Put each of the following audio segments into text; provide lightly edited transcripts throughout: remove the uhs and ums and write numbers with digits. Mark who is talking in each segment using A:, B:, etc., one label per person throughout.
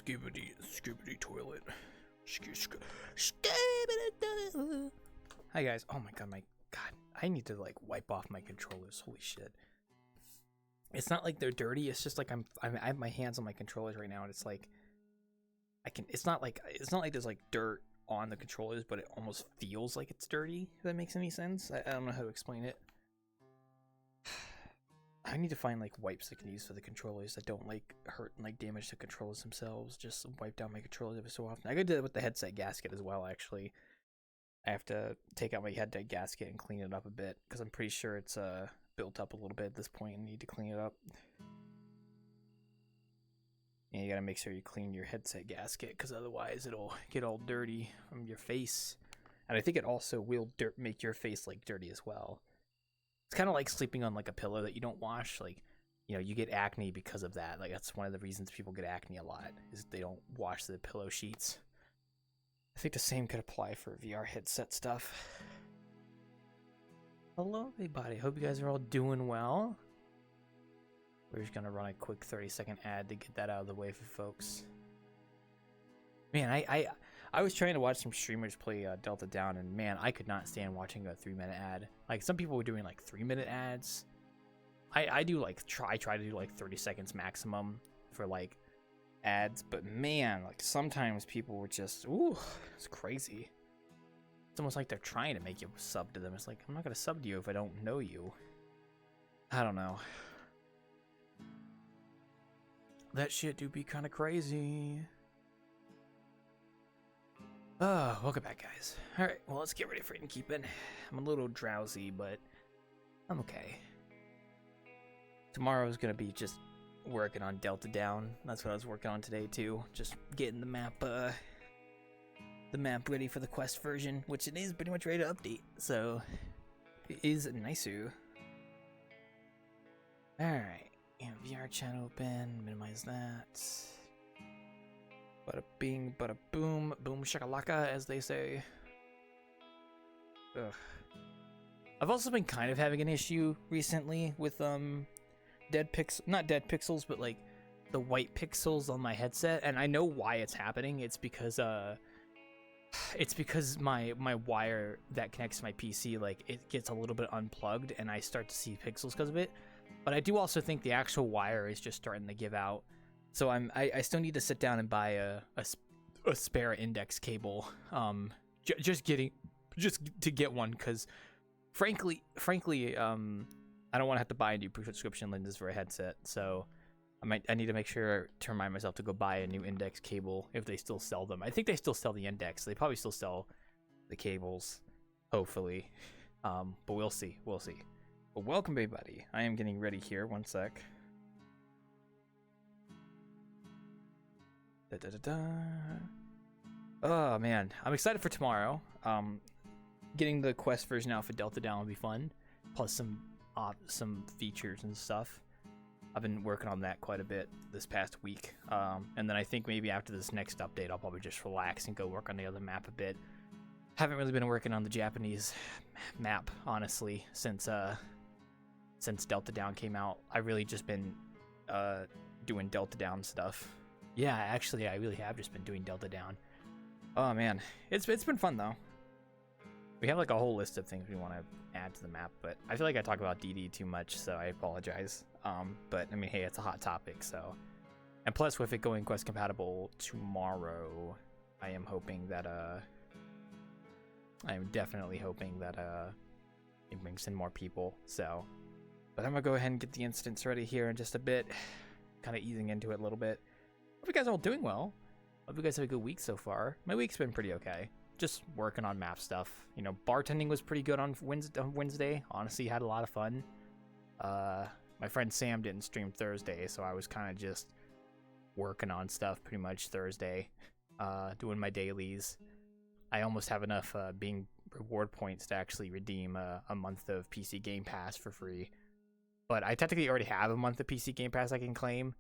A: Skibbity toilet. Hi guys. Oh my god. I need to like wipe off my controllers. Holy shit. It's not like they're dirty. It's just like I have my hands on my controllers right now, and it's like It's not like there's like dirt on the controllers, but it almost feels like it's dirty. If that makes any sense. I don't know how to explain it. I need to find like wipes I can use for the controllers that don't like hurt and like damage the controllers themselves. Just wipe down my controllers every so often. I could do that with the headset gasket as well, actually. I have to take out my headset gasket and clean it up a bit, because I'm pretty sure it's built up a little bit at this point and need to clean it up. And you gotta make sure you clean your headset gasket, because otherwise it'll get all dirty from your face. And I think it also will make your face like dirty as well. It's kind of like sleeping on like a pillow that you don't wash. Like, you know, you get acne because of that. Like, that's one of the reasons people get acne a lot, is they don't wash the pillow sheets. I think the same could apply for VR headset stuff. Hello everybody, hope you guys are all doing well. We're just gonna run a quick 30-second ad to get that out of the way for folks. Man, I was trying to watch some streamers play Delta Down, and man, I could not stand watching a 3-minute ad. Like, some people were doing like 3-minute ads. I do like try to do like 30 seconds maximum for like ads, but man, like sometimes people were just, ooh, it's crazy. It's almost like they're trying to make you sub to them. It's like, I'm not gonna sub to you if I don't know you. I don't know. That shit do be kind of crazy. Welcome back, guys. Alright, well, let's get ready for Innkeeping. I'm a little drowsy, but I'm okay. Tomorrow's gonna be just working on Delta Down. That's what I was working on today, too. Just getting the map ready for the quest version, which it is pretty much ready to update, so it is nicer. Alright, and VRChat open, minimize that. Bada bing, bada boom, boom shakalaka, as they say. Ugh. I've also been kind of having an issue recently with not dead pixels, but like the white pixels on my headset, and I know why it's happening. It's because my wire that connects to my PC, like, it gets a little bit unplugged, and I start to see pixels because of it. But I do also think the actual wire is just starting to give out. So I still need to sit down and buy a spare index cable. Just to get one, because frankly, I don't want to have to buy a new prescription lenses for a headset. So I need to make sure to remind myself to go buy a new index cable if they still sell them. I think they still sell the index. They probably still sell the cables, hopefully. But we'll see. We'll see. But welcome, everybody. I am getting ready here. One sec. Oh man, I'm excited for tomorrow. Getting the quest version out for Delta Down will be fun, plus some features and stuff. I've been working on that quite a bit this past week, and then I think maybe after this next update I'll probably just relax and go work on the other map a bit. Haven't really been working on the Japanese map, honestly, since Delta Down came out. I've really just been doing Delta Down stuff. Yeah, actually, I really have just been doing Delta Down. Oh man, it's been fun though. We have like a whole list of things we want to add to the map, but I feel like I talk about DD too much, so I apologize. But I mean, hey, it's a hot topic, so. And plus, with it going quest compatible tomorrow, I am definitely hoping that it brings in more people. So, but I'm gonna go ahead and get the instance ready here in just a bit, kind of easing into it a little bit. Hope you guys are all doing well. Hope you guys have a good week so far. My week's been pretty okay. Just working on map stuff. You know, bartending was pretty good on Wednesday. Honestly, had a lot of fun. My friend Sam didn't stream Thursday, so I was kind of just working on stuff pretty much Thursday, doing my dailies. I almost have enough being reward points to actually redeem a month of PC Game Pass for free. But I technically already have a month of PC Game Pass I can claim.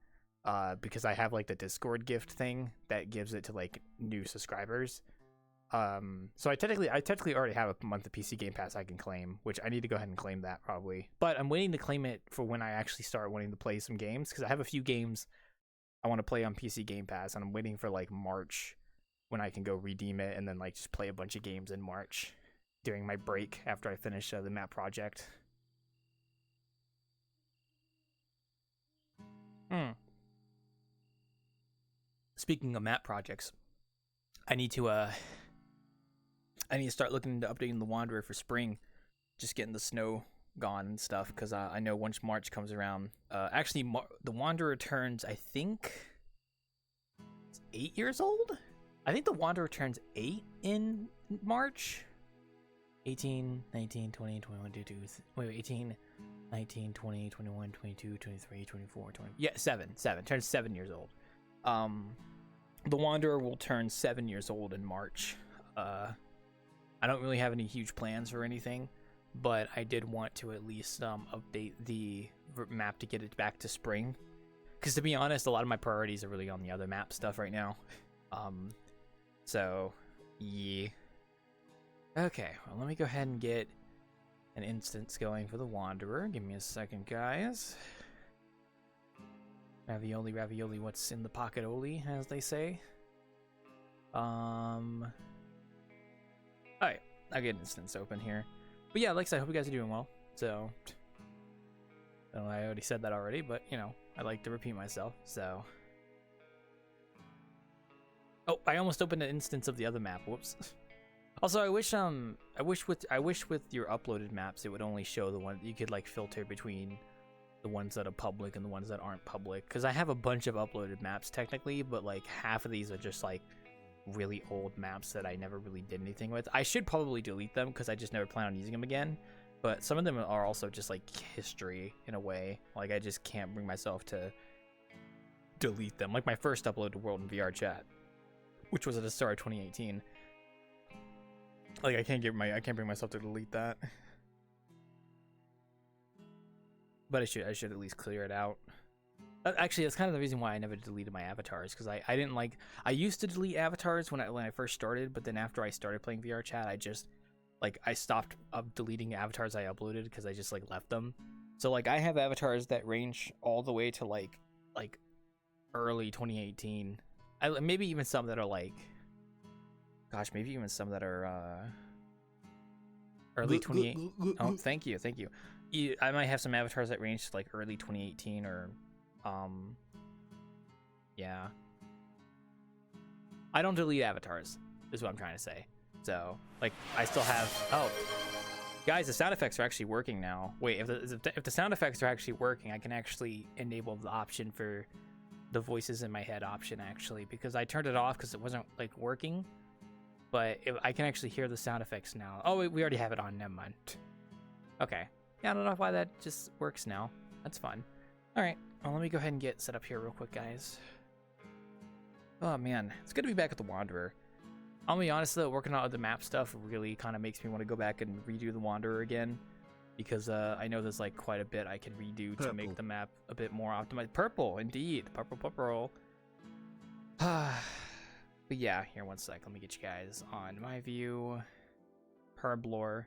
A: Because I have like the Discord gift thing that gives it to like new subscribers. So I technically already have a month of PC Game Pass I can claim, which I need to go ahead and claim that probably. But I'm waiting to claim it for when I actually start wanting to play some games, because I have a few games I want to play on PC Game Pass, and I'm waiting for like March when I can go redeem it and then like just play a bunch of games in March during my break after I finish the map project. Speaking of map projects, I need to start looking into updating the Wanderer for spring, just getting the snow gone and stuff, because I know once March comes around, actually the Wanderer turns, I think, 8 years old. I think the Wanderer turns 8 in March. 18, 19, 20, 21, 22, wait, 18, 19, 20, 21, 22, 23, 24, 20. Yeah, 7. Turns 7 years old. The Wanderer will turn 7 years old in March. I don't really have any huge plans or anything, but I did want to at least update the map to get it back to spring. Because to be honest, a lot of my priorities are really on the other map stuff right now. So, yeah. Okay, well, let me go ahead and get an instance going for the Wanderer. Give me a second, guys. Ravioli, ravioli, what's in the pocket-oli, as they say. Alright, I'll get an instance open here. But yeah, like I said, I hope you guys are doing well. So, I already said that already, but, you know, I like to repeat myself, so. Oh, I almost opened an instance of the other map, whoops. Also, I wish with your uploaded maps, it would only show the one, you could like filter between the ones that are public and the ones that aren't public. Because I have a bunch of uploaded maps technically, but like half of these are just like really old maps that I never really did anything with. I should probably delete them because I just never plan on using them again. But some of them are also just like history in a way. Like I just can't bring myself to delete them. Like my first uploaded world in VRChat, which was at the start of 2018. Like I can't bring myself to delete that. But I should at least clear it out. Actually, that's kind of the reason why I never deleted my avatars, because I didn't like. I used to delete avatars when I first started, but then after I started playing VRChat, I just I stopped deleting avatars I uploaded because I just like left them. So like I have avatars that range all the way to like early 2018. Maybe even some that are like. Gosh, maybe even some that are early 28. Oh, thank you. I might have some avatars that range to like early 2018 or yeah. I don't delete avatars, is what I'm trying to say. So, like, I still have. Oh, guys, the sound effects are actually working now. Wait, if the sound effects are actually working, I can actually enable the option for the voices in my head option actually, because I turned it off because it wasn't like working. But I can actually hear the sound effects now. Oh, we already have it on. Never mind. Okay. Yeah, I don't know why that just works now. That's fine. All right. Well, let me go ahead and get set up here real quick, guys. Oh, man. It's good to be back at the Wanderer. I'll be honest, though, working on the map stuff really kind of makes me want to go back and redo the Wanderer again. Because I know there's, like, quite a bit I can redo to make the map a bit more optimized. Purple, indeed. Purple. But yeah, here, one sec. Let me get you guys on my view. Herblore.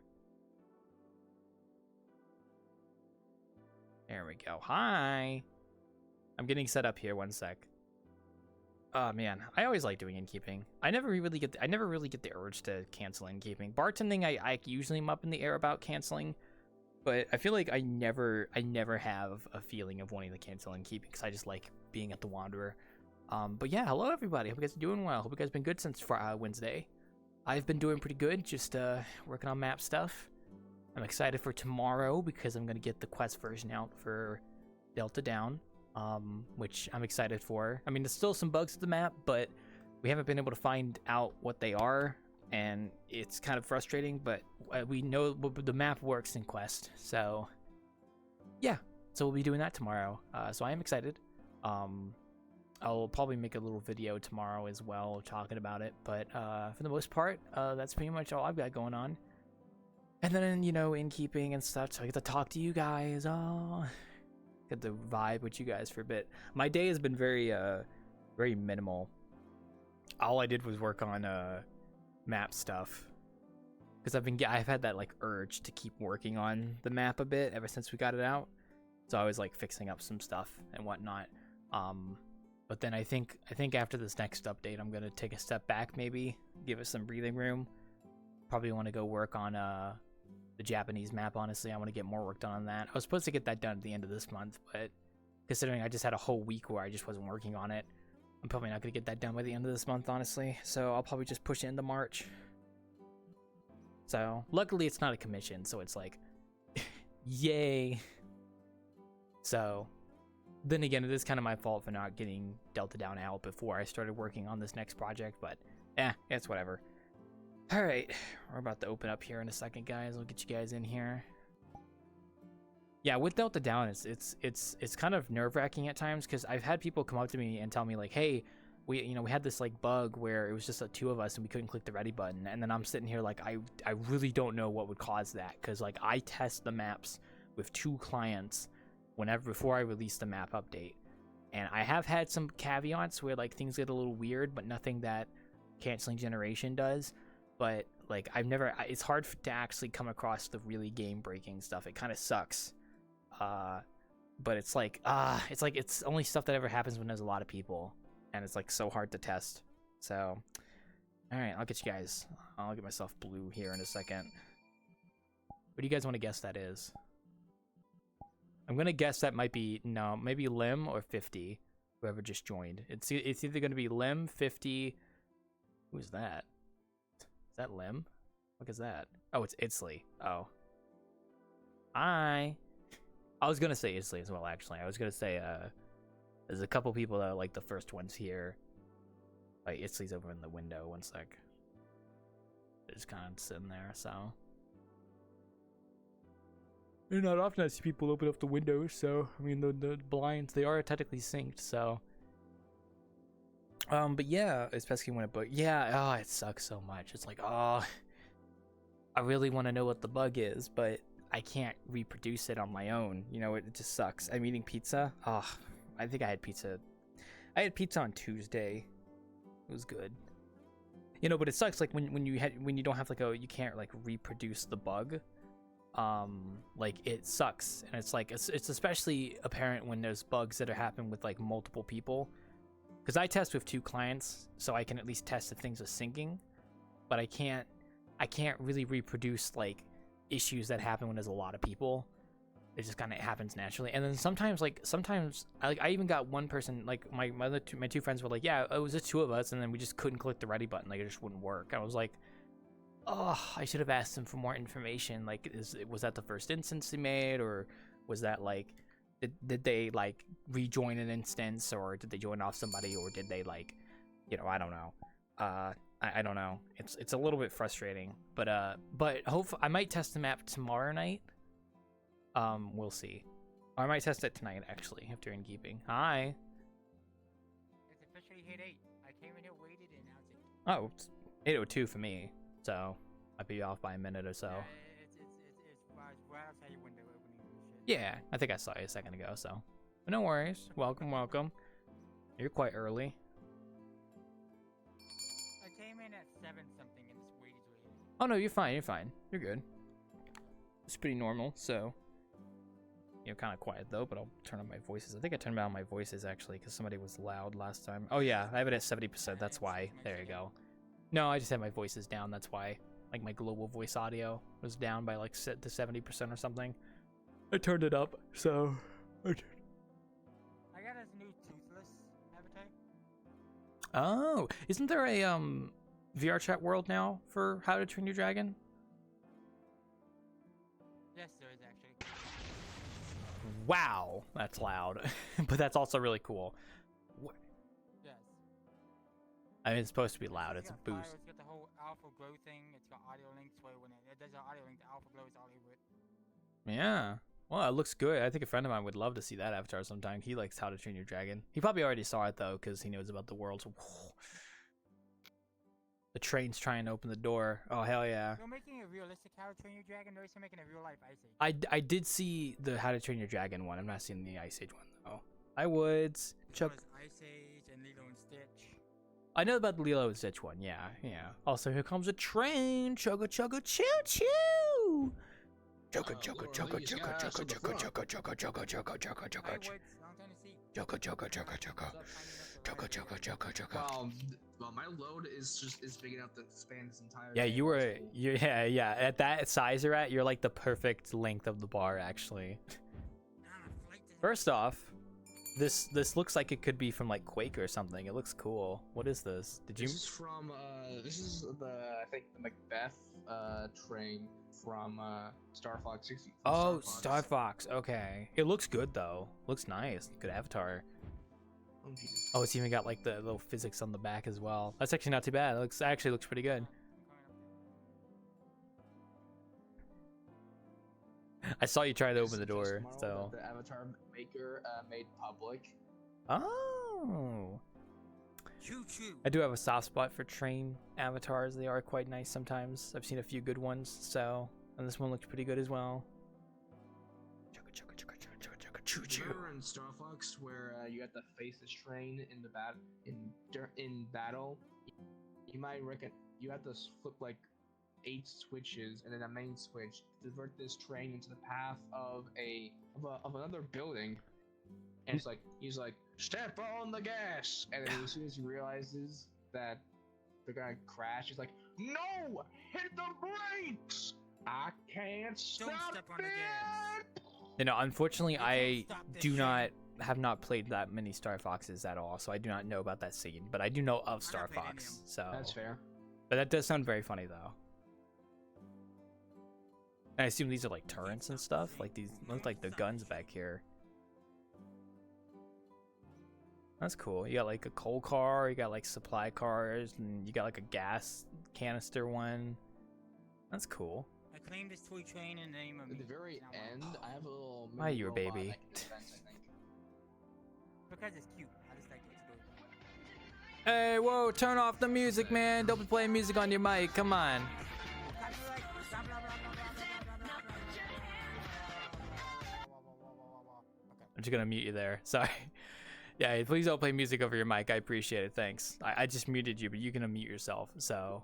A: There we go. Hi. I'm getting set up here. One sec. Oh man, I always like doing innkeeping. I never really get the urge to cancel innkeeping. Bartending, I usually am up in the air about canceling, but I feel like I never have a feeling of wanting to cancel innkeeping because I just like being at the Wanderer. But yeah, hello everybody. Hope you guys are doing well. Hope you guys have been good since Wednesday. I've been doing pretty good, just working on map stuff. I'm excited for tomorrow because I'm gonna get the quest version out for Delta Down, which I'm excited for. I mean, there's still some bugs with the map, but we haven't been able to find out what they are, and it's kind of frustrating. But we know the map works in quest, so yeah. So we'll be doing that tomorrow. So I am excited. I'll probably make a little video tomorrow as well talking about it, but for the most part, that's pretty much all I've got going on. And then, you know, innkeeping and stuff, so I get to talk to you guys. Oh, get to vibe with you guys for a bit. My day has been very minimal. All I did was work on map stuff, because I've had that like urge to keep working on the map a bit ever since we got it out. So I was like fixing up some stuff and whatnot. But then I think after this next update, I'm gonna take a step back, maybe give it some breathing room. Probably want to go work on the Japanese map. Honestly, I want to get more work done on that. I was supposed to get that done at the end of this month, but considering I just had a whole week where I just wasn't working on it, I'm probably not gonna get that done by the end of this month, honestly. So I'll probably just push it into March. So luckily, it's not a commission, so it's like, yay. So. Then again, it is kind of my fault for not getting Delta Down out before I started working on this next project, but it's whatever. All right, we're about to open up here in a second, guys. I'll get you guys in here. Yeah, with Delta Down, it's kind of nerve-wracking at times because I've had people come up to me and tell me like, "Hey, we had this like bug where it was just the two of us and we couldn't click the ready button," and then I'm sitting here like, I really don't know what would cause that because like I test the maps with 2 clients before I release the map update, and I have had some caveats where like things get a little weird, but nothing that canceling generation does. But like it's hard to actually come across the really game breaking stuff. It kind of sucks, but it's only stuff that ever happens when there's a lot of people, and it's like so hard to test. So all right, I'll get you guys. I'll get myself blue here in a second. What do you guys want to guess that is? I'm gonna guess that might be maybe Lim or 50, whoever just joined. It's either gonna be Lim, 50. Who's that? Is that Lim? What is that? Oh, it's Itzley. Oh, I was gonna say Itzley as well. Actually, I was gonna say there's a couple people that are like the first ones here. Like Itzley's over in the window. One sec. They're just kind of sitting there. So. They're not often I see people open up the windows, so I mean the blinds, they are technically synced, so but yeah, especially when it sucks so much. It's like, I really want to know what the bug is, but I can't reproduce it on my own. It just sucks. I'm eating pizza. I think I had pizza on Tuesday. It was good. But it sucks like when you don't have you can't like reproduce the bug. Like it sucks, and it's especially apparent when there's bugs that are happening with like multiple people, because I test with 2 clients, so I can at least test if things are syncing, but I can't really reproduce like issues that happen when there's a lot of people. It just kind of happens naturally. And then sometimes I even got one person, like my 2 friends were like, yeah, it was just 2 of us, and then we just couldn't click the ready button, like it just wouldn't work. I was like, I should have asked him for more information. Like, was that the first instance they made, or was that like, did they like rejoin an instance, or did they join off somebody, or did they like, I don't know. I don't know. It's a little bit frustrating, but hopefully I might test the map tomorrow night. We'll see. Or I might test it tonight actually after Innkeeping. Hi.
B: It's officially hit 8. I came in here, waited, and now it's 8.
A: Oh, it's 8:02 for me. So I'd be off by a minute or so.
B: It's right outside your window opening and shit.
A: Yeah, I think I saw you a second ago, so. But no worries. Welcome. You're quite early.
B: I came in at 7 something and just waited.
A: Oh no, you're fine. You're good. It's pretty normal, so. Kind of quiet though, but I'll turn on my voices. I think I turned down my voices actually because somebody was loud last time. Oh yeah, I have it at 70%. That's why. There you go. No, I just had my voices down. That's why. Like my global voice audio was down by like set to 70% or something. I turned it up, so.
B: I got this new toothless avatar.
A: Oh, isn't there a VRChat world now for How to Train Your Dragon?
B: Yes, there is actually.
A: Wow, that's loud, but that's also really cool.
B: Yes.
A: I mean, it's supposed to be loud. It's a boost.
B: It's got the whole alpha glow thing. It's got audio links where when it does an audio link, the alpha glow is all over it.
A: Yeah. Well, it looks good. I think a friend of mine would love to see that avatar sometime. He likes How to Train Your Dragon. He probably already saw it though, because he knows about the world. So, the train's trying to open the door. Oh hell yeah!
B: You're making a realistic How to Train Your Dragon, or you're making a real life Ice Age.
A: I did see the How to Train Your Dragon one. I'm not seeing the Ice Age one though. I would. Chuck.
B: Ice Age and Lilo and Stitch.
A: I know about the Lilo and Stitch one. Yeah. Also, here comes a train. Chugga chugga choo choo. Chugga chugga chugga chugga chugga chugga chugga chugga chugga chugga chugga chugga chugga chugga chugga chugga chugga chugga.
C: Well, my load is big enough to span this entire.
A: Yeah,
C: day,
A: you were.
C: actually.
A: Yeah. At that size you're at, you're like the perfect length of the bar, actually. First off, this looks like it could be from like Quake or something. It looks cool. What is this? Did you?
C: This is from this is I think the Macbeth train from Star Fox 60.
A: Oh, Star Fox. Okay. It looks good though. Looks nice. Good avatar.
C: Oh, Jesus.
A: Oh, it's even got like the little physics on the back as well. That's actually not too bad. It actually looks pretty good. I saw you try to open the door, so.
C: The avatar maker made public.
A: Oh.
B: Choo-choo.
A: I do have a soft spot for train avatars. They are quite nice sometimes. I've seen a few good ones, so. And this one looks pretty good as well.
C: Remember in Star Fox where you have to face this train in the in battle? You might reckon you have to flip like 8 switches and then a main switch to divert this train into the path of another building. And it's like he's like, step on the gas, and then as soon as he realizes that they're gonna crash, he's like, no, hit the brakes. I can't stop
B: step on the gas.
C: it.
A: You know, unfortunately, I
B: stop this
A: do
B: shit.
A: not have not played that many Star Foxes at all, so I do not know about that scene. But I do know of Star
B: played any of
A: Fox,
B: them.
A: so.
C: That's fair.
A: But that does sound very funny, though. I assume these are like turrets and stuff. Like these look like the guns back here. That's cool. You got like a coal car, you got like supply cars, and you got like a gas canister one. That's cool.
B: I claimed this toy train in the name of me.
C: At the very end, I have a little.
A: Why you a
C: robot
A: baby?
C: that can dispense, I think.
B: Because it's cute. I just like it.
A: Hey, whoa, turn off the music, man. Don't be playing music on your mic. Come on. I'm just gonna mute you there. Sorry. Yeah, please don't play music over your mic. I appreciate it. Thanks. I just muted you, but you can unmute yourself. So,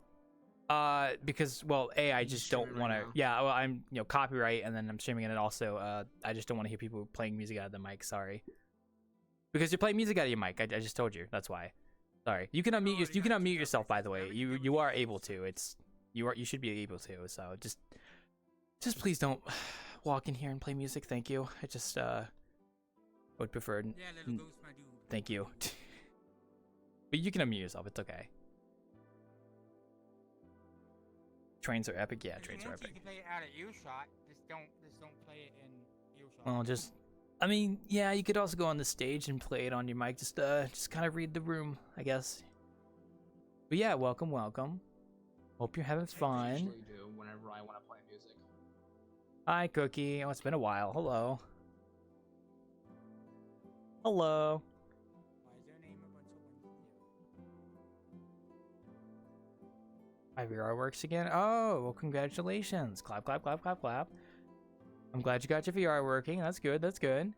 A: because well, I just don't
C: streaming
A: want
C: right
A: to.
C: now?
A: Yeah, well, I'm copyright, and then I'm streaming it. And also, I just don't want to hear people playing music out of the mic. Sorry. Because you're playing music out of your mic. I just told you. That's why. Sorry. You can unmute. You can unmute yourself. By the way, you are able to. You should be able to. So just please don't walk in here and play music. Thank you. I just would prefer.
B: Yeah, little ghost, my dude.
A: Thank you. But you can unmute yourself. It's okay. Trains are epic. Yeah,
B: If
A: trains
B: you
A: are
B: want to,
A: epic.
B: you can play it out of earshot. Just don't play it in earshot.
A: Well, I mean, yeah, you could also go on the stage and play it on your mic. Just kind of read the room, I guess. But yeah, welcome. Hope you're having
C: I
A: fun.
C: usually do whenever I want to play music.
A: Hi, Cookie. Oh, it's been a while. Hello. Hello.
B: Why is their name a bunch of ones?
A: My VR works again. Oh, well, congratulations. Clap, clap, clap, clap, clap. I'm glad you got your VR working. That's good. That's good.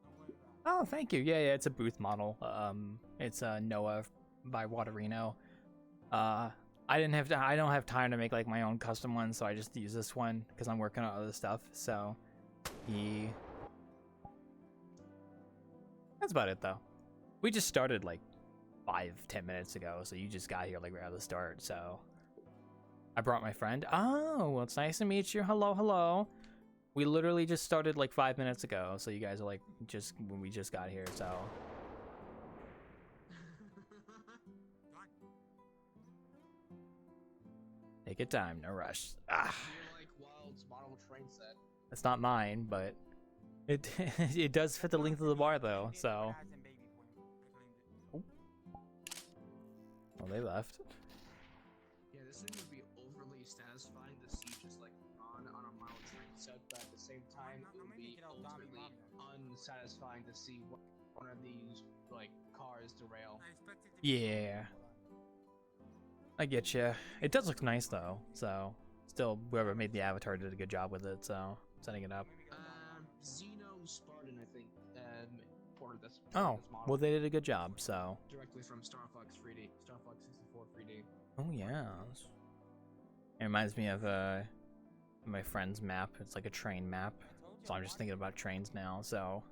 B: Don't worry about it.
A: Oh, thank you. Yeah, it's a booth model. It's Noah by Waterino. I don't have time to make like my own custom one, so I just use this one because I'm working on other stuff. So, that's about it though. We just started like 5-10 minutes ago, so you just got here like right at the start. So, I brought my friend. Oh, well, it's nice to meet you. Hello. We literally just started like 5 minutes ago, so you guys are like just when we just got here. So. Take your time, no rush.
C: I feel like Wild's model train set.
A: It's not mine, but it it does fit the length of the bar though. So, well, they left.
C: Yeah, this thing would be overly satisfying to see just like on a model train set, but at the same time, it would be ultimately unsatisfying to see one of these like cars derail.
A: Yeah, I get you. It does look nice though. So, still, whoever made the avatar did a good job with it. So, setting it up.
C: Xeno Spartan, I think, ported this.
A: Oh,
C: this model
A: well, they did a good job. So.
C: directly from Star Fox 3D, Star Fox 64 3D.
A: Oh yeah. It reminds me of my friend's map. It's like a train map. So I'm just thinking about trains now. So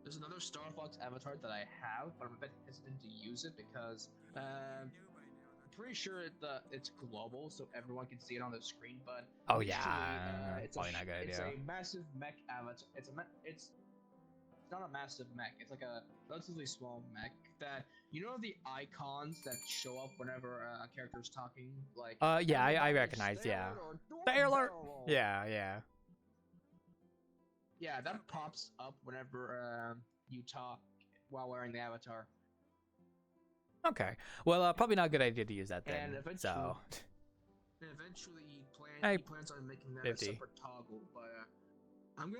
C: There's another Star Fox avatar that I have, but I'm a bit hesitant to use it because I'm pretty sure it's global, so everyone can see it on the screen. But
A: oh
C: initially,
A: yeah,
C: it's
A: probably not a good
C: it's
A: idea.
C: a massive mech avatar. It's not a massive mech. It's like a relatively small mech that the icons that show up whenever a character's talking. Like
A: Yeah, I
C: everybody
A: recognize.
C: stay
A: Yeah,
C: alert or
A: the
C: don't
A: alert.
C: barrel roll.
A: Yeah.
C: Yeah, that pops up whenever you talk while wearing the avatar.
A: Okay. Well, probably not a good idea to use that then.
C: And eventually,
A: So.
C: and eventually
A: Hey,
C: he plans on making that
A: 50.
C: a separate toggle. But I'm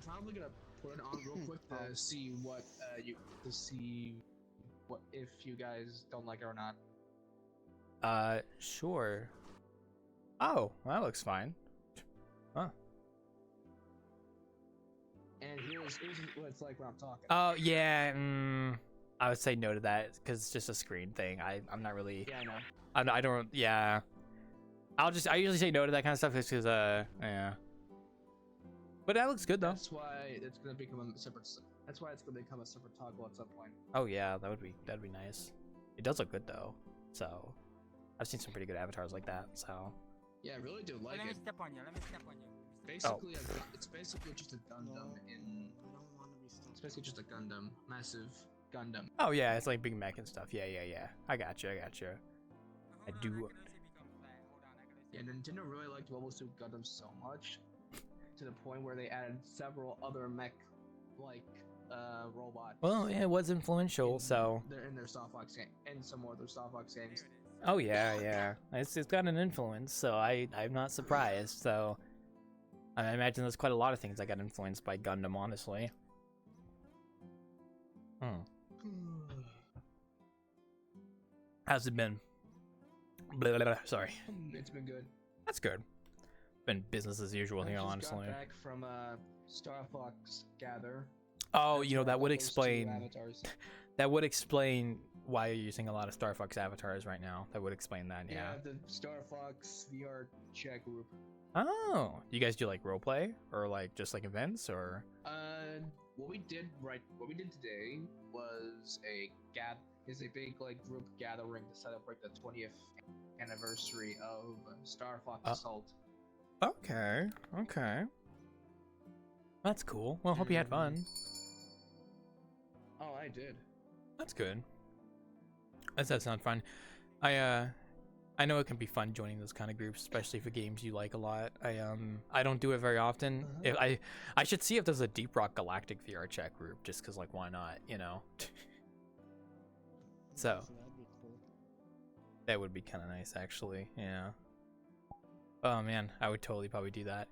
C: probably gonna put it on real quick to see what if you guys don't like it or not.
A: Sure. Oh, well, that looks fine. Huh.
C: And here's what it's like when I'm talking.
A: Oh yeah. I would say no to that because it's just a screen thing. I'm not really.
C: Yeah, I know.
A: I don't. Yeah. I usually say no to that kind of stuff just because yeah. But that looks good though.
C: That's why it's gonna become a separate. That's why it's gonna become a separate toggle at some point.
A: Oh yeah, that'd be nice. It does look good though. So, I've seen some pretty good avatars like that. So.
C: Yeah, I really do like
B: Let me
C: it.
B: step on you. Let me step on you.
C: Basically, it's basically just a Gundam It's basically just a Gundam, massive Gundam.
A: Oh yeah, it's like big mech and stuff. Yeah. I got you. I do.
C: Yeah, Nintendo really liked Mobile Suit Gundam so much, to the point where they added several other mech-like robots.
A: Well, yeah, it was influential, so.
C: They're in their Star Fox game and some more of their Star Fox games.
A: Oh yeah. It's got an influence, so I'm not surprised. So, I imagine there's quite a lot of things that got influenced by Gundam, honestly. How's it been? Sorry.
C: It's been good.
A: That's good. Been business as usual here, honestly.
C: I just got back from Star Fox Gather.
A: Oh,
C: That's where I
A: that
C: got
A: would
C: those two
A: explain.
C: avatars.
A: That would explain why you're using a lot of Star Fox avatars right now. That would explain that. Yeah.
C: The Star Fox VRChat group.
A: Oh, you guys do like roleplay or like just like events or?
C: What we did today was a big like group gathering to celebrate the 20th anniversary of Star Fox Assault.
A: Okay. That's cool. Well, hope you had fun.
C: Oh, I did.
A: That's good. That does sound fun. I know it can be fun joining those kind of groups, especially for games you like a lot. I don't do it very often. If I should see if there's a Deep Rock Galactic VRChat group, just because like why not, So that would be kind of nice, actually. Yeah. Oh man, I would totally probably do that.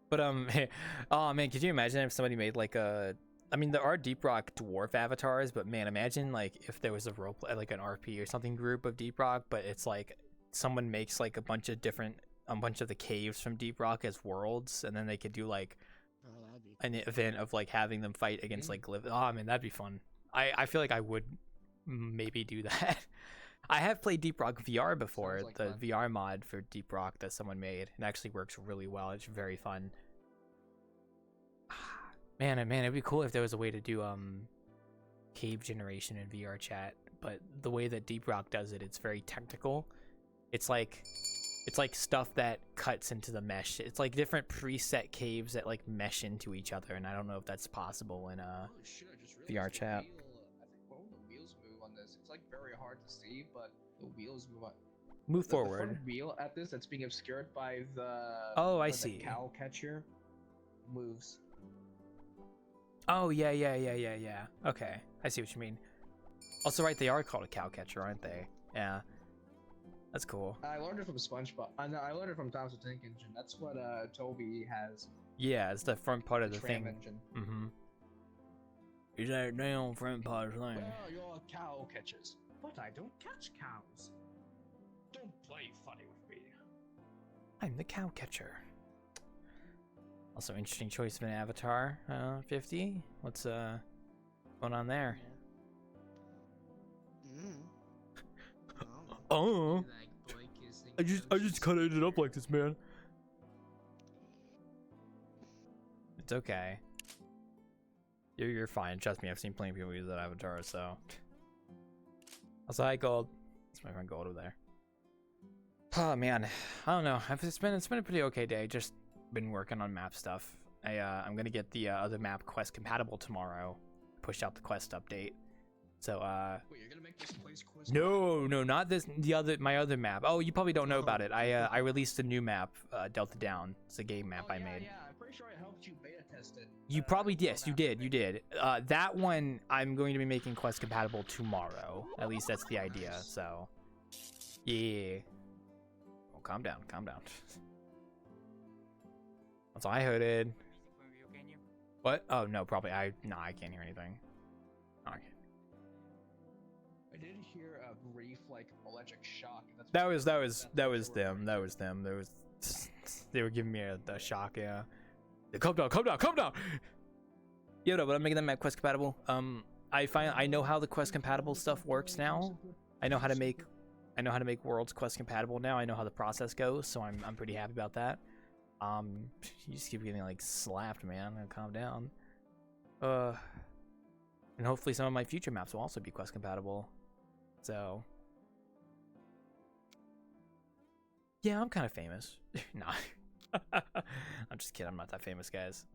A: But oh man, could you imagine if somebody made like there are Deep Rock dwarf avatars, but man, imagine like if there was a roleplay, like an RP or something group of Deep Rock, but it's like someone makes like a bunch of the caves from Deep Rock as worlds, and then they could do like an event of like having them fight against like oh man, that'd be fun. I feel like I would maybe do that. I have played Deep Rock VR before.
C: Like
A: the
C: fun.
A: VR mod for Deep Rock that someone made. It actually works really well. It's very fun. Man, it'd be cool if there was a way to do cave generation in VRChat, but the way that Deep Rock does it, it's very technical. It's like stuff that cuts into the mesh. It's like different preset caves that like mesh into each other, and I don't know if that's possible in
C: Oh shit! I just realized
A: VRChat.
C: I think both the wheels move on this. It's like very hard to see, but the wheels move on.
A: Move
C: The
A: forward.
C: front wheel at this that's being obscured by the
A: I
C: the
A: see.
C: cow catcher moves.
A: Oh yeah. Okay, I see what you mean. Also, right, they are called a cow catcher, aren't they? Yeah, that's cool.
C: I learned it from SpongeBob. I learned it from Tom's the Tank Engine. That's what Toby has.
A: Yeah, it's the front part of the
C: tram
A: thing.
C: engine.
A: Mm-hmm. Is that damn front part thing?
C: Well, you're cow catchers, but I don't catch cows. Don't play funny with me.
A: I'm the cow catcher. Also, interesting choice of an avatar. 50. What's going on there? Oh.
C: Like boy kissing
A: I just kind of ended up like this, man. It's okay. You're fine. Trust me, I've seen plenty of people use that avatar, so. Also, hi, Gold. That's my friend Gold over there. Oh man, I don't know. It's been a pretty okay day. Just been working on map stuff. I'm gonna get the other map quest compatible tomorrow. Push out the quest update. So
C: Wait, you're gonna make this place quest?
A: no, not this. My other map. Oh, you probably don't know about it. I released a new map, Delta Down. It's a game map I made.
C: Yeah, I'm pretty sure I helped you beta test it.
A: You probably yes, you did. That one I'm going to be making quest compatible tomorrow. At least that's the idea. So yeah. Oh, calm down. That's all I heard. What? Oh no, probably I can't hear anything. Okay.
C: I did hear a brief like electric shock.
A: That was them. They were giving me a shock. Yeah. Calm down. Yeah, no, but I'm making that map quest compatible. I know how the quest compatible stuff works now. I know how to make worlds quest compatible now. I know how the process goes, so I'm pretty happy about that. You just keep getting like slapped, man. Calm down. And hopefully some of my future maps will also be quest compatible. So yeah, I'm kind of famous. Nah. I'm just kidding. I'm not that famous, guys.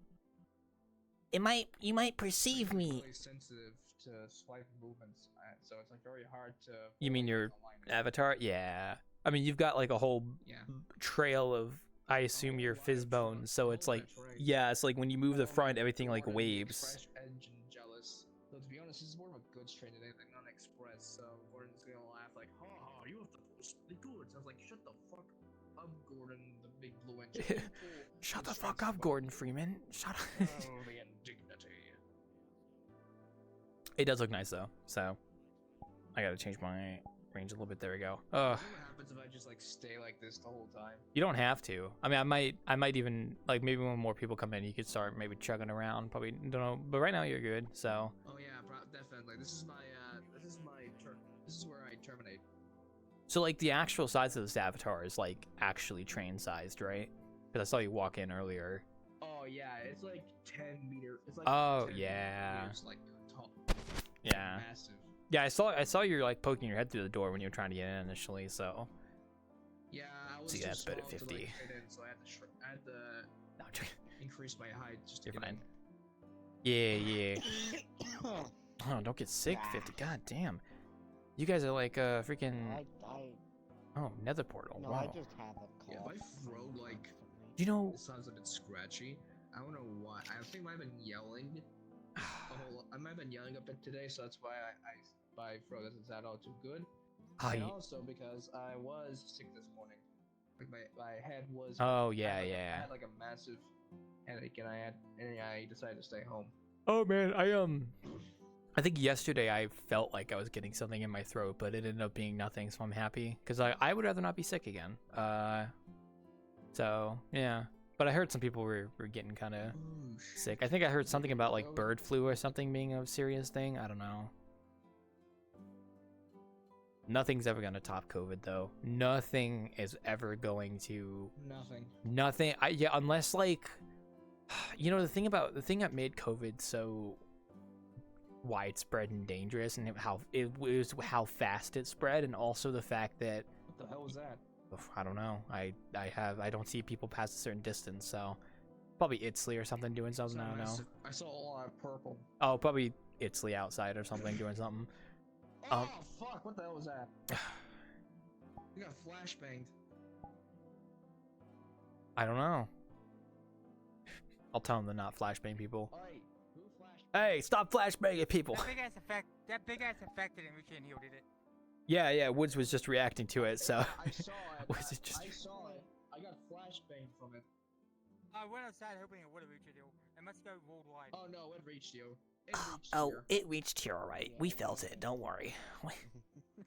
A: You might perceive me.
C: Really sensitive to swipe movements, so it's like very hard to.
A: You mean your avatar? Yeah. I mean, you've got like a whole trail of, I assume, your fizz bones. So it's like, yeah, it's like when you move the front, everything like waves.
C: Fresh, edge, and jealous. So to be honest, this is more of a good strain than anything, not express. So Gordon's gonna laugh like, "Ha ha, you have to post the goods." I was like, "Shut the fuck up, Gordon, the big blue engine."
A: Shut the fuck up, Gordon Freeman. Shut up.
C: Oh, the indignity.
A: It does look nice though, so I gotta change my range a little bit. There we go.
C: What happens if I just like stay like this the whole time?
A: You don't have to. I mean, I might even like maybe when more people come in, you could start maybe chugging around. Probably don't know, but right now you're good. So.
C: Oh yeah, definitely. This is my turn. This is where I terminate.
A: So like the actual size of this avatar is like actually train sized, right? Because I saw you walk in earlier.
C: Oh yeah, it's like 10 meters. It's like
A: oh
C: 10
A: yeah.
C: meters, like tall.
A: Yeah.
C: Massive.
A: Yeah, I saw you like poking your head through the door when you were trying to get in initially. So.
C: Yeah, I was
A: so yeah, that's
C: too
A: better
C: small to,
A: 50.
C: like, fit in, so I had to
A: No,
C: increase my height just to
A: you're
C: get
A: fine.
C: in.
A: Yeah. Oh, don't get sick, 50. God damn. You guys are like freaking. Oh, nether portal.
D: No,
A: wow.
D: I just have a cough.
C: Yeah, my throat like
A: You know.
C: it sounds a bit scratchy. I don't know why. I think I might have been yelling. I might have been yelling a bit today, so that's why my throat doesn't sound all too good. And also because I was sick this morning. Like my head was.
A: Oh yeah,
C: I
A: yeah.
C: had like a massive headache, and I decided to stay home.
A: Oh man, I think yesterday I felt like I was getting something in my throat, but it ended up being nothing, so I'm happy because I would rather not be sick again. So yeah, but I heard some people were getting kind of sick. I think I heard something about like bird flu or something being a serious thing. I don't know. Nothing's ever gonna top COVID though. Nothing is ever going to. Nothing. Yeah, unless like, you know, the thing that made COVID so widespread and dangerous, and how it was how fast it spread, and also the fact that
C: What the hell was that?
A: I don't know. I don't see people past a certain distance, so probably Italy or something doing something. I don't know.
C: I saw a lot of purple.
A: Oh, probably Italy outside or something doing something.
C: Oh fuck! What the hell was that? You got flashbanged.
A: I don't know. I'll tell them to not flashbang people.
C: Oi, who flashed?
A: Hey, stop flashbanging people.
B: That big ass affected him. We can't heal, did it?
A: Yeah. Woods was just reacting to it, so.
C: I saw it.
A: Was it just?
C: I saw it. I got flashbanged from it.
B: I went outside hoping it would have reached you. It must go worldwide.
C: Oh no, it reached you. It reached
A: Oh,
C: here.
A: it reached here, all right. We felt it. Don't worry.
B: We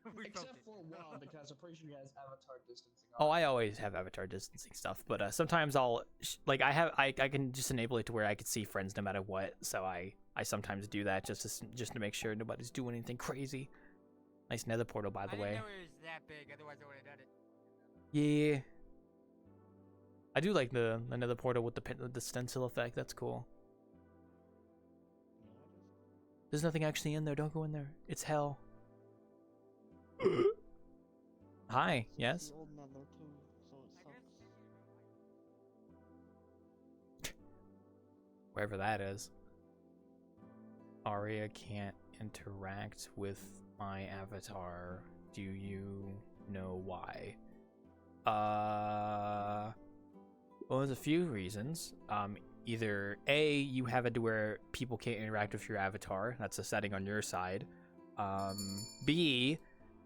B: felt
C: Except
B: it.
C: for one, because I'm pretty sure he has avatar distancing.
A: Oh, I always have avatar distancing stuff, but sometimes I'll I can just enable it to where I can see friends no matter what. So I sometimes do that just to make sure nobody's doing anything crazy. Nice nether portal, by the way.
B: I didn't know it was that big. Otherwise, I would have done it.
A: Yeah. I do like the another portal with the stencil effect. That's cool. There's nothing actually in there. Don't go in there. It's hell. Hi. Yes.
D: The old nether too, so it sucks.
A: Wherever that is. Aria can't interact with my avatar. Do you know why? Well, there's a few reasons. Either A, you have it to where people can't interact with your avatar. That's a setting on your side. B,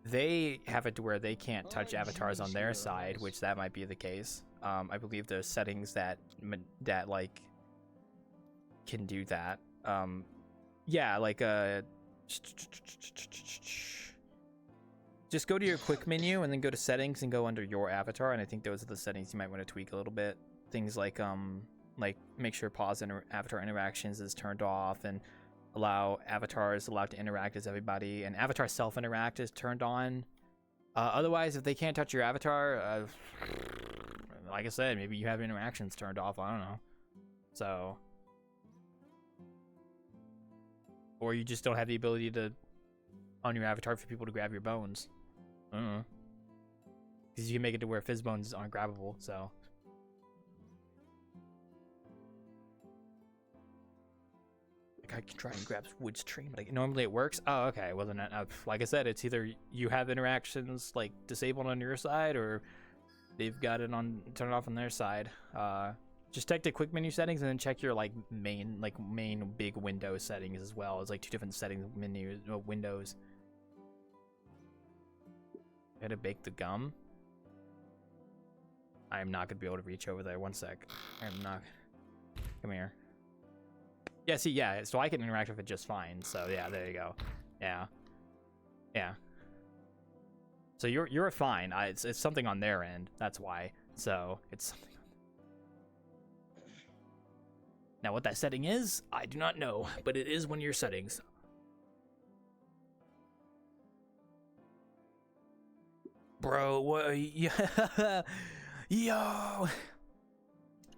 A: they have it to where they can't touch avatars on their side, which that might be the case. I believe there's settings that like can do that. Yeah, like just go to your quick menu and then go to settings and go under your avatar, and I think those are the settings you might want to tweak a little bit. Things like make sure pause avatar interactions is turned off, and allow avatars allowed to interact as everybody, and avatar self interact is turned on. Otherwise, if they can't touch your avatar, like I said, maybe you have interactions turned off. I don't know. So, or you just don't have the ability to on your avatar for people to grab your bones. I don't know. Because you can make it to where fizz bones aren't grabbable. So. I can try and grab wood's tree, but normally it works. Oh, okay. Well, then, like I said, it's either you have interactions like disabled on your side, or they've got it on turned off on their side. Just check the quick menu settings and then check your main big window settings as well. It's like two different settings windows. Gotta bake the gum. I am not gonna be able to reach over there. One sec. I'm not. Come here. Yeah, see, yeah, so I can interact with it just fine. So yeah, there you go. Yeah. Yeah. So you're fine. It's something on their end. That's why. So it's something on now what that setting is, I do not know, but it is one of your settings. Bro, what? Yeah. Yo.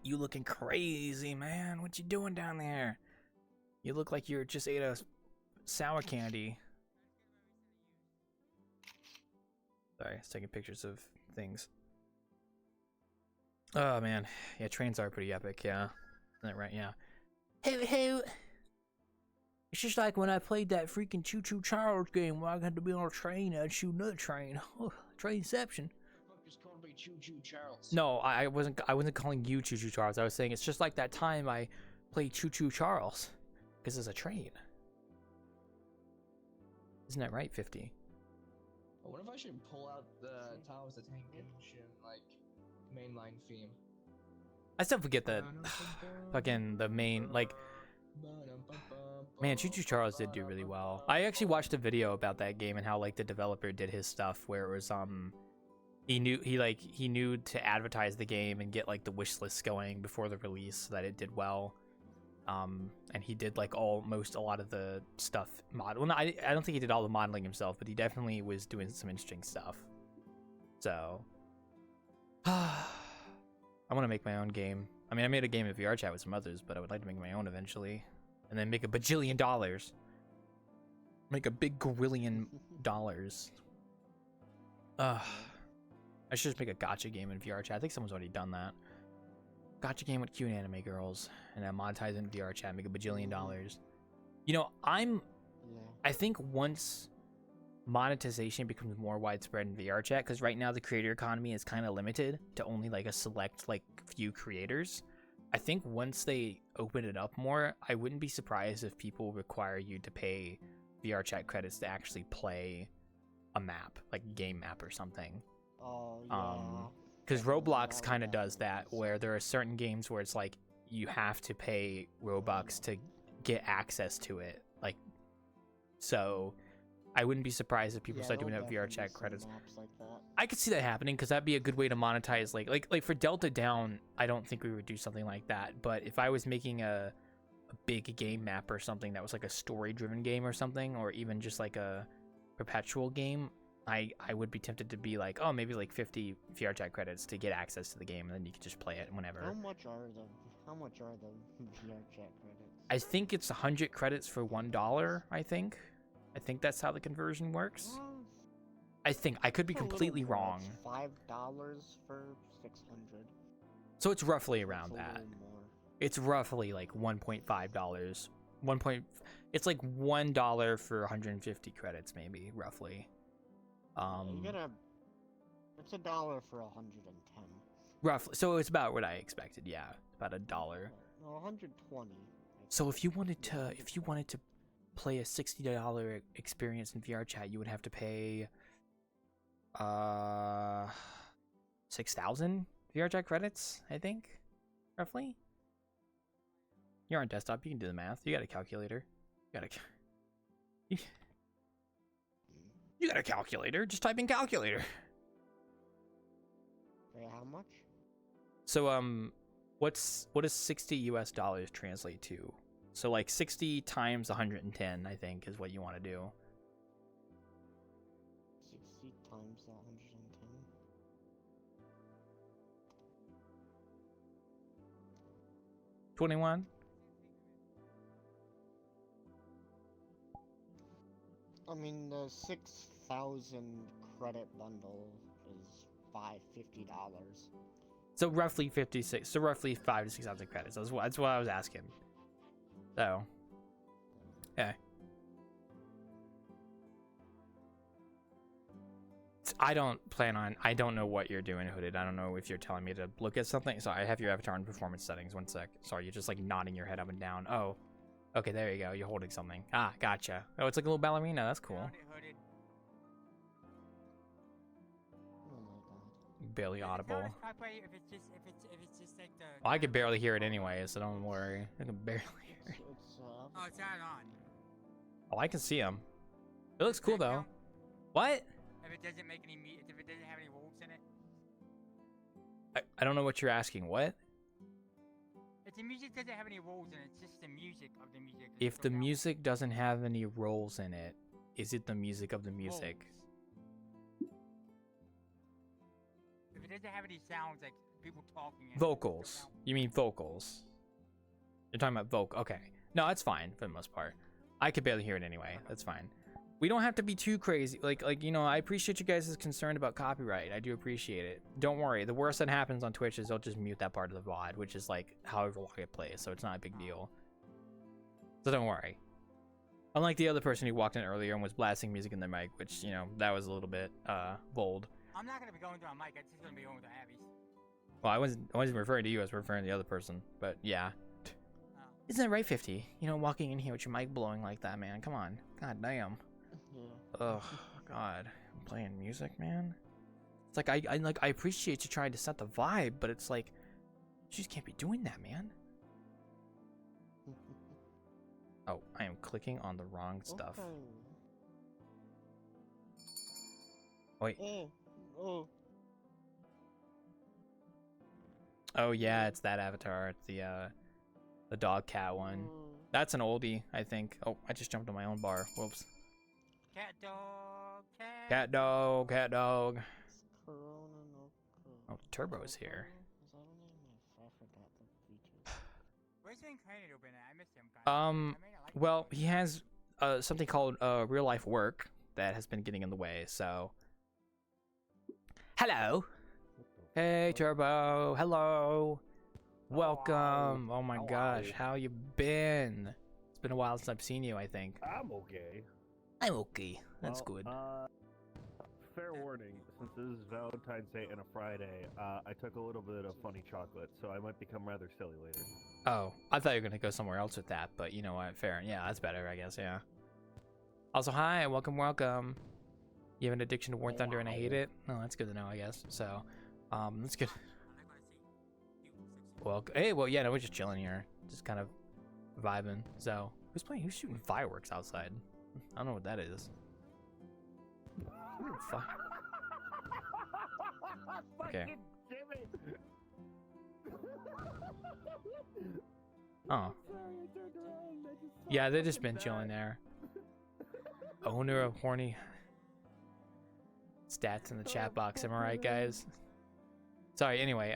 A: You looking crazy, man. What you doing down there? You look like you just ate a sour candy. Sorry, I was taking pictures of things. Oh, man. Yeah, trains are pretty epic, yeah. Isn't that right? Yeah. Hey. It's just like when I played that freaking Choo Choo Charles game where I had to be on a train and shoot another train. Oh, trainception.
C: Choo Choo Charles.
A: No, I wasn't calling you Choo Choo Charles. I was saying it's just like that time I played Choo Choo Charles. Because there's a train. Isn't that right, 50?
C: I wonder if I should pull out the Thomas the Tank Engine, like, mainline theme.
A: I still forget that fucking the main, like, man, Choo Choo Charles did do really well. I actually watched a video about that game and how, like, the developer did his stuff where it was, he knew to advertise the game and get, like, the wish list going before the release so that it did well. And he did like a lot of the stuff well, no, I don't think he did all the modeling himself, but he definitely was doing some interesting stuff. So I want to make my own game. I mean, I made a game in VRChat with some others, but I would like to make my own eventually, and then make $1 bajillion, make a big gorillion dollars. I should just make a gacha game in VRChat. I think someone's already done that. Gacha game with cute anime girls, and then monetize in VRChat, make $1 bajillion. You know, I think once monetization becomes more widespread in VRChat, because right now the creator economy is kind of limited to only like a select few creators. I think once they open it up more, I wouldn't be surprised if people require you to pay VRChat credits to actually play a map, like a game map or something.
D: Oh, yeah.
A: Because Roblox kind of does that, where there are certain games where it's like you have to pay Robux to get access to it. Like, so I wouldn't be surprised if people start doing that VRChat credits.
D: Like that.
A: I could see that happening because that'd be a good way to monetize. Like for Delta Down, I don't think we would do something like that. But if I was making a big game map or something that was like a story-driven game or something, or even just like a perpetual game, I would be tempted to be like, oh, maybe like 50 VRChat credits to get access to the game, and then you can just play it whenever.
D: How much are the VRChat credits?
A: I think it's 100 credits for $1. I think that's how the conversion works.
D: Well,
A: I think I could be
D: it's a little
A: completely
D: more.
A: wrong.
D: It's $5 for 600.
A: So it's roughly
D: It's
A: around
D: a
A: that.
D: little more.
A: It's roughly like $1.5. It's like $1 for 150 credits, maybe roughly.
D: It's $1 for 110.
A: Roughly. So it's about what I expected. Yeah, about $1.
D: No, 120.
A: So if you wanted to play a $60 experience in VRChat, you would have to pay 6,000 VRChat credits, I think, roughly. You're on desktop, you can do the math. You got a calculator. You got a calculator. Just type in calculator.
D: Wait, how much?
A: So what does 60 US dollars translate to? So like 60 times 110, I think, is what you want to do.
D: 60 times 110.
A: 21.
D: I mean, the 6,000 credit bundle is $50.
A: So roughly 56. So roughly 5 to 6,000 credits. That's what I was asking. So, yeah. I don't know what you're doing, Hooded. I don't know if you're telling me to look at something. Sorry, I have your avatar in performance settings. One sec. Sorry, you're just like nodding your head up and down. Oh, okay, there you go. You're holding something. Ah, gotcha. Oh, it's like a little ballerina. That's cool.
B: Hooded.
D: Oh my god.
A: Barely audible.
B: If it's just like the.
A: Well, I could barely hear it anyway, so don't worry. I can barely hear it.
B: Oh, it's not on.
A: Oh, I can see him. It looks cool though. What?
B: If it doesn't make any if it doesn't have any wolves in it.
A: I don't know what you're asking. What?
B: If the music doesn't have any wolves in it, it's just the music of the music.
A: If the music doesn't have any roles in it, is it the music of the music?
B: If it doesn't have any sounds like people talking.
A: Vocals. You mean vocals? You're talking about vocal. Okay. No, that's fine for the most part. I could barely hear it anyway. That's fine. We don't have to be too crazy. Like you know, I appreciate you guys' concern about copyright. I do appreciate it. Don't worry. The worst that happens on Twitch is they'll just mute that part of the VOD, which is like however long it plays, so it's not a big deal. So don't worry. Unlike the other person who walked in earlier and was blasting music in their mic, which, you know, that was a little bit bold.
B: I'm not gonna be going through a mic. I'm just gonna be going through Abby's.
A: Well, I wasn't referring to you. I was referring to the other person. But yeah. Isn't that right, 50? You know, walking in here with your mic blowing like that, man. Come on. God damn.
D: Yeah.
A: Ugh. God. I'm playing music, man. It's like I appreciate you trying to set the vibe, but it's like you just can't be doing that, man. Oh, I am clicking on the wrong stuff.
D: Okay.
A: Wait.
D: Oh.
A: Oh yeah, it's that avatar. It's the dog cat one. That's an oldie, I think. Oh, I just jumped on my own bar. Whoops.
B: Cat dog.
A: Cat dog. Cat dog.
D: Corona, no.
A: Oh, Turbo's here.
D: Is that her name? I forgot the feature.
B: Where's the Incarnate been at? I missed him. Kinda.
A: Well, he has something called real life work that has been getting in the way. So, hello. Hey, Turbo. Hello. Welcome. Oh my gosh, how you been? It's been a while since I've seen you, I think.
E: I'm okay.
A: I'm okay. That's
E: Well,
A: good.
E: Fair warning, since this is Valentine's Day and a Friday, I took a little bit of funny chocolate, so I might become rather silly later.
A: Oh, I thought you were gonna go somewhere else with that, but you know what? Fair. Yeah, that's better, I guess. Yeah. Also, hi, welcome. You have an addiction to War Thunder and I hate it. Oh, that's good to know, I guess. So, that's good. Well, hey, well, yeah, no, we're just chilling here, just kind of vibing. So, who's shooting fireworks outside? I don't know what that is. Okay. Oh. Yeah, they've just been chilling there. Owner of horny. Stats in the chat box, am I right, guys? Sorry, anyway,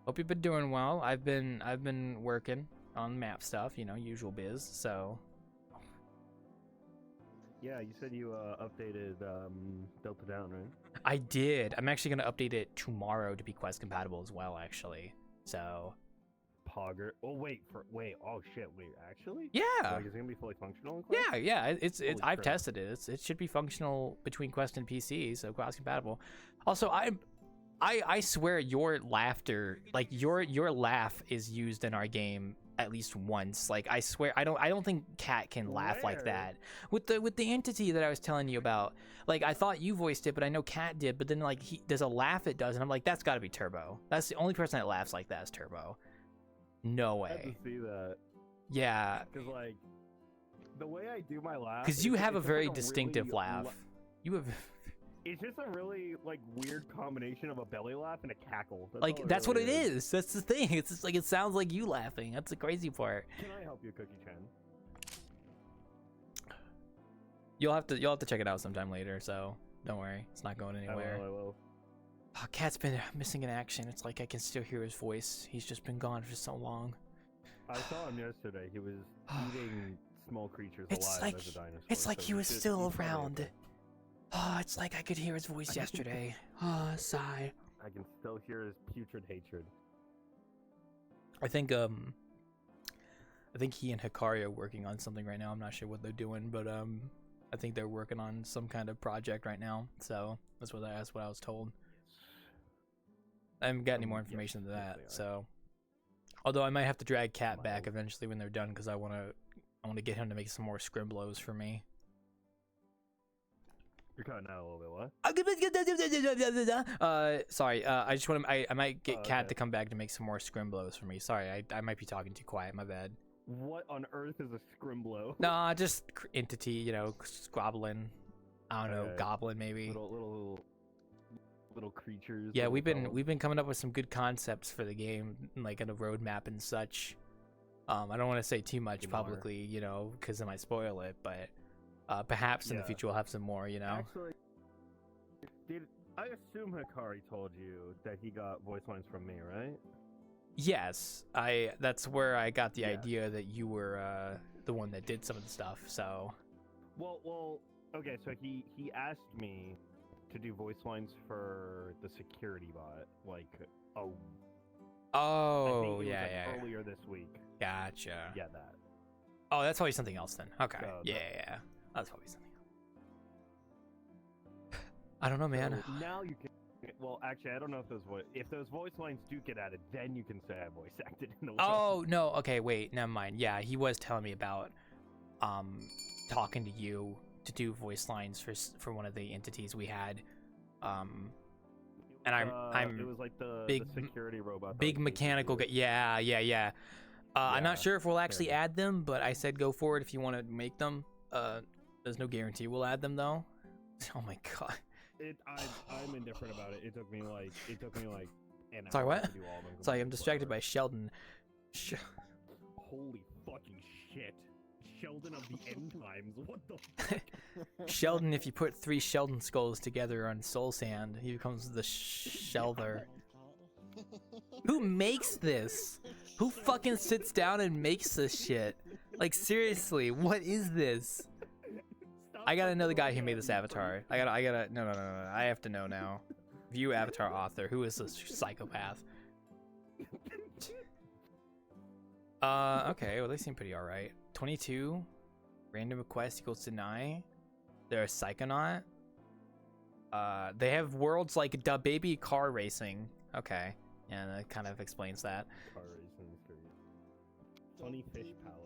A: hope you've been doing well. I've been working on map stuff, you know, usual biz, so.
E: Yeah, you said you updated Delta Down, right?
A: I did. I'm actually gonna update it tomorrow to be quest compatible as well, actually. So.
E: Pogger. Oh wait, oh shit, wait, actually?
A: Yeah.
E: Like, is it gonna be fully functional in Quest?
A: Yeah. It's
E: Holy
A: I've
E: crap.
A: tested it. It should be functional between Quest and PC, so cross compatible. Also, I swear your laughter, like your laugh is used in our game at least once. Like I swear, I don't think Cat can laugh like
E: Where?
A: that. With the entity that I was telling you about, like I thought you voiced it, but I know Cat did. But then like there's a laugh it does, and I'm like, that's got to be Turbo. That's the only person that laughs like that is Turbo. No
E: I had to
A: way.
E: see that.
A: Yeah,
E: Because, like, the way I do my laugh...
A: because you
E: it's-
A: have a
E: it's just,
A: very
E: like,
A: distinctive
E: really
A: laugh. You have.
E: It's just a really, like, weird combination of a belly laugh and a cackle.
A: Like
E: all it
A: that's what
E: really
A: it is. That's the thing. It's just like it sounds like you laughing. That's the crazy part.
E: Can I help you, Cookie Chan?
A: You'll have to check it out sometime later. So don't worry, it's not going anywhere.
E: I will.
A: Oh, Cat's been missing in action. It's like I can still hear his voice. He's just been gone for so long.
E: I saw him yesterday. He was eating small creatures
A: It's
E: alive
A: like
E: as a dinosaur.
A: it's like
E: so
A: he was
E: he's
A: still
E: probably
A: around.
E: okay.
A: Oh, it's like I could hear his voice yesterday. Oh, sigh.
E: I can still hear his putrid hatred.
A: I think he and Hikari are working on something right now. I'm not sure what they're doing, but I think they're working on some kind of project right now. So that's what I was told. I haven't got any more information than that.
E: they are.
A: So, although I might have to drag Cat back eventually when they're done, because I want to get him to make some more scrimblos for me.
E: You're cutting out a little bit, what?
A: Sorry. I just want to. I might get
E: Oh,
A: Cat
E: okay.
A: to come back to make some more scrimblos for me. Sorry, I might be talking too quiet. My bad.
E: What on earth is a scrimblow?
A: Nah, just entity. You know, squabbling. I don't know,
E: Okay.
A: goblin maybe.
E: Little creatures.
A: Yeah,
E: little fellas.
A: we've been coming up with some good concepts for the game, like in a roadmap and such. I don't want to say too much
E: Give me more.
A: publicly, you know, because it might spoil it. But perhaps in the
E: Yeah.
A: future we'll have some more, you know.
E: Actually, I assume Hikari told you that he got voice lines from me, right?
A: Yes, that's where I got the
E: Yeah.
A: idea that you were the one that did some of the stuff. So
E: Well, okay. So he asked me to do voice lines for the security bot, like I think
A: oh
E: it was,
A: yeah,
E: like,
A: yeah,
E: earlier this week.
A: gotcha.
E: Yeah, that.
A: Oh, that's probably something else then. Okay,
E: So,
A: yeah, that's probably something else. I don't know, man.
E: So now you can. Well, actually, I don't know if those voice lines do get added, then you can say I voice acted in the.
A: Oh no, okay, wait, never mind. Yeah, he was telling me about talking to you to do voice lines for one of the entities we had. And I'm
E: It was like the
A: big-
E: security robot. that
A: big
E: was
A: mechanical guy.
E: basically-
A: Yeah. I'm
E: Yeah,
A: not sure if we'll actually
E: fair.
A: add them, but I said go for it if you want to make them. There's no guarantee we'll add them though. Oh my god.
E: I'm indifferent about it. It took me like an
A: Sorry,
E: hour
A: what?
E: to do all of them.
A: Sorry, I'm distracted by Sheldon.
E: Holy fucking shit! Sheldon of the end times. What the fuck?
A: Sheldon, if you put 3 Sheldon skulls together on Soul Sand, he becomes the Shelder. Who makes this? Who fucking sits down and makes this shit? Like seriously, what is this?
E: Stop
A: I gotta know the
E: fucking
A: guy who made
E: looking
A: this
E: at me,
A: avatar. I gotta no. I have to know now. View avatar author. Who is this psychopath? Okay, well they seem pretty alright. 22. Random request equals deny. They're a psychonaut. They have worlds like Da Baby Car Racing. Okay. Yeah, that kind of explains that.
E: Car racing street. Funny Fish Palace.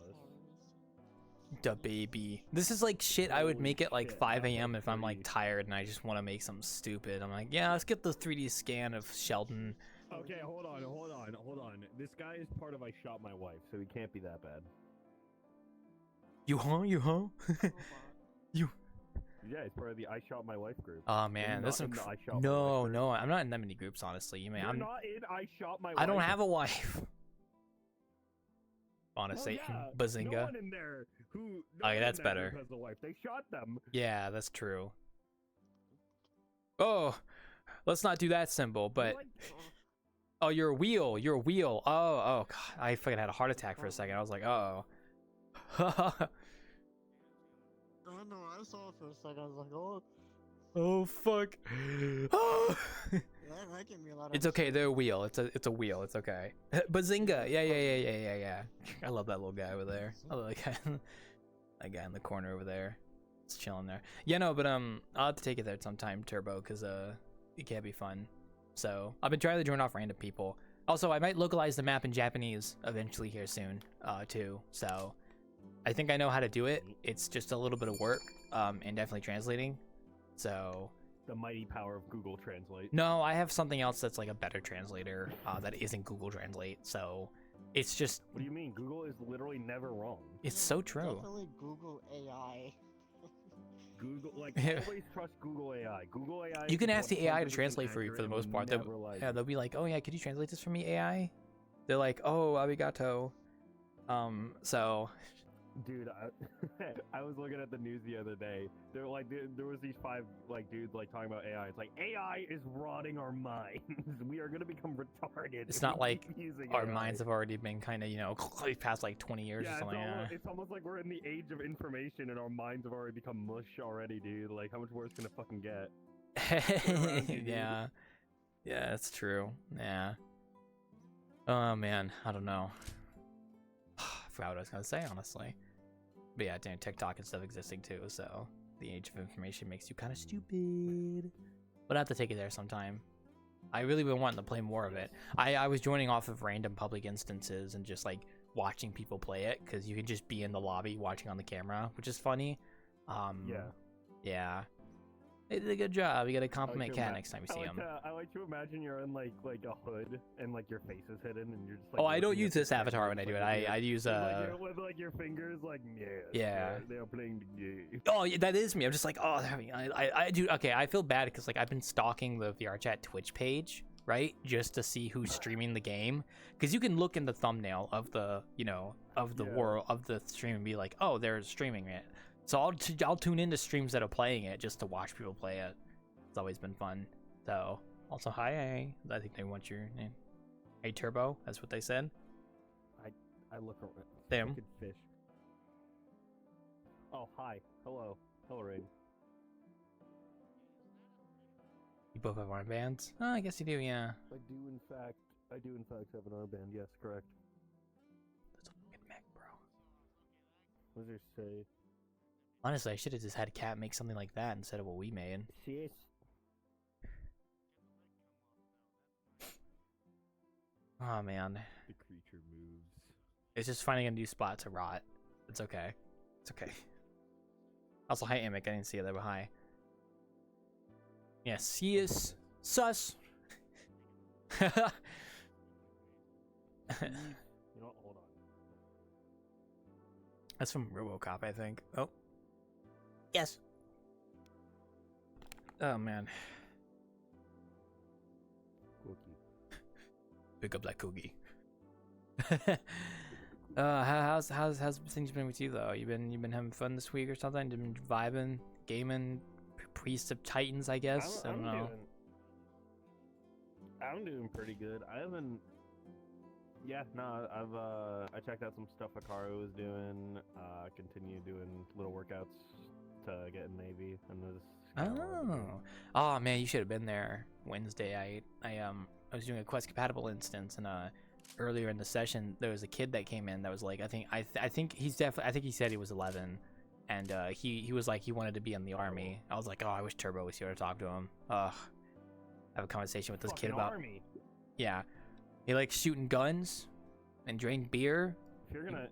A: Da Baby. This is like shit I would
E: Holy
A: make at like
E: shit,
A: 5
E: that's
A: a.m.
E: like
A: if I'm like
E: pretty-
A: tired and I just want to make something stupid. I'm like, yeah, let's get the 3D scan of Sheldon.
E: Okay, hold on. This guy is part of I Shot My Wife, so he can't be that bad.
A: You huh? You.
E: Yeah, he's part of the I Shot My Wife group.
A: Oh man,
E: not
A: this
E: in
A: is
E: the I Shot My Wife
A: no,
E: group.
A: no. I'm not in that many groups, honestly. You mean
E: You're
A: I'm
E: not in I Shot My Wife.
A: I don't have a wife. On a
E: Well,
A: Satan
E: yeah,
A: bazinga.
E: No one in there who.
A: Oh, yeah,
E: one
A: that's
E: in that
A: better.
E: group has a wife. They shot them.
A: Yeah, that's true. Oh, let's not do that symbol, but
E: Like,
A: oh, you're a wheel. You're a wheel. Oh, God. I fucking had a heart attack for a second. I was like, oh.
D: Oh no, I saw it for a second. I was like, oh,
A: Oh, fuck. Oh.
D: that gave me a lot of.
A: It's okay. They're a wheel. It's a wheel. It's okay. Bazinga. Yeah. I love that little guy over there. I love that guy. That guy in the corner over there. It's chilling there. Yeah, no, but I'll have to take it there sometime, Turbo, because it can't be fun. So I've been trying to join off random people. Also, I might localize the map in Japanese eventually here soon, too. So I think I know how to do it. It's just a little bit of work, and definitely translating. So
E: the mighty power of Google Translate.
A: no, I have something else that's like a better translator that isn't Google Translate. So it's just
E: What do you mean? Google is literally never wrong.
A: it's so true.
D: Definitely Google AI.
E: Google, like,
A: Yeah.
E: always trust Google AI. Google AI.
A: You can
E: is
A: ask the AI to
E: 100%
A: translate for you for the
E: accurate
A: most
E: and
A: part.
E: never lies.
A: Yeah, they'll be like, "Oh yeah, could you translate this for me, AI?" They're like, "Oh, arigato." So
E: Dude, I was looking at the news the other day. There was these 5 like dudes like talking about AI. It's like AI is rotting our minds. We are gonna become retarded.
A: it's
E: if
A: not
E: we
A: like
E: keep using
A: our
E: AI.
A: minds have already been kind of, past like 20 years
E: Yeah,
A: or something.
E: it's almost like we're in the age of information and our minds have already become mush already, dude. Like, how much worse can it fucking get? around you, dude.
A: Yeah, that's true. Yeah. Oh man, I don't know. I forgot what I was gonna say, honestly. But yeah, damn, TikTok and stuff existing too. So the age of information makes you kind of stupid. But I have to take it there sometime. I really been wanting to play more of it. I was joining off of random public instances and just like watching people play it because you can just be in the lobby watching on the camera, which is funny. Yeah. They did a good job. You gotta compliment Cat next time you see him.
E: I like to imagine you're in like a hood and like your face is hidden and you're just like.
A: Oh, I don't
E: looking
A: use
E: at the
A: this avatar when I
E: screen,
A: do it.
E: like,
A: I use
E: with like your fingers like
A: Yeah.
E: they are playing the game.
A: Oh, yeah, that is me. I'm just like, oh, I do. Okay, I feel bad because like I've been stalking the VRChat Twitch page, right, just to see who's streaming the game. Because you can look in the thumbnail of the, world of the stream and be like, oh, they're streaming it. So I'll tune into streams that are playing it just to watch people play it. It's always been fun. So also, hi. I think they want your name. Hey, Turbo. That's what they said.
E: I look around.
A: Them.
E: Fucking fish. Oh, hi. Hello, Rain.
A: You both have armbands? Oh, I guess you do. Yeah.
E: I do in fact have an armband. Yes, correct.
A: That's a fucking mech, bro.
E: What does it say?
A: Honestly, I should have just had Cat make something like that instead of what we made.
E: Shit.
A: Oh man,
E: The creature moves.
A: it's just finding a new spot to rot. It's okay. It's okay. Also, hi Amic. I didn't see you there, but hi. Yeah, see us. Sus.
E: You know what? Hold on.
A: That's from RoboCop, I think. Oh. Yes. Oh man.
E: Cookie.
A: Pick up that cookie. How's things been with you though? You been having fun this week or something? You been vibing, gaming, Priest of Titans, I guess. I don't know.
E: I'm doing pretty good. I haven't. Yeah, no, I checked out some stuff Hikaru was doing. Continue doing little workouts to get in Navy, and this.
A: Oh man, you should have been there Wednesday. I was doing a Quest compatible instance, and earlier in the session there was a kid that came in that was like, I think he said he was 11, and he was like he wanted to be in the army. I was like, oh, I wish Turbo was here to talk to him. Have a conversation with this kid about
E: army.
A: Yeah, he likes shooting guns and drinking beer.
E: If you're gonna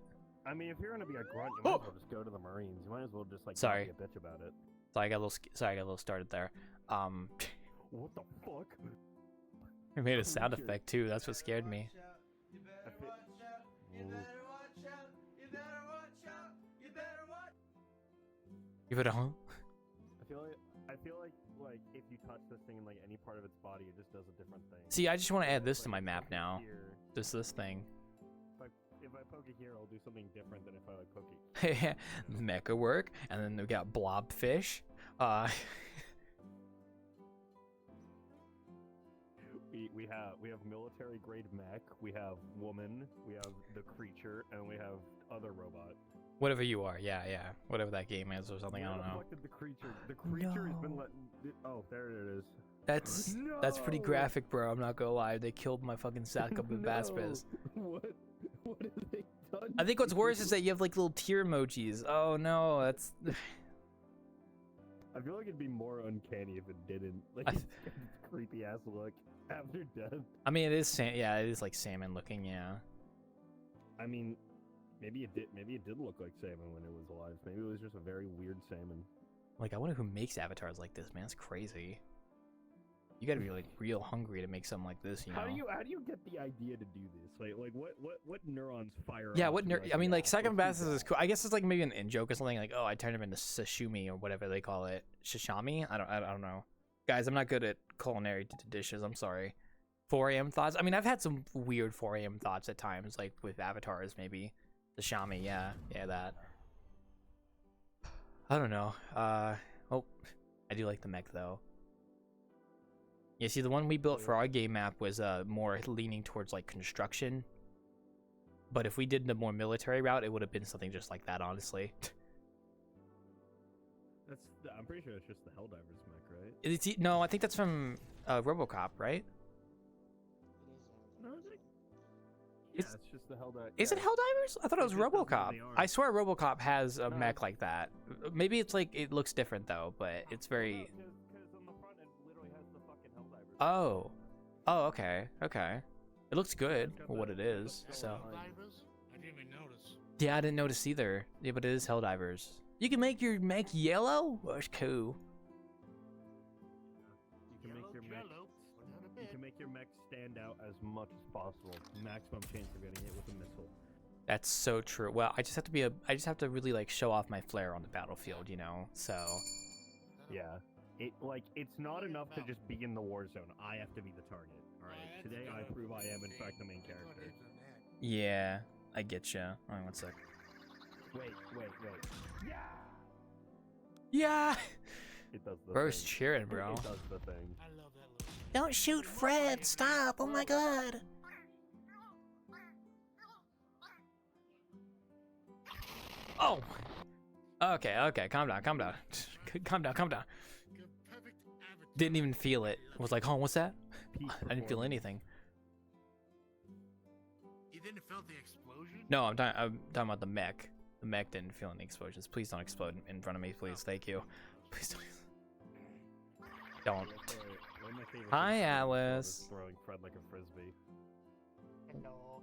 E: be a grunt, you might as well just go to the Marines. You might as well just like
A: Sorry.
E: be a bitch about it.
A: So I got a little started there.
E: What the fuck?
A: I made a sound effect too. That's what scared me. Give it a huh?
E: I feel like if you touch this thing in like any part of its body, it just does a different thing.
A: See, I just want to add this to my map now. Just this thing.
E: If I poke it here, it'll do something different than if I like poke it.
A: Mecha work, and then we got blobfish.
E: we have military grade mech, we have woman, we have the creature, and we have other robot.
A: Whatever you are, yeah. Whatever that game is or something, I don't know.
E: The creature. The creature has been
A: No.
E: letting. Oh, there it is.
A: That's pretty
E: No!
A: graphic, bro. I'm not gonna lie. They killed my fucking sack up in Baspers.
E: What? What have they done?
A: I think what's worse is that you have like little tear emojis. Oh no, that's.
E: I feel like it'd be more uncanny if it didn't. Like
A: I
E: its creepy ass look after death.
A: I mean, it is yeah, it is like salmon looking, yeah.
E: I mean, maybe it did. Maybe it did look like salmon when it was alive. Maybe it was just a very weird salmon.
A: Like, I wonder who makes avatars like this, man. It's crazy. You gotta be like real hungry to make something like this, you know.
E: How do you get the idea to do this? Like what neurons fire?
A: Yeah,
E: off
A: what
E: to,
A: I mean, like,
E: yeah,
A: Sack of
E: let's do
A: Basses is
E: that?
A: cool. I guess it's like maybe an in joke or something. Like, oh, I turned him into sashimi or whatever they call it. Shishami? I don't know. Guys, I'm not good at culinary dishes. I'm sorry. 4 a.m. thoughts. I mean, I've had some weird 4 a.m. thoughts at times, like with avatars, maybe. The Shami, yeah, that. I don't know. Oh, I do like the mech though. Yeah, see, the one we built for our game map was more leaning towards like construction. But if we did the more military route, it would have been something just like that, honestly.
E: I'm pretty sure it's just the Helldivers mech, right?
A: No, I think that's from RoboCop, right?
E: No, is it?
A: It's-
E: Yeah, it's just the Helldivers.
A: Is it Helldivers? I thought it was
E: It just doesn't have
A: RoboCop.
E: the arms.
A: I swear RoboCop has a
E: No.
A: mech like that. Maybe it's like it looks different though, but it's very.
E: Because on the front it literally has the fucking Helldivers.
A: Oh, okay. It looks good for what it is. So
F: Helldivers? I didn't even notice.
A: yeah, I didn't notice either. Yeah, but it is Helldivers. You can make your mech yellow. Oh, that's cool.
E: You can make your mech.
F: Jello, without a
E: You
F: bit.
E: can make your mech stand out as much as possible. Maximum chance of getting hit with a missile.
A: That's so true. Well, I just have to really like show off my flair on the battlefield, you know. So
E: Yeah. It's not enough to just be in the war zone. I have to be the target. All right. Today I prove I am in fact the main character.
A: yeah, I get you. All right, one sec.
E: Wait. Yeah.
A: Yeah.
E: It does the
A: Bro's
E: thing.
A: cheering, bro.
E: It does the thing.
F: I love that little.
A: Don't shoot Fred! Stop! Oh my god! Oh! Okay, calm down. Calm down.
F: Good perfect avatar.
A: Didn't even feel it. Was like, oh, what's that?
E: Peak
A: I didn't feel
E: performance.
A: anything.
F: You didn't feel the explosion?
A: No, I'm talking about the mech. The mech didn't feel any explosions. Please don't explode in front of me, please. Thank you. Please don't. Don't.
E: One of my favorite
A: Hi,
E: things to do
A: Alice.
E: is throwing Fred like a frisbee.
D: Hello.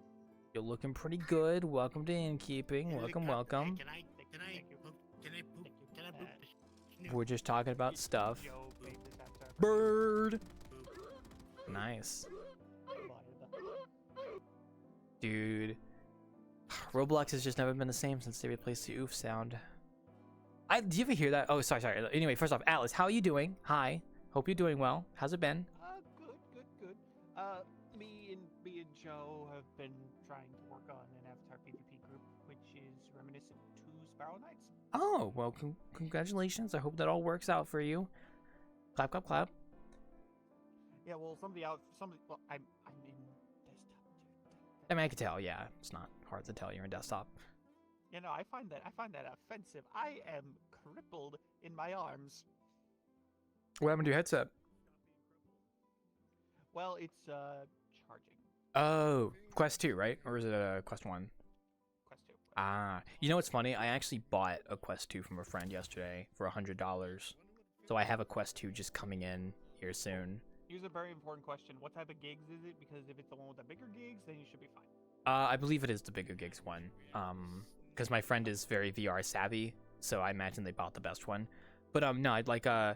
A: You're looking pretty good. Welcome to Innkeeping. Welcome.
F: Can I poop? Can I poop? Can I poop?
A: We're just talking about stuff.
D: Joe made this avatar.
A: Bird. Nice. Dude. Roblox has just never been the same since they replaced the oof sound. Do you ever hear that? Oh, sorry. Anyway, first off, Alice, how are you doing? Hi. Hope you're doing well. How's it been?
D: Good. Me and Joe have been trying to work on an Avatar PvP group, which is reminiscent to Sparrow Knights.
A: Oh, well, congratulations. I hope that all works out for you. Clap, clap, clap.
D: Yeah, well, well, I'm in desktop, dude.
A: I mean, I can tell, yeah. It's not hard to tell you're in desktop.
D: You know, I find that offensive. I am crippled in my arms.
A: What happened to your headset?
D: Well, it's charging.
A: Oh, Quest 2, right? Or is it a Quest 1?
D: Quest 2.
A: Ah, you know what's funny? I actually bought a Quest 2 from a friend yesterday for $100. So I have a Quest 2 just coming in here soon.
D: Here's a very important question. What type of gigs is it? Because if it's the one with the bigger gigs, then you should be fine.
A: I believe it is the bigger gigs one. Because my friend is very VR savvy, so I imagine they bought the best one. But no, I'd like I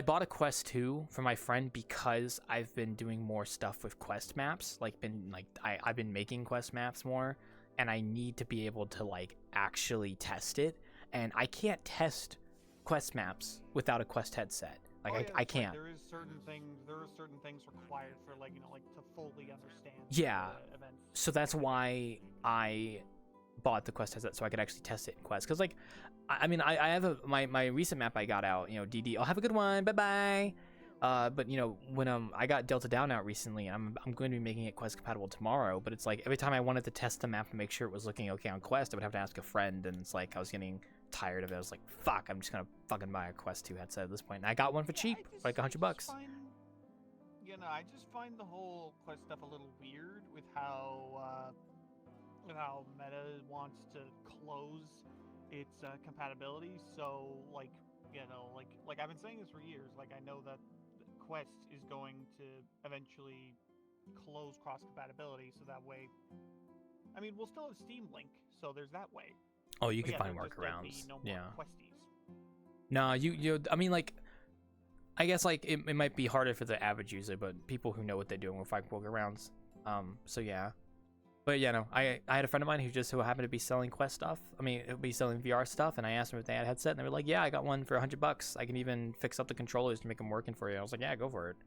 A: bought a Quest 2 for my friend because I've been doing more stuff with Quest maps. I've been making Quest maps more, and I need to be able to like actually test it. And I can't test Quest maps without a Quest headset. Like
D: Oh, yeah,
A: I
D: that's right.
A: can't.
D: There are certain things required for like to fully understand.
A: Yeah.
D: Events.
A: So that's why I bought the Quest headset so I could actually test it in Quest. Because I mean I have my recent map I got out, DD. Oh, have a good one. Bye bye. But you know, when I got Delta Down out recently, I'm going to be making it Quest compatible tomorrow. But it's like every time I wanted to test the map and make sure it was looking okay on Quest, I would have to ask a friend, and it's like I was getting tired of it. I was like, fuck, I'm just gonna fucking buy a Quest 2 headset at this point. And I got one for cheap, for like $100.
D: You know, I just find the whole Quest stuff a little weird with how Meta wants to close its compatibility. So, like, you know, like I've been saying this for years. Like, I know that Quest is going to eventually close cross compatibility, so that way, I mean, we'll still have Steam Link, so there's that way.
A: Oh, you
D: But
A: can
D: yeah,
A: find
D: there'll just then
A: workarounds.
D: be no more
A: Yeah.
D: Questies.
A: No, I mean, like, I guess like it might be harder for the average user, but people who know what they're doing will find workarounds. So yeah. But yeah, no, I had a friend of mine who just so happened to be selling Quest stuff. I mean, it would be selling VR stuff, and I asked them if they had a headset, and they were like, "Yeah, I got one for $100. I can even fix up the controllers to make them working for you." I was like, "Yeah, go for it."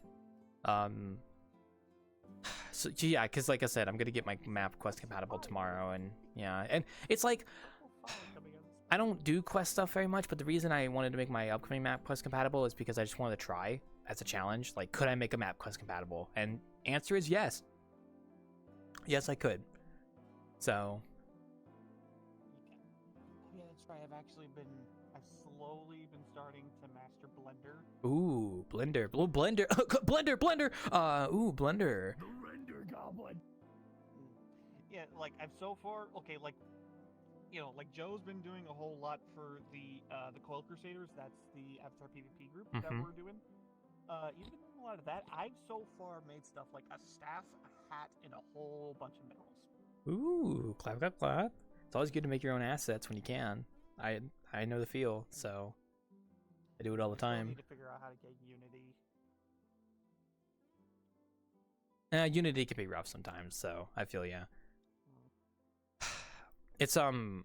A: So yeah, because like I said, I'm gonna get my map Quest compatible tomorrow, and yeah, and it's like I don't do Quest stuff very much, but the reason I wanted to make my upcoming map Quest compatible is because I just wanted to try as a challenge. Like, could I make a map Quest compatible? And answer is yes. Yes, I could. So.
D: Oh yeah, that's right. I've slowly been starting to master Blender.
A: Ooh, Blender. Blue Blender. Blender. Ooh, Blender.
E: The render goblin.
D: Yeah, like I've so far, okay, like, you know, like Joe's been doing a whole lot for the Coil Crusaders. That's the Avatar PvP group that we're doing. He's been doing a lot of that. I've so far made stuff like a staff, a hat, and a whole bunch of minerals.
A: Ooh, clap, clap, clap. It's always good to make your own assets when you can. I know the feel, so I do it all the
D: Still
A: time.
D: need to figure out how to get Unity.
A: Unity can be rough sometimes, so I feel ya. It's I'm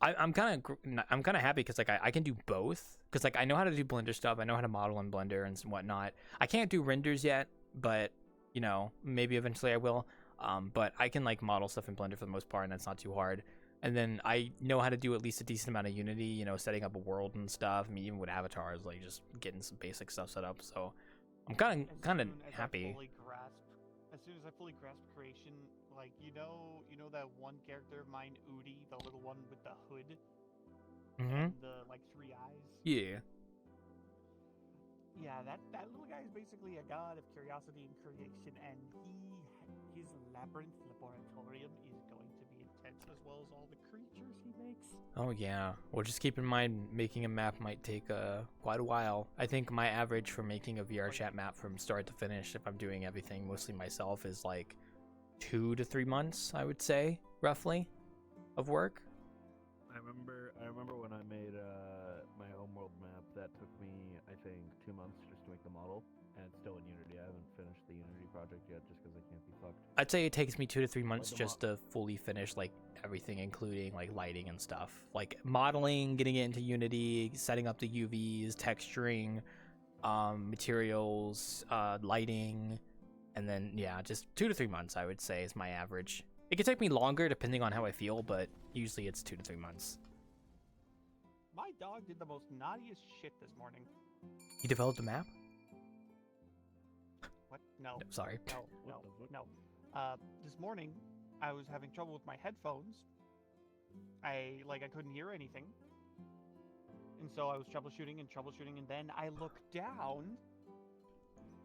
A: kind of happy because like I can do both, because like I know how to do Blender stuff. I know how to model in Blender and whatnot. I can't do renders yet, but you know, maybe eventually I will. But I can like model stuff in Blender for the most part, and that's not too hard. And then I know how to do at least a decent amount of Unity, you know, setting up a world and stuff. I mean, even with avatars, like just getting some basic stuff set up. So I'm kind of happy.
D: As soon as I fully grasp creation, like you know that one character of mine, Udi, the little one with the hood, and the like 3 eyes.
A: Yeah.
D: Yeah, that little guy is basically a god of curiosity and creation, and his labyrinth laboratorium is going to be intense, as well as all the creatures he makes.
A: Oh yeah. Well, just keep in mind, making a map might take quite a while. I think my average for making a VRChat map from start to finish, if I'm doing everything mostly myself, is like 2 to 3 months, I would say, roughly, of work.
E: I remember when I made my homeworld map. That took me, I think, 2 months just to make the model, and it's still in Unity. I haven't finished the Unity project yet, just because I can't be fucked.
A: I'd say it takes me 2 to 3 months just to fully finish like everything, including like lighting and stuff, like modeling, getting it into Unity, setting up the UVs, texturing, materials, lighting, and then yeah, just 2 to 3 months I would say is my average. It could take me longer depending on how I feel, but usually it's 2 to 3 months.
D: My dog did the most naughtiest shit this morning.
A: You developed a map?
D: What? No.
A: Sorry.
D: No. This morning, I was having trouble with my headphones. I couldn't hear anything. And so I was troubleshooting, and then I look down,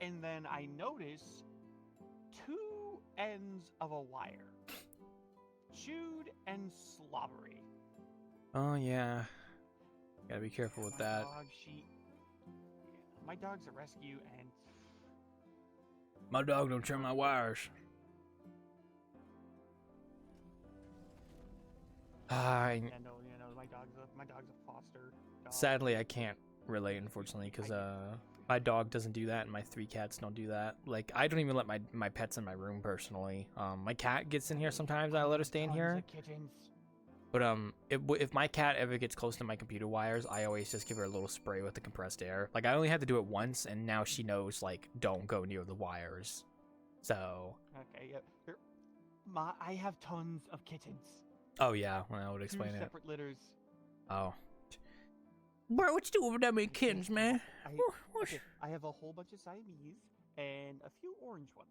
D: and then I notice 2 ends of a wire. Chewed and slobbery.
A: Oh yeah. Gotta be careful with that.
D: My dog's a rescue, and
A: My dog don't trim my wires.
D: yeah, no, my dog's a foster dog.
A: Sadly, I can't relate, unfortunately, because my dog doesn't do that, and my 3 cats don't do that. Like, I don't even let my pets in my room personally. My cat gets in here sometimes. I let her stay in here.
D: Tons of kittens.
A: But if my cat ever gets close to my computer wires, I always just give her a little spray with the compressed air. Like, I only had to do it once, and now she knows, like, don't go near the wires. So.
D: Okay, yeah. Here, I have tons of kittens.
A: Oh yeah, well, I would explain
D: 2
A: it.
D: separate litters.
A: Oh. Bro, what you doing with that many kittens, man?
D: Okay, I have a whole bunch of Siamese and a few orange ones.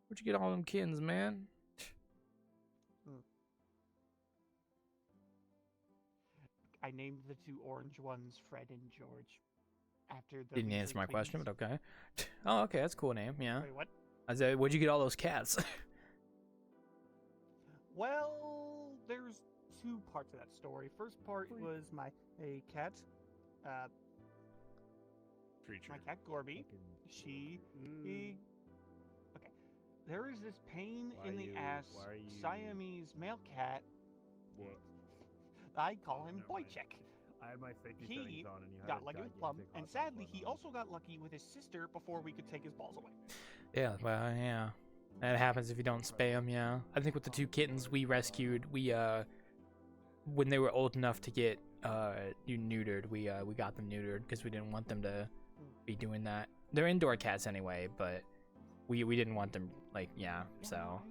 A: Where'd you get all them kittens, man?
D: I named the two orange ones Fred and George. After the
A: Didn't
D: Weasley
A: answer my question,
D: twins.
A: but okay. Oh, okay, that's a cool name, yeah.
D: Wait, what?
A: I said, where'd you get all those cats?
D: Well, there's two parts of that story. First part was my cat,
E: Creature.
D: my cat Gorby. She, okay. There is this pain
E: Why
D: in
E: are
D: the
E: you-
D: ass
E: why are you-
D: Siamese male cat.
E: What?
D: I call him
E: Never mind.
D: Boycheck.
E: I had my safety
D: He
E: settings on, and you had
D: got
E: a
D: lucky with Plum,
E: gigantic
D: and
E: hot
D: sadly,
E: dog
D: he
E: bun on.
D: also got lucky with his sister before we could take his balls away.
A: Yeah, well, yeah. That happens if you don't spay them, yeah. I think with the two kittens we rescued, when they were old enough to get neutered, we got them neutered because we didn't want them to be doing that. They're indoor cats anyway, but we didn't want them, like, yeah, so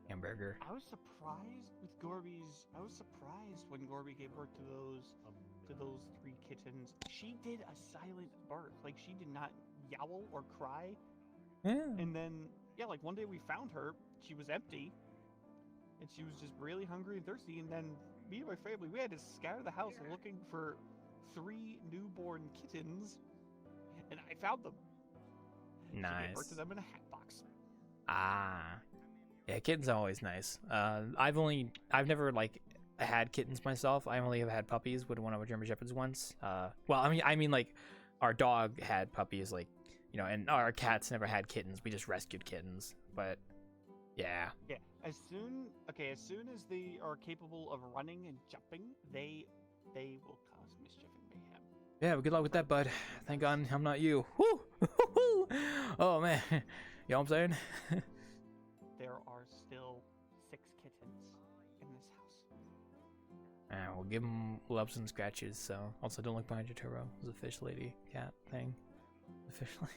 A: hamburger.
D: I was surprised with Gorby's. I was surprised when Gorby gave birth to those three kittens. She did a silent birth. Like, she did not yowl or cry.
A: Yeah.
D: And then, yeah, like one day we found her. She was empty, and she was just really hungry and thirsty. And then me and my family, we had to scour the house looking for 3 newborn kittens, and I found them. She gave birth to
A: Nice.
D: them in a hat box.
A: Ah. Yeah, kittens are always nice. I've never like had kittens myself. I only have had puppies with one of our German Shepherds once. Well, I mean like our dog had puppies, like, you know, and our cats never had kittens. We just rescued kittens. But yeah.
D: Yeah, as soon as they are capable of running and jumping, they will cause mischief and mayhem.
A: Yeah, well, good luck with that, bud. Thank God I'm not you. Woo! Oh man. You know what I'm saying?
D: There are still 6 kittens in this house.
A: We'll give them loves and scratches, so. Also, don't look behind your Turo. There's a fish lady cat thing. The fish lady.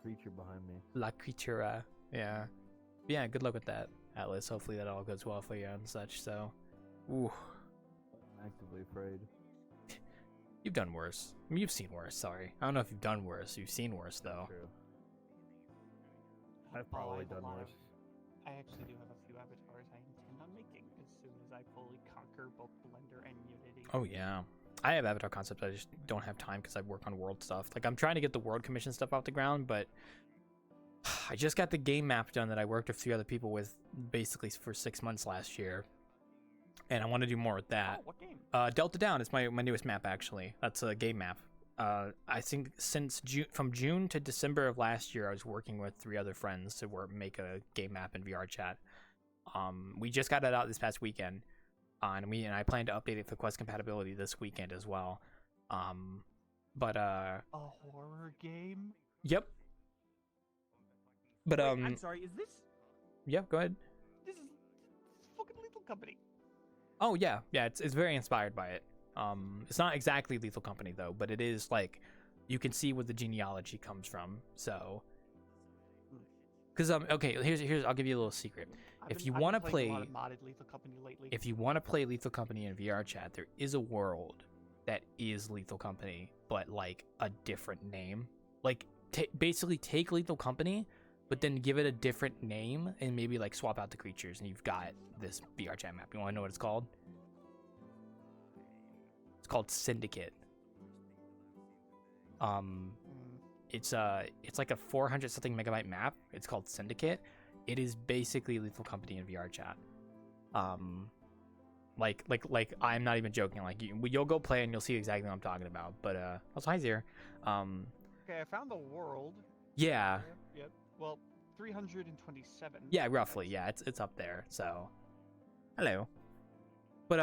E: Creature behind me.
A: La Creatura. Yeah. Yeah, good luck with that, Atlas. Hopefully that all goes well for you and such, so. Ooh.
E: I'm actively afraid.
A: You've done worse. I mean, you've seen worse, sorry. I don't know if you've done worse. You've seen worse, though.
E: True. I've
D: Oh, I
E: probably
D: have a
E: done
D: lot
E: worse.
D: I actually do have a few avatars I intend on making as soon as I fully conquer both Blender and Unity.
A: Oh, yeah. I have Avatar concepts. I just don't have time because I work on world stuff. Like, I'm trying to get the world commission stuff off the ground, but I just got the game map done that I worked with 3 other people with basically for 6 months last year. And I want to do more with that.
D: Oh, what game?
A: Delta Down is my newest map, actually. That's a game map. I think since from June to December of last year, I was working with 3 other friends to make a game map in VRChat. We just got it out this past weekend, and I plan to update it for quest compatibility this weekend as well.
D: A horror game?
A: Yep. But
D: Wait, I'm sorry. Is this
A: yeah, go ahead.
D: this is fucking Lethal Company?
A: Oh yeah, it's very inspired by it. It's not exactly Lethal Company though, but it is like you can see where the genealogy comes from. So, because okay, here's I'll give you a little secret. If you want to play,
D: a lot of modded Lethal Company lately.
A: if you want to play Lethal Company in VRChat, there is a world that is Lethal Company, but like a different name. Like basically take Lethal Company, but then give it a different name and maybe like swap out the creatures, and you've got this VRChat map. You want to know what it's called? It's called Syndicate. It's like a 400 something megabyte map. It's called Syndicate. It is basically Lethal Company in VRChat. Like I'm not even joking. Like you'll go play and you'll see exactly what I'm talking about. But also hi Zir.
D: Okay, I found the world.
A: Yeah.
D: Yep. Well, 327.
A: Yeah, roughly. Yeah, it's up there. So, hello. But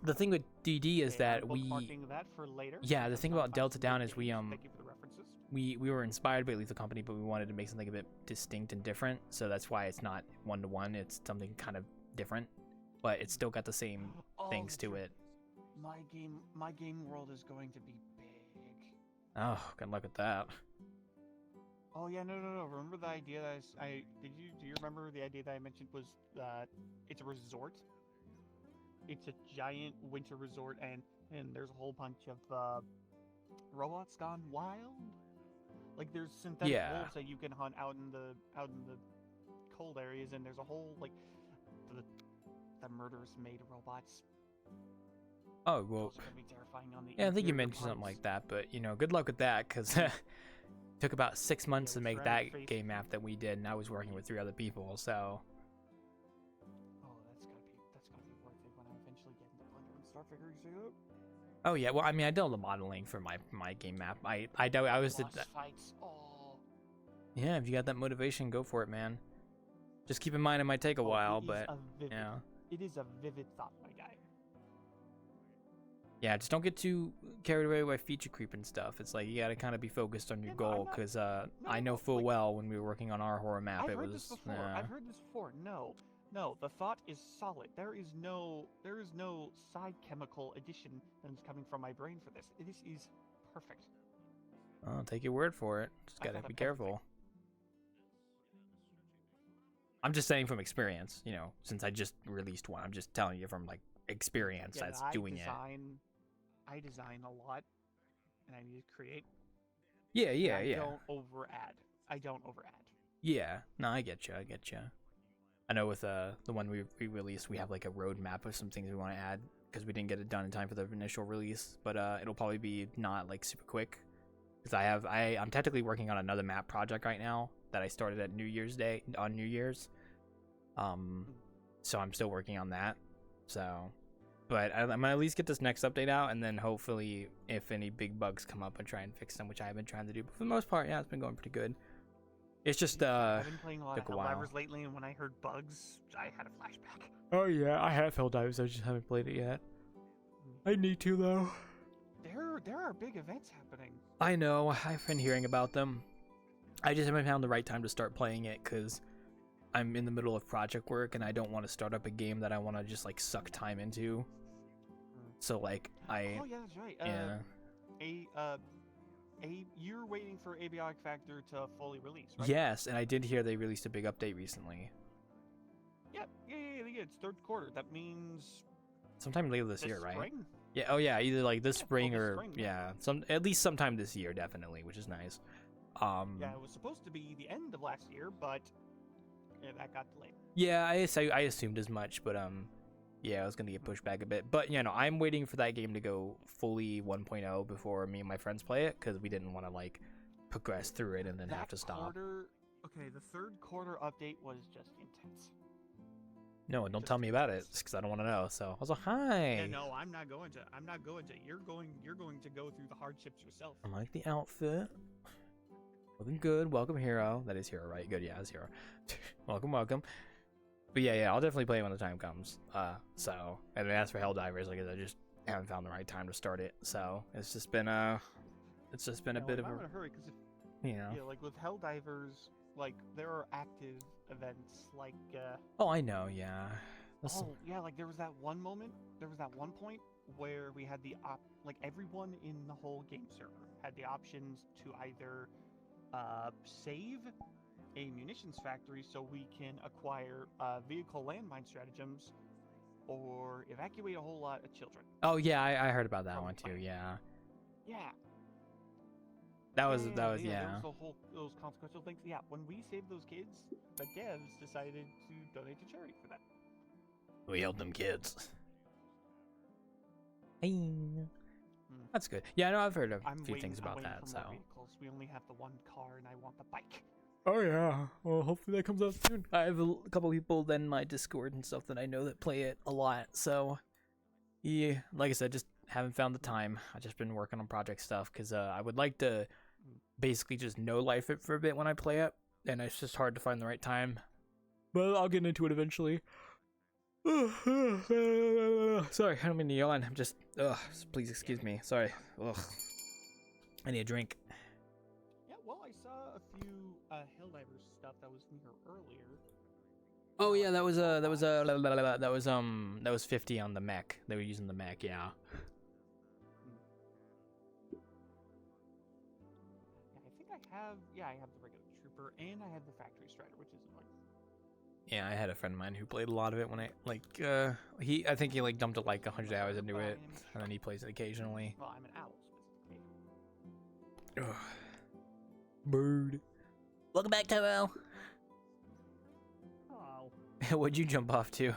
A: the thing with DD is
D: Okay,
A: that
D: I'm
A: we
D: bookmarking that for later.
A: yeah, the thing
D: I'll
A: about
D: find
A: Delta
D: some
A: Down
D: good
A: is we
D: games. Thank you for the references.
A: we were inspired by Lethal Company, but we wanted to make something a bit distinct and different. So that's why it's not 1-to-1. It's something kind of different, but it's still got the same things to it.
D: My game world is going to be big.
A: Oh, good luck with that.
D: Oh yeah, no. Remember the idea that do you remember the idea that I mentioned was it's a resort? it's a giant winter resort, and there's a whole bunch of robots gone wild. Like there's synthetic
A: Yeah.
D: wolves that you can hunt out in the cold areas, and there's a whole like the murderous maid robots.
A: Oh well.
D: Those are gonna be terrifying on the
A: Yeah, I think you
D: interior
A: mentioned something
D: parts.
A: like that, but you know, good luck with that, because took about 6 months to
D: we
A: make
D: tried
A: that
D: face-
A: game map that we did, and I was working with 3 other people, so.
D: Oh, that's gotta be worth it when I eventually get into Blender and start figuring shit out.
A: Oh yeah, well I mean I did all the modeling for my game map. I was the,
D: Boss fights. Oh.
A: yeah. If you got that motivation, go for it, man. Just keep in mind it might take a while,
D: it is
A: but
D: a vivid,
A: yeah,
D: it is a vivid thought, my guy.
A: yeah. Just don't get too carried away by feature creep and stuff. It's like you gotta kind of be focused on your
D: Yeah, no, I'm
A: goal,
D: not-
A: because I
D: no,
A: know full
D: like-
A: well when we were working on our horror map,
D: I've
A: it
D: heard
A: was
D: this before. I've heard this before. No, the thought is solid. There is no side chemical addition that is coming from my brain for this. This is perfect.
A: I'll take your word for it. Just
D: I
A: gotta
D: thought
A: be
D: of everything.
A: careful. I'm just saying from experience, you know, since I just released one, I'm just telling you from like experience
D: Yeah,
A: that's
D: I
A: doing it.
D: I design a lot, and I need to create.
A: Yeah,
D: and
A: yeah,
D: I
A: yeah.
D: don't over add.
A: Yeah, no, I get you. I know with the one we released, we have like a roadmap of some things we want to add because we didn't get it done in time for the initial release. But it'll probably be not like super quick because I'm technically working on another map project right now that I started at New Year's Day on New Year's. So I'm still working on that. So, but I'm gonna at least get this next update out, and then hopefully, if any big bugs come up, and try and fix them, which I've been trying to do. But for the most part, yeah, it's been going pretty good. It's just
D: I've been playing a lot of
A: took a while.
D: Helldivers lately, and when I heard bugs, I had a flashback.
A: Oh yeah, I have Helldivers, I just haven't played it yet. I need to though.
D: There are big events happening.
A: I know, I've been hearing about them. I just haven't found the right time to start playing it because I'm in the middle of project work and I don't want to start up a game that I want to just like suck time into. So like
D: Oh yeah, that's right.
A: yeah.
D: You're waiting for Abionic Factor to fully release, right?
A: Yes, and I did hear they released a big update recently.
D: Yeah. It's third quarter. That means
A: Sometime later this
D: this
A: year, right?
D: spring.
A: Yeah, oh yeah, either like this
D: Yeah,
A: spring
D: fall this
A: or
D: spring,
A: yeah, at least sometime this year definitely, which is nice.
D: Yeah, it was supposed to be the end of last year, but that got delayed.
A: Yeah, I assumed as much, but yeah, I was gonna get pushed back a bit. But you know, I'm waiting for that game to go fully 1.0 before me and my friends play it because we didn't want to like progress through it and then have to stop.
D: The third quarter update was just intense.
A: No, don't tell me about it because I don't want to know. So I was like, hi.
D: Yeah, no, I'm not going to. You're going to go through the hardships yourself.
A: I like the outfit. Looking good. Welcome, Hero. That is Hero, right? Good, yeah, it's Hero. welcome. But yeah, I'll definitely play it when the time comes. So, and then as for Helldivers, like I just haven't found the right time to start it. So it's just been a bit of
D: I'm
A: a,
D: in a hurry because
A: yeah.
D: like with Helldivers, like there are active events like.
A: Oh, I know. Yeah.
D: Like there was that one point where we had like everyone in the whole game server had the options to either save a munitions factory so we can acquire vehicle landmine stratagems or evacuate a whole lot of children.
A: Oh yeah, I heard about that
D: From
A: one too.
D: fire.
A: Yeah.
D: Yeah.
A: That was
D: There was those consequential things. Yeah, when we saved those kids, the devs decided to donate to charity for that.
A: We helped them kids. Hey. That's good. Yeah, I know I've heard a few things about that. So.
D: Vehicles. We only have the one car, and I want the bike.
A: Oh yeah. Well, hopefully that comes out soon. I have a couple people then in my Discord and stuff that I know that play it a lot. So, yeah, like I said, just haven't found the time. I've just been working on project stuff because I would like to basically just no life it for a bit when I play it, and it's just hard to find the right time. But I'll get into it eventually. Sorry, I don't mean to yawn. I'm just, please excuse me. Sorry. Ugh. I need a drink.
D: Yeah, well, I saw a few Helldivers stuff that was near earlier.
A: Oh yeah, that was 50 on the mech. They were using the mech, yeah.
D: Yeah, I think I have the regular trooper and I have the factory strider, which is one.
A: Yeah, I had a friend of mine who played a lot of it when I I think he like dumped like 100 hours into it, and then he plays it occasionally.
D: Well, I'm an owl specifically.
A: Ugh. Bird. Welcome back, Tyrell.
E: Oh.
A: What'd you jump off to?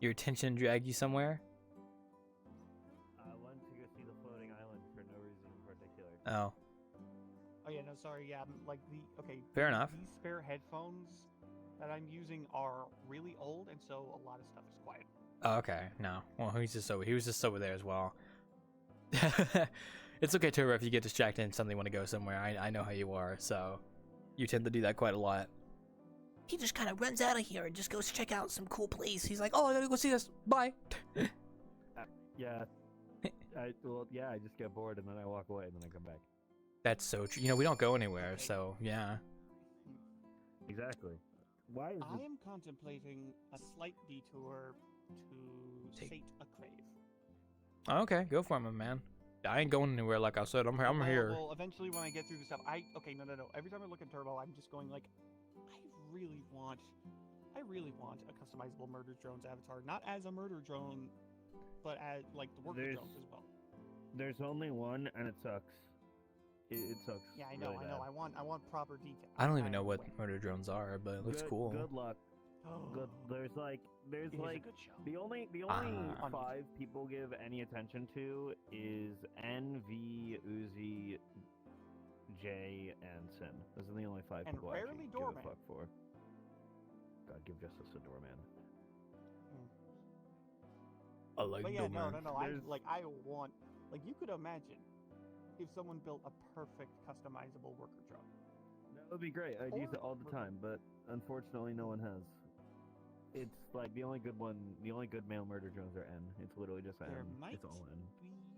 A: Your attention dragged you somewhere?
E: I went to go see the floating island for no reason in particular.
A: Oh,
D: Oh yeah, no, sorry. Yeah, like
A: fair enough.
D: These spare headphones that I'm using are really old, and so a lot of stuff is quiet.
A: Oh, okay. No. Well, he was just over there as well. It's okay, Tyrell, if you get distracted and suddenly want to go somewhere. I know how you are, so you tend to do that quite a lot. He just kind of runs out of here and just goes check out some cool place. He's like, oh, I gotta go see this. Bye.
E: Yeah. I just get bored and then I walk away and then I come back.
A: That's so true. You know, we don't go anywhere, so yeah.
E: Exactly. Why is
D: I
E: it?
D: am contemplating a slight detour to
A: Take-
D: sate a crave.
A: Oh, okay, go for it, my man. I ain't going anywhere, like I said. I'm here.
D: Well, eventually when I get through the stuff, no. Every time I look at Turbo, I'm just going like, I really want a customizable murder drones avatar, not as a murder drone, but as like the worker drones as well.
E: There's only one and it sucks. It sucks.
D: Yeah, I know.
E: really bad.
D: I want proper detail.
A: I don't even know what
D: Like,
A: murder drones are, but it looks cool.
E: Good luck. Good. There's
D: it is a
E: like
D: good show.
E: the only
A: Ah.
E: 5 people give any attention to is N, V, Uzi, J, and Sin. Those are the only 5
D: And
E: people I
D: rarely
E: actually give
D: Doorman.
E: a fuck for. God, give justice to Doorman.
A: I like
D: But yeah, no.
E: There's-
D: I want, you could imagine if someone built a perfect customizable worker drone.
E: That would be great. I'd use it all the time, but unfortunately, no one has. It's like the only good male murder drones are N. It's literally just N.
D: There might
E: It's all N.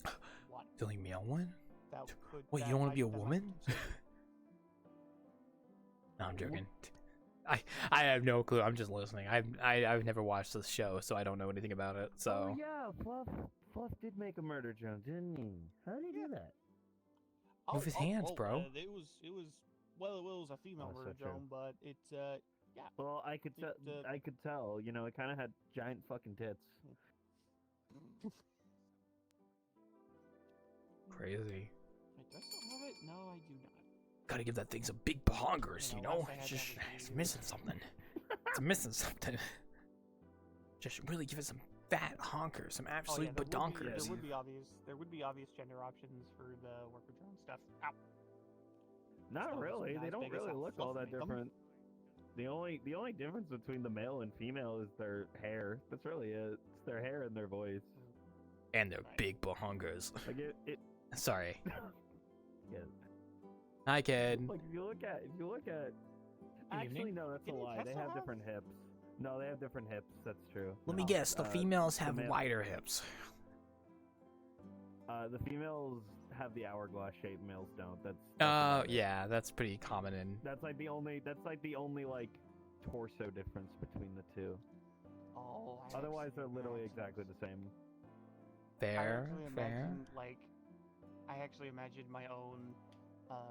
D: be one
A: The only male one?
D: that could.
A: Wait,
D: that
A: you don't want
D: I-
A: to be a
D: that might
A: woman?
D: consider-
A: No, I'm joking. I have no clue. I'm just listening. I've never watched this show, so I don't know anything about it. So
E: Oh yeah, Fluff did make a murder drone, didn't he? How did he do that?
A: Move his hands, bro.
D: It was a female
E: Oh, so
D: murder
E: true.
D: drone, but it's yeah.
E: Well, I could tell. I could tell. You know, it kind of had giant fucking tits.
A: crazy.
D: Wait, do I still have it? No, I do not.
A: Gotta give that thing some big honkers, you know?
D: last I had
A: It's
D: that
A: just
D: was
A: it's
D: years
A: missing
D: ago.
A: something. It's missing something. Just really give it some fat honkers, some absolute
D: there
A: badonkers.
D: would be obvious gender options for the worker drone stuff. Ow.
E: Not
D: Still
E: really.
D: wasn't
E: They
D: as
E: don't
D: big as
E: really
D: how
E: look all
D: Fluff
E: that
D: made them.
E: different. The only difference between the male and female is their hair. That's really it. It's their hair and their voice.
A: And they're
D: Right.
A: big bahongers.
E: Like it.
A: Sorry.
E: Yeah.
A: Hi, kid.
E: Like if you look at. Actually, no, that's a
D: Didn't
E: lie. They
D: Tesla
E: have
D: have-
E: different hips. No, they have different hips. That's true.
A: Let me
E: No,
A: guess, the females have
E: male-
A: wider hips.
E: The females have the hourglass shape. Males don't. That's
A: Oh,
E: about it.
A: yeah, that's pretty common in...
E: That's like the only like torso difference between the two.
D: Oh, I
E: Otherwise,
D: actually
E: they're literally
D: imagine-
E: exactly the same.
A: Fair,
D: I actually imagined my own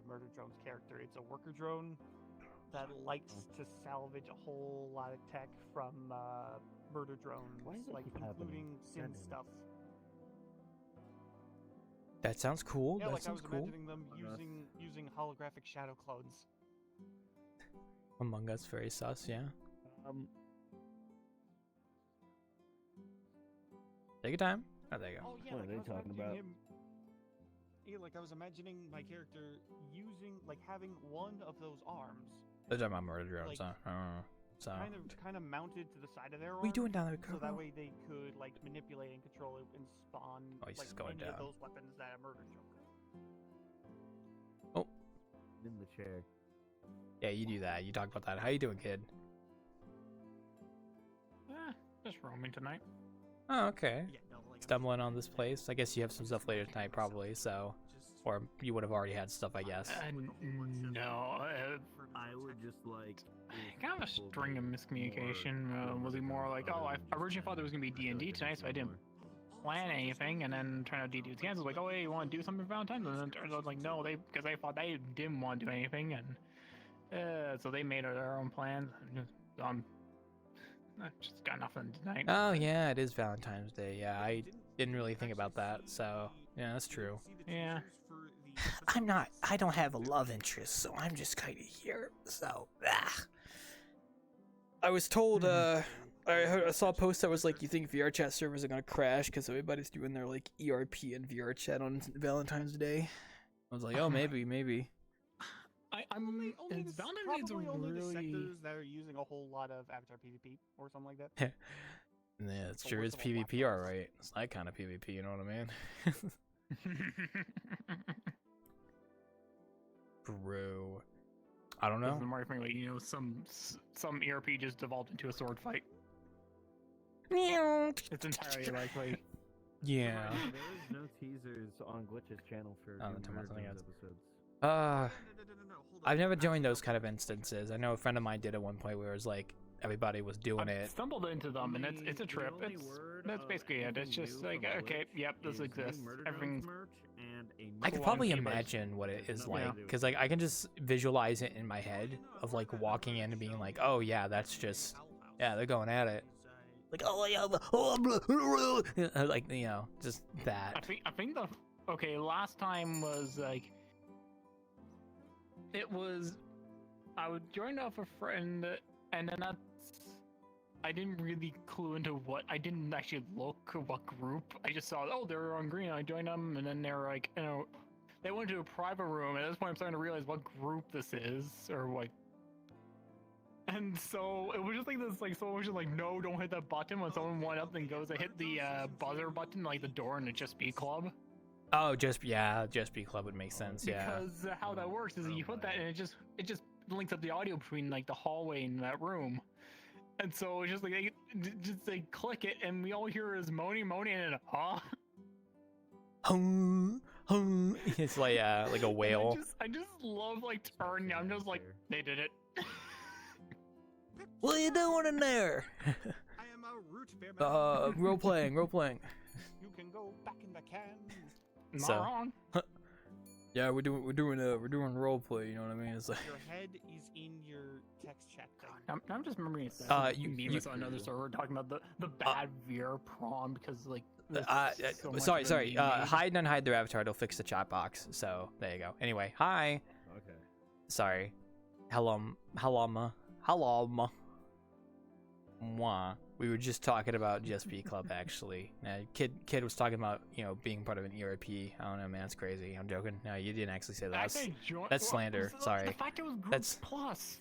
D: murder drone's character. It's a worker drone that likes to salvage a whole lot of tech from murder drones,
E: Why does it
D: like
E: keep happening?
D: including sim
E: Goddamn.
D: stuff.
A: That sounds cool.
D: Yeah,
A: that
D: like I
A: sounds
D: was
A: cool.
D: imagining them
E: Among Us.
D: using holographic shadow clones.
A: Among Us, very sus, yeah. Take your time. Oh, there you go.
D: Oh yeah,
E: What
D: like
E: are they
D: I was
E: talking
D: imagining
E: about?
D: him. Yeah, like I was imagining my character having one of those arms,
A: They're talking about murder drones,
D: like,
A: huh? I don't know. So,
D: kind of mounted to the side of their arm.
A: what are you doing down there,
D: So that
A: Coco?
D: way they could like manipulate and control it and spawn
A: Oh, he's
D: like
A: just going
D: any of
A: down.
D: those weapons that a murder drone could.
E: In the chair.
A: Yeah, you do that. You talk about that. How you doing, kid?
B: Just roaming tonight.
A: Oh, okay.
D: Yeah, no, like
A: Stumbling on this place. I guess you have some stuff later tonight, probably, so... Or you would have already had stuff, I guess.
B: No,
E: I would just like.
B: kind of a string of miscommunication. Was it more like, oh, I originally thought there was gonna be D&D tonight, so I didn't plan anything, and then turned out D&D was canceled. Like, oh, hey, you want to do something for Valentine's? And then it turns out like, no, because they thought they didn't want to do anything, and so they made their own plans. I just got nothing tonight.
A: Oh yeah, it is Valentine's Day. Yeah, I didn't really think about that. So yeah, that's true.
B: Yeah.
A: I don't have a love interest, so I'm just kind of here. So, I was told, I saw a post that was like, you think VRChat servers are gonna crash because everybody's doing their like ERP and VRChat on Valentine's Day. I was like, oh, maybe.
B: I'm
D: Only
B: it's
D: the,
B: Valentine's Day's
D: probably only the
B: really
D: sectors that are using a whole lot of Avatar PvP or something like that.
A: Yeah, it's
D: The
A: true. It's
D: worst of all
A: PvP,
D: laptops.
A: alright. It's that kind of PvP, you know what I mean? True. I don't
B: This
A: know.
B: is more funny, like, you know, some ERP just devolved into a sword fight. It's entirely likely.
A: Yeah.
E: There is no teasers on Glitch's channel for
A: Oh,
E: new
A: the Tomato
E: Murder
A: thing
E: Games
A: is-
E: episodes.
F: No,
A: I've never joined those kind of instances. I know a friend of mine did at one point where it was like everybody was doing
B: I
A: it.
B: stumbled into them, and it's a trip. That's basically it. It's just like, okay, yep, this exists. Everything's
A: I could
B: Go
A: probably
B: on, keep it.
A: imagine what it is
E: Yeah.
A: like, because like I can just visualize it in my head of like walking in and being like, oh yeah, that's just they're going at it. Like oh yeah, like you know, just that.
B: I think the last time was like it was I would join off a friend, and then I didn't really clue into what. I didn't actually look what group. I just saw, oh, they were on green. I joined them, and then they were like, you know, they went to a private room. And at this point, I'm starting to realize what group this is, or what. And so it was just like this, like someone was just like, no, don't hit that button. When someone went up and goes, I hit the buzzer button, like the door in the Just Be Club.
A: Oh, just Be Club would make sense. Yeah.
B: Because how that works is you put that, and it just links up the audio between like the hallway and that room. And so it's just like they click it, and we all hear is moaning, and
A: It's like a whale.
B: I just love like turning. I'm just like, they did it.
A: What are you doing in there?
F: I am a root bear man.
A: Role playing.
D: You can go back in the can.
B: Not
A: So-
B: wrong.
A: Yeah, we're doing role play. You know what I mean? It's like
D: Your head is in your text chat thing.
B: I'm just remembering
A: you
B: saw another server talking about the bad VR prom because like. there's so much
A: sorry,
B: of it
A: sorry.
B: being made.
A: Hide and unhide their avatar. It'll fix the chat box. So there you go. Anyway, hi.
E: Okay.
A: Sorry. Hello. Mwah. We were just talking about Just Be Club actually. Kid was talking about being part of an ERP. I don't know, man. It's crazy. I'm joking. No, you didn't actually say that. That's slander. Sorry.
B: The fact it was Group
A: That's-
B: Plus.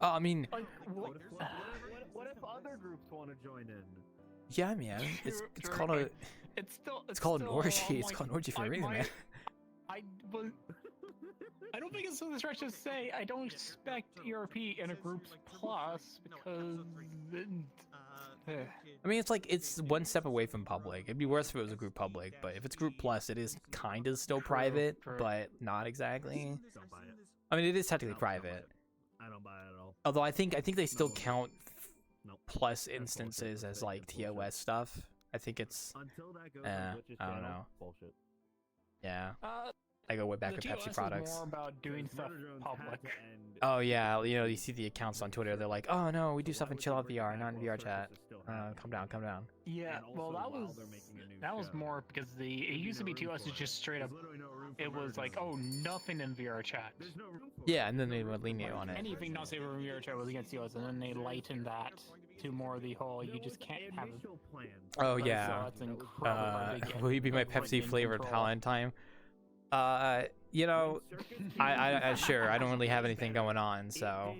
A: Oh, I mean,
B: Like what?
E: What if other groups want to join in?
A: yeah, man. It's
B: True,
A: called
B: like,
A: a.
B: It's
A: called an
B: still,
A: orgy. It's
B: like,
A: called an orgy for a
B: I
A: reason, man.
B: I don't think it's so stretch to say I don't expect ERP in a Groups Plus because
A: I mean, it's one step away from public. It'd be worse if it was a group public, but if it's group plus, it is kind of still private,
B: true.
A: but not exactly.
E: Don't buy it.
A: I mean, it is technically private.
E: I don't buy it at all.
A: Although I think they still count
E: Nope.
A: plus
E: That's
A: instances
E: bullshit.
A: as like
E: That's bullshit.
A: TOS stuff. I think it's
E: Until that goes
A: Eh,
E: on Glitch's
A: I don't
E: channel,
A: know.
E: bullshit.
A: yeah. I go way back
B: the
A: to
B: TOS
A: Pepsi
B: is
A: products.
B: more about doing
E: Because
B: stuff
E: Murder Drones
B: public.
E: had to end-
A: Oh yeah, you see the accounts on Twitter. They're like, oh no, we do
E: So
A: stuff
E: why
A: in
E: would
A: chill
E: they
A: out
E: bring
A: VR,
E: back
A: not in
E: while
A: VR
E: Circus
A: chat.
E: is still happening?
A: Calm down.
B: Yeah,
E: And
B: well
E: also
B: that
E: while
B: was
E: they're making a new
B: that was
E: show.
B: more because it used to be TOS is just straight up.
E: There's literally no room for
B: It was
E: Murder
B: like,
E: Drones.
B: oh, nothing in VR chat.
E: There's no room for
A: Yeah,
E: it.
A: and then they would lenient on it.
B: Anything not safe in VR chat was against TOS, and then they lightened that to more the whole you just can't have.
E: Initial plan.
A: Oh
B: So
A: yeah.
B: it's incredible. They get,
A: Will you be my
B: like,
A: Pepsi
B: in
A: flavored
B: control.
A: Valentine? I sure I don't really have anything going on, so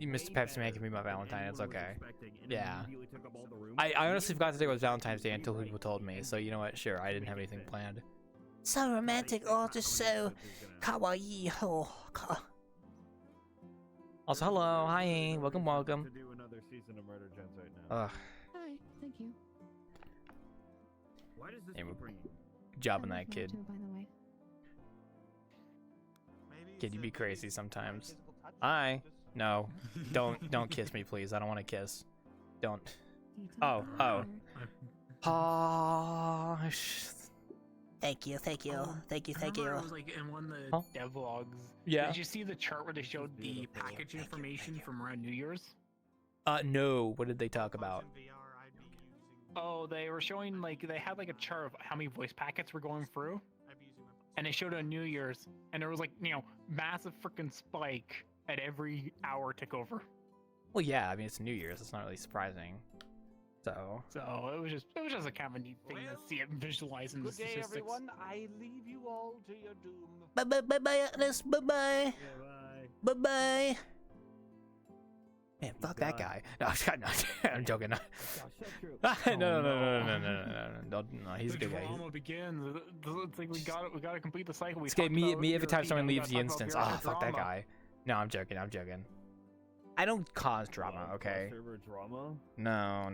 A: Mr. Pepsi Man can be my Valentine. It's okay. Yeah. I honestly forgot today was Valentine's Day until people told me. So you know what? Sure, I didn't have anything planned. So romantic, or just so kawaii. Also, hello, hi, welcome.
E: To do another season of Murder Drones right now.
A: Ugh,
G: Hi, thank you.
E: Why does this
A: Hey,
E: keep ringing?
A: good job on
G: I love
A: that kid.
G: Naruto, by the way.
A: Kid, you be crazy sometimes. Hi. No, don't kiss me, please. I don't want to kiss. Don't.
G: You
A: Oh,
G: don't
A: oh.
G: care.
A: Oh, thank you.
B: I remember it was like in one of the
A: Huh?
B: devlogs.
A: Yeah.
B: Did you see the chart where they showed the package information from around New Year's?
A: No. What did they talk
D: If I was
A: about?
D: in VR, I'd be using.
B: Oh, they were showing like they had like a chart of how many voice packets were going through,
D: I'd be using my.
B: and they showed it on New Year's, and there was like massive freaking spike at every hour tick over.
A: Well, yeah. I mean, it's New Year's. It's not really surprising. So.
B: So it was just a kind of a neat thing to see it visualizing the
D: Good day,
B: statistics.
D: everyone. I leave you all to your doom.
A: Bye, Atlas. Bye.
E: Yeah, bye.
A: Bye. Man, fuck that guy. No, I'm joking. No, he's a good guy.
B: Drama begins. It's like we got to complete the cycle.
A: It's okay. Me every time someone leaves the instance. Oh, fuck that guy. No, I'm joking. I don't cause drama, okay?
E: Server drama?
A: No.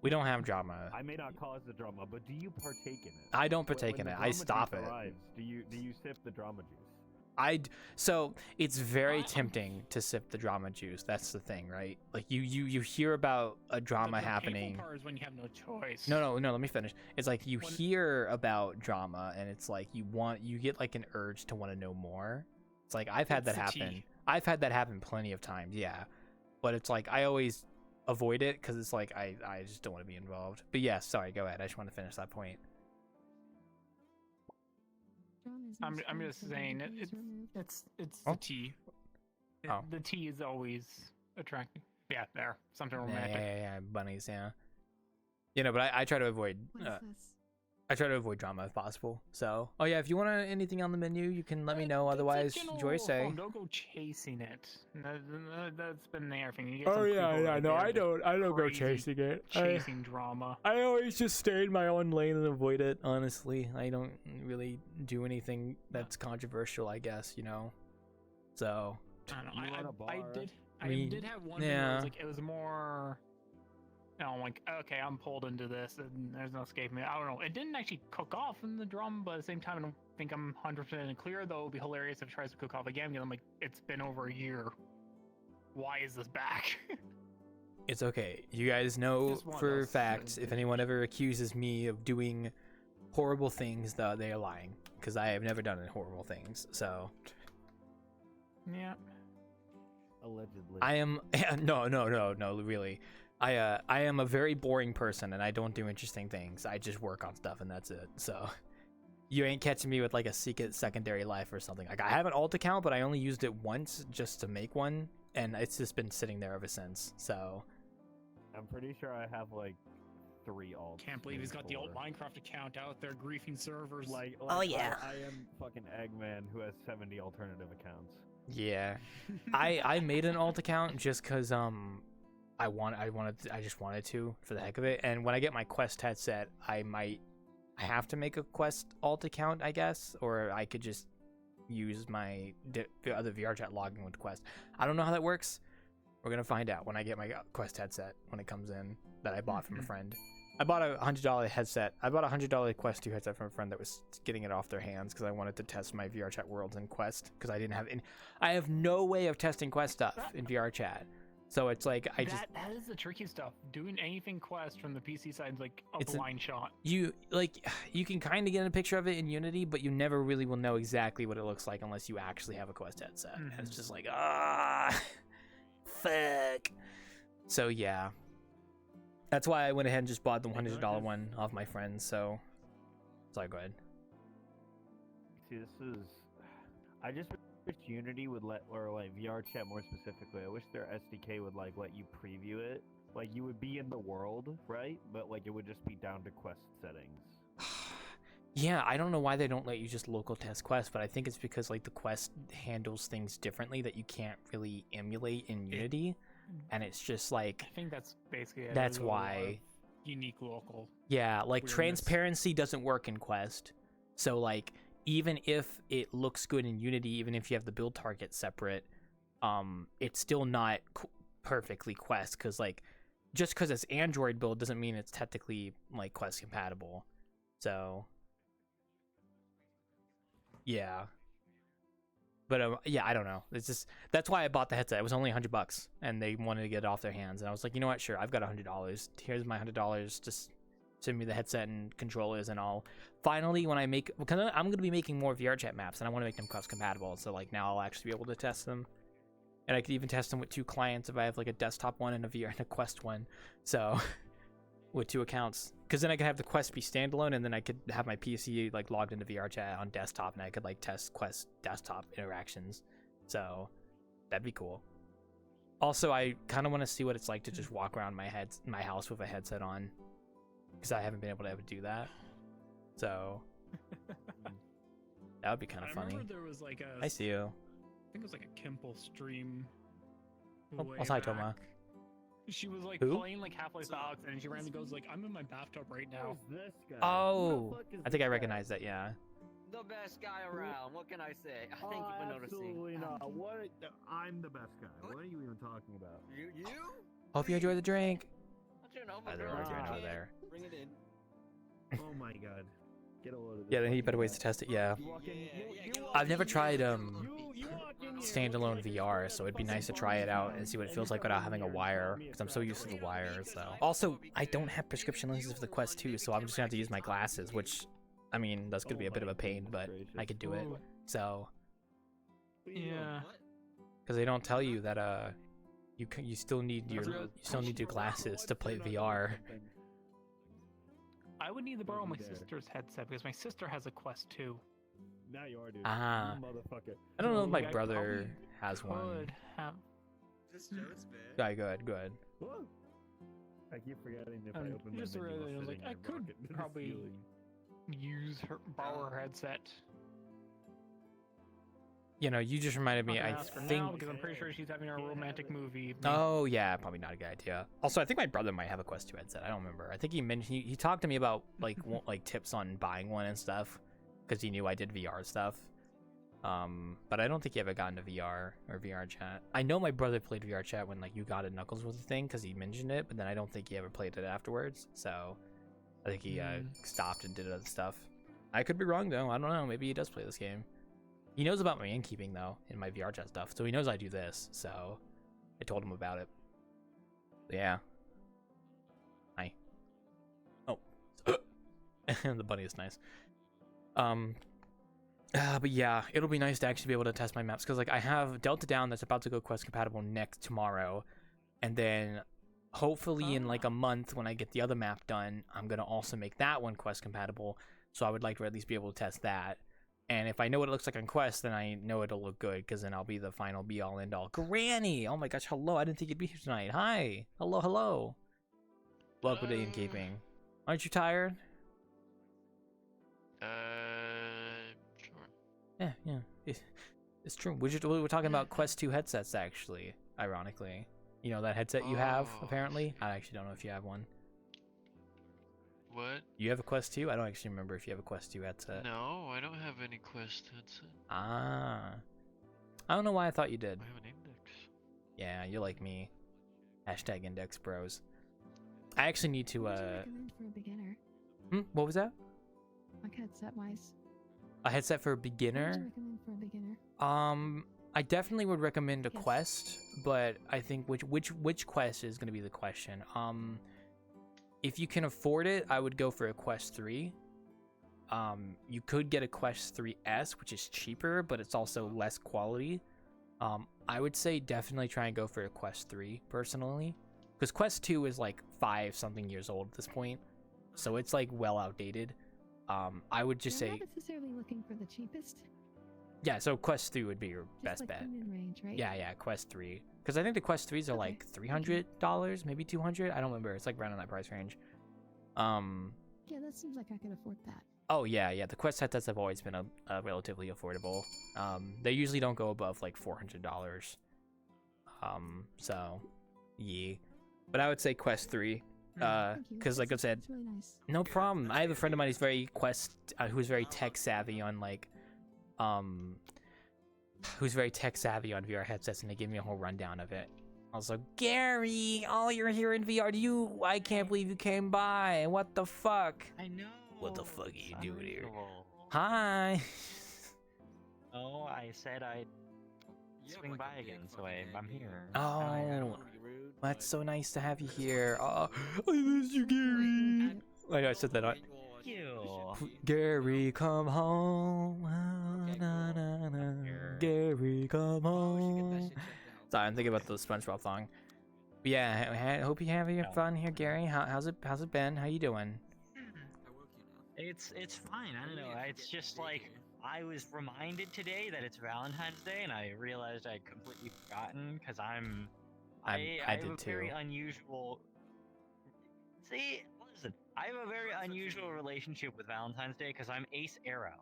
A: We don't have drama.
E: I may not cause the drama, but do you partake in it?
A: I don't partake in
E: When
A: it.
E: the
A: I
E: drama
A: stop
E: juice
A: it.
E: arrives, do you sip the drama juice?
A: So it's very tempting to sip the drama juice. That's the thing, right? Like you hear about a drama
B: the
A: happening.
B: painful part is when you have no choice.
A: No. Let me finish. It's like you hear about drama, and it's like you get like an urge to want to know more. It's like I've had that
B: It's the
A: happen.
B: tea.
A: I've had that happen plenty of times, yeah. But it's like I always avoid it because it's like I just don't want to be involved. But yeah, sorry. Go ahead. I just want to finish that point.
B: I'm just saying it's
A: Oh.
B: the tea.
A: Oh.
B: The tea is always attractive. Yeah, there. Something
A: Yeah,
B: romantic.
A: bunnies, yeah. But I try to avoid. I try to avoid drama if possible. So, oh yeah, if you want anything on the menu, you can let me know. Otherwise, enjoy stay.
B: Don't go chasing it. That's been there thing. You get
A: Oh
B: some
A: yeah,
B: people
A: yeah.
B: that
A: No,
B: they're
A: I don't go
B: crazy
A: chasing it.
B: chasing drama.
A: I always just stay in my own lane and avoid it. Honestly, I don't really do anything that's controversial. I guess So
B: I don't know.
E: You run a bar.
B: I did have one.
A: yeah.
B: Where it was more. I'm like, okay, I'm pulled into this, and there's no escaping it. I don't know. It didn't actually cook off in the drama, but at the same time, I don't think I'm 100% clear. Though it would be hilarious if it tries to cook off again. Because I'm like, it's been over a year. Why is this back?
A: It's okay. You guys know
B: Just one of
A: for
B: those
A: fact if anyone ever accuses me of doing horrible things, though, they are lying because I have never done any horrible things. So
B: Yeah.
E: Allegedly.
A: I am no, really. I am a very boring person and I don't do interesting things. I just work on stuff and that's it. So you ain't catching me with like a secret secondary life or something. Like I have an alt account, but I only used it once just to make one, and it's just been sitting there ever since. So
E: I'm pretty sure I have like 3 alts.
B: Can't believe he's got the old
E: 4.
B: Minecraft account out there griefing servers.
A: Oh, yeah.
E: I am fucking Eggman who has 70 alternative accounts.
A: yeah, I made an alt account just cause I just wanted to for the heck of it. And when I get my Quest headset, I have to make a Quest alt account, I guess, or I could just use my other VRChat login with Quest. I don't know how that works. We're gonna find out when I get my Quest headset when it comes in that I bought from a friend. I bought a $100 headset. I bought a $100 Quest 2 headset from a friend that was getting it off their hands because I wanted to test my VRChat worlds in Quest because I have no way of testing Quest stuff in VRChat. So it's like
B: that is the tricky stuff. Doing anything Quest from the PC side is like a
A: It's
B: blind shot.
A: you can kind of get a picture of it in Unity, but you never really will know exactly what it looks like unless you actually have a Quest headset. And it's just like fuck. So yeah, that's why I went ahead and just bought the $100 one off my friends. So sorry, go ahead.
E: See, I just wish Unity would or like VRChat more specifically, I wish their SDK would like let you preview it. Like you would be in the world, right? But like it would just be down to Quest settings.
A: Yeah, I don't know why they don't let you just local test Quest, but I think it's because like the Quest handles things differently that you can't really emulate in Unity, and it's just like
B: I think that's basically it.
A: that's
B: There's a lot
A: why.
B: of unique local.
A: Yeah, like
B: weirdness.
A: transparency doesn't work in Quest. So like even if it looks good in Unity, even if you have the build target separate, it's still not perfectly Quest because like just because it's Android build doesn't mean it's technically like Quest compatible. So yeah. But yeah, I don't know. It's just that's why I bought the headset. It was only $100, and they wanted to get it off their hands. And I was like, you know what? Sure, I've got $100. Here's my $100. Just send me the headset and controllers, and I'll finally when I make because I'm gonna be making more VRChat maps, and I want to make them cross compatible. So like now I'll actually be able to test them and I could even test them with 2 clients if I have like a desktop one and a VR and a Quest one. So with 2 accounts, because then I could have the Quest be standalone, and then I could have my PC like logged into VRChat on desktop, and I could like test Quest desktop interactions. So that'd be cool. Also, I kind of want to see what it's like to just walk around my house with a headset on, because I haven't been able to ever do that. So that would be kind of funny.
B: remember there was like a,
A: I see you.
B: I think it was like a Kimple stream.
A: Oh,
B: way
A: hi, Toma.
B: back. She was like
A: Who?
B: playing like Half-Life Alyx, and she randomly goes like, "I'm in my bathtub right now."
E: Who's this guy?
A: Oh, I think I recognize that. Yeah.
G: The best guy around. What can I say? Thank you for noticing.
E: Absolutely not. What? I'm the best guy. What are you even talking about?
G: You?
A: Hope you enjoy the drink.
G: Don't you know,
A: Oh, they're
G: girl,
A: already
G: you
A: over
G: can.
A: there.
G: Bring it in.
E: Oh my god. Get a load of this.
A: Yeah, they need better ways to test it. Yeah. I've never tried standalone VR, so it'd be nice to try it out and see what it feels like without having a wire, because I'm so used to the wire. So also, I don't have prescription lenses for the Quest 2, so I'm just gonna have to use my glasses, which, I mean, that's gonna be a bit of a pain, but I could do it. So
B: Yeah.
A: because they don't tell you that you still need your glasses to play VR.
B: I would need to borrow my sister's headset because my sister has a Quest 2.
E: Now you are, dude.
A: Ah.
E: You motherfucker.
A: I don't know if my
B: I
A: brother
B: probably
A: has one.
B: Could have.
A: Yeah, good.
E: Whoa. I keep forgetting if I
B: And
E: open
B: just
E: the menu,
B: realized, I was
E: sitting
B: like, I
E: there
B: could
E: rocking to the
B: probably
E: ceiling.
B: borrow her headset.
A: You know, you just reminded me.
B: Not
A: I
B: gonna ask her now
A: think.
B: because I'm pretty sure she's having a romantic movie.
A: Oh yeah, probably not a good idea. Also, I think my brother might have a Quest 2 headset. I don't remember. I think he mentioned he talked to me about like like tips on buying one and stuff, because he knew I did VR stuff. But I don't think he ever got into VR or VRChat. I know my brother played VRChat when like You Got It Knuckles was a thing, because he mentioned it, but then I don't think he ever played it afterwards. So I think he stopped and did other stuff. I could be wrong though. I don't know. Maybe he does play this game. He knows about my Innkeeping though, in my VRChat stuff, so he knows I do this. So I told him about it. But yeah. Hi. Oh. The bunny is nice. But yeah, it'll be nice to actually be able to test my maps, because like I have Delta Down that's about to go Quest compatible tomorrow, and then hopefully in like a month when I get the other map done, I'm gonna also make that one Quest compatible. So I would like to at least be able to test that. And if I know what it looks like on Quest, then I know it'll look good, because then I'll be the final be-all, end-all. Granny! Oh my gosh, hello. I didn't think you'd be here tonight. Hi. Hello. Welcome to Innkeeping. Aren't you tired?
H: Sure.
A: Yeah. It's true. We're talking about Quest 2 headsets, actually, ironically. You know that headset you have,
H: Oh.
A: apparently? I actually don't know if you have one.
H: What?
A: You have a Quest 2? I don't actually remember if you have a Quest 2 headset.
H: No, I don't have any Quest headset.
A: Ah. I don't know why I thought you did.
H: I have an Index.
A: Yeah, you're like me. Hashtag Index Bros. I actually need to,
I: What would you recommend for a beginner?
A: What was that?
I: Like headset-wise.
A: A headset for a
I: What would
A: beginner?
I: you recommend for a beginner?
A: I definitely would recommend a
I: Yes.
A: Quest, but I think which Quest is going to be the question. If you can afford it, I would go for a Quest 3. You could get a Quest 3S, which is cheaper, but it's also less quality. I would say definitely try and go for a Quest 3, personally. Because Quest 2 is like 5-something years old at this point. So it's like well outdated. I would just
I: You're
A: say,
I: not necessarily looking for the cheapest.
A: yeah, so Quest 3 would be your
I: Just
A: best
I: like
A: bet.
I: the mid-range, right?
A: Yeah, Quest 3. Because I think the Quest 3s are
I: Okay.
A: like $300, maybe $200. I don't remember. It's like right on that price range.
I: Yeah, that seems like I could afford that.
A: Oh yeah. The Quest headsets have always been a relatively affordable. They usually don't go above like $400. So yeah. But I would say Quest 3.
I: Thank you.
A: Because like I said,
I: That's really nice.
A: no problem. I have a friend of mine who's very who's very tech savvy on like, who's very tech savvy on VR headsets, and they gave me a whole rundown of it. Also, Gary, oh, you're here in VR. I can't believe you came by. What the fuck?
J: I know.
A: What the fuck are you doing here?
J: Unbelievable.
A: Hi.
J: Oh, I said I'd swing by again, so I'm here.
A: Oh, that's so nice to have you here. Oh, I miss you, Gary. Wait, I said that.
J: Thank you.
A: Gary, come home. Na, na, na. Gary, come home. Sorry, I'm thinking about the SpongeBob song. But yeah, I hope you have your fun here, Gary. How's it been? How you doing?
J: It's fine. I don't know. It's just like I was reminded today that it's Valentine's Day, and I realized I'd completely forgotten because I have
A: did
J: a
A: too.
J: very unusual. See, listen, I have a very unusual relationship with Valentine's Day because I'm Ace Arrow,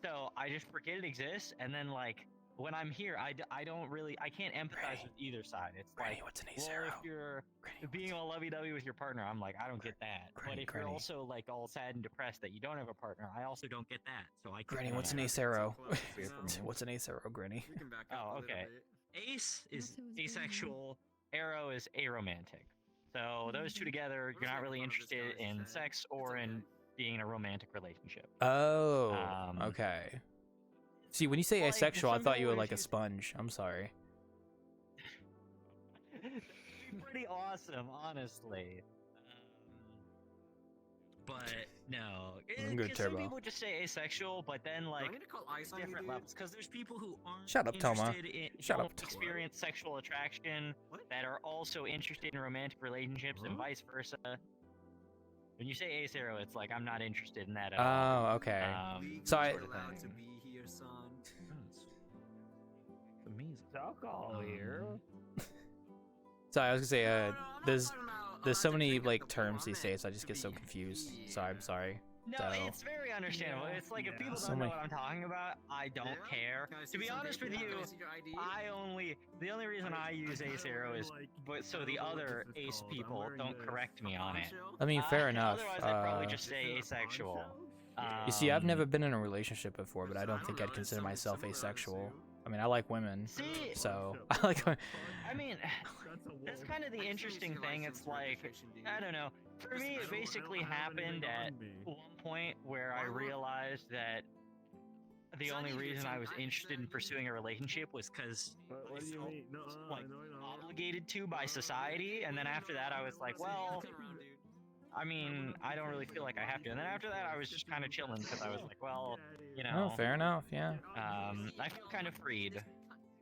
J: so I just forget it exists, and then like when I'm here, I don't really I can't empathize with either side. It's
A: Granny,
J: like,
A: what's an Ace
J: well,
A: Arrow?
J: if you're
A: Granny,
J: being all lovey-dovey with your partner, I'm like, I don't get that. But if you're also like all sad and depressed that you don't have a partner, I also don't get that. So I
A: Granny, what's an Ace Arrow? What's an Ace Arrow, Granny?
J: Oh, okay. Ace is asexual, Arrow is aromantic. So those two together, you're not really interested in sex or in being in a romantic relationship.
A: Oh, okay. See, when you say
J: like,
A: asexual, I
J: some
A: thought you were
J: people
A: like a sponge. I'm sorry.
J: That'd be pretty awesome, honestly. But no,
A: I'm good,
J: because some
A: Turbo.
J: people just say asexual, but then like different levels. Because there's people who aren't
A: Shut up, Toma.
J: interested in
A: Shut up,
J: don't
A: Toma.
J: experience sexual attraction that are also interested in romantic relationships and vice versa. When you say ace arrow, it's like I'm not interested in that at all.
A: Oh, okay.
J: So I.
E: Amazing. Alcohol here.
A: Sorry, I was gonna say, there's so many like terms these days. I just get so confused. So I'm sorry.
J: No,
A: So,
J: it's very understandable. It's like if people
A: So
J: don't know
A: many-
J: what I'm talking about, I don't care. To be honest with you, the only reason I use ace arrow is so the other ace people don't correct me on it.
A: I mean, fair enough.
J: Otherwise, I'd probably just say asexual.
A: You see, I've never been in a relationship before, but I don't think I'd consider myself asexual. I mean, I like women,
J: See,
A: so I like.
J: I mean, that's kind of the interesting thing. It's like, I don't know. For me, it basically happened at one point where I realized that the only reason I was interested in pursuing a relationship was because I felt like obligated to by society, and then after that, I was like, well, I mean, I don't really feel like I have to. And then after that, I was just kind of chilling because I was like, well, you know.
A: Oh, fair enough. Yeah.
J: I feel kind of freed.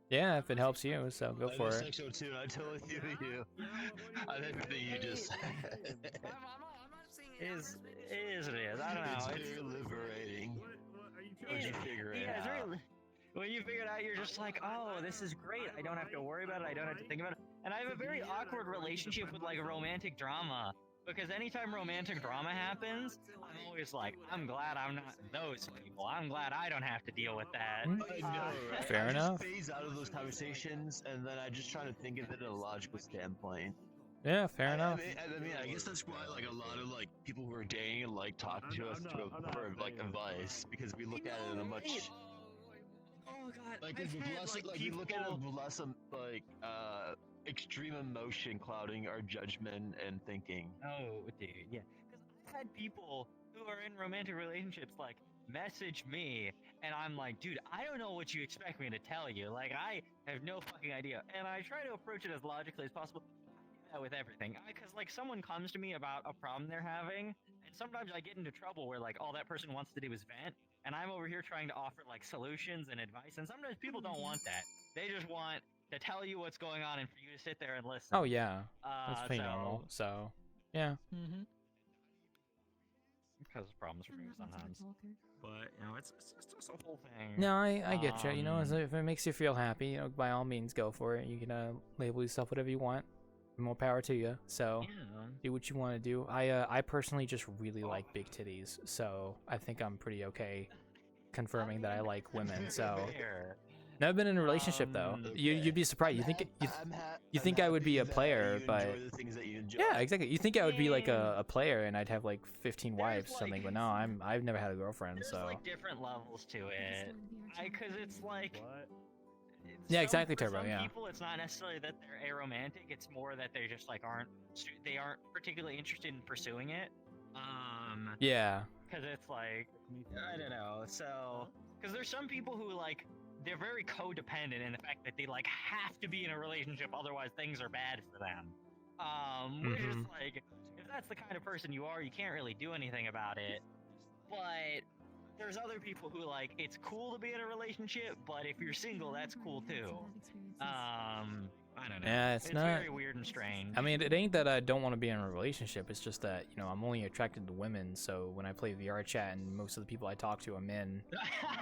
A: Yeah, if it helps you, so go for it.
K: Sexual too. I totally feel you. I think everything you just said.
J: It is what it is. I don't know.
K: It's very liberating. Once you figure it
J: It's
K: out.
J: really, when you figure it out, you're just like, oh, this is great. I don't have to worry about it. I don't have to think about it. And I have a very awkward relationship with like a romantic drama. Because anytime romantic drama happens, I'm always like, I'm glad I'm not those people. I'm glad I don't have to deal with that.
K: I know, right?
A: Fair
K: I
A: enough.
K: just phase out of those conversations, and then I just try to think of it in a logical standpoint.
A: Yeah, fair enough.
K: I mean, I guess that's why like a lot of like people who are dating and like talking to us for like advice, because we look at it in a much
J: Oh god,
K: like
J: I've
K: with
J: had,
K: less
J: like,
K: like we look at it with less like extreme emotion clouding our judgment and thinking.
J: Oh, dude, yeah. Because I've had people who are in romantic relationships like message me, and I'm like, dude, I don't know what you expect me to tell you. Like, I have no fucking idea. And I try to approach it as logically as possible. I do that with everything. Because, like, someone comes to me about a problem they're having, and sometimes I get into trouble where, like, all that person wants to do is vent, and I'm over here trying to offer, like, solutions and advice, and sometimes people don't want that. They just want to tell you what's going on and for you to sit there and listen.
A: Oh yeah, that's pretty normal. So, yeah.
B: Mm-hmm.
J: It causes problems for me sometimes. But, you know, it's just a whole thing.
A: No, I get you. You know, if it makes you feel happy, you know, by all means, go for it. You can label yourself whatever you want. More power to you. So,
J: Yeah.
A: do what you want to do. I personally just really like big titties, so I think I'm pretty okay confirming that I like women. So, never been in a relationship though. You'd be surprised. You think I would be a player, but yeah, exactly. You think I would be like a player and I'd have like 15 wives or something, but no, I've never had a girlfriend.
J: There's
A: So
J: like different levels to it. Because it's like.
A: yeah, exactly,
J: for
A: Turbo.
J: some
A: Yeah.
J: people, it's not necessarily that they're aromantic. It's more that they just like aren't particularly interested in pursuing it.
A: Yeah.
J: Because it's like I don't know. So because there's some people who like they're very codependent in the fact that they like have to be in a relationship, otherwise things are bad for them. Which is like if that's the kind of person you are, you can't really do anything about it. But there's other people who like it's cool to be in a relationship, but if you're single, that's cool too. I don't know.
A: Yeah, it's not
J: very weird and strange.
A: I mean, it ain't that I don't want to be in a relationship. It's just that, you know, I'm only attracted to women. So when I play VRChat and most of the people I talk to are men,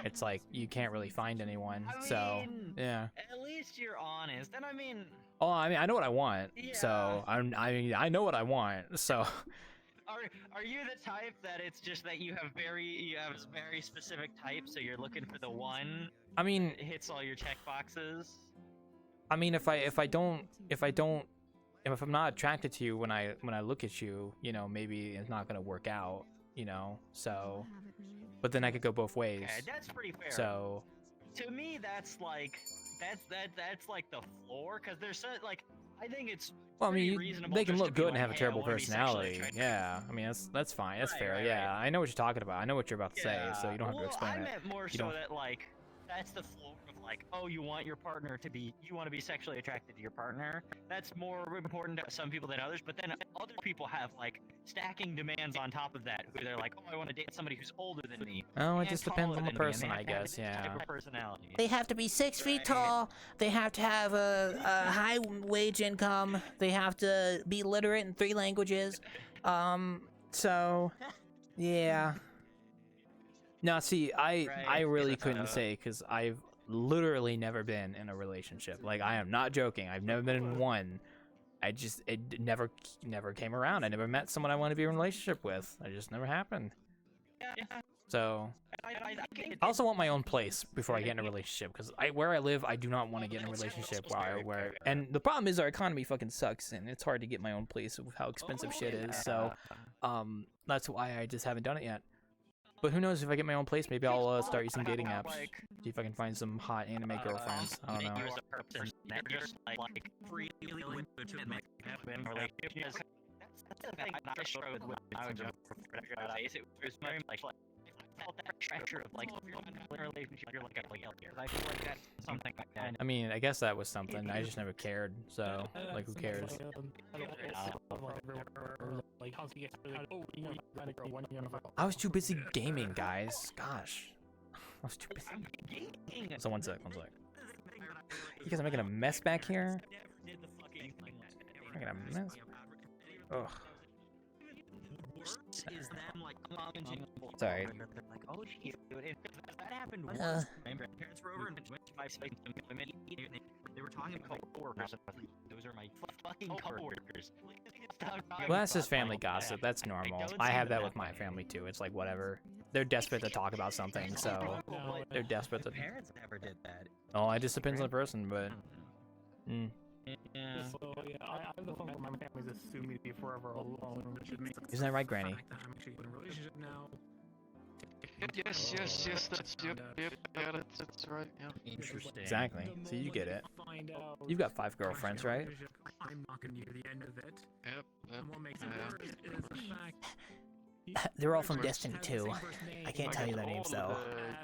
A: it's like you can't really find anyone. So yeah.
J: At least you're honest, and I mean.
A: Oh, I mean, I know what I want.
J: Yeah.
A: So I know what I want. So.
J: Are you the type that it's just that you have very specific types, so you're looking for the one?
A: I mean,
J: that hits all your check boxes.
A: I mean, if I'm not attracted to you when I look at you, you know, maybe it's not gonna work out, you know. So, but then I could go both ways.
J: Okay, that's pretty fair.
A: So,
J: to me, that's like the floor, because there's like I think it's.
A: Well, I mean, they can look good and have a terrible personality. Yeah, I mean that's fine. That's fair.
J: Right.
A: Yeah, I know what you're talking about. I know what you're about to say, so you don't have to explain
J: I
A: it.
J: meant more
A: You
J: so
A: don't-
J: that like that's the floor of like, oh, you want to be sexually attracted to your partner. That's more important to some people than others. But then other people have like stacking demands on top of that, who they're like, oh, I want to date somebody who's older than me.
A: Oh, it
J: and
A: just depends
J: taller
A: on the
J: than me, and
A: person,
J: they
A: I
J: have to have
A: guess.
J: this
A: Yeah.
J: type of personality.
L: They have to be 6 feet tall. They have to have a high wage income. They have to be literate in 3 languages.
A: So, yeah. No, see, I really couldn't say because I've literally never been in a relationship. Like, I am not joking. I've never been in one. It never came around. I never met someone I want to be in a relationship with. It just never happened. So, I also want my own place before I get in a relationship because where I live, I do not want to get in a relationship and the problem is our economy fucking sucks and it's hard to get my own place with how expensive shit is. So, that's why I just haven't done it yet. But who knows, if I get my own place, maybe I'll start using dating apps. See if I can find some hot anime girlfriends. I don't know.
J: That's the thing I'm not sure with women. I was it was very much like I felt that pressure of like if you're in a relationship, you're like I feel like that's something like that.
A: I mean, I guess that was something. I just never cared. So, like, who cares? I was too busy gaming, guys. Gosh. I was too busy. So one sec. You guys are making a mess back here? Making a mess? Ugh.
J: Is them like commenting.
A: Sorry.
J: Like, oh, shit. That happened once. My parents were over and went to my space. They were talking about coworkers. Those are my fucking coworkers.
A: Well, that's just family gossip. That's normal. I have that with my family too. It's like whatever. They're desperate to talk about something, so they're desperate to.
J: Parents never did that.
A: Oh, it just depends on the person, but.
B: Yeah. So yeah, I have the phone. My family's assuming me to be forever alone, which makes
A: Isn't that right, Granny?
B: I'm actually in a relationship now.
H: Yes, that's that's right, yeah.
J: Interesting.
A: Exactly. So you get it. You've got 5 girlfriends, right?
B: I'm not gonna near the end of it.
H: Yep.
B: And what makes it worse is the fact
L: They're all from Destiny 2. I can't tell you their names though.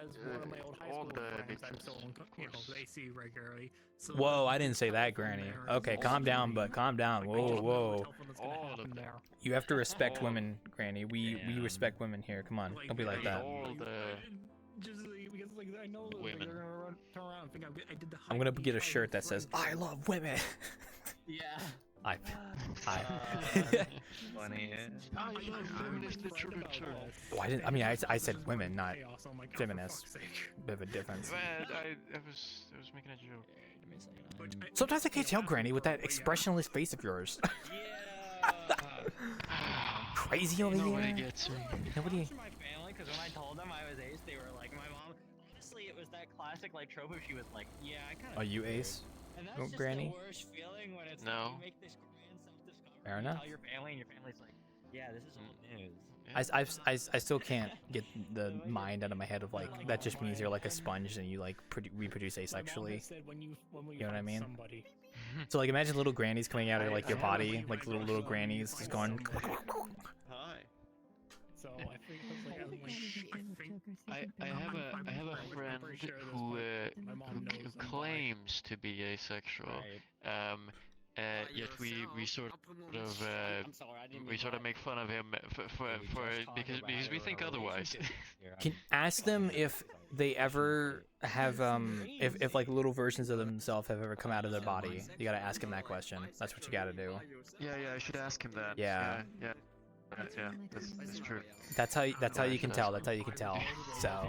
B: as one of my old high school friends, I'm still in they see regularly. So
A: Whoa, I didn't say that, Granny. Okay, calm down, but calm down. Whoa. You have to respect women, Granny. We respect women here. Come on, don't be like that.
B: Just because like I know that
H: Women.
B: they're gonna turn around and think I did the.
A: I'm gonna get a shirt that says "I love women."
J: Yeah.
A: I
J: Funny.
H: I love feminist literature.
A: Well, I mean, I said women, not feminists. Bit of a difference.
H: Well, I was making a joke.
A: Sometimes I can't tell, Granny, with that expressionless face of yours. Crazy over here.
H: Nobody gets me.
A: Nobody.
J: My family, because when I told them I was ace, they were like, my mom. Honestly, it was that classic like trope where she was like, yeah, I kind of.
A: Are you ace?
J: And that's
A: Oh,
J: just
A: Granny?
J: the worst feeling when it's
H: No.
J: like you make this grand self-discovery.
A: Fair
J: you
A: enough.
J: tell your family, and your family's like, yeah, this is old news.
A: I still can't get the mind out of my head of like that just means you're like a sponge and you like reproduce asexually. You know what I mean? So like imagine little grannies coming out of like your body, like little grannies just going.
K: Hi.
B: So I think
H: I have a friend who claims to be asexual. yet we sort of
G: I'm sorry, I didn't
H: we
G: mean
H: sort of make fun of him for because we think otherwise.
A: Can ask them if they ever have if like little versions of themselves have ever come out of their body. You gotta ask him that question. That's what you gotta do.
H: Yeah, I should ask him that.
A: Yeah.
H: Yeah. That's true.
A: That's how you can tell. That's how you can tell. So.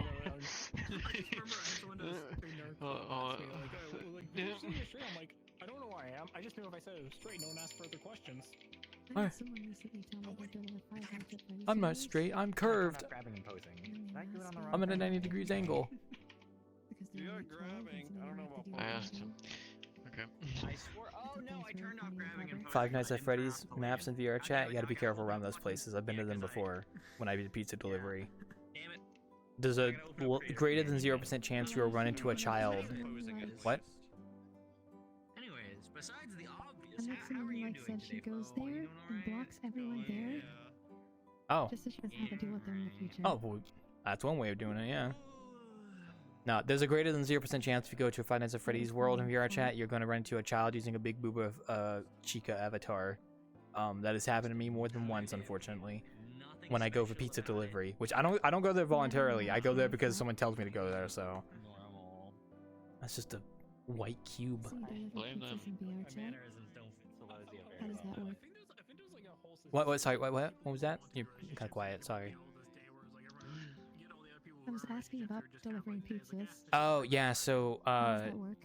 B: I'm like, I don't know where I am. I just knew if I said it was straight, no one asked further questions.
I: I had someone recently tell me they're doing a 500
A: I'm not straight. I'm curved.
J: Grabbing and posing. Did I do it on the wrong
A: I'm at a
J: thing?
A: 90 degrees angle.
I: because they're like 12 and some of them have to do
H: I
I: it
H: asked him. Okay.
G: I swore. Oh no, I turned off grabbing and
A: Five Nights at Freddy's maps and VRChat. You gotta be careful around those places. I've been to them before when I did pizza delivery.
G: Damn it.
A: There's a greater than 0% chance you will run into a child. What?
G: Anyways, besides the obvious,
I: And like
G: how
I: someone
G: are you
I: like
G: doing
I: said she
G: today,
I: goes
G: Bo?
I: there
G: You
I: and
G: doing alright?
I: blocks everyone there
A: Oh.
I: just so she doesn't have to deal with them in the future.
A: Oh, well, that's one way of doing it, yeah. No, there's a greater than 0% chance if you go to a Five Nights at Freddy's world in VRChat, you're going to run into a child using a big booba Chica avatar. That has happened to me more than once, unfortunately. When I go for pizza delivery, which I don't go there voluntarily. I go there because someone tells me to go there. So
J: Normal.
A: that's just a white cube.
I: So you deliver
H: Blame them.
I: pizzas in
J: My
I: VRChat?
J: mannerisms don't fit Silesia
I: How
J: very
I: does that
J: well.
I: work?
A: What? Sorry. What was that? You're kind of quiet. Sorry.
I: I was asking about delivering pizzas.
A: Oh yeah. So
I: How does that work?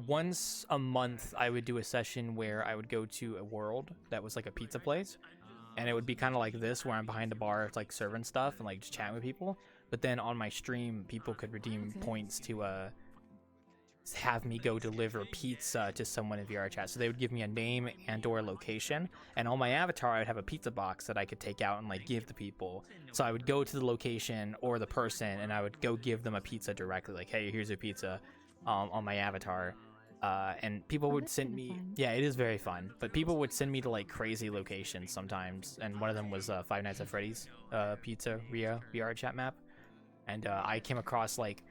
A: once a month I would do a session where I would go to a world that was like a pizza place, and it would be kind of like this where I'm behind a bar like serving stuff and like just chatting with people. But then on my stream, people could redeem points to have me go deliver pizza to someone in VRChat. So they would give me a name and or location, and on my avatar I would have a pizza box that I could take out and like give to people. So I would go to the location or the person and I would go give them a pizza directly, like, hey, here's your pizza, on my avatar. And people would send me, yeah, it is very fun, but people would send me to like crazy locations sometimes, and one of them was Five Nights at Freddy's Pizzeria VRChat map, and I came across like,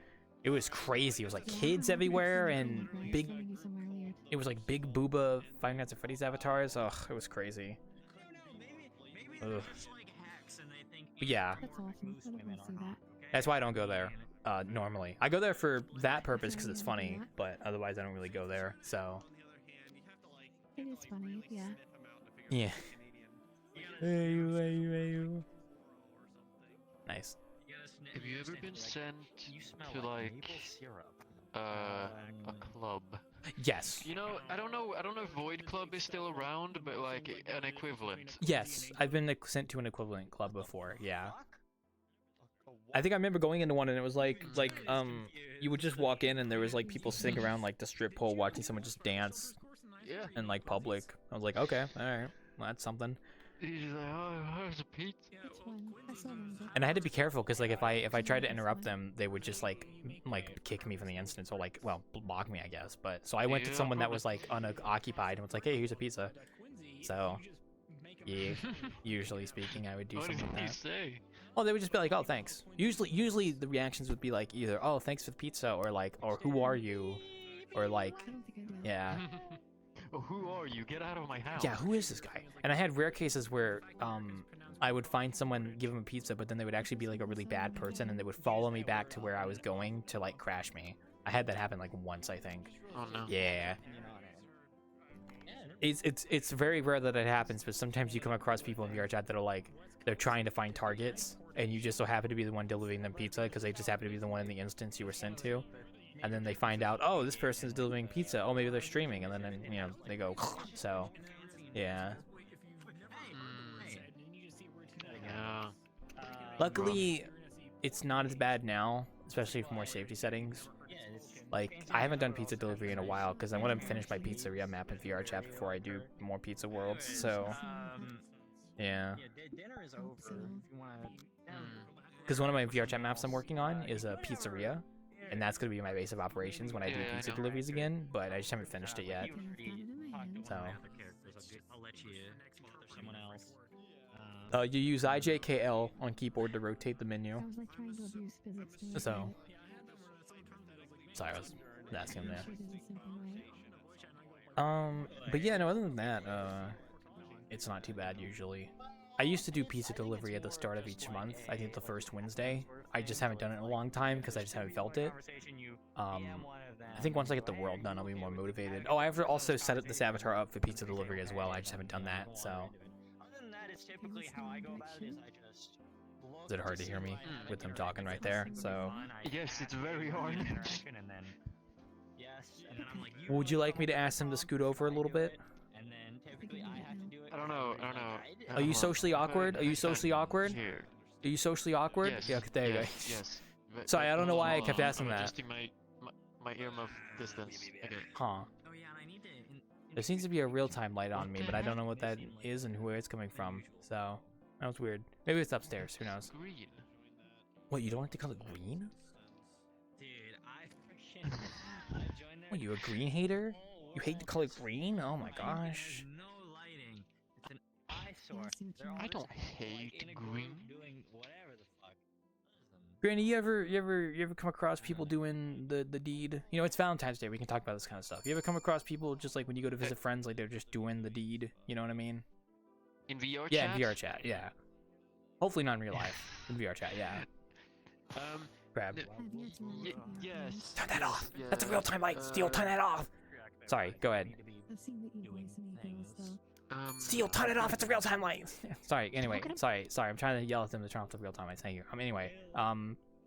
A: it was crazy. It was like kids everywhere and big. It was like big booba Five Nights at Freddy's avatars. Ugh, it was crazy. Ugh. But yeah,
I: That's awesome. I don't want to see that.
A: that's why I don't go there normally. I go there for that purpose because it's funny, but otherwise I don't really go there. So
I: It is funny, yeah.
A: yeah. Hey. Nice.
H: Have you ever been sent
J: You smell
H: to like
J: maple syrup.
H: a club?
A: Yes.
H: You know, I don't know if Void Club is still around, but like an equivalent.
A: Yes, I've been sent to an equivalent club before. Yeah. I think I remember going into one and it was like you would just walk in and there was like people sitting around like the strip pole watching someone just dance
H: Yeah.
A: in like public. I was like, okay, all right, well, that's something.
H: He's like, oh, there's a pizza.
I: Which one? I saw them.
A: And I had to be careful because like if I tried to interrupt them, they would just like kick me from the instance or like, well, block me, I guess. But so I went to
H: Yeah,
A: someone that
H: probably.
A: was like unoccupied and was like, hey, here's a pizza. So yeah, usually speaking, I would do
H: What
A: something
H: did
A: like
H: he
A: that.
H: say?
A: Oh, they would just be like, "Oh, thanks." Usually the reactions would be like either, "Oh, thanks for the pizza," or like, "Or who are you?" Or like,
I: I don't think I do.
A: yeah,
H: Oh, who are you? Get out of my house.
A: yeah, who is this guy? And I had rare cases where I would find someone, give them a pizza, but then they would actually be like a really bad person, and they would follow me back to where I was going to like crash me. I had that happen like once, I think.
H: Oh no.
A: Yeah. It's very rare that it happens, but sometimes you come across people in VRChat that are like, they're trying to find targets, and you just so happen to be the one delivering them pizza because they just happen to be the one in the instance you were sent to, and then they find out, oh, this person's delivering pizza. Oh, maybe they're streaming, and then you know they go. So, yeah.
H: Yeah.
A: Luckily, it's not as bad now, especially for more safety settings. Like, I haven't done pizza delivery in a while because I want to finish my pizzeria map in VRChat before I do more pizza worlds. So, yeah.
J: Dinner is over. If you want to.
A: Because one of my VRChat maps I'm working on is a pizzeria, and that's going to be my base of operations when I do
H: Yeah, I
A: pizza
H: know.
A: deliveries again, but I just haven't finished it yet. So,
J: I'll let you someone else.
A: you use IJKL on keyboard to rotate the menu.
I: I was like trying to abuse physics to make
A: So,
I: it.
A: sorry, I was asking him
I: I'm
A: that.
I: sure there's a simple way.
A: But yeah, no, other than that, it's not too bad usually. I used to do pizza delivery at the start of each month. I think the first Wednesday. I just haven't done it in a long time because I just haven't felt it. I think once I get the world done, I'll be more motivated. Oh, I've also set up this avatar up for pizza delivery as well. I just haven't done that, so.
J: Other than that, it's typically how I go about it is I just
A: Is it hard to hear me with them talking right there? So.
H: Yes, it's very hard.
J: And then I'm like,
A: Would you like me to ask them to scoot over a little bit?
J: and then typically I have to do it.
H: I don't know.
A: Are you socially awkward? Are you socially awkward?
H: Here.
A: Are you socially awkward?
H: Yes.
A: Yeah, there you go.
H: Yes.
A: Sorry, I don't know why I kept asking
H: I'm
A: that.
H: adjusting my earmuff distance. Okay.
A: Huh.
J: Oh yeah, and I need to.
A: There seems to be a real-time light on me, but I don't know what that is and where it's coming from. So, that was weird. Maybe it's upstairs. Who knows?
H: Green.
A: What, you don't like the color green?
J: Dude, I freaking joined there.
A: What, you a green hater? You hate the color green? Oh my gosh.
J: There's no lighting. It's an eyesore.
H: I don't hate green.
J: Doing whatever the fuck.
A: Granny, you ever come across people doing the deed? You know, it's Valentine's Day. We can talk about this kind of stuff. You ever come across people just like when you go to visit friends, like they're just doing the deed? You know what I mean?
H: In VRChat?
A: Yeah, in VRChat. Yeah. Hopefully not in real life. In VRChat, yeah. Grab.
H: Yes.
A: Turn that off. That's a real-time light. Steel, turn that off. Sorry, go ahead.
I: I've seen the e-voice and e-girls though.
A: Steel, turn it off. It's a real-time light. Sorry. Anyway, sorry. I'm trying to yell at them to turn off the real-time lights. Thank you. Anyway,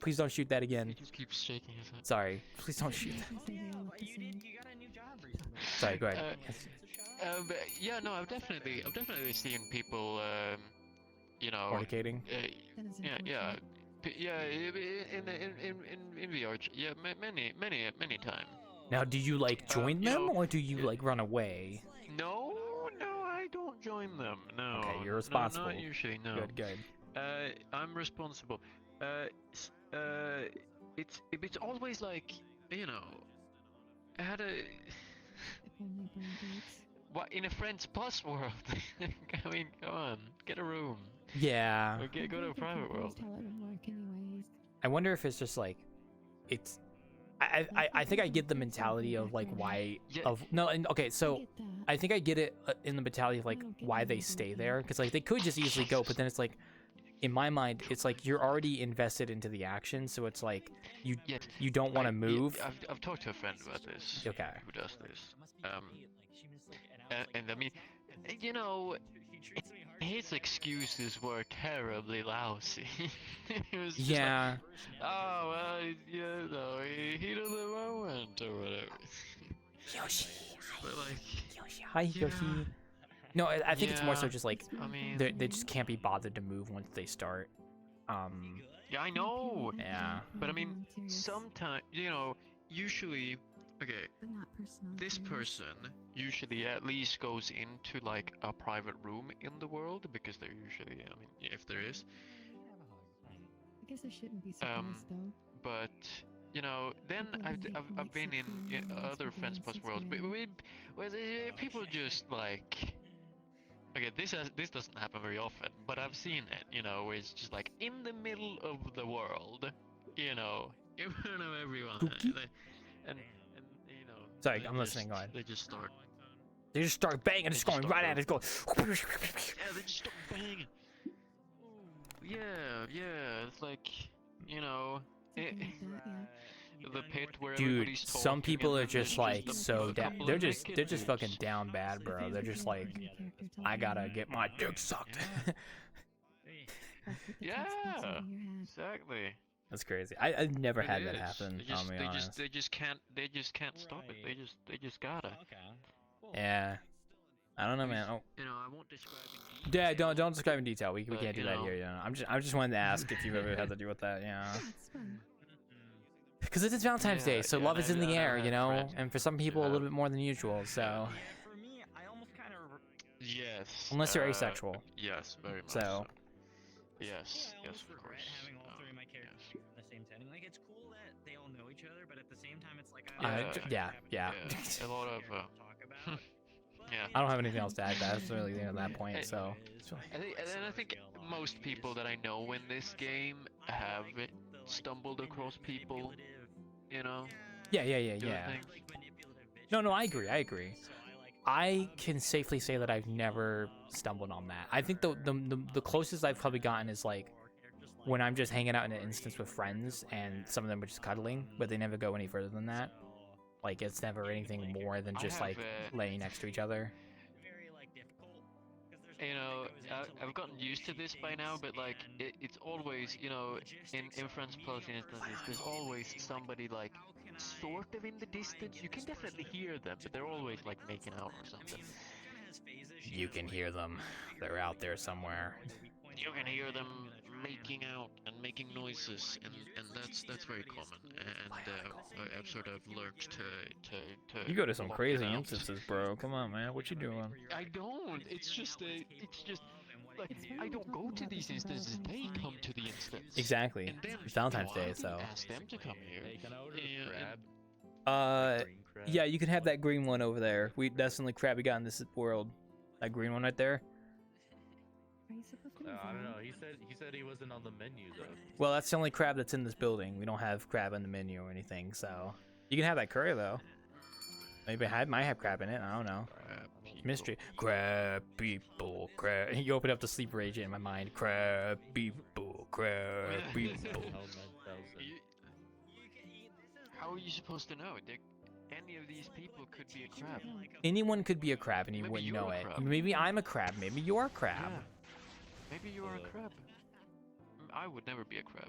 A: please don't shoot that again.
H: He just keeps shaking his head.
A: Sorry. Please don't shoot that.
J: You got a new job recently.
A: Sorry. Go ahead.
H: But yeah, no, I've definitely seen people, you know,
A: Fornicating.
H: Yeah. In VRChat, yeah, many times.
A: Now, do you like join
H: you
A: them
H: know,
A: or do you like run away?
H: No, I don't join them. No.
A: Okay, you're responsible.
H: No, not usually. No.
A: Good.
H: I'm responsible. It's always like, you know, I had a. What, in a Friends Plus world? I mean, come on, get a room.
A: Yeah.
H: Okay, go to a private world.
A: I wonder if it's just like, it's. I think I get the mentality of like why okay, so I think I get it in the mentality of like why they stay there, because like they could just easily go, but then it's like in my mind it's like you're already invested into the action, so it's like you don't want to move.
H: I've talked to a friend about this.
A: Okay.
H: Who does this? And I mean, you know, his excuses were terribly lousy. He was just
A: yeah.
H: Like, oh well, you know, heat of the moment or whatever.
L: Yoshi.
H: But like,
A: Yoshi. Hi, Yoshi. No, I think it's more so just like
H: I mean,
A: they just can't be bothered to move once they start.
H: Yeah, I know.
A: Yeah.
H: But I mean, sometimes, you know, usually, okay, this person usually at least goes into like a private room in the world, because they're usually, I mean, if there is.
I: I guess I shouldn't be surprised though.
H: But you know, then I've been in other Friends Plus worlds, but where people just like. Okay, this doesn't happen very often, but I've seen it, you know, where it's just like in the middle of the world, you know, in front of everyone, and you know.
A: Sorry, I'm listening. Go ahead.
H: They just start.
A: They just start banging, just going right at it, going.
H: Yeah, they just start banging. Yeah, it's like, you know, the pit where
A: Dude,
H: everybody's talking.
A: some people
H: and
A: are
H: then
A: just
H: there's
A: like
H: a
A: so down.
H: couple
A: They're
H: of
A: just
H: naked
A: fucking
H: dudes.
A: down bad, bro. They're just like, I gotta get my dick sucked.
H: Yeah, exactly.
A: That's crazy. I've never
H: It
A: had that
H: is.
A: happen.
H: They
A: I'll be honest.
H: they just can't stop it. They just gotta.
A: Yeah. I don't know, man. Oh.
H: You know, I won't describe in detail.
A: Yeah, don't describe in detail. We
H: But,
A: can't do
H: you
A: that
H: know.
A: here. You know, I just wanted to ask if you've ever had to deal with that. Yeah. Because it's Valentine's Day, so love is in the air, you know, and for some people a little bit more than usual. So.
J: For me, I almost kind of.
H: Yes.
A: Unless you're asexual.
H: Yes, very much.
A: So.
H: Yes,
J: I
H: of
J: regret
H: course.
J: having all three of my characters in the same setting. Like, it's cool that they all know each other, but at the same time, it's like
A: Yeah.
H: A lot of.
J: talk about.
H: Yeah.
A: I don't have anything else to add. That's really the end of that point. So.
H: I think most people that I know in this game have stumbled across people, you know.
A: Yeah.
H: doing things.
A: No, I agree. I can safely say that I've never stumbled on that. I think the closest I've probably gotten is like when I'm just hanging out in an instance with friends and some of them are just cuddling, but they never go any further than that. Like it's never anything more than just like laying next to each other.
H: You know, I've gotten used to this by now, but like it's always, you know, in Friends Plus instances, there's always somebody like sort of in the distance. You can definitely hear them, but they're always like making out or something.
A: You can hear them. They're out there somewhere.
H: You can hear them making out and making noises, and that's very common. And I've sort of learned to
A: You go to some
H: block
A: crazy
H: it out.
A: instances, bro. Come on, man. What you doing?
H: I don't. It's just like I don't go to these instances. They come to the instance.
A: Exactly.
H: And then
A: It's Valentine's
H: you know,
A: Day,
H: I
A: so.
H: can ask them to come here.
E: Hey, can I order a crab? Green crab?
A: Yeah, you can have that green one over there. That's the only crab we got in this world. That green one right there.
I: Are you supposed to
E: I don't know. He said he wasn't on the menu though.
A: Well, that's the only crab that's in this building. We don't have crab on the menu or anything, so you can have that curry though. Maybe I might have crab in it. I don't know. Mystery. Crab people, crab. You open up the sleeper agent in my mind. Crab people, crab people.
H: How are you supposed to know? Any of these people could be a crab.
A: Anyone could be a crab and you
H: Maybe
A: wouldn't
H: you're
A: know
H: a
A: it.
H: crab.
A: Maybe I'm a crab. Maybe you're a crab.
H: Yeah. Maybe you are a crab. I would never be a crab.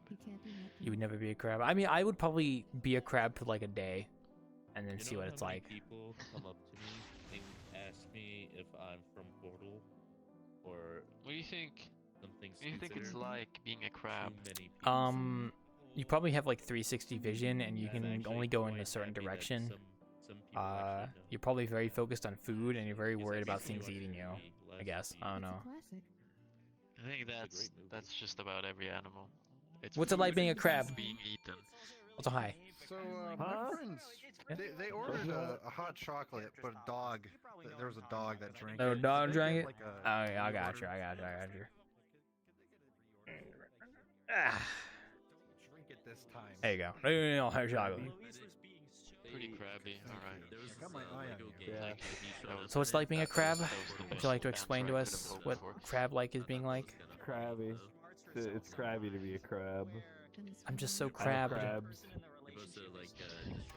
A: You would never be a crab. I mean, I would probably be a crab for like a day, and then see what it's like.
M: People come up to me and ask me if I'm from Portal, or
H: What do you think?
M: something.
H: What do you think it's like being a crab?
A: You probably have like 360 vision, and you can only go in a certain direction. You're probably very focused on food, and you're very worried about things eating you. I guess. I don't know.
H: I think that's just about every animal.
A: What's it like being a crab?
H: Being eaten.
A: Also, hi.
N: So, my friends, they ordered a hot chocolate, but a dog. There was a dog that drank it.
A: Oh, dog
N: They
A: drank
N: get
A: it?
N: like
A: Oh,
N: a-
A: yeah, I got you. Ah.
N: Drink it this time.
A: There you go. No, hot chocolate.
H: Pretty crabby. All right.
N: I got my eye on you.
A: So what's it like being a crab? Would you like to explain to us what crab-like is being like?
E: It's crabby. It's crabby to be a crab.
A: I'm just so
E: I love
A: crabbed.
E: crabs.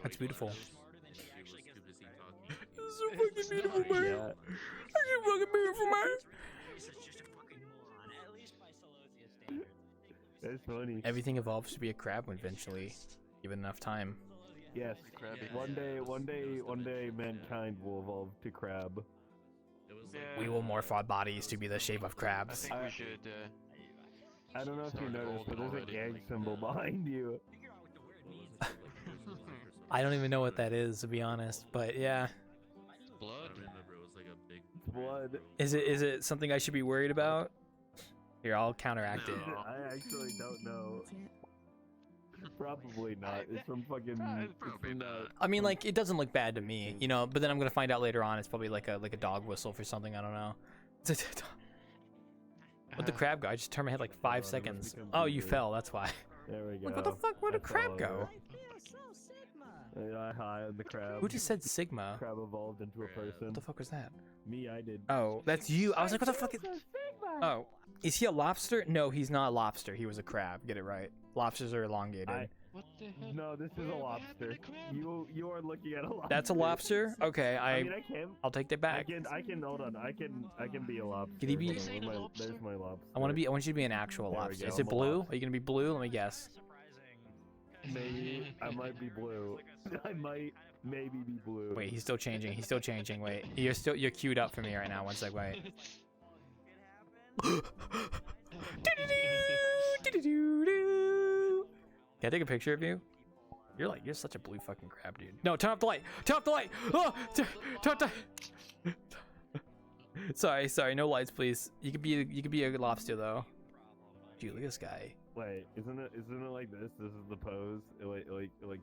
A: That's beautiful.
F: It's
A: so fucking beautiful, man.
E: Yeah.
A: That's so fucking beautiful, man.
E: That's funny.
A: Everything evolves to be a crab eventually, given enough time.
E: Yes. One day, mankind will evolve to crab.
A: We will morph our bodies to be the shape of
H: I
A: crabs.
H: think we should.
E: I don't know if you
H: Start
E: noticed, but there's a
H: already.
E: gang symbol behind you.
A: I don't even know what that is, to be honest, but yeah.
H: Blood.
E: It's blood.
A: Is it something I should be worried about? Here, I'll counteract it.
E: I actually don't know. Probably not. It's from fucking. It's from that.
A: I mean, like, it doesn't look bad to me, you know, but then I'm gonna find out later on it's probably like a dog whistle for something, I don't know. What the crab go? I just turned my head like 5 seconds. Oh, you fell, that's why.
E: There we go.
A: Like, what the fuck? Where'd the crab go?
E: I high on the crab.
A: Who just said Sigma?
E: Crab evolved into a person.
A: What the fuck was that?
E: Me, I did.
A: Oh, that's you. I was like, what the fuck is... Oh, is he a lobster? No, he's not a lobster. He was a crab. Get it right. Lobsters are elongated.
H: What the hell?
E: No, this is a lobster. You are looking at a lobster.
A: That's a lobster? Okay,
E: I mean, I can.
A: I'll take that back.
E: I can. Hold on. I can be a lobster.
A: Could he be-
E: Hold on, there's my lobster.
A: I want you to be an actual
E: There we
A: lobster.
E: go,
A: Is it
E: I'm a
A: blue?
E: lobster.
A: Are you gonna be blue? Let me guess.
E: Maybe I might be blue. I might maybe be blue.
A: Wait, he's still changing. He's still changing. Wait, you're queued up for me right now. One sec. Wait. Can I take a picture of you? You're such a blue fucking crab, dude. No, turn off the light. Turn off the light. Oh, turn off the. Sorry. No lights, please. You could be a lobster though. Dude, look at this guy.
E: Wait, isn't it like this? This is the pose. It like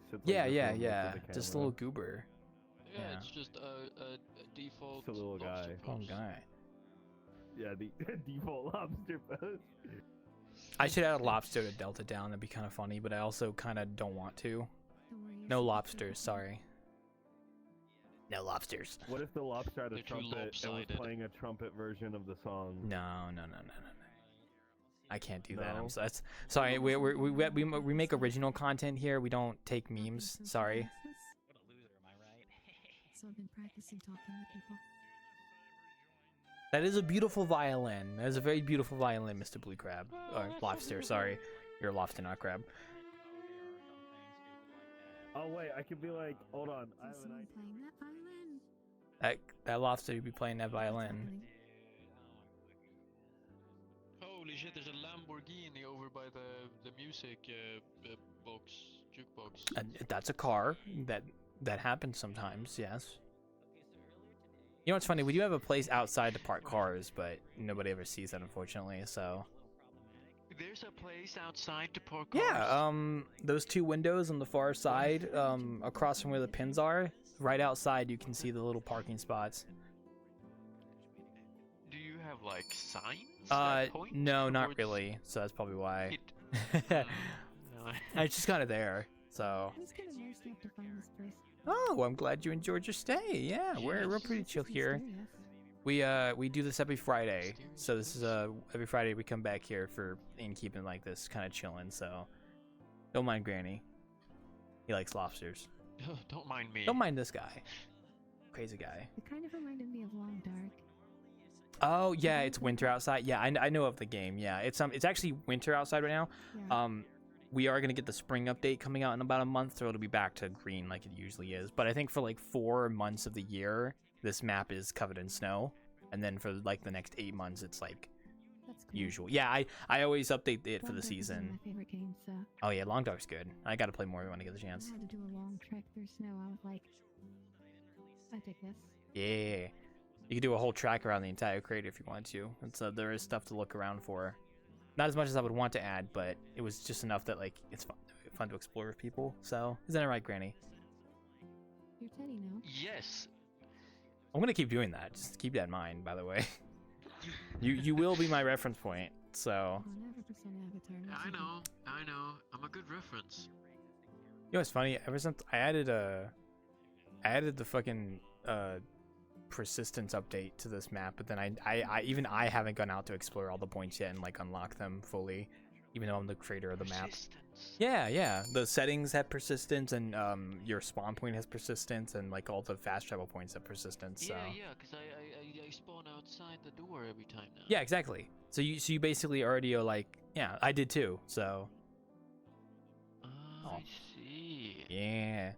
E: sits.
A: Yeah,
E: like this
A: yeah,
E: and looks
A: yeah.
E: at the
A: Just a
E: camera.
A: little goober.
H: Yeah,
A: Yeah.
H: it's just a default.
E: It's a little guy.
H: lobster
A: Oh,
H: pose.
A: guy.
E: Yeah, the default lobster pose.
A: I should add a lobster to Delta Down. That'd be kind of funny, but I also kind of don't want to. No lobsters, sorry. No lobsters.
E: What if the lobster had a
H: They're too
E: trumpet and was
H: lopsided.
E: playing a trumpet version of the song?
A: No. I can't do that.
E: No?
A: That's sorry. We make original content here. We don't take memes. Sorry.
J: What a loser, am I right?
I: So I've been practicing talking to people.
A: That is a beautiful violin. That is a very beautiful violin, Mr. Blue Crab. Or lobster. Sorry, you're a lobster, not crab.
E: Oh wait, I could be like, hold on, I have
I: Is
E: an
I: someone
E: idea.
I: playing that violin?
A: That lobster would be playing that violin.
I: Happening.
H: Holy shit! There's a Lamborghini over by the music box, jukebox.
A: That's a car. That happens sometimes. Yes. You know what's funny? We do have a place outside to park cars, but nobody ever sees that, unfortunately. So.
H: There's a place outside to park cars.
A: Yeah. Those two windows on the far side, across from where the pins are, right outside, you can see the little parking spots.
H: Do you have like signs? That point?
A: No, not
H: towards-
A: really. So that's probably why.
H: No.
A: It's just kind of there. So.
I: It was kind of nice to have to find this place.
A: Oh, I'm glad you enjoyed your stay. Yeah, we're pretty chill here. We do this every Friday. So this is every Friday we come back here for Innkeeping like this, kind of chilling. So don't mind Granny. He likes lobsters.
H: Don't mind me.
A: Don't mind this guy. Crazy guy.
I: It kind of reminded me of Long Dark.
A: Oh yeah, it's winter outside. Yeah, I know of the game. Yeah, it's actually winter outside right now.
I: Yeah.
A: We are gonna get the spring update coming out in about a month, so it'll be back to green like it usually is. But I think for like 4 months of the year, this map is covered in snow, and then for like the next 8 months, it's like
I: That's cool.
A: usual. Yeah, I always update it for
I: Long
A: the
I: Dark is one of
A: season.
I: my favorite games, so
A: Oh yeah, Long Dark's good. I gotta play more when I get the
I: I
A: chance.
I: had to do a long trek through snow. I was like, I take this.
A: Yeah, you can do a whole track around the entire crater if you want to. And so there is stuff to look around for. Not as much as I would want to add, but it was just enough that like it's fun to explore with people. So isn't that right, Granny?
I: You're Teddy now.
H: Yes.
A: I'm gonna keep doing that. Just keep that in mind, by the way. you will be my reference point. So
I: Oh, I never Persona Avatar.
H: I know. I'm a good reference.
A: you know what's funny? Ever since I added the fucking persistence update to this map, but then I haven't gone out to explore all the points yet and like unlock them fully, even though I'm the creator of the map. Yeah. The settings have persistence, and your spawn point has persistence, and like all the fast travel points have persistence. So.
H: Yeah, because I spawn outside the door every time now.
A: Yeah, exactly. So you basically already are like, yeah, I did too. So.
H: I see.
A: Yeah.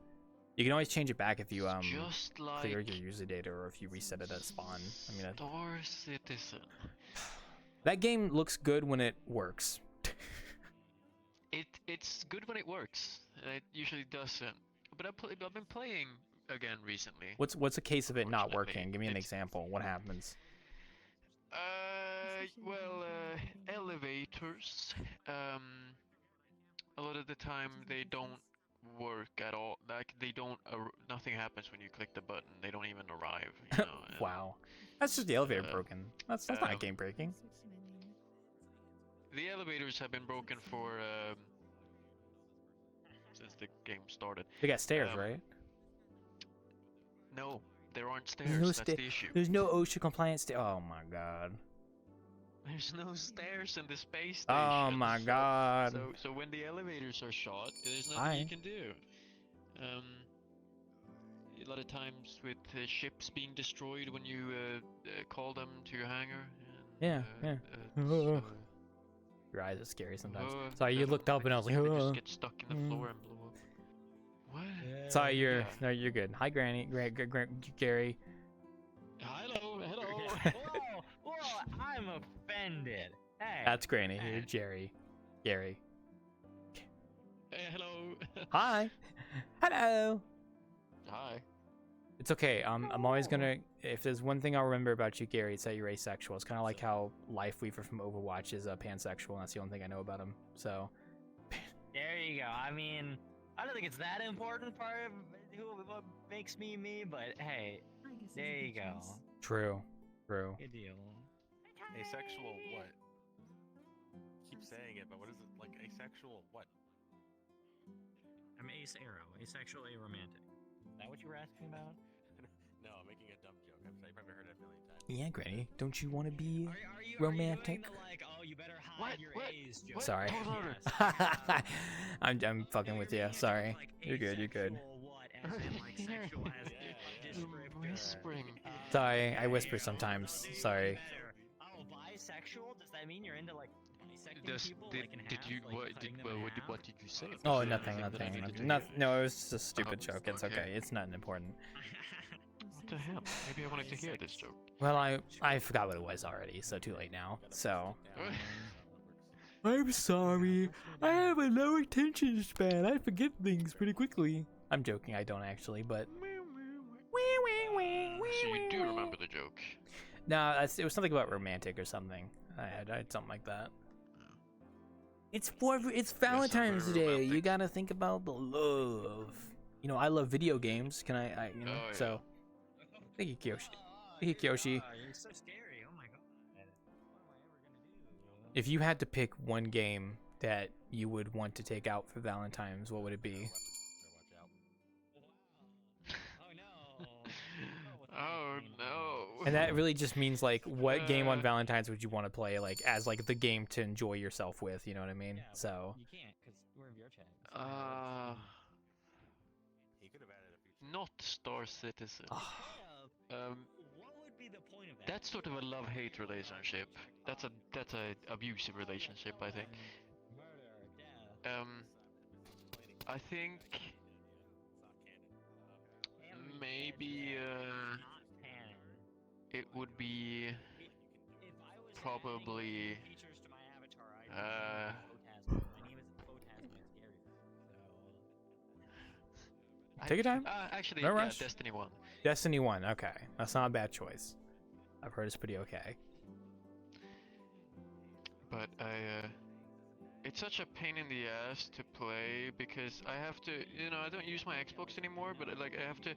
A: You can always change it back if you
H: Just like
A: clear your user data or if you reset it at spawn. I mean,
H: Star Citizen.
A: that game looks good when it works.
H: It's good when it works. It usually doesn't. But I've been playing again recently.
A: What's a case of it not
H: Unfortunately,
A: working? Give me an example. What happens?
H: Elevators. A lot of the time they don't work at all. Like they don't. Nothing happens when you click the button. They don't even arrive. You know. and,
A: Wow. That's just the elevator broken. That's not game breaking.
H: The elevators have been broken for since the game started.
A: They got stairs, right?
H: No, there aren't
A: There's
H: stairs.
A: no
H: That's the issue.
A: There's no OSHA compliant stairs. Oh my god.
H: There's no stairs in the space station.
A: Oh my god.
H: So when the elevators are shot, there's nothing
A: Aye.
H: you can do. A lot of times with ships being destroyed when you call them to your hangar. And,
A: Yeah.
H: so,
A: Your eyes are scary sometimes. Sorry, you looked up and I was like,
H: they
A: oh.
H: just get stuck in the floor and blow up. What?
A: Sorry, you're good. Hi, Granny, Gary.
H: Hello.
J: Whoa, I'm offended. Hey.
A: That's Granny. You're Jerry, Gary.
H: Hey, hello.
A: Hi. Hello.
H: Hi.
A: It's okay. I'm always gonna. If there's one thing I'll remember about you, Gary, it's that you're asexual. It's kind of like how Lifeweaver from Overwatch is pansexual, and that's the only thing I know about him. So.
J: There you go. I mean, I don't think it's that important part of what makes me me, but hey, there you go.
A: True.
J: Good deal.
O: Asexual what? Keep saying it, but what is it like? Asexual what?
J: I'm ace arrow, asexual, aromantic. Is that what you were asking about?
O: No, I'm making a dumb joke. I've probably heard it a million times.
A: Yeah, Granny. Don't you want to be
J: Are you
A: romantic?
J: doing the, like, oh, you better hide your A's joke?
A: Sorry.
J: Yes,
A: I'm fucking with you. Sorry. You're good. You're good.
J: What, as in, like, sexual as a descriptor.
H: Whispering.
A: Sorry, I whisper sometimes. Sorry.
J: Oh, bisexual? Does that mean you're into, like, bisecting people?
H: Did,
J: like, in
H: did
J: half,
H: you
J: like, cutting them in half?
H: what did you say?
A: Oh,
H: Is there
A: nothing.
H: anything that I needed to
A: Nothing.
H: hear?
A: No, it was just a stupid joke. It's
H: okay.
A: okay. It's nothing important.
H: What the hell? Maybe I wanted to hear this joke.
A: Well, I forgot what it was already, so too late now. So. I'm sorry. I have a low attention span. I forget things pretty quickly. I'm joking. I don't actually, but.
H: So you do remember the joke?
A: No, it was something about romantic or something. I had something like that. It's Valentine's Day. You gotta think about the love. You know, I love video games. Can I you know,
H: Oh, yeah.
A: so. Thank you, Kyoshi. Thank you, Kyoshi.
J: You're so scary. Oh my god. What am I ever gonna do?
A: If you had to pick one game that you would want to take out for Valentine's, what would it be?
H: Oh no.
A: And that really just means like, what game on Valentine's would you want to play, like as like the game to enjoy yourself with? You know what I mean? So.
J: You can't, because we're in VRChat.
H: Not Star Citizen.
J: What would be the point of that?
H: That's sort of a love-hate relationship. That's a abusive relationship, I think. I think maybe it would be probably
A: Take your time.
H: Actually,
A: No
H: yeah,
A: rush.
H: Destiny 1.
A: Destiny 1. Okay, that's not a bad choice. I've heard it's pretty okay.
H: But it's such a pain in the ass to play because I have to, you know, I don't use my Xbox anymore, but like I have to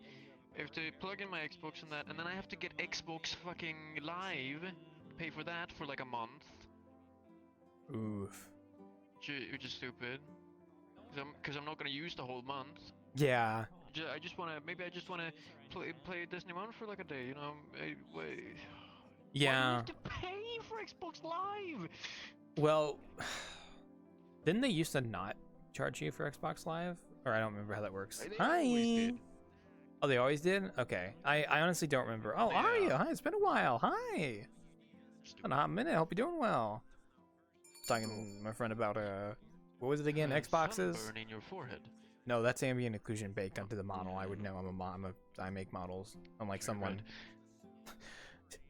H: plug in my Xbox and that, and then I have to get Xbox fucking Live, pay for that for like a month.
A: Oof.
H: Which is stupid. Because I'm not gonna use the whole month.
A: Yeah.
H: I just wanna play Destiny 1 for like a day, you know.
A: Yeah.
H: Why do you have to pay for Xbox Live?
A: Well, didn't they used to not charge you for Xbox Live? Or I don't remember how that works.
H: They
A: Hi.
H: always did.
A: Oh, they always did? Okay. I honestly don't remember. Oh, are you? Hi, it's been a while. Hi. Been a hot minute. Hope you're doing well. Talking to my friend about what was it again? Xboxes?
H: Sunburn in your forehead.
A: No, that's ambient occlusion baked onto the model. I would know. I make models. Unlike someone.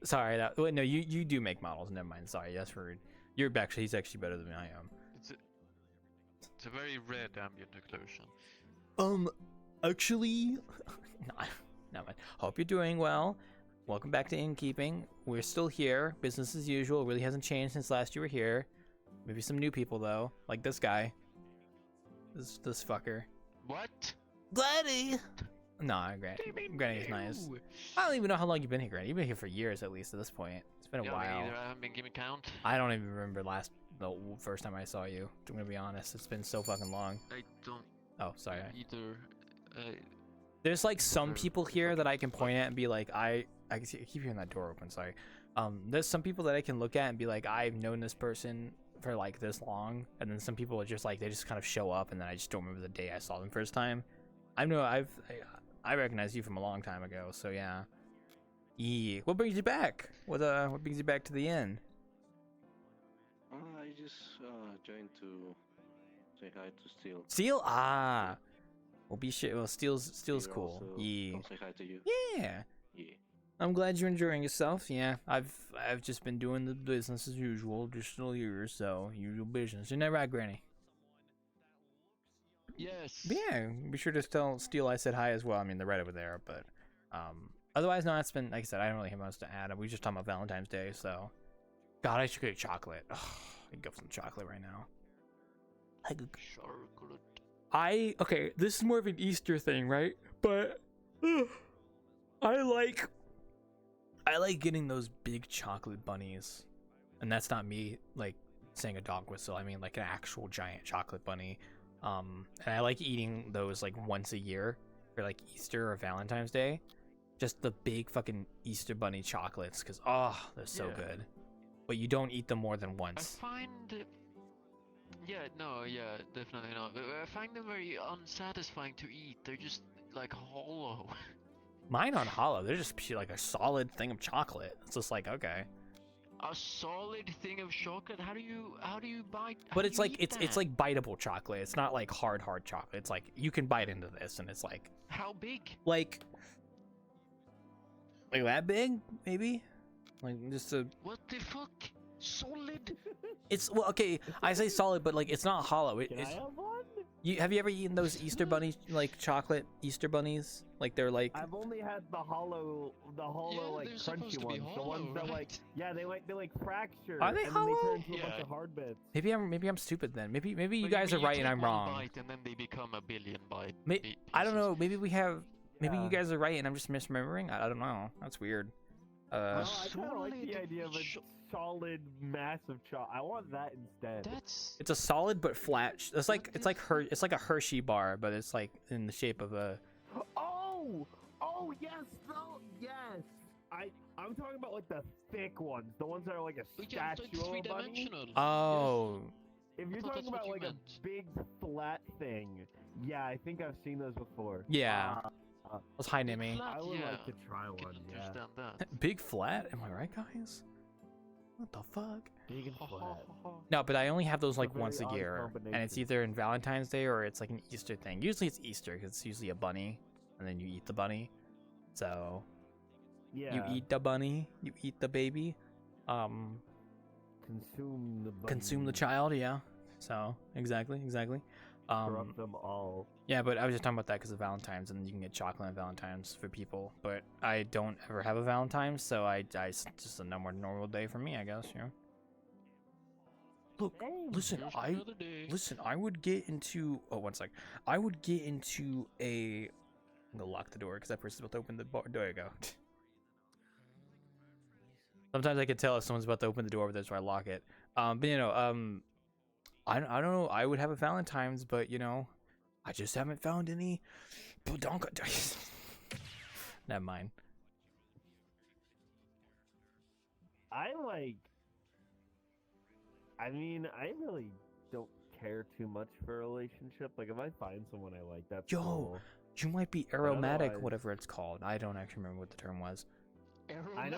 A: Sorry. Wait, no, you do make models. Never mind. Sorry. That's rude. He's actually better than I am.
H: It's a very red ambient occlusion.
A: Actually, no, man. Hope you're doing well. Welcome back to Innkeeping. We're still here. Business as usual. It really hasn't changed since last you were here. Maybe some new people though, like this guy. This fucker.
H: What?
A: Granny. Nah, Granny's nice. I don't even know how long you've been here, Granny. You've been here for years at least at this point. It's been a
H: Yeah,
A: while.
H: me either. I haven't been keeping count.
A: I don't even remember the first time I saw you. I'm gonna be honest. It's been so fucking long.
H: I don't.
A: Oh, sorry.
H: Either.
A: There's like some people here that I can point at and be like, I keep hearing that door open. Sorry. There's some people that I can look at and be like, I've known this person for like this long, and then some people are just like, they just kind of show up, and then I just don't remember the day I saw them first time. I recognize you from a long time ago, so yeah. What brings you back? What brings you back to the inn?
P: I just joined to say hi to Steel.
A: Steel? Ah. Well, be sure. Well, Steel's cool. Yeah.
P: I'll say hi to you.
A: Yeah.
P: Yeah.
A: I'm glad you're enjoying yourself. Yeah, I've just been doing the business as usual, just still here, so usual business. Isn't that right, Granny?
H: Yes.
A: But yeah, be sure to tell Steel I said hi as well. I mean, they're right over there, but otherwise, no, it's been, like I said, I don't really have much to add. We just talking about Valentine's Day, so. God, I should get chocolate. Ugh, I can go for some chocolate right now.
H: Chocolate.
A: Okay, this is more of an Easter thing, right? But I like getting those big chocolate bunnies. And that's not me like saying a dog whistle. I mean like an actual giant chocolate bunny. And I like eating those like once a year for like Easter or Valentine's Day. just the big fucking Easter Bunny chocolates, because they're so
H: Yeah.
A: good. But you don't eat them more than
H: I
A: once.
H: find definitely not. But I find them very unsatisfying to eat. They're just like hollow.
A: Mine aren't hollow. They're just like a solid thing of chocolate. It's just like, okay.
H: A solid thing of chocolate? How do you bite?
A: But it's like it's like biteable chocolate. It's not like hard chocolate. It's like you can bite into this and it's like
H: how big?
A: Like that big, maybe? Like just a
H: What the fuck? Solid?
A: It's well, okay. I say solid, but like it's not hollow. It's.
E: I have one?
A: Have you ever eaten those Easter bunny like chocolate Easter bunnies? Like they're like.
E: I've only had the hollow like crunchy ones. The ones that like they like fracture.
A: Are they
E: and
A: hollow?
E: Then they turn into a bunch of hard bits.
A: Maybe I'm stupid then. Maybe you guys are right and I'm wrong.
H: Bite and then they become a billion bite.
A: I don't know. Maybe you guys are right and I'm just misremembering. I don't know. That's weird.
E: No, I kind of like the idea of a solid, massive chocolate. I want that instead.
A: It's a solid but flat. It's like a Hershey bar, but it's like in the shape of a.
E: Oh yes, yes. I'm talking about like the thick ones, the ones that are like a statue of a bunny.
A: Oh.
E: If you're talking about like a big flat thing, yeah, I think I've seen those before.
A: Yeah. Those high Nimmy.
E: I would like to try one. Yeah.
A: Big flat? Am I right, guys? What the fuck?
E: Big and flat.
A: No, but I only have those like
E: very
A: once a
E: odd
A: year, and it's
E: combination.
A: either in Valentine's Day or it's like an Easter thing. Usually it's Easter because it's usually a bunny, and then you eat the bunny. So
E: Yeah.
A: you eat the bunny, you eat the baby,
E: Consume the bunny.
A: consume the child. Yeah. So exactly.
E: Corrupt them all.
A: Yeah, but I was just talking about that because of Valentine's, and you can get chocolate on Valentine's for people. But I don't ever have a Valentine's, so it's just a more normal day for me, I guess. You know. Look, listen, I would get into. Oh, one sec. I would get into a. I'm gonna lock the door because that person's about to open the door. There you go. Sometimes I can tell if someone's about to open the door, but that's why I lock it. But you know, I don't know. I would have a Valentine's, but you know, I just haven't found any Budonka dice. Never mind.
E: I really don't care too much for a relationship. Like, if I find someone I like, that's cool.
A: You might be aromatic,
E: otherwise-
A: whatever it's called. I don't actually remember what the term was.
E: I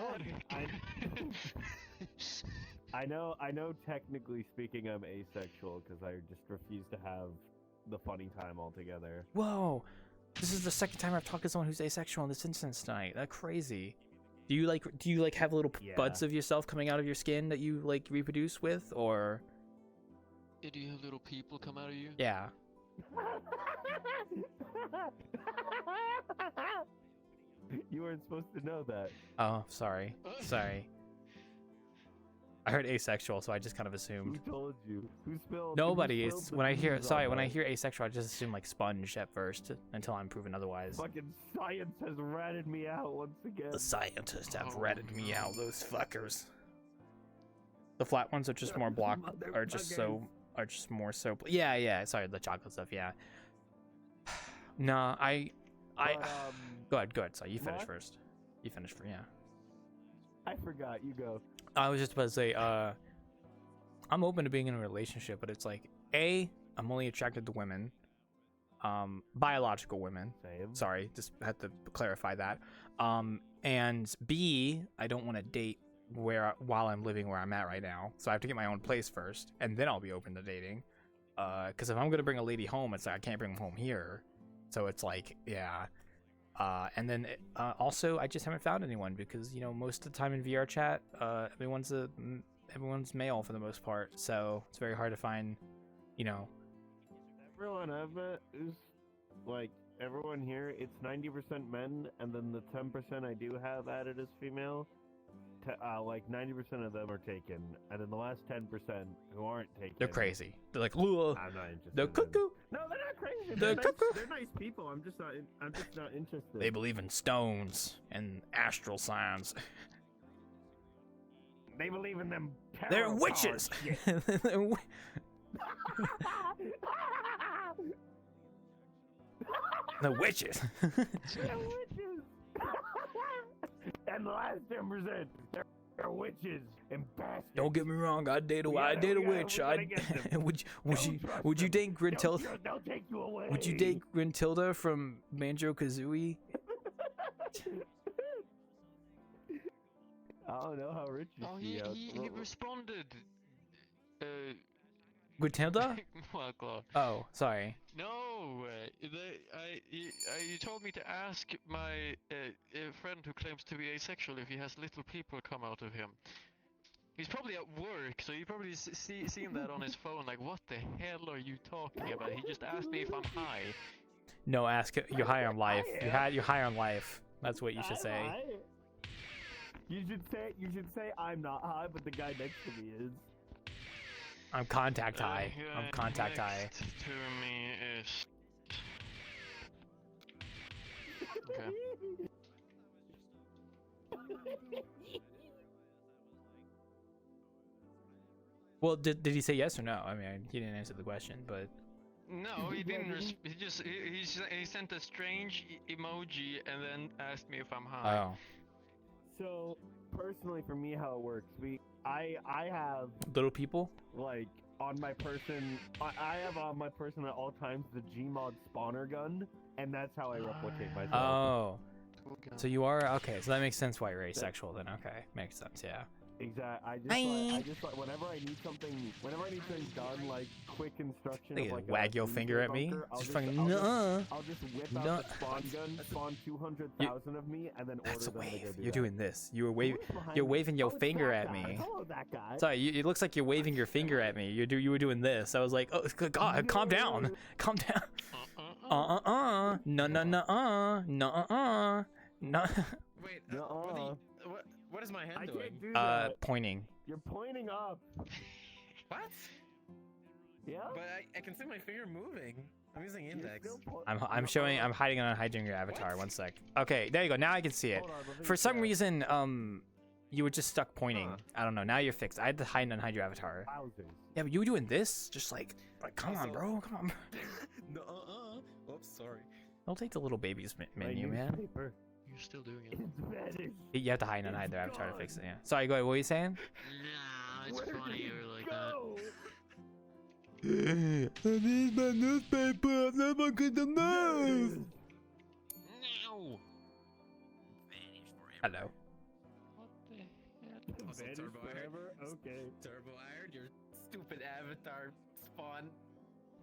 E: know. Technically speaking, I'm asexual because I just refuse to have the funny time altogether.
A: Whoa, this is the second time I've talked to someone who's asexual in this instance tonight. That's crazy. Do you like have little buds of yourself coming out of your skin that you like reproduce with, or?
H: Do you have little people come out of you?
A: Yeah.
E: You weren't supposed to know that.
A: Oh, sorry. I heard asexual, so I just kind of assumed.
E: Who told you? Who spilled?
A: Nobody.
E: who
A: It's
E: spilled
A: when
E: the
A: I hear
E: beans on
A: when I
E: that?
A: hear asexual, I just assume like sponge at first until I'm proven otherwise.
E: Fucking science has ratted me out once again.
A: The scientists have ratted me out. Those fuckers. The flat ones are just more block. Are just more so. Yeah. Sorry, the chocolate stuff. Yeah. Nah, Go ahead. Sorry, you finish
E: what?
A: first. You finish first. Yeah.
E: I forgot. You go.
A: I was just about to say, I'm open to being in a relationship, but it's like, I'm only attracted to women, biological women.
E: Same.
A: Sorry, just had to clarify that. And B, I don't want to date while I'm living where I'm at right now, so I have to get my own place first, and then I'll be open to dating. Because if I'm gonna bring a lady home, it's like I can't bring them home here, so it's like, yeah. And then also, I just haven't found anyone because, you know, most of the time in VRChat, everyone's male for the most part, so it's very hard to find, you know.
E: Everyone I've met is like everyone here. It's 90% men, and then the 10% I do have added as female. Like 90% of them are taken, and then the last 10% who aren't taken.
A: They're crazy. They're like,
E: I'm not interested.
A: they're cuckoo.
E: No, they're not crazy.
A: They're cuckoo.
E: They're nice people. I'm just not interested.
A: They believe in stones and astral signs.
E: They believe in them.
A: They're witches. The witches.
E: They're witches. 10%. They're witches and bastards.
A: Don't get me wrong, I'd date a witch. Would you date Grintilda?
E: They'll take you away.
A: Would you date Grintilda from Banjo-Kazooie?
E: I don't know how rich you
H: Oh,
E: see.
H: he responded.
A: Grintilda?
H: Well, Claude.
A: Oh, sorry.
H: No, you told me to ask my friend who claims to be asexual if he has little people come out of him. He's probably at work, so you probably seen that on his phone. Like, what the hell are you talking about? He just asked me if I'm high.
A: No, ask. You're high on life. You're high on life. That's what you should say.
E: You should say I'm not high, but the guy next to me is.
A: I'm contact high. I'm contact high.
H: Next to me is. Okay.
A: Well, did he say yes or no? I mean, he didn't answer the question, but.
H: No, he didn't. He sent a strange emoji and then asked me if I'm high.
A: Oh.
E: So personally, for me, how it works, I have
A: little people.
E: Like on my person, I have on my person at all times the Gmod spawner gun, and that's how I replicate myself.
A: Oh. So you are okay. So that makes sense why you're asexual then. Okay, makes sense. Yeah.
E: Exactly. I just like whenever I need something done, like quick instruction.
A: They
E: of, like
A: wag your finger at me.
E: I'll
A: Just
E: just
A: fucking
E: I'll just whip out the spawn gun, spawn 200,000 of me, and then order them to go do
A: You're
E: that.
A: doing this. You're waving your finger at me.
E: That guy.
A: Sorry, it looks like you're waving your finger at me. You were doing this. I was like, oh God, calm down, calm down. No.
Q: Wait, what is my hand doing?
A: Pointing.
E: You're pointing up.
Q: What?
E: Yeah.
Q: But I can see my finger moving. I'm using index.
A: I'm hiding on hiding your avatar. 1 sec. Okay, there you go. Now I can see it. For some reason, you were just stuck pointing. I don't know. Now you're fixed. I had to hide and unhide your avatar. Yeah, but you were doing this, just like come on, bro, come on.
Q: No, Oops, sorry.
A: Don't take the little baby's menu, man.
H: You're still doing it.
A: You have to hide and unhide their avatar to fix it. Yeah. Sorry, go ahead. What were you saying?
H: Nah, it's funnier like that.
A: I need my newspaper. I'm never gonna move.
H: No.
A: Hello.
H: What the hell?
Q: Also, Turbo Iron.
E: Okay.
Q: Turbo Iron, your stupid avatar spawn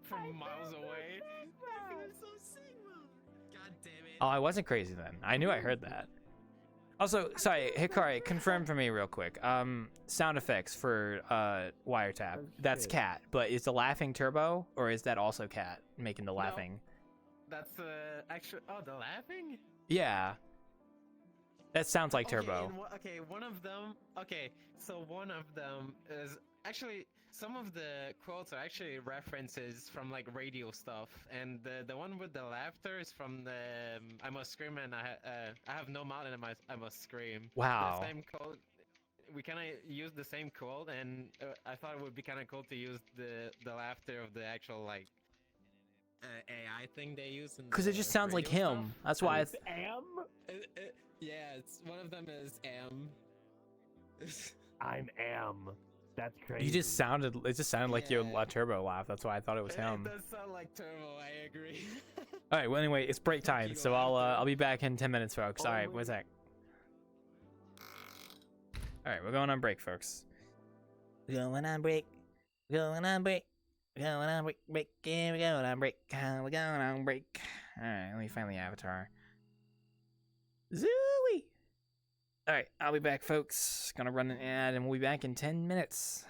Q: from miles away. I'm so Sigma. God damn it.
A: Oh, I wasn't crazy then. I knew I heard that. Also, sorry, Hikari, confirm for me real quick. Sound effects for Wiretap. That's Cat, but is the laughing Turbo, or is that also Cat making the laughing?
Q: That's actually. Oh, the laughing.
A: Yeah. That sounds like Turbo.
Q: Okay, one of them. Okay, so one of them is actually some of the quotes are actually references from like radio stuff, and the one with the laughter is from the I Must Scream, and I have no mouth and I must scream.
A: Wow.
Q: The same quote. We kind of used the same quote, and I thought it would be kind of cool to use the laughter of the actual like AI thing they use.
A: Because it just sounds like him.
Q: Stuff.
A: That's why.
Q: Yeah, it's one of them is M.
E: I'm M. That's crazy.
A: You just sounded. It just sounded like your Turbo laugh. That's why I thought it was him.
Q: It does sound like Turbo. I agree.
A: All right. Well, anyway, it's break time, so I'll be back in 10 minutes, folks. All right. What's that? All right, we're going on break, folks.
L: Going on break. Going on break. Going on break. Break. Yeah, we're going on break. We're going on break.
A: All right. Let me find the avatar. Zooey. All right, I'll be back, folks. Gonna run an ad, and we'll be back in 10 minutes.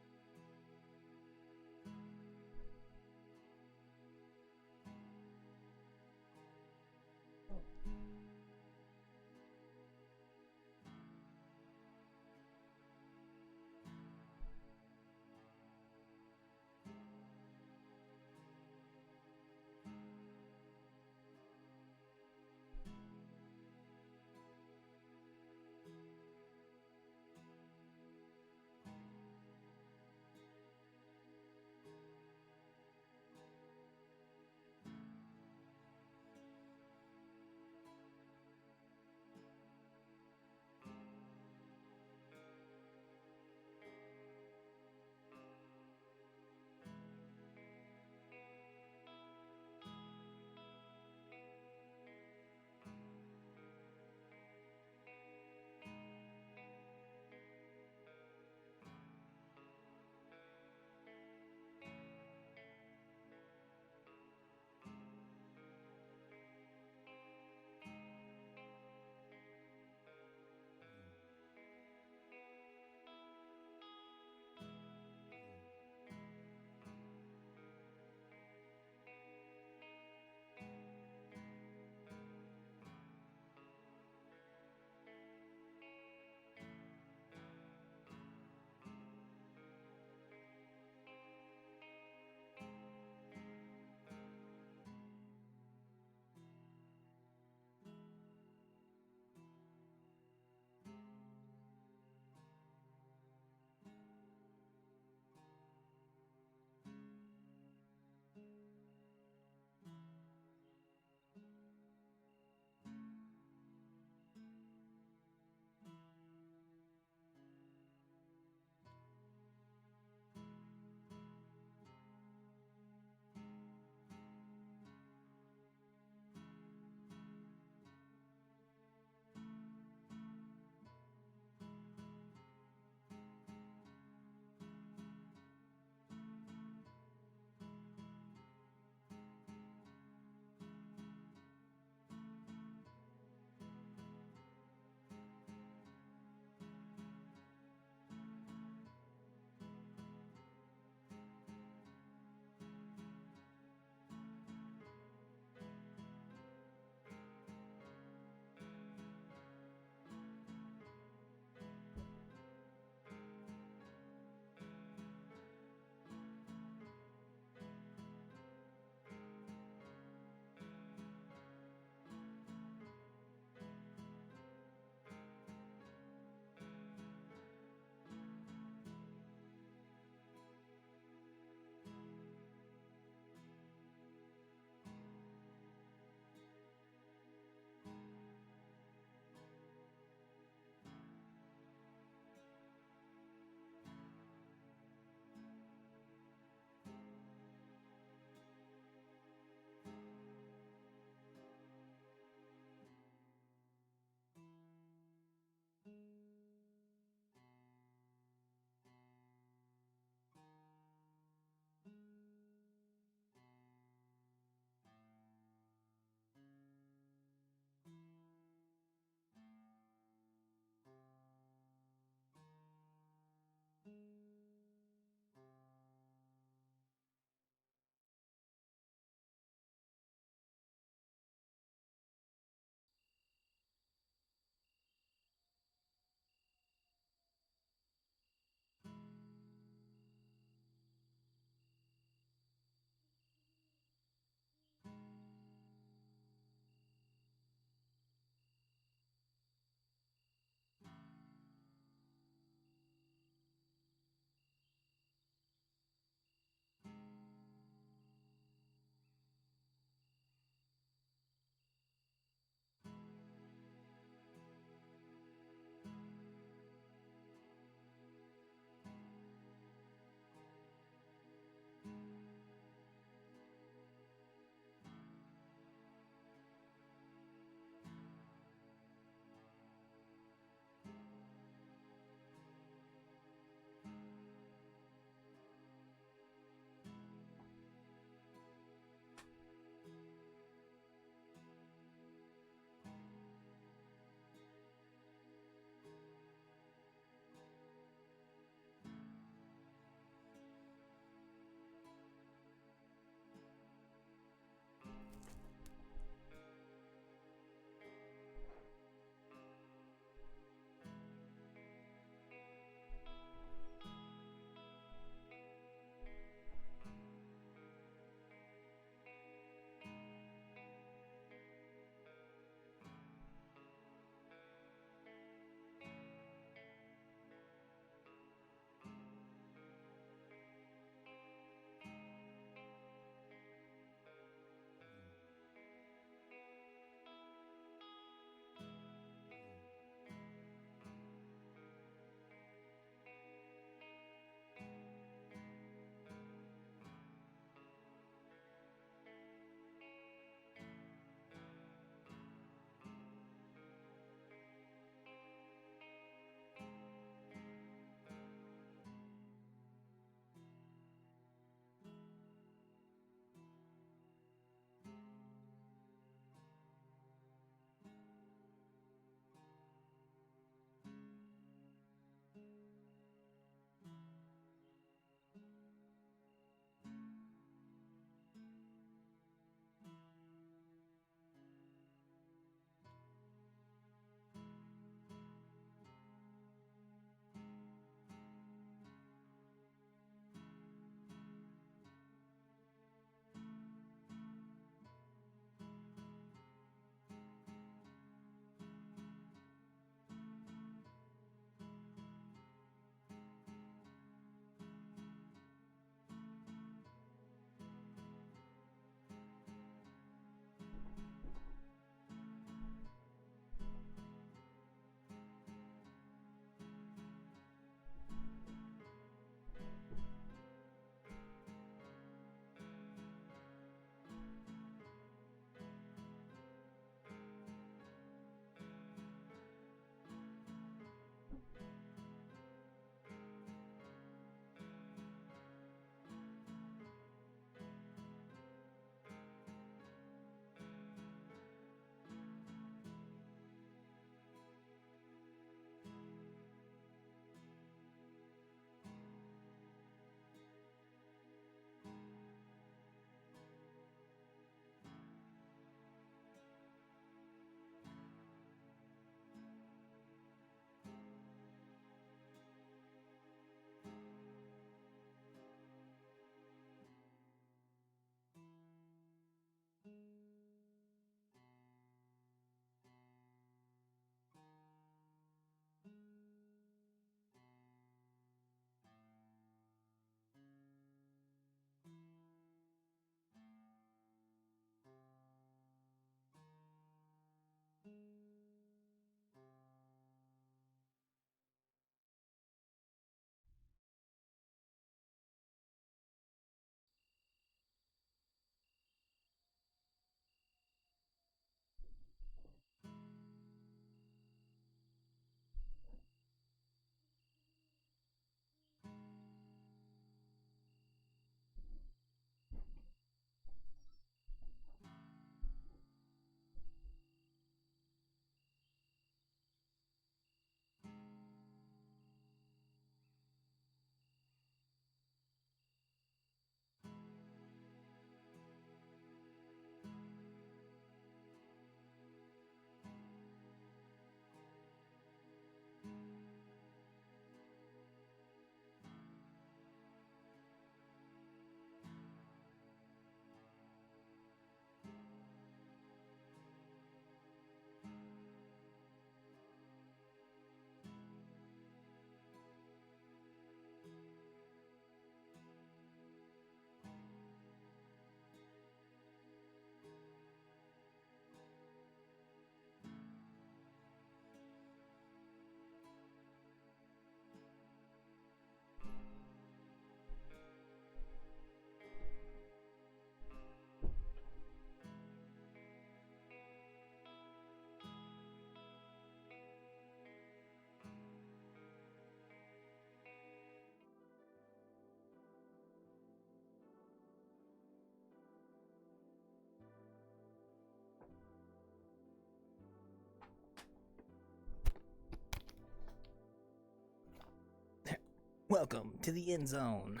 A: Welcome to the end zone.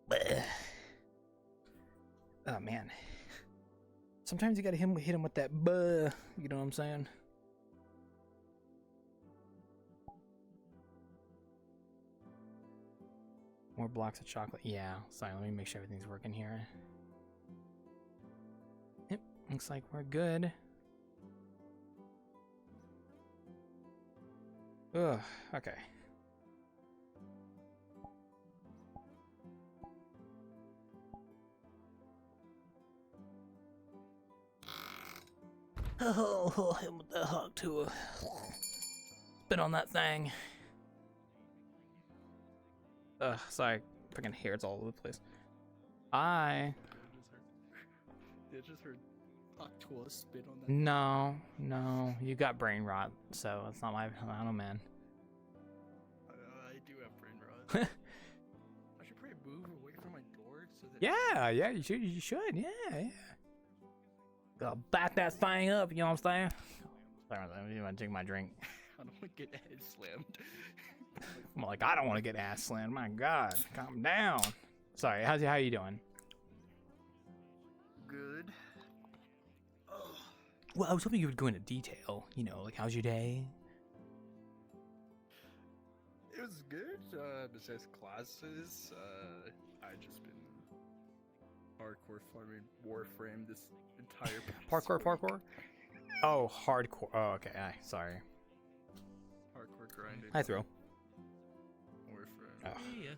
A: Bleh. Oh man. Sometimes you gotta hit him with that buh. You know what I'm saying? More blocks of chocolate. Yeah. Sorry, let me make sure everything's working here. Yep. Looks like we're good. Ugh. Okay. Oh, hit with the hog to a spit on that thing. Ugh, sorry, freaking hairs all over the place. I
R: just heard talk to a spit on that.
A: no, you got brain rot, so it's not my. I don't know, man.
R: I do have brain rot. I should probably move away from my door so that.
A: Yeah, you should, yeah. Gotta bat that thing up, you know what I'm saying? Sorry, I'm gonna drink my drink.
R: I don't want to get head slammed.
A: I'm like, I don't want to get ass slammed. My God, calm down. Sorry, how you doing?
R: Good. Oh.
A: Well, I was hoping you would go into detail. You know, like, how's your day?
R: It was good. Besides classes, I just been hardcore farming Warframe this entire
A: Parkour? Oh, hardcore. Oh, okay. Sorry.
R: Hardcore grinding.
A: Hi, Throw.
R: Warframe.
A: Oh. Yeah.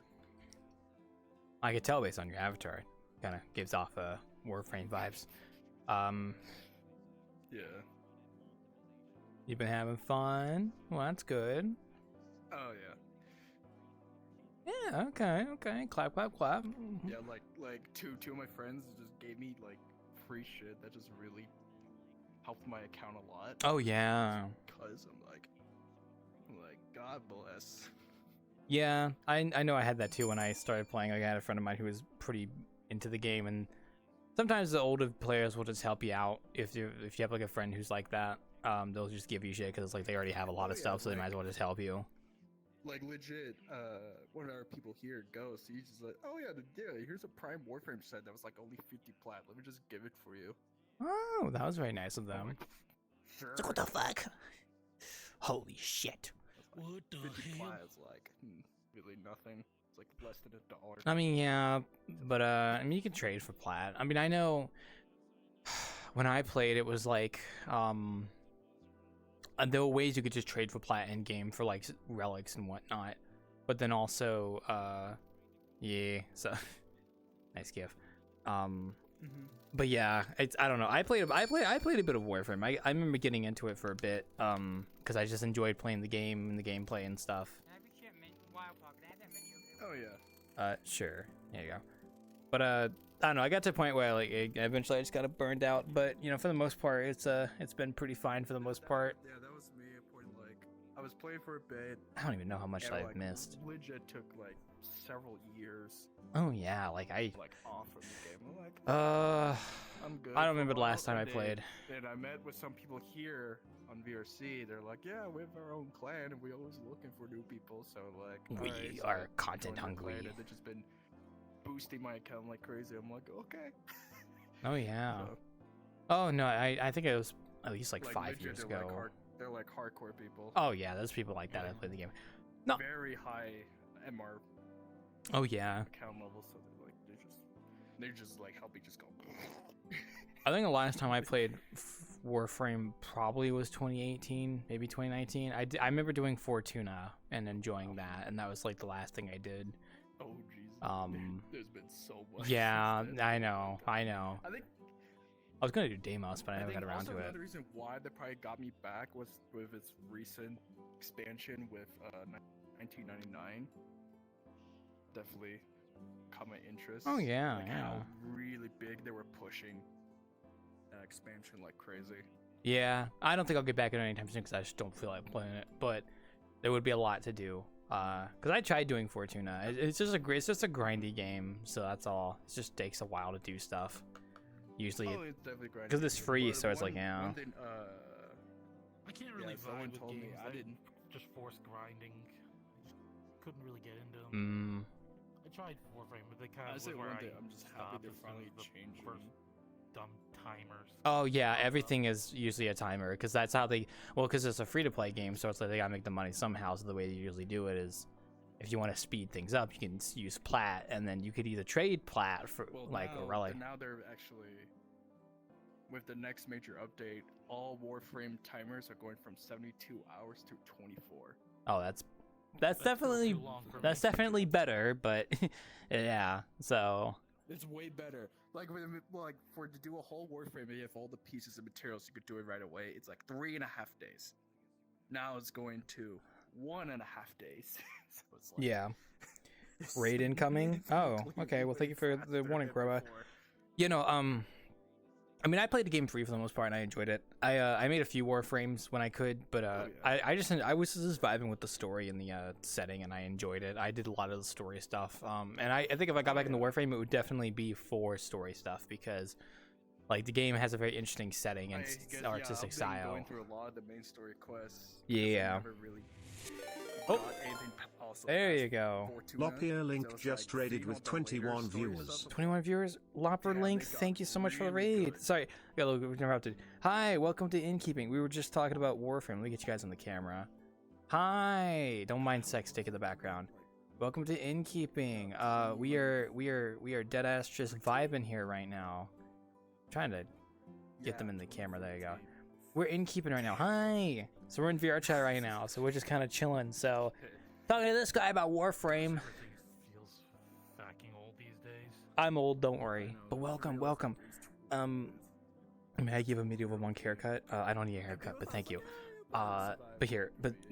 A: I could tell based on your avatar. Kind of gives off Warframe vibes.
R: Yeah.
A: You've been having fun? Well, that's good.
R: Oh yeah.
A: Yeah, okay. Clap.
R: Yeah, like two of my friends just gave me like free shit that just really helped my account a lot.
A: Oh yeah.
R: Cause I'm like God bless.
A: Yeah, I know I had that too when I started playing. Like, I had a friend of mine who was pretty into the game, and sometimes the older players will just help you out if you have like a friend who's like that. They'll just give you shit because it's like they already have a lot of stuff, so they might as well just help you.
R: Like legit, one of our people here goes. He's just like, oh yeah, here's a Prime Warframe set that was like only 50 plat. Let me just give it for you.
A: Oh, that was very nice of them.
R: Sure.
L: What the fuck? Holy shit.
R: What the 50 plat is like really nothing. It's like less than $1.
A: I mean, yeah, but I mean, you can trade for plat. I mean, I know when I played, it was like there were ways you could just trade for plat in game for like relics and whatnot, but then also yeah, so nice gift. But yeah, I don't know. I played a bit of Warframe. I remember getting into it for a bit because I just enjoyed playing the game and the gameplay and stuff.
R: Oh yeah.
A: Sure. There you go. But I don't know. I got to a point where like eventually I just got burned out. But you know, for the most part, it's been pretty fine for the most part.
R: Yeah, that was me. A point like I was playing for a bit.
A: I don't even know how much
R: and,
A: I've
R: like,
A: missed.
R: Legit took like several years.
A: Oh yeah, like
R: off from the game. I'm like, I'm good.
A: I don't remember the last time I played.
R: And I met with some people here on VRC. They're like, yeah, we have our own clan, and we're always looking for new people. So like,
A: We
R: so
A: are
R: I
A: content
R: joined the
A: hungry.
R: clan, and they've just been boosting my account like crazy. I'm like, okay.
A: Oh yeah.
R: So,
A: oh no, I think it was at least like 5
R: legit,
A: years
R: they're
A: ago.
R: they're like hardcore people.
A: Oh yeah, there's people like that that play the game. No.
R: Very high MR.
A: Oh yeah.
R: Account level, so they're just like helping just go.
A: I think the last time I played Warframe probably was 2018, maybe 2019. I remember doing Fortuna and enjoying that, and that was like the last thing I did.
R: Oh Jesus. There's been so much.
A: Yeah,
R: since then.
A: I know.
R: I think
A: I was gonna do Deimos, but I never got around to it.
R: Another reason why they probably got me back was with its recent expansion with 1999. Definitely caught my interest.
A: Oh yeah,
R: like
A: yeah.
R: How really big they were pushing expansion like crazy.
A: Yeah, I don't think I'll get back into it anytime soon because I just don't feel like playing it. But there would be a lot to do. Because I tried doing Fortuna. It's just a grindy game, so that's all. It just takes a while to do stuff. Usually,
R: it's definitely grinding.
A: because it's free, so it's like yeah.
F: I can't really vibe with games. I didn't just force grinding.
S: couldn't really get into them.
A: Mm.
S: I tried Warframe, but they kind
R: I
S: of
R: say
S: was where
R: one
S: I
R: day I'm just happy
S: stopped
R: they're
S: as soon
R: finally
S: as the
R: changing.
S: first dumb timers.
A: Oh yeah, everything is usually a timer because that's how they. Well, because it's a free-to-play game, so it's like they gotta make the money somehow. So the way they usually do it is, if you want to speed things up, you can use plat, and then you could either trade plat for like
R: now,
A: a relic.
R: Now they're actually, with the next major update, all Warframe timers are going from 72 hours to 24.
A: Oh, that's definitely definitely better, but yeah. So
R: It's way better. Like for to do a whole Warframe, you have all the pieces and materials, you could do it right away. It's like 3.5 days. Now it's going to 1.5 days. So it's like,
A: yeah. Raid incoming. Oh, okay. Well, thank you for the warning, Groba. You know, I mean, I played the game free for the most part, and I enjoyed it. I made a few Warframes when I could, but I was just vibing with the story and the setting, and I enjoyed it. I did a lot of the story stuff, and I think if I got back into Warframe, it would definitely be for story stuff because, like, the game has a very interesting setting and artistic style.
R: Going through a lot of the main story quests.
A: Yeah.
R: Never really
A: Oh,
R: got anything also
A: there you go.
T: Lopier Link just raided with 21 viewers.
A: 21 viewers. Lopper Link, thank you so much for the raid. Sorry, got a little interrupted. Hi, welcome to Innkeeping. We were just talking about Warframe. Let me get you guys on the camera. Hi, don't mind sex stick in the background. Welcome to Innkeeping. We are dead ass just vibing here right now. Trying to get them in the camera. There you go. We're Innkeeping right now. Hi. So we're in VRChat right now. So we're just kind of chilling. So talking to this guy about Warframe.
S: Feels fucking old these days.
A: I'm old, don't worry. But welcome. May I give a medieval monk haircut? I don't need a haircut, but thank you. But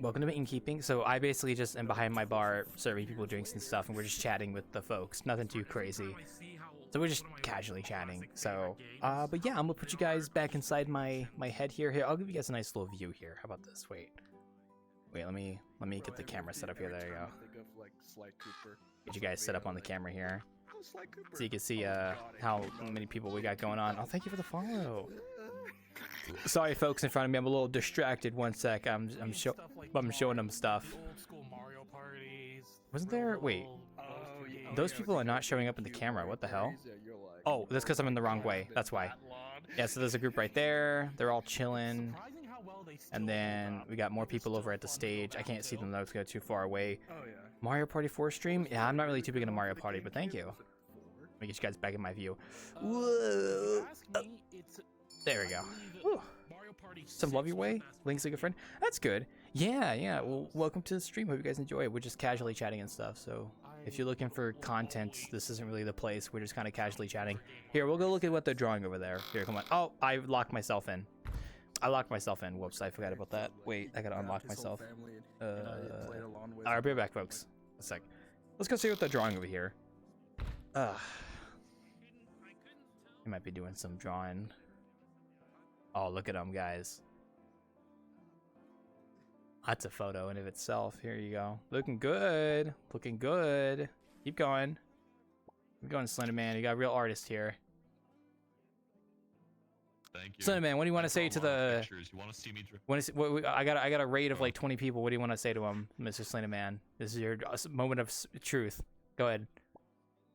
A: welcome to Innkeeping. So I basically just am behind my bar serving people drinks and stuff, and we're just chatting with the folks. Nothing too crazy. So we're just casually chatting. So, but yeah, I'm gonna put you guys back inside my head here. Here, I'll give you guys a nice little view here. How about this? Wait, let me get the camera set up here. There you go. Get you guys set up on the camera here, so you can see how many people we got going on. Oh, thank you for the follow. Sorry, folks in front of me. I'm a little distracted. One sec. I'm showing them stuff. Wasn't there? Wait. Those people are not showing up in the camera. What the hell? Oh, that's because I'm in the wrong way. That's why. Yeah, so there's a group right there. They're all chilling. And then we got more people over at the stage. I can't see them though. It's got too far away. Mario Party 4 stream? Yeah, I'm not really too big into Mario Party, but thank you. Let me get you guys back in my view. Whoa. There we go. Whew. Some love your way. Link's a good friend. That's good. Yeah. Well, welcome to the stream. Hope you guys enjoy it. We're just casually chatting and stuff, so if you're looking for content, this isn't really the place. We're just kind of casually chatting. Here, we'll go look at what they're drawing over there. Here, come on. Oh, I locked myself in. Whoops, I forgot about that. Wait, I gotta unlock myself. Alright, be right back, folks. A sec. Let's go see what they're drawing over here. They might be doing some drawing. Oh, look at them, guys. That's a photo in of itself. Here you go. Looking good. Keep going. Keep going, Slender Man. You got a real artist here.
K: Thank you.
A: Slender Man, what do you want to say to the?
K: Pictures. You want to see me?
A: I got a raid of like 20 people. What do you want to say to them, Mr. Slender Man? This is your moment of truth. Go ahead.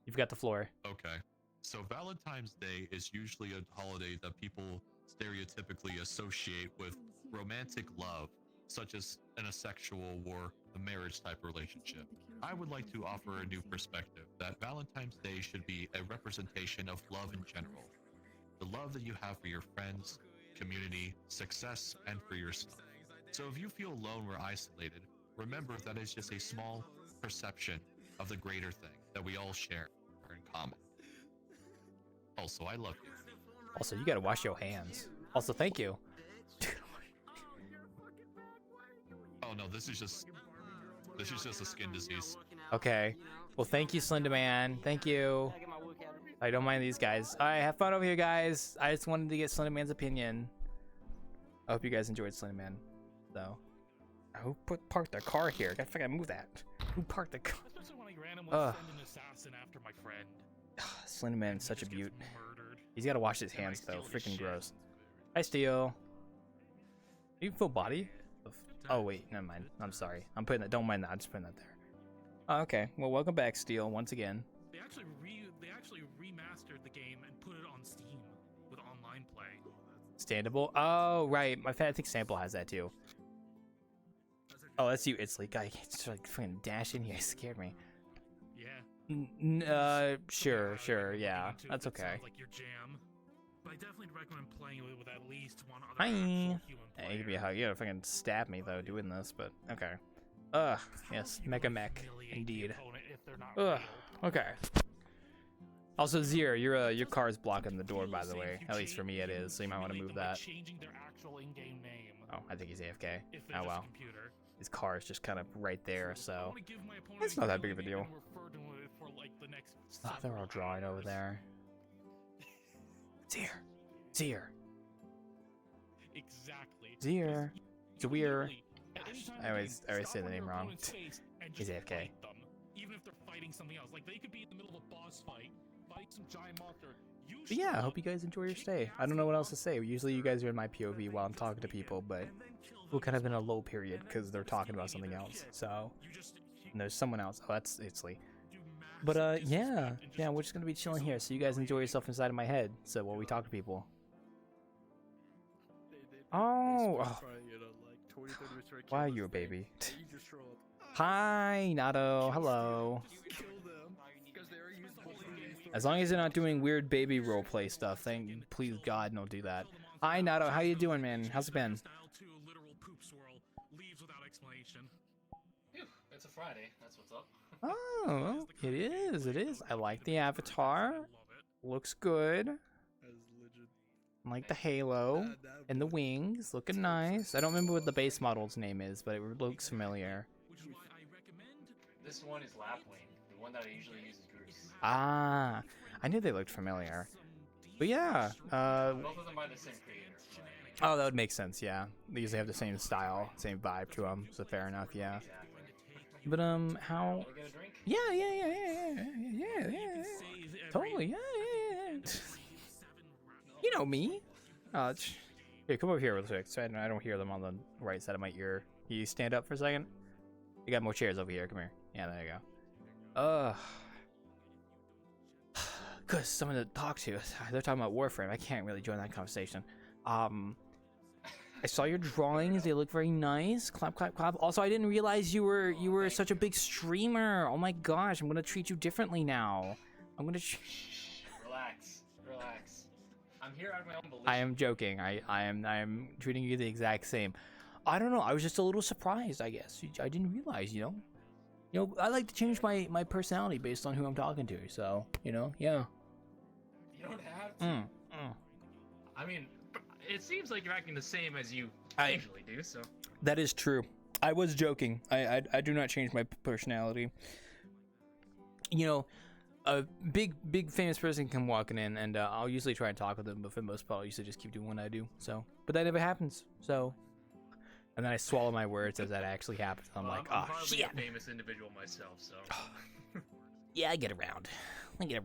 A: You've got the floor.
K: Okay. So Valentine's Day is usually a holiday that people stereotypically associate with romantic love, such as in a sexual or a marriage type relationship. I would like to offer a new perspective that Valentine's Day should be a representation of love in general. The love that you have for your friends, community, success, and for yourself. So if you feel alone or isolated, remember that it's just a small perception of the greater thing that we all share in common. Also, I love you.
A: Also, you gotta wash your hands. Also, thank you.
K: Oh no, this is just a skin disease.
A: Okay. Well, thank you, Slender Man. Thank you. I don't mind these guys. All right, have fun over here, guys. I just wanted to get Slender Man's opinion. I hope you guys enjoyed Slender Man, though. Who parked their car here? I gotta move that. Who parked the car?
S: Especially when I randomly send an assassin after my friend.
A: Slender Man's such a beaut. He's gotta wash his hands though. Freaking gross. Hi, Steel. You full body? Oh wait, never mind. I'm sorry. I'm putting that. Don't mind that. I'm just putting that there. Oh, okay. Well, welcome back, Steel, once again.
S: They actually remastered the game and put it on Steam with online play.
A: Standable. Oh, right. I think Sample has that too. Oh, that's you, It's guy. It's like fucking dash in here. Scared me.
S: Yeah.
A: Sure, yeah. That's okay.
S: Sounds like your jam. But I definitely recommend playing it with at least one other
A: Hi.
S: actual human player.
A: Hey, give me a hug. You gotta fucking stab me though doing this, but okay. Ugh. Yes, Mecha Mech, indeed. Ugh. Okay. Also, Zier, your car is blocking the door, by the way. At least for me, it is. So you might want to move that.
S: Changing their actual in-game name.
A: Oh, I think he's AFK.
S: If they're
A: Oh
S: just
A: well.
S: a computer.
A: His car is just kind of right there, so
S: I give my opponent
A: it's not that big of a deal.
S: and refer to it for like the next
A: Oh, they're all drawing over there. Zier.
S: Exactly.
A: Zier. Zier.
S: Anytime
A: I always say the
S: on
A: name
S: your
A: wrong.
S: opponent's face and
A: He's
S: just
A: AFK.
S: fight them, even if they're fighting something else. Like they could be in the middle of a boss fight, fighting some giant monster.
A: But yeah, I hope you guys enjoy your stay. I don't know what else to say. Usually you guys are in my POV while I'm talking to people, but we're kind of in a low period because they're talking about something else. So, and there's someone else. Oh, that's Itzley. But yeah, we're just gonna be chilling here. So you guys enjoy yourself inside of my head. So while we talk to people. Oh. Why are you a baby? Hi, Nato. Hello. As long as you're not doing weird baby roleplay stuff, please God, don't do that. Hi, Nato. How you doing, man? How's it been?
U: It's a Friday. That's what's up.
A: Oh, it is. It is. I like the avatar. Looks good. I like the halo and the wings. Looking nice. I don't remember what the base model's name is, but it looks familiar.
U: This one is Lapwing. The one that I usually use is Goose.
A: Ah, I knew they looked familiar. But yeah,
U: Both of them by the same creator.
A: oh, that would make sense, yeah. They usually have the same style, same vibe to them, so fair enough, yeah. But, how... Yeah. Totally, yeah. You know me. Here, come over here real quick, so I don't hear them on the right side of my ear. Can you stand up for a second? You got more chairs over here, come here. Yeah, there you go. Good, someone to talk to. They're talking about Warframe. I can't really join that conversation. I saw your drawings. They look very nice. Clap, clap, clap. Also, I didn't realize you were such a big streamer. Oh my gosh, I'm gonna treat you differently now. I'm gonna.
U: Relax. I'm here out of my own volition.
A: I am joking. I am treating you the exact same. I don't know. I was just a little surprised. I guess I didn't realize. You know, I like to change my personality based on who I'm talking to. So yeah.
U: You don't have to. I mean, it seems like you're acting the same as you usually do. So
A: that is true. I was joking. I do not change my personality. You know, a big famous person come walking in, and I'll usually try and talk with them, but for the most part, I'll usually just keep doing what I do. So, but that never happens. So. And then I swallow my words as that actually happens. I'm like,
U: I'm
A: oh
U: hardly
A: shit.
U: a famous individual myself, so.
A: Yeah, I get around. Yeah,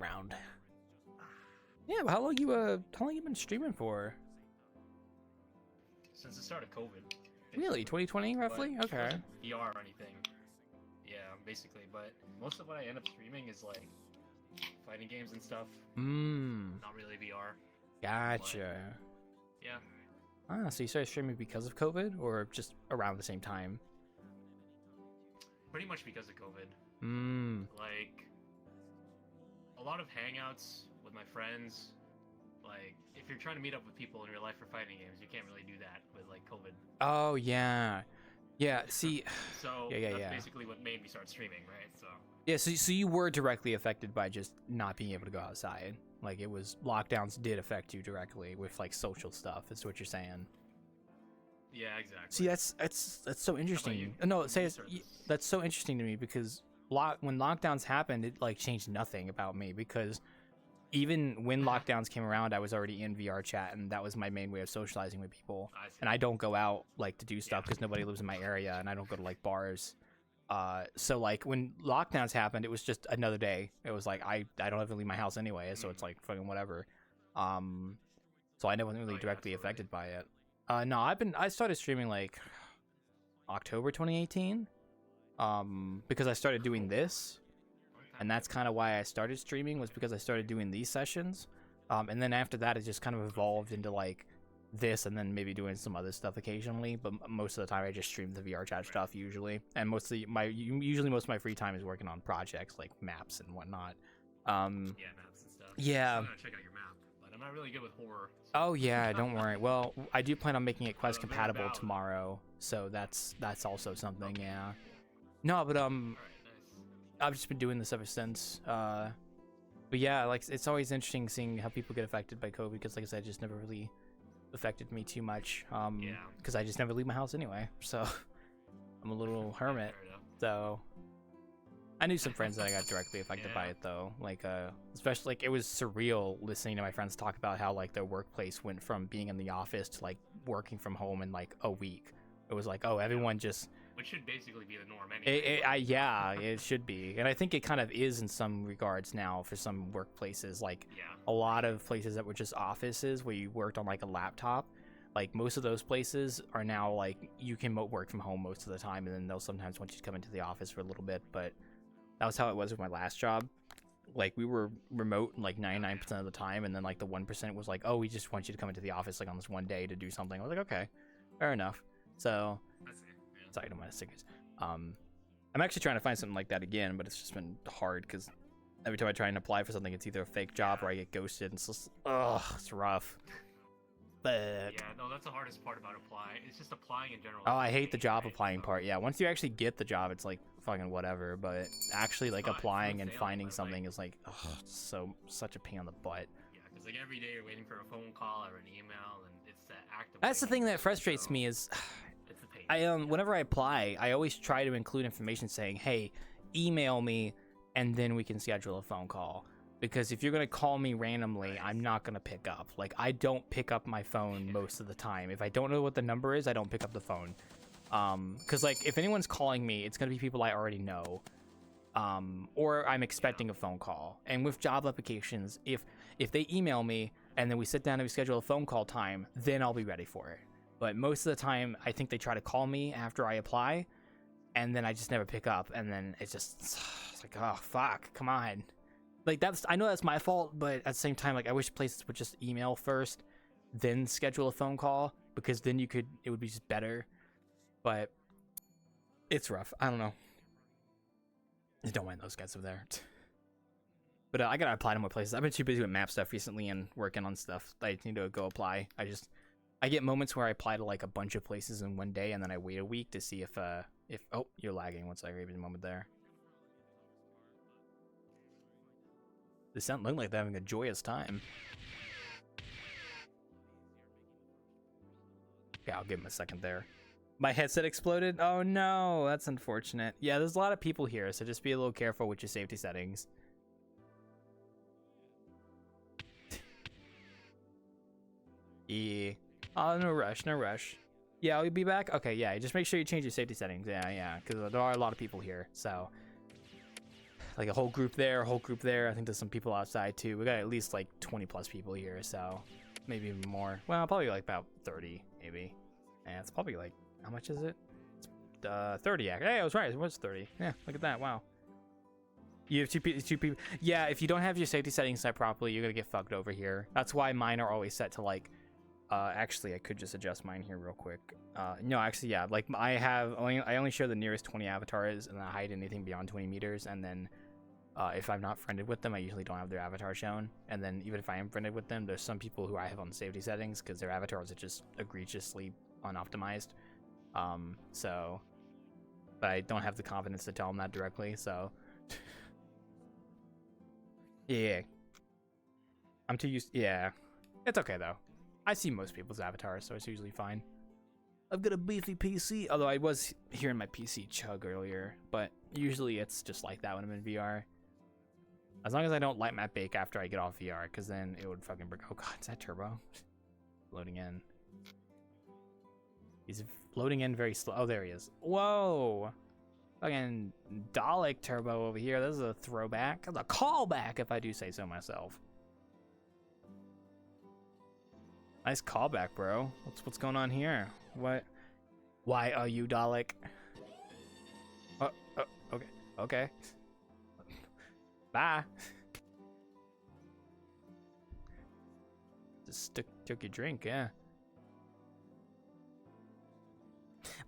A: but how long you been streaming for?
U: Since the start of COVID.
A: Really, 2020 roughly?
U: But
A: Okay.
U: it wasn't VR or anything. Yeah, basically. But most of what I end up streaming is like fighting games and stuff. Not really VR.
A: Gotcha.
U: But, yeah.
A: Ah, so you started streaming because of COVID, or just around the same time?
U: Pretty much because of COVID. Like, a lot of hangouts with my friends. Like, if you're trying to meet up with people in real life for fighting games, you can't really do that with, like, COVID.
A: Oh, yeah. Yeah, see...
U: So,
A: yeah.
U: that's basically what made me start streaming, right? So.
A: Yeah, so you were directly affected by just not being able to go outside. Like, it was... Lockdowns did affect you directly with, like, social stuff, is what you're saying.
U: Yeah, exactly.
A: See, that's so interesting. No, that's so interesting to me because when lockdowns happened, it like changed nothing about me because even when lockdowns came around, I was already in VRChat and that was my main way of socializing with people. And I don't go out like to do stuff because nobody lives in my area and I don't go to like bars. So like when lockdowns happened, it was just another day. It was like I don't have to leave my house anyway, so it's like fucking whatever. So I wasn't really directly affected by it. No, I started streaming like October 2018. because I started doing this, and that's kind of why I started streaming, was because I started doing these sessions. And then after that, it just kind of evolved into like this, and then maybe doing some other stuff occasionally. But most of the time, I just stream the VRChat stuff usually, and most of my free time is working on projects like maps and whatnot.
U: Yeah, maps and stuff.
A: Yeah.
U: I'm gonna check out your map, but I'm not really good with horror.
A: Oh yeah, don't worry. Well, I do plan on making it quest compatible tomorrow, so that's also something. Yeah. No, but I've just been doing this ever since. But yeah, like it's always interesting seeing how people get affected by COVID, because like I said, it just never really affected me too much. Because I just never leave my house anyway, so I'm a little hermit. So I knew some friends that I got directly affected by it though. Like especially like it was surreal listening to my friends talk about how like their workplace went from being in the office to like working from home in like a week. It was like, oh, everyone just.
U: Which should basically be the norm anyway.
A: Yeah, it should be, and I think it kind of is in some regards now for some workplaces. Like a lot of places that were just offices where you worked on like a laptop, like most of those places are now like you can work from home most of the time, and then they'll sometimes want you to come into the office for a little bit. But that was how it was with my last job. Like we were remote like 99% of the time, and then like the 1% was like, oh, we just want you to come into the office like on this one day to do something. I was like, okay, fair enough. So. Sorry, I don't mind stickers. I'm actually trying to find something like that again, but it's just been hard because every time I try and apply for something, it's either a fake job or I get ghosted, and it's just, it's rough. But
U: yeah, no, that's the hardest part about applying. It's just applying in general.
A: oh, I hate the job applying part. Yeah, once you actually get the job, it's like fucking whatever. But actually, like applying and finding something is like, such a pain in the butt.
U: Yeah, because like every day you're waiting for a phone call or an email, and it's that active.
A: That's the thing that frustrates me is. Whenever I apply, I always try to include information saying, hey, email me and then we can schedule a phone call. Because if you're going to call me randomly, I'm not going to pick up. Like, I don't pick up my phone most of the time. If I don't know what the number is, I don't pick up the phone. Because, like, if anyone's calling me, it's going to be people I already know. Or I'm expecting a phone call. And with job applications, if they email me and then we sit down and we schedule a phone call time, then I'll be ready for it. But most of the time, I think they try to call me after I apply, and then I just never pick up, and then it's like, oh, fuck, come on. Like, I know that's my fault, but at the same time, like, I wish places would just email first, then schedule a phone call, because then it would be just better. But it's rough. I don't know. I don't mind those guys over there. But I gotta apply to more places. I've been too busy with map stuff recently and working on stuff. I need to go apply. I get moments where I apply to like a bunch of places in one day, and then I wait a week to see if oh, you're lagging. One second, give me a moment there. They sound like they're having a joyous time. Okay, I'll give them a second there. My headset exploded? Oh no, that's unfortunate. Yeah, there's a lot of people here, so just be a little careful with your safety settings. Yeah. Oh, no rush, no rush. Yeah, I'll be back? Okay, yeah, just make sure you change your safety settings. Yeah, because there are a lot of people here, so. Like a whole group there, I think there's some people outside too. We got at least like 20 plus people here, so maybe even more. Well, probably like about 30, maybe. Yeah, it's probably like, how much is it? It's 30, actually. Hey, I was right, it was 30. Yeah, look at that, wow. You have two people. Yeah, if you don't have your safety settings set properly, you're gonna get fucked over here. That's why mine are always set to like, actually, I could just adjust mine here real quick. No, actually, yeah, like I only show the nearest 20 avatars, and I hide anything beyond 20 meters, and then if I'm not friended with them, I usually don't have their avatar shown. And then even if I am friended with them, there's some people who I have on safety settings because their avatars are just egregiously unoptimized. So, but I don't have the confidence to tell them that directly, so. Yeah. I'm too used, yeah. It's okay though. I see most people's avatars, so it's usually fine. I've got a beefy PC, although I was hearing my PC chug earlier, but usually it's just like that when I'm in VR. As long as I don't light map bake after I get off VR, because then it would fucking break. Oh god, is that turbo? Loading in. He's loading in very slow. Oh, there he is. Whoa! Fucking Dalek turbo over here. This is a throwback. It's a callback, if I do say so myself. Nice callback, bro. What's going on here? What? Why are you Dalek? Okay. Bye. Just took your drink, yeah.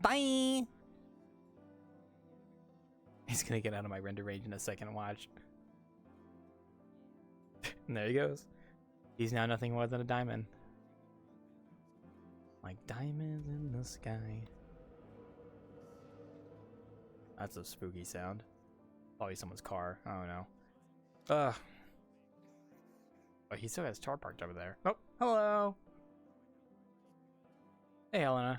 L: Bye.
A: He's gonna get out of my render range in a second. Watch. And there he goes. He's now nothing more than a diamond. Like diamonds in the sky. That's a spooky sound. Probably someone's car. I don't know. Ugh. Oh, he still has car parked over there. Oh, hello. Hey, Helena.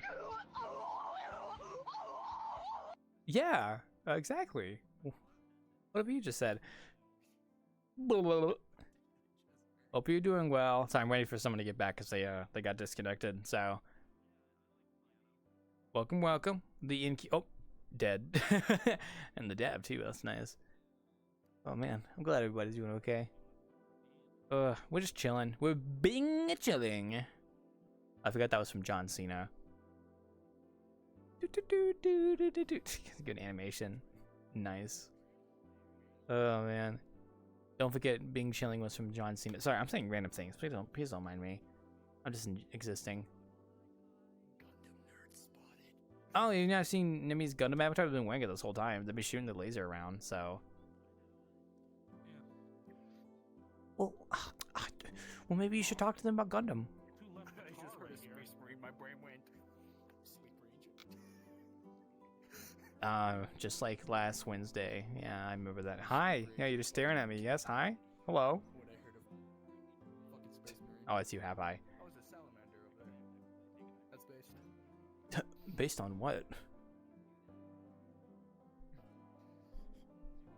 A: Yeah, exactly. What have you just said? Hope you're doing well. So I'm waiting for someone to get back because they got disconnected. So welcome. The dead. And the dab too. That's nice. Oh man, I'm glad everybody's doing okay. We're just chilling. We're chilling. I forgot that was from John Cena. Good animation. Nice. Oh man. Don't forget Bing Chilling was from John Cena. Sorry, I'm saying random things. Please don't mind me. I'm just existing. Oh, you've not seen Nimi's Gundam avatar? I've been wearing it this whole time. They've been shooting the laser around, so. Well, maybe you should talk to them about Gundam.
R: I just heard a space marine. My brain went sleep range.
A: Just like last Wednesday. Yeah, I remember that. Hi. Yeah, you're just staring at me. Yes, hi. Hello.
R: When I heard of fucking space marine.
A: Oh, it's you, have I?
R: I was a salamander over there. That's based.
A: Based on what?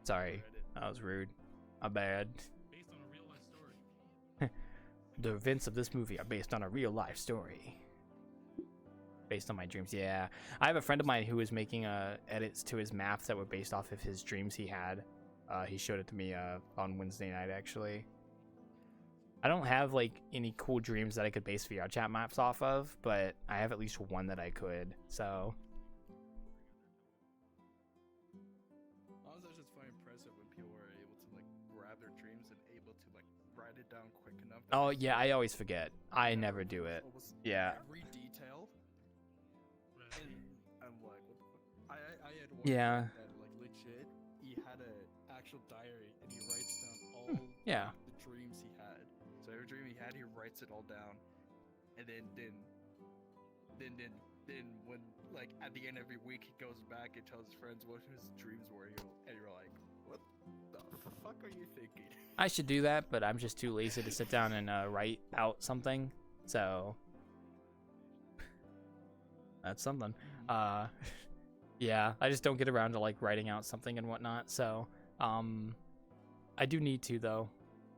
A: Sorry, that was rude. My bad.
S: Based on a real life story.
A: The events of this movie are based on a real life story. Based on my dreams, yeah. I have a friend of mine who was making edits to his maps that were based off of his dreams he had. He showed it to me on Wednesday night, actually. I don't have like any cool dreams that I could base VRChat maps off of, but I have at least one that I could. So.
R: I was just find impressive when people were able to like grab their dreams and able to like write it down quick enough.
A: Oh yeah, I always forget. I never do it. Yeah.
R: Every detail. And I'm like, what the fuck? I had one
A: Yeah.
R: that like legit. He had a actual diary and he writes down all
A: Yeah.
R: the dreams he had. So every dream he had, he writes it all down, and then when like at the end of every week he goes back and tells his friends what his dreams were, and you're like, what the fuck are you thinking?
A: I should do that, but I'm just too lazy to sit down and write out something. So that's something. Yeah, I just don't get around to like writing out something and whatnot. So I do need to though.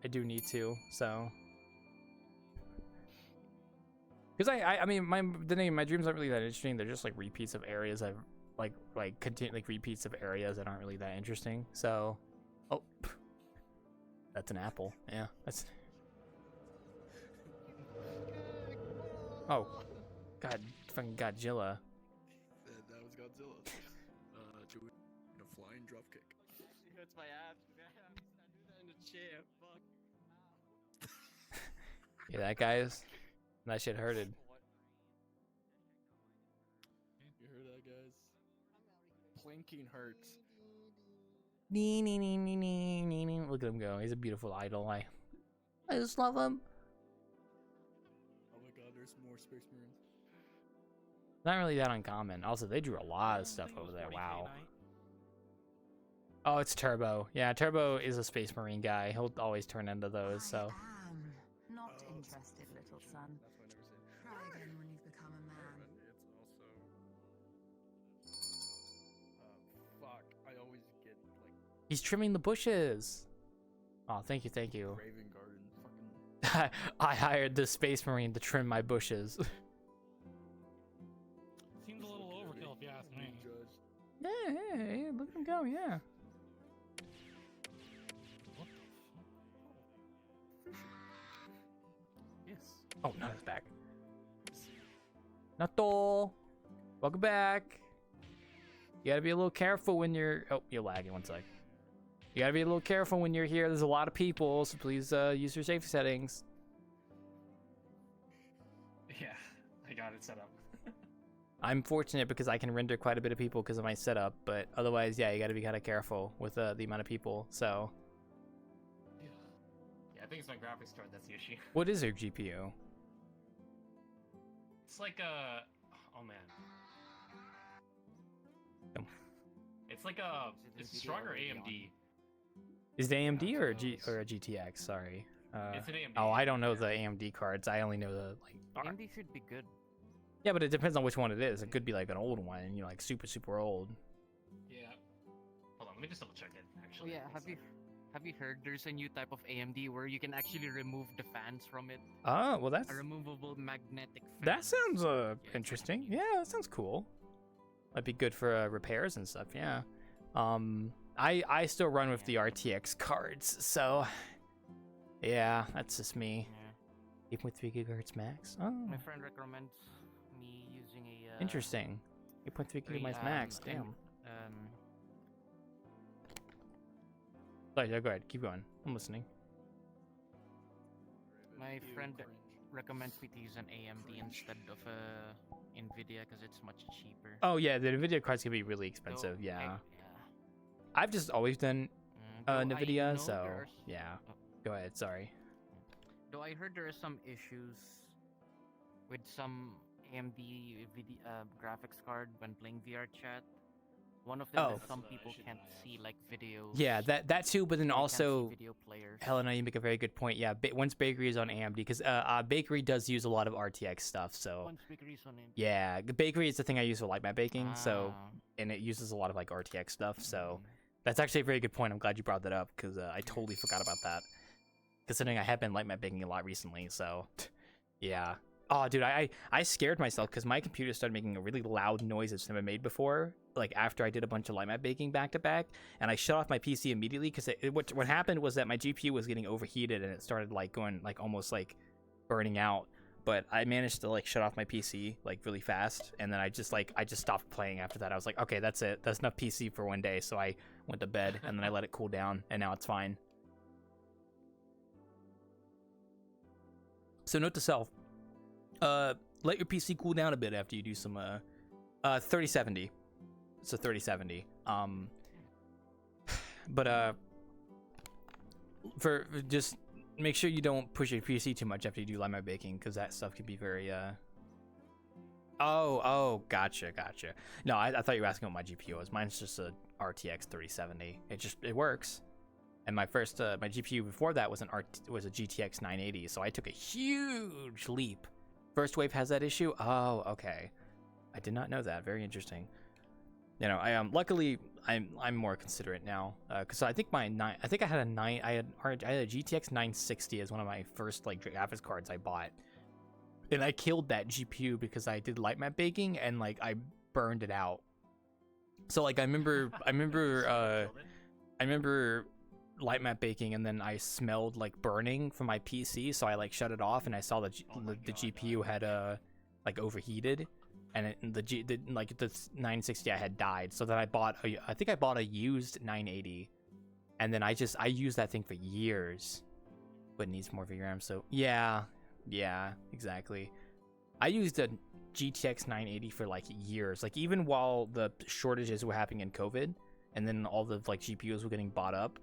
A: I do need to. So because I mean my dreams aren't really that interesting. They're just like repeats of areas I've like repeats of areas that aren't really that interesting. So oh. That's an apple. Yeah, that's. Oh, God, fucking Godzilla.
R: That was Godzilla. Doing a flying drop kick.
J: She hurts my abs, man. I do that in the chair. Fuck.
A: Yeah, that guy's. That shit hurted.
R: You heard that, guys? Planking hurts.
A: Look at him go. He's a beautiful idol. I just love him.
R: Oh my god, there's more Space Marines.
A: Not really that uncommon. Also, they drew a lot of stuff over there. Wow. Oh, it's Turbo. Yeah, Turbo is a Space Marine guy. He'll always turn into those, so.
C: Not interested, little son. Try again when you've become a man.
R: It's also fuck. I always get like
A: He's trimming the bushes. Oh, thank you.
R: Raven Garden. Fucking.
A: I hired the Space Marine to trim my bushes.
S: Seems a little overkill if you ask me.
A: Yeah, look at him go, yeah.
S: What the fuck? Yes.
A: Oh, Nato's back. Nato! Welcome back. You gotta be a little careful when you're. Oh, you're lagging. One sec. You gotta be a little careful when you're here. There's a lot of people, so please use your safety settings.
U: Yeah, I got it set up.
A: I'm fortunate because I can render quite a bit of people because of my setup, but otherwise, yeah, you gotta be kind of careful with the amount of people. So.
U: Yeah, I think it's my graphics card that's the issue.
A: What is your GPU?
U: It's like a. Oh man. It's like a. It's a stronger AMD.
A: Is it AMD or a GTX? Sorry.
U: It's an AMD.
A: Oh, I don't know the AMD cards. I only know the like.
G: AMD should be good.
A: Yeah, but it depends on which one it is. It could be like an old one, you know, like super old.
U: Yeah. Hold on, let me just double check it.
G: Oh
U: Actually.
G: yeah, have you heard there's a new type of AMD where you can actually remove the fans from it?
A: Oh, well that's.
G: A removable magnetic fan.
A: That sounds interesting. Yeah, that sounds cool. Might be good for repairs and stuff. Yeah. I still run with the RTX cards, so yeah, that's just me.
G: Yeah.
A: 8.3 gigahertz max. Oh.
G: My friend recommends me using a.
A: Interesting. 8.3 gigabytes max. Damn. Sorry, yeah, go ahead. Keep going. I'm listening.
G: My friend recommends me to use an AMD instead of Nvidia because it's much cheaper.
A: Oh yeah, the Nvidia cards can be really expensive. Yeah. I've just always done Nvidia, so yeah. Go ahead. Sorry.
G: Though I heard there are some issues with some AMD graphics card when playing VRChat. One of them is some people can't see like videos.
A: Yeah, that too, but then also,
G: video players.
A: Helena, you make a very good point. Yeah, once Bakery is on AMD, because Bakery does use a lot of RTX stuff, so.
G: Once Bakery is on AMD.
A: Yeah, Bakery is the thing I use for light map baking, so, and it uses a lot of like RTX stuff, so that's actually a very good point. I'm glad you brought that up because I totally forgot about that. Considering I have been light map baking a lot recently, so yeah. Oh, dude, I scared myself because my computer started making a really loud noise it's never made before. Like after I did a bunch of light map baking back to back, and I shut off my PC immediately because what happened was that my GPU was getting overheated and it started like going like almost like burning out. But I managed to like shut off my PC like really fast, and then I just stopped playing after that. I was like, okay, that's it. That's enough PC for one day. So I went to bed and then I let it cool down, and now it's fine. So note to self. Let your PC cool down a bit after you do some 3070. It's a 3070. But for just make sure you don't push your PC too much after you do light map baking, because that stuff can be very Oh, gotcha. No, I thought you were asking what my GPU was. Mine's just a RTX 3070. It works. And my first my GPU before that was a GTX 980, so I took a huge leap. First wave has that issue. Oh, okay. I did not know that. Very interesting. You know, I luckily I'm more considerate now because I think I had a GTX 960 as one of my first like graphics cards I bought, and I killed that GPU because I did light map baking and like I burned it out. So like I remember light map baking, and then I smelled like burning from my PC, so I like shut it off, and I saw the GPU had like overheated, and the 960 I had died. So then I bought a used 980, and then I used that thing for years, but it needs more VRAM. So yeah, exactly. I used a GTX 980 for like years, like even while the shortages were happening in COVID, and then all the like GPUs were getting bought up.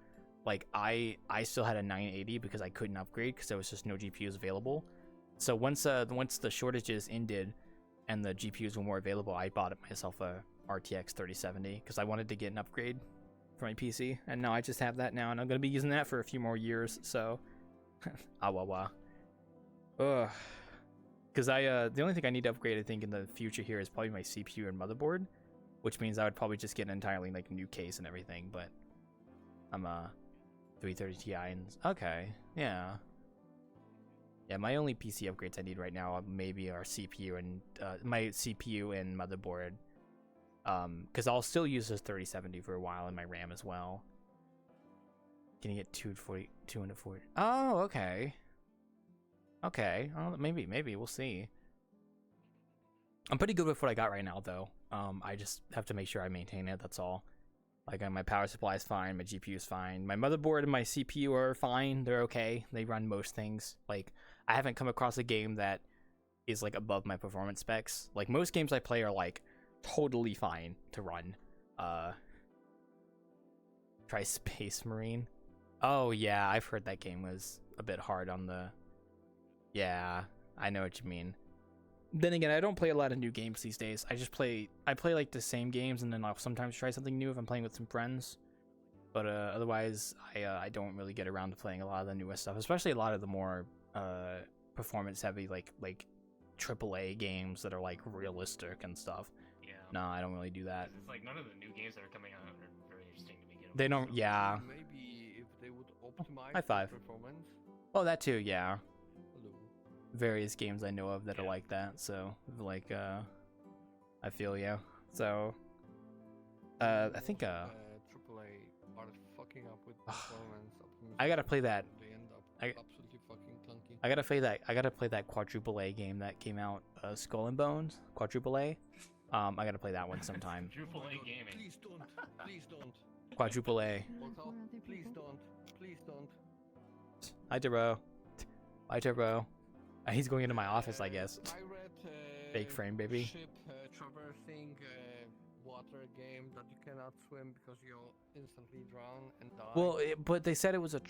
A: Like I still had a 980 because I couldn't upgrade because there was just no GPUs available. So once the shortages ended and the GPUs were more available, I bought myself a RTX 3070 because I wanted to get an upgrade for my PC, and now I just have that now, and I'm gonna be using that for a few more years. So, Ugh. Because the only thing I need to upgrade, I think, in the future here is probably my CPU and motherboard, which means I would probably just get an entirely like new case and everything. But I'm 330 Ti and okay, yeah. My only PC upgrades I need right now maybe are CPU and my CPU and motherboard. Because I'll still use this 3070 for a while and my RAM as well. Getting it 240. Oh, okay. Okay. Oh, maybe we'll see. I'm pretty good with what I got right now, though. I just have to make sure I maintain it. That's all. Like my power supply is fine, my GPU is fine, my motherboard and my CPU are fine. They're okay. They run most things. Like I haven't come across a game that is like above my performance specs. Like most games I play are like totally fine to run. Try Space Marine. Oh yeah, I've heard that game was a bit hard on the. Yeah, I know what you mean. Then again, I don't play a lot of new games these days. I play like the same games, and then I'll sometimes try something new if I'm playing with some friends. But otherwise, I don't really get around to playing a lot of the newest stuff, especially a lot of the more performance heavy like AAA games that are like realistic and stuff.
U: Yeah.
A: No, I don't really do that.
U: It's like none of the new games that are coming out are very interesting to begin with.
A: They don't. Yeah.
D: Maybe if they would optimize
A: High five.
D: the performance.
A: Oh, that too. Yeah.
D: Hello.
A: Various games I know of that are like that. So like I feel you. So I think
D: AAA are fucking up with performance.
A: I gotta play that.
D: They end up absolutely fucking clunky.
A: I gotta play that quadruple A game that came out, Skull and Bones, quadruple A. I gotta play that one sometime.
U: Quadruple A gaming.
D: Please don't. Please don't.
A: Quadruple A.
D: Please don't. Please don't.
A: Hi, Turbo. Hi, Turbo. He's going into my office, I guess.
D: I read
A: Fake frame, baby.
D: ship traversing water game that you cannot swim because you'll instantly drown and die.
A: Well, but they said it was a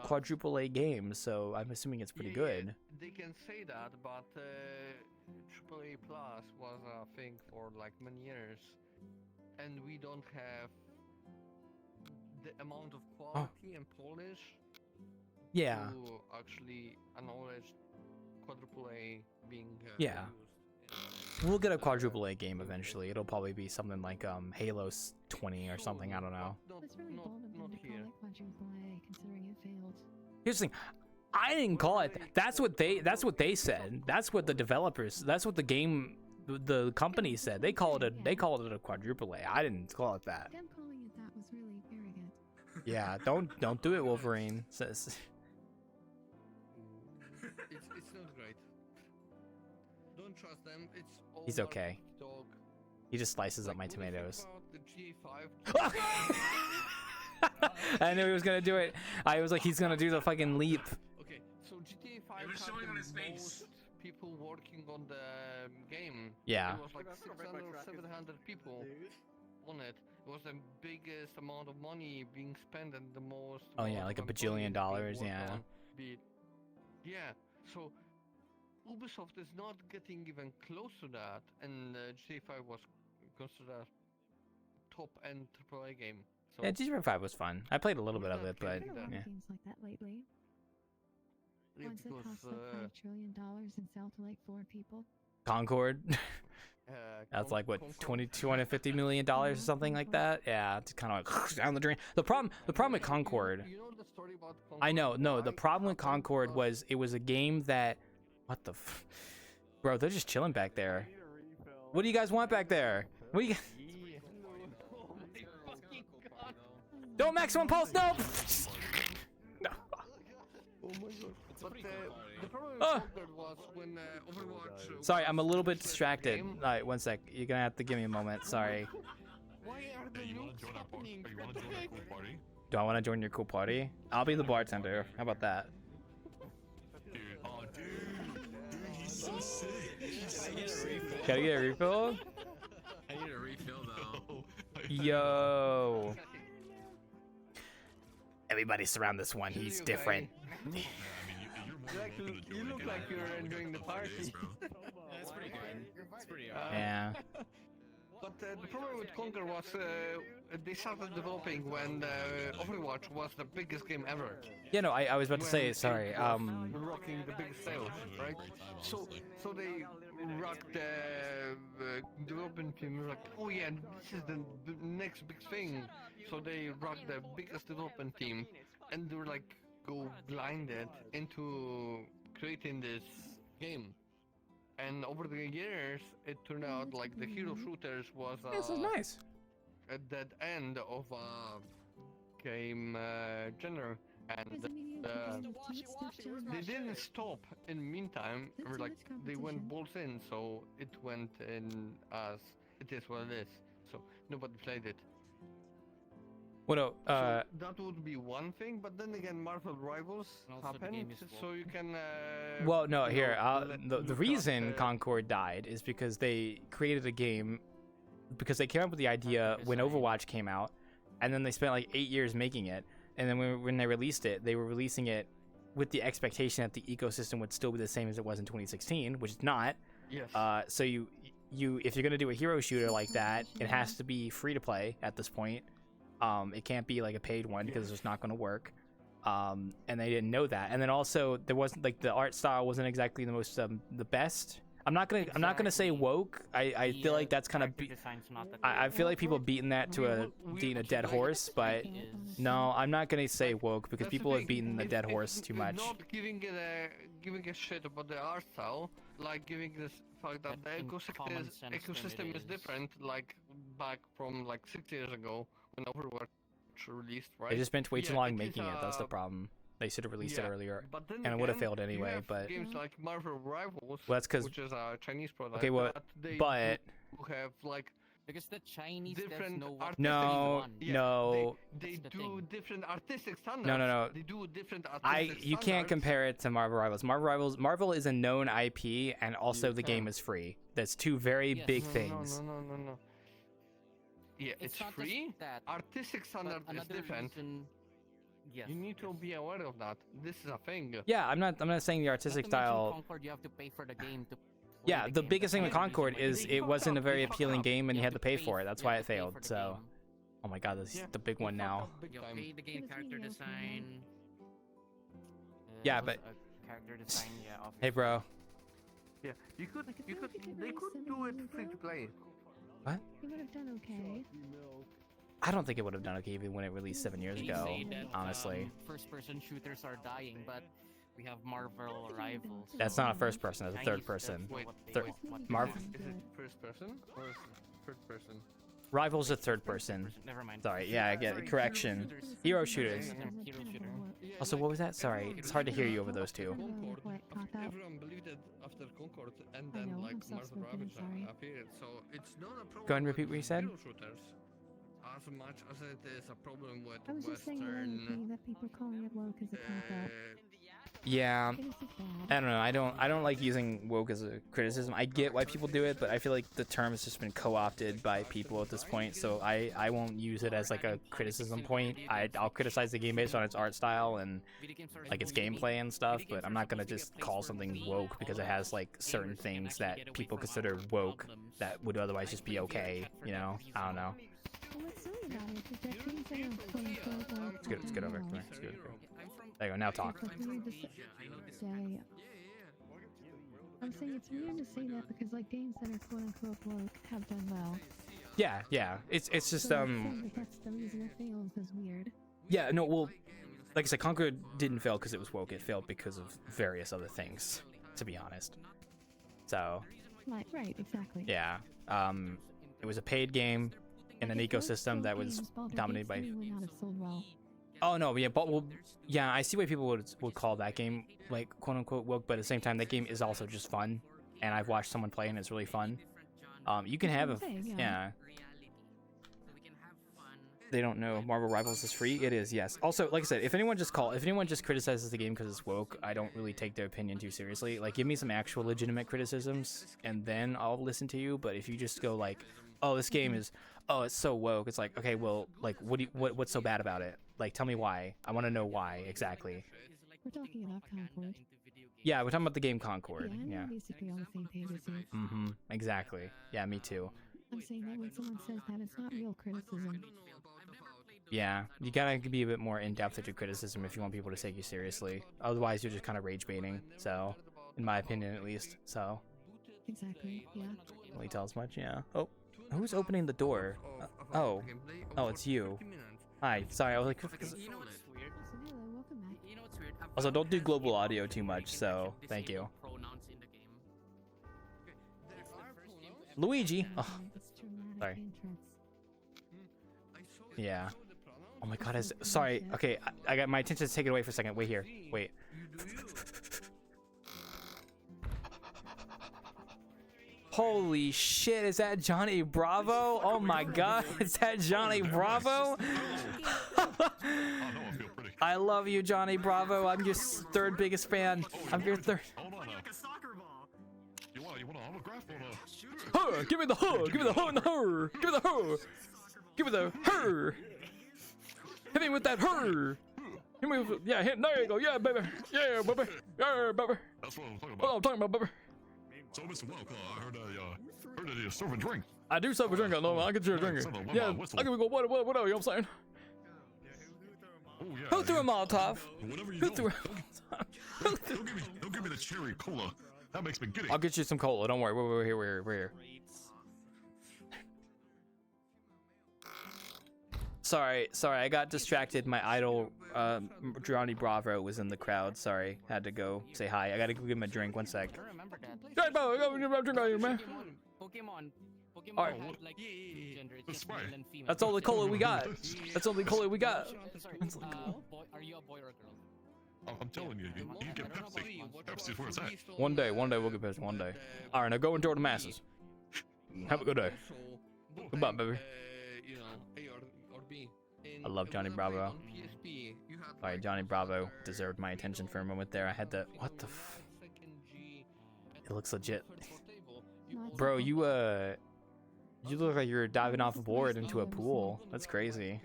A: quadruple A game, so I'm assuming it's pretty good.
D: They can say that, but AAA Plus was a thing for like many years, and we don't have the amount of quality and polish
A: Yeah.
D: to actually acknowledge quadruple A being
A: Yeah. We'll get a quadruple A game eventually. It'll probably be something like Halo 20 or something. I don't know.
I: That's really bold of them to call it quadruple A, considering it failed.
A: Here's the thing. I didn't call it. That's what they said. That's what the developers. That's what the company said. They called it a quadruple A. I didn't call it that.
I: Them calling it that was really arrogant.
A: Yeah. Don't do it, Wolverine. Says.
D: It's not great. Don't trust them. It's all
A: He's okay.
D: dog.
A: He just slices up my tomatoes.
D: The G5.
A: I knew he was gonna do it. I was like, he's gonna do the fucking leap.
D: Okay, so GTA 5
U: It was
D: had
U: showing
D: the
U: on his face.
D: most people working on the game.
A: Yeah.
D: It was like 600 or 700 people on it. It was the biggest amount of money being spent and the most.
A: Oh yeah, like a bajillion dollars. Yeah.
D: Yeah. So Ubisoft is not getting even close to that, and GTA 5 was considered top-end AAA game. So
A: Yeah, GTA 5 was fun. I played a little bit of it, but
I: There are a lot
A: yeah.
I: of games like that lately.
D: Yeah,
I: Ones that
D: because,
I: cost like $5 trillion and sell to like 4 people.
A: Concord. That's like what, $250 million or something like that. Yeah, it's kind of like down the drain. The problem with Concord.
D: You know the story about Concord?
A: I know. No, the problem with Concord was it was a game that. What the, bro? They're just chilling back there. What do you guys want back there? What do you? Don't maximum pulse. No. No.
D: Oh my god. But the problem with
A: Oh.
D: Concord was when Overwatch.
A: Sorry, I'm a little bit distracted. All right, one sec. You're gonna have to give me a moment. Sorry.
D: Why are the nukes happening?
K: You want to join a cool party?
A: Do I want to join your cool party? I'll be the bartender. How about that?
K: Dude, he's so sick.
A: Gotta get a refill?
R: I need a refill though.
A: Yo. Everybody surround this one. He's different.
D: You look like you're enjoying the party.
R: That's pretty good. It's pretty
A: Yeah.
D: But the problem with Conquer was they started developing when Overwatch was the biggest game ever.
A: Yeah, no, I was about to say, sorry.
D: Rocking the biggest sales, right? So they rocked the development team. Like, oh yeah, this is the next big thing. So they rocked the biggest development team, and they were like go blinded into creating this game. And over the years, it turned out like the hero shooters was
A: This is nice.
D: a dead end of a game genre, and they didn't stop in the meantime. Or like they went balls in, so it went in as it is what it is. So nobody played it.
A: Well, no,
D: So that would be one thing, but then again, Marvel Rivals happened, so you can.
A: well, no,
D: you
A: here,
D: know,
A: the
D: look
A: reason
D: at,
A: Concord died is because they created a game, because they came up with the idea when Overwatch came out, and then they spent like 8 years making it, and then when they released it, they were releasing it with the expectation that the ecosystem would still be the same as it was in 2016, which is not.
D: Yes.
A: So you if you're gonna do a hero shooter like that, it has to be free to play at this point. It can't be like a paid one because it's just not going to work. And they didn't know that. And then also there wasn't like the art style wasn't exactly the most the best. I'm not gonna say woke. I feel like that's kind of I feel like people beating that to a dead horse, but no, I'm not gonna say woke because people have beaten the dead horse too much.
D: Not giving a shit about the art style, like giving this fact that the ecosystem is different, like back from like 6 years ago when Overwatch released, right?
A: They just spent way too
D: Yeah,
A: long making it. That's the problem. They should have released it earlier, and it would have failed anyway. But
D: games like Marvel Rivals,
A: well, that's because
D: which is a Chinese product.
A: okay, well, but
D: have like
G: because the Chinese
D: different
A: no,
D: they do different artistic standards.
A: No.
D: They do different artistic
A: you can't compare it to Marvel Rivals. Marvel is a known IP, and also the game is free. That's two very big things.
D: No. Yeah, it's free. Artistic standard is different.
G: Yes.
D: You need to be aware of that. This is a thing.
A: Yeah, I'm not saying the artistic style.
G: Concord, you have to pay for the game to.
A: Yeah, the biggest thing with Concord is it wasn't a very appealing game, and you had to pay for it. That's why it failed. So, oh my God, this is the big one now.
G: You pay the game character design.
A: Yeah, but
G: character design, yeah.
A: Hey, bro.
D: Yeah, they could do it free to play.
A: What?
I: You would have done okay.
A: I don't think it would have done okay even when it released 7 years ago, honestly.
G: First-person shooters are dying, but we have Marvel Rivals.
A: That's not a first person, that's a third person. Marvel.
D: Is it first person or is it third person?
A: Rivals a third person.
G: Never mind.
A: Sorry, yeah, I get it. Correction. Hero shooters. Also, what was that? Sorry, it's hard to hear you over those two.
D: Everyone believed it after Concord, and then like Marvel Rivals appeared, so it's not a problem.
A: Go ahead and repeat what you said.
D: Hero shooters, as much as it is a problem with
I: I was just saying that people calling it woke is a cop-out.
A: Yeah, I don't know. I don't like using woke as a criticism. I get why people do it, but I feel like the term has just been co-opted by people at this point. So I won't use it as like a criticism point. I'll criticize the game based on its art style and like its gameplay and stuff, but I'm not gonna just call something woke because it has like certain things that people consider woke that would otherwise just be okay. You know? I don't know. It's good. It's good over. Come here. It's good. There you go. Now talk.
I: I'm saying it's weird to say that because like games that are quote unquote woke have done well.
A: Yeah. It's just
I: So that's the reason it fails is weird.
A: Yeah, no, well, like I said, Concord didn't fail because it was woke. It failed because of various other things, to be honest. So.
I: Right, exactly.
A: Yeah. It was a paid game in an ecosystem that was dominated by. Oh no, yeah, but well, yeah, I see why people would call that game like quote unquote woke, but at the same time, that game is also just fun, and I've watched someone play and it's really fun. You can have yeah. They don't know Marvel Rivals is free. It is, yes. Also, like I said, if anyone just criticizes the game because it's woke, I don't really take their opinion too seriously. Like, give me some actual legitimate criticisms, and then I'll listen to you. But if you just go like, "Oh, this game is, it's so woke," it's like, okay, well, like, what's so bad about it? Like, tell me why. I want to know why exactly.
I: We're talking about Concord.
A: Yeah, we're talking about the game Concord.
I: Yeah, I'm basically on the same page as you.
A: Mm-hmm. Exactly. Yeah, me too.
I: I'm saying that when someone says that, it's not real criticism.
A: Yeah, you gotta be a bit more in-depth with your criticism if you want people to take you seriously. Otherwise, you're just kind of rage baiting. So, in my opinion, at least. So.
I: Exactly. Yeah.
A: Really tells much. Yeah. Oh, who's opening the door? Oh, it's you. Hi. Sorry, I was like. Also, don't do global audio too much. So, thank you. Luigi. Oh, sorry. Yeah. Oh my god, sorry. Okay, I got my attention's taken away for a second. Wait here. Wait. Holy shit, is that Johnny Bravo? Oh my god, is that Johnny Bravo? I love you, Johnny Bravo. I'm your third biggest fan. I'm your third.
K: You want a autograph
A: Huh, give me the huh, give me the huh and the her. Give me the huh. Give me the her. Hit me with that her. Hit me with, yeah, there you go. Yeah, baby. Yeah, baby. Yeah, baby.
K: That's what I'm talking about.
A: What I'm talking about, baby.
K: So, Mr. Welker, I heard that you serve a drink.
A: I do serve a drink. No, I'll get you a drink. Yeah, I'll give you what, you know what I'm saying?
K: Oh, yeah.
A: Who threw a Molotov? Who threw a
K: Don't give me the cherry cola. That makes me giddy.
A: I'll get you some cola. Don't worry. We're here. Sorry. I got distracted. My idol, Johnny Bravo, was in the crowd. Sorry. Had to go say hi. I gotta go give him a drink. 1 sec. Johnny Bravo, go give him a drink out here, man.
G: Pokemon
A: All right.
G: had like two genders, just male and female.
A: That's all the cola we got. That's all the cola we got.
G: Sorry, are you a boy or a girl?
K: I'm telling you, you get Pepsi. Pepsi's where it's at.
A: One day we'll get Pepsi. One day. All right, now go enjoy the masses. Have a good day. Goodbye, baby. I love Johnny Bravo. Alright, Johnny Bravo deserved my attention for a moment there. I had to. What the f. It looks legit. Bro, you look like you're diving off a board into a pool. That's crazy.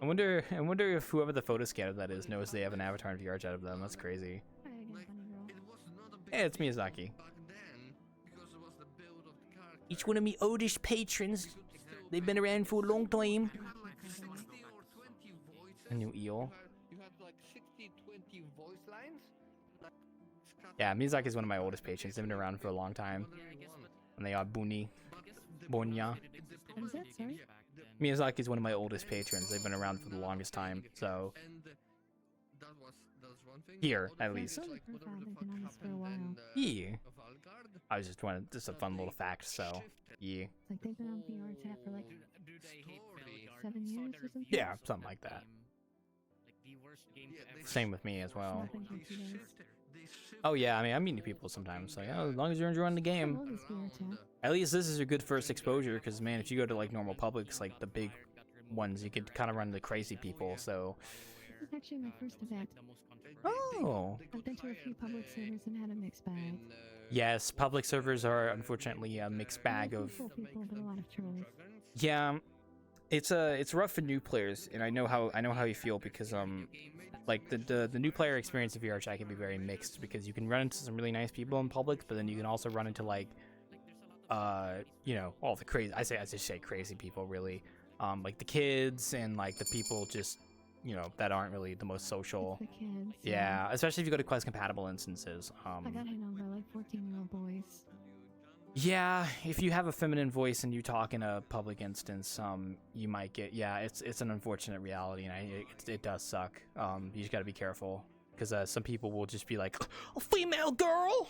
A: I wonder if whoever the photo scan of that is knows they have an avatar in VRChat of them. That's crazy. Hey, it's Miyazaki. Each one of me oldish patrons, they've been around for a long time. A new eel. Yeah, Miyazaki is one of my oldest patrons. They've been around for a long time. And they are Bonya.
I: What is that, sorry?
A: Miyazaki is one of my oldest patrons. They've been around for the longest time, so here at least. Yeah. I was just a fun little fact. So yeah.
I: Like they've been on VRChat for like 7 years or something.
A: Yeah, something like that. Same with me as well. Oh yeah, I mean I meet new people sometimes. So yeah, as long as you're enjoying the game. At least this is a good first exposure, because man, if you go to like normal publics, like the big ones, you could kind of run into crazy people. So
I: This is actually my first event.
A: oh.
I: I've been to a few public servers and had a mixed bag.
A: Yes, public servers are unfortunately a mixed bag of.
I: Cool people, but a lot of trolls.
A: Yeah, it's rough for new players, and I know how you feel, because like the new player experience of VRChat can be very mixed, because you can run into some really nice people in public, but then you can also run into like you know, all the crazy, I just say crazy people really, like the kids and like the people just, you know, that aren't really the most social.
I: It's the kids.
A: Yeah, especially if you go to quest compatible instances.
I: I got hit on by like 14-year-old boys.
A: Yeah, if you have a feminine voice and you talk in a public instance, you might get, yeah, it's an unfortunate reality, and it does suck. You just gotta be careful, because some people will just be like, a female girl,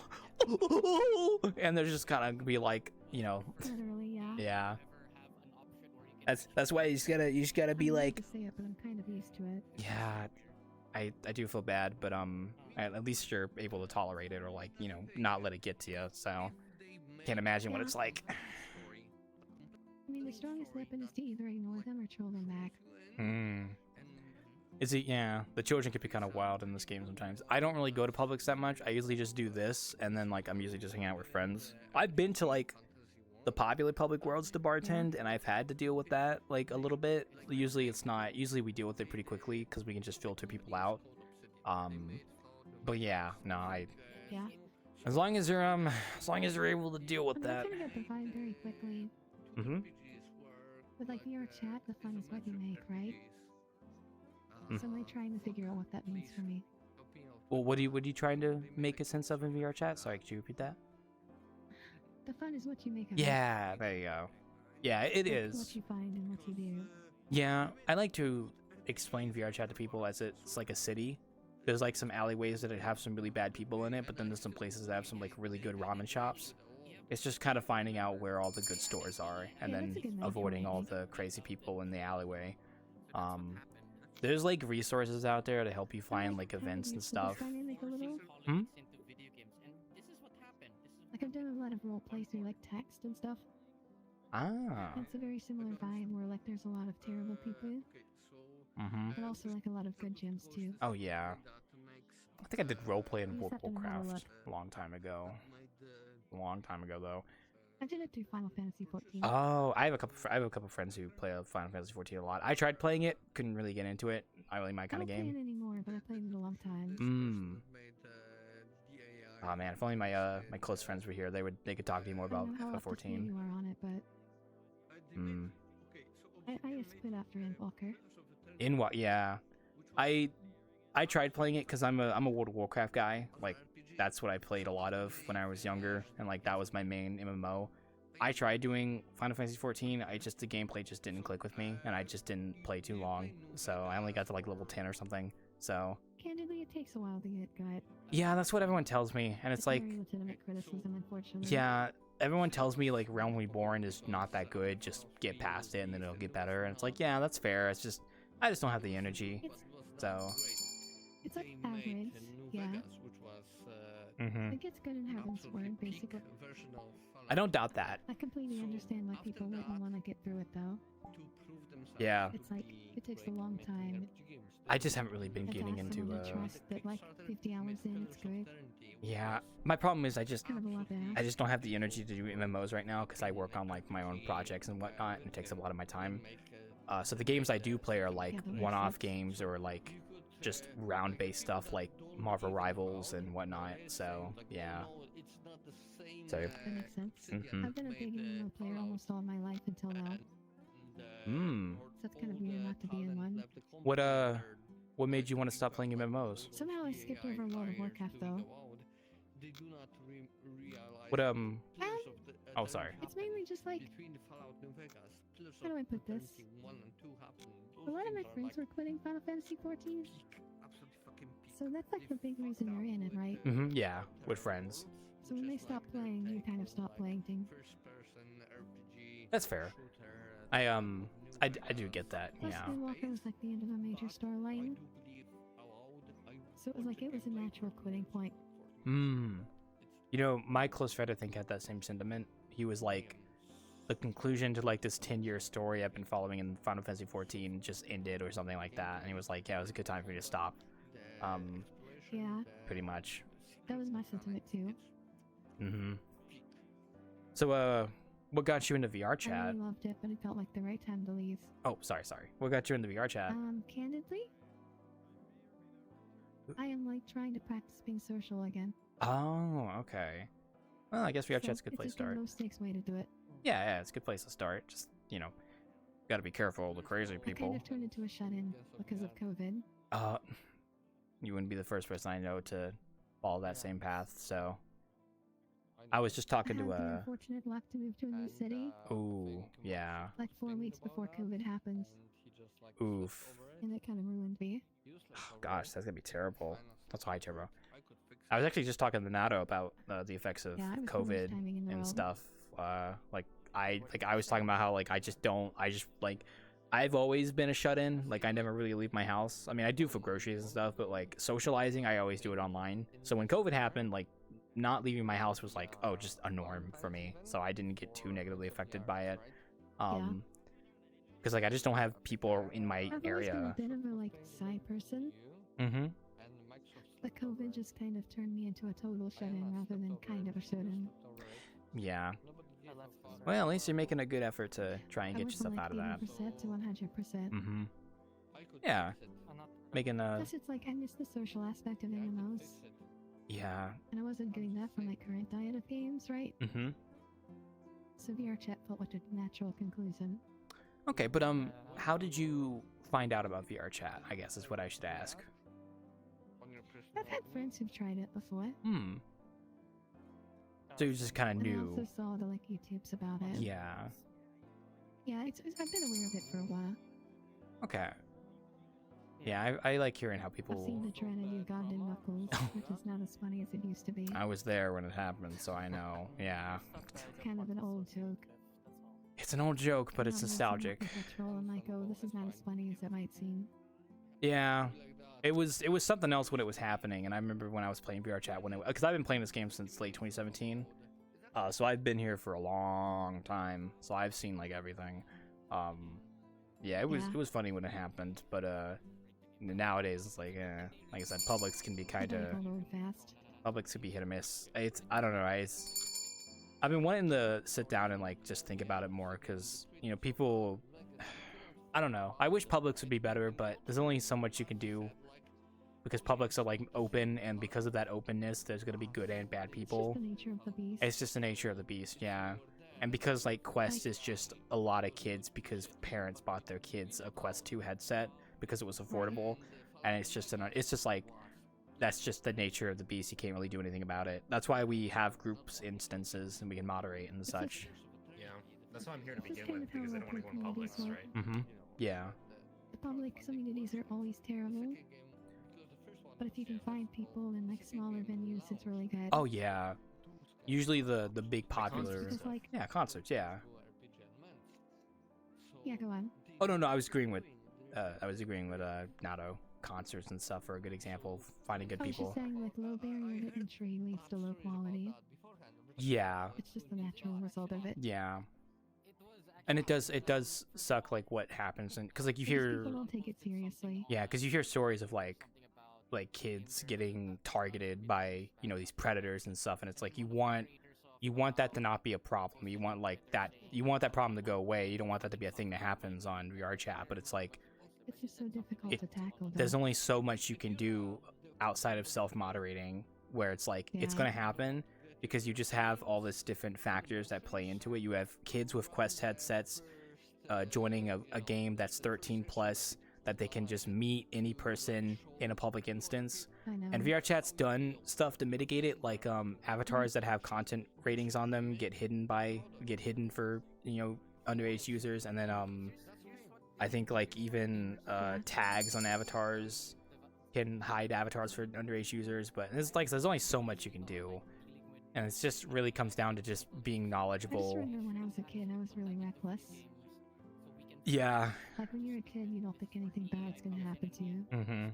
A: and they're just kind of be like, you know,
I: literally, yeah.
A: Yeah. That's why you just gotta be like.
I: I say it, but I'm kind of used to it.
A: Yeah, I do feel bad, but at least you're able to tolerate it, or like, you know, not let it get to you. So can't imagine what it's like.
I: I mean, the strongest weapon is to either ignore them or troll them back.
A: Is it? Yeah, the children can be kind of wild in this game sometimes. I don't really go to Publix that much. I usually just do this, and then like I'm usually just hanging out with friends. I've been to like the popular public worlds to bartend, and I've had to deal with that like a little bit. Usually it's not. Usually we deal with it pretty quickly because we can just filter people out. But yeah, no,
I: Yeah.
A: as long as you're able to deal with that.
I: I'm gonna get the vibe very quickly. With like VRChat, the fun is what you make, right? So I'm like trying to figure out what that means for me.
A: Well, what are you trying to make a sense of in VRChat? Sorry, could you repeat that?
I: The fun is what you make of it.
A: Yeah, there you go. Yeah, it
I: It's
A: is.
I: what you find and what you do.
A: Yeah, I like to explain VRChat to people as it's like a city. There's like some alleyways that have some really bad people in it, but then there's some places that have some like really good ramen shops. It's just kind of finding out where all the good stores are, and
I: Yeah,
A: then
I: that's a good
A: avoiding all the crazy people in the alleyway. There's like resources out there to help you find like events and stuff.
I: Dynamic a little.
A: Hmm?
I: Like I've done a lot of role plays through like text and stuff.
A: Ah.
I: It's a very similar vibe where like there's a lot of terrible people,
A: Mm-hmm.
I: but also like a lot of good gems too.
A: Oh yeah. I think I did roleplay in
I: You
A: World
I: just
A: of
I: have to know how to
A: Warcraft a long time ago. A long time ago though.
I: I did it through Final Fantasy 14.
A: Oh, I have a couple friends who play Final Fantasy 14 a lot. I tried playing it, couldn't really get into it. Not really my kind of
I: I don't
A: game.
I: play it anymore, but I played it a long time.
A: Oh man, if only my my close friends were here, they could talk to you more
I: I don't
A: about
I: know how up to date
A: 14.
I: you are on it, but
A: Hmm.
I: I just quit after Endwalker.
A: In what? Yeah, I tried playing it because I'm a World of Warcraft guy. Like that's what I played a lot of when I was younger, and like that was my main MMO. I tried doing Final Fantasy 14. The gameplay just didn't click with me, and I just didn't play too long. So I only got to like level 10 or something. So
I: Candidly, it takes a while to get good.
A: yeah, that's what everyone tells me, and it's like
I: very legitimate criticism, unfortunately.
A: yeah. Everyone tells me like Realm Reborn is not that good. Just get past it and then it'll get better. And it's like, yeah, that's fair. It's just I just don't have the energy. So.
I: It's like average, yeah.
A: Mhm.
I: It gets good in Heaven's Word, basically.
A: I don't doubt that.
I: I completely understand why people wouldn't want to get through it, though.
A: Yeah.
I: It's like, it takes a long time.
A: I just haven't really been
I: And to
A: getting
I: ask
A: into
I: someone to trust that, like, 50 hours in, it's good.
A: Yeah. My problem is I just
I: Kind of a lot to ask.
A: I just don't have the energy to do MMOs right now because I work on like my own projects and whatnot, and it takes up a lot of my time. So the games I do play are like one-off games or like just round-based stuff like Marvel Rivals and whatnot. So yeah. So.
I: That makes sense.
A: Mhm.
I: I've been a big MMO player almost all my life until now.
A: Hmm.
I: So it's kind of weird not to be in one.
A: What made you want to stop playing MMOs?
I: Somehow I skipped over World of Warcraft, though.
A: What Oh, sorry.
I: It's mainly just like, how do I put this? A lot of my friends were quitting Final Fantasy 14. So that's like the big reason you're in it, right?
A: Mhm. Yeah, with friends.
I: So when they stop playing, you kind of stop playing things.
A: That's fair. I do get that.
I: Plus,
A: Yeah.
I: Endwalker was like the end of a major storyline. So it was like, it was a natural quitting point.
A: Hmm. You know, my close friend I think had that same sentiment. He was like, the conclusion to like this 10-year story I've been following in Final Fantasy 14 just ended or something like that, and he was like, yeah, it was a good time for me to stop.
I: Yeah,
A: Pretty much.
I: that was my sentiment too.
A: Mm-hmm. So, what got you into
I: I
A: VRChat?
I: really loved it, but it felt like the right time to leave.
A: Oh, sorry. What got you into VRChat?
I: Candidly, I am like trying to practice being social again.
A: Oh, okay. Well, I guess VRChat's a good place to
I: It's a
A: start.
I: low stakes way to do it.
A: Yeah, it's a good place to start. Just, gotta be careful of the crazy
I: I
A: people.
I: kind of turned into a shut-in because of COVID.
A: You wouldn't be the first person I know to follow that same path, so. I was just talking
I: I had
A: to
I: the unfortunate luck to move to a new city,
A: Ooh, yeah.
I: like 4 weeks before COVID happened,
A: Oof.
I: and it kind of ruined me.
A: Oh, gosh, that's gonna be terrible. That's high turbo. I was actually just talking to Nato about the effects of
I: Yeah, I was the worst
A: COVID
I: timing in the
A: and
I: world.
A: stuff. I was talking about how I've always been a shut-in. Like I never really leave my house. I mean, I do for groceries and stuff, but like socializing, I always do it online. So when COVID happened, like not leaving my house was like, oh, just a norm for me. So I didn't get too negatively affected by it. Because like I just don't have people in my
I: I've
A: area.
I: always been a bit of a like shy person,
A: Mm-hmm.
I: but COVID just kind of turned me into a total shut-in rather than kind of a shut-in.
A: Yeah. Well, at least you're making a good effort to try and
I: I
A: get
I: went
A: yourself
I: from
A: out of
I: like
A: that.
I: 80% to 100%.
A: Mm-hmm. Yeah. Making a
I: Plus, it's like I miss the social aspect of MMOs,
A: yeah.
I: and I wasn't getting that from my current diet of games, right?
A: Mm-hmm.
I: So VRChat felt like a natural conclusion.
A: Okay, but how did you find out about VRChat? I guess is what I should ask.
I: I've had friends who've tried it before.
A: Hmm. So you just kind of
I: And I
A: knew.
I: also saw the like YouTubes about it.
A: Yeah.
I: Yeah, I've been aware of it for a while.
A: Okay. Yeah, I like hearing how
I: I've
A: people.
I: seen the trend of Ugandan knuckles, which is not as funny as it used to be.
A: I was there when it happened, so I know. Yeah.
I: It's kind of an old joke.
A: It's an old joke, but it's nostalgic.
I: I'm like, oh, this is not as funny as it might seem.
A: Yeah. It was something else when it was happening, and I remember when I was playing VRChat because I've been playing this game since late 2017. So I've been here for a long time, so I've seen like everything. Yeah, it was funny when it happened, but nowadays it's like I said, Publix can be kind of Publix could be hit or miss. I don't know. I've been wanting to sit down and like just think about it more because people. I don't know. I wish Publix would be better, but there's only so much you can do because Publix are like open, and because of that openness, there's gonna be good and bad people.
I: It's just the nature of the beast.
A: It's just the nature of the beast, yeah. And because like Quest is just a lot of kids because parents bought their kids a Quest 2 headset because it was affordable, and it's just like that's just the nature of the beast. You can't really do anything about it. That's why we have groups instances and we can moderate and such.
U: Yeah, that's why I'm here to begin with because I don't want to go in Publix, right?
A: Mm-hmm. Yeah.
I: The public communities are always terrible. But if you can find people in like smaller venues, it's really good.
A: Oh yeah. Usually the big popular concerts, yeah.
I: Yeah, go on.
A: Oh no, I was agreeing with Nato. Concerts and stuff are a good example of finding good people.
I: I was just saying, like, low barrier to entry leads to low quality.
A: Yeah.
I: It's just the natural result of it.
A: Yeah. And it does suck like what happens, and because like you hear
I: people don't take it seriously.
A: Yeah, because you hear stories of like kids getting targeted by these predators and stuff, and it's like you want that to not be a problem. You want that problem to go away. You don't want that to be a thing that happens on VRChat, but it's like
I: it's just so difficult to tackle.
A: There's only so much you can do outside of self-moderating, where it's like it's gonna happen because you just have all this different factors that play into it. You have kids with Quest headsets joining a game that's 13 plus that they can just meet any person in a public instance.
I: I know.
A: And VRChat's done stuff to mitigate it, like avatars that have content ratings on them get hidden for underage users, and then I think like even tags on avatars can hide avatars for underage users, but it's like there's only so much you can do, and it just really comes down to just being knowledgeable.
I: I just remember when I was a kid, I was really reckless.
A: Yeah.
I: Like when you're a kid, you don't think anything bad's gonna happen to you.
A: Mm-hmm.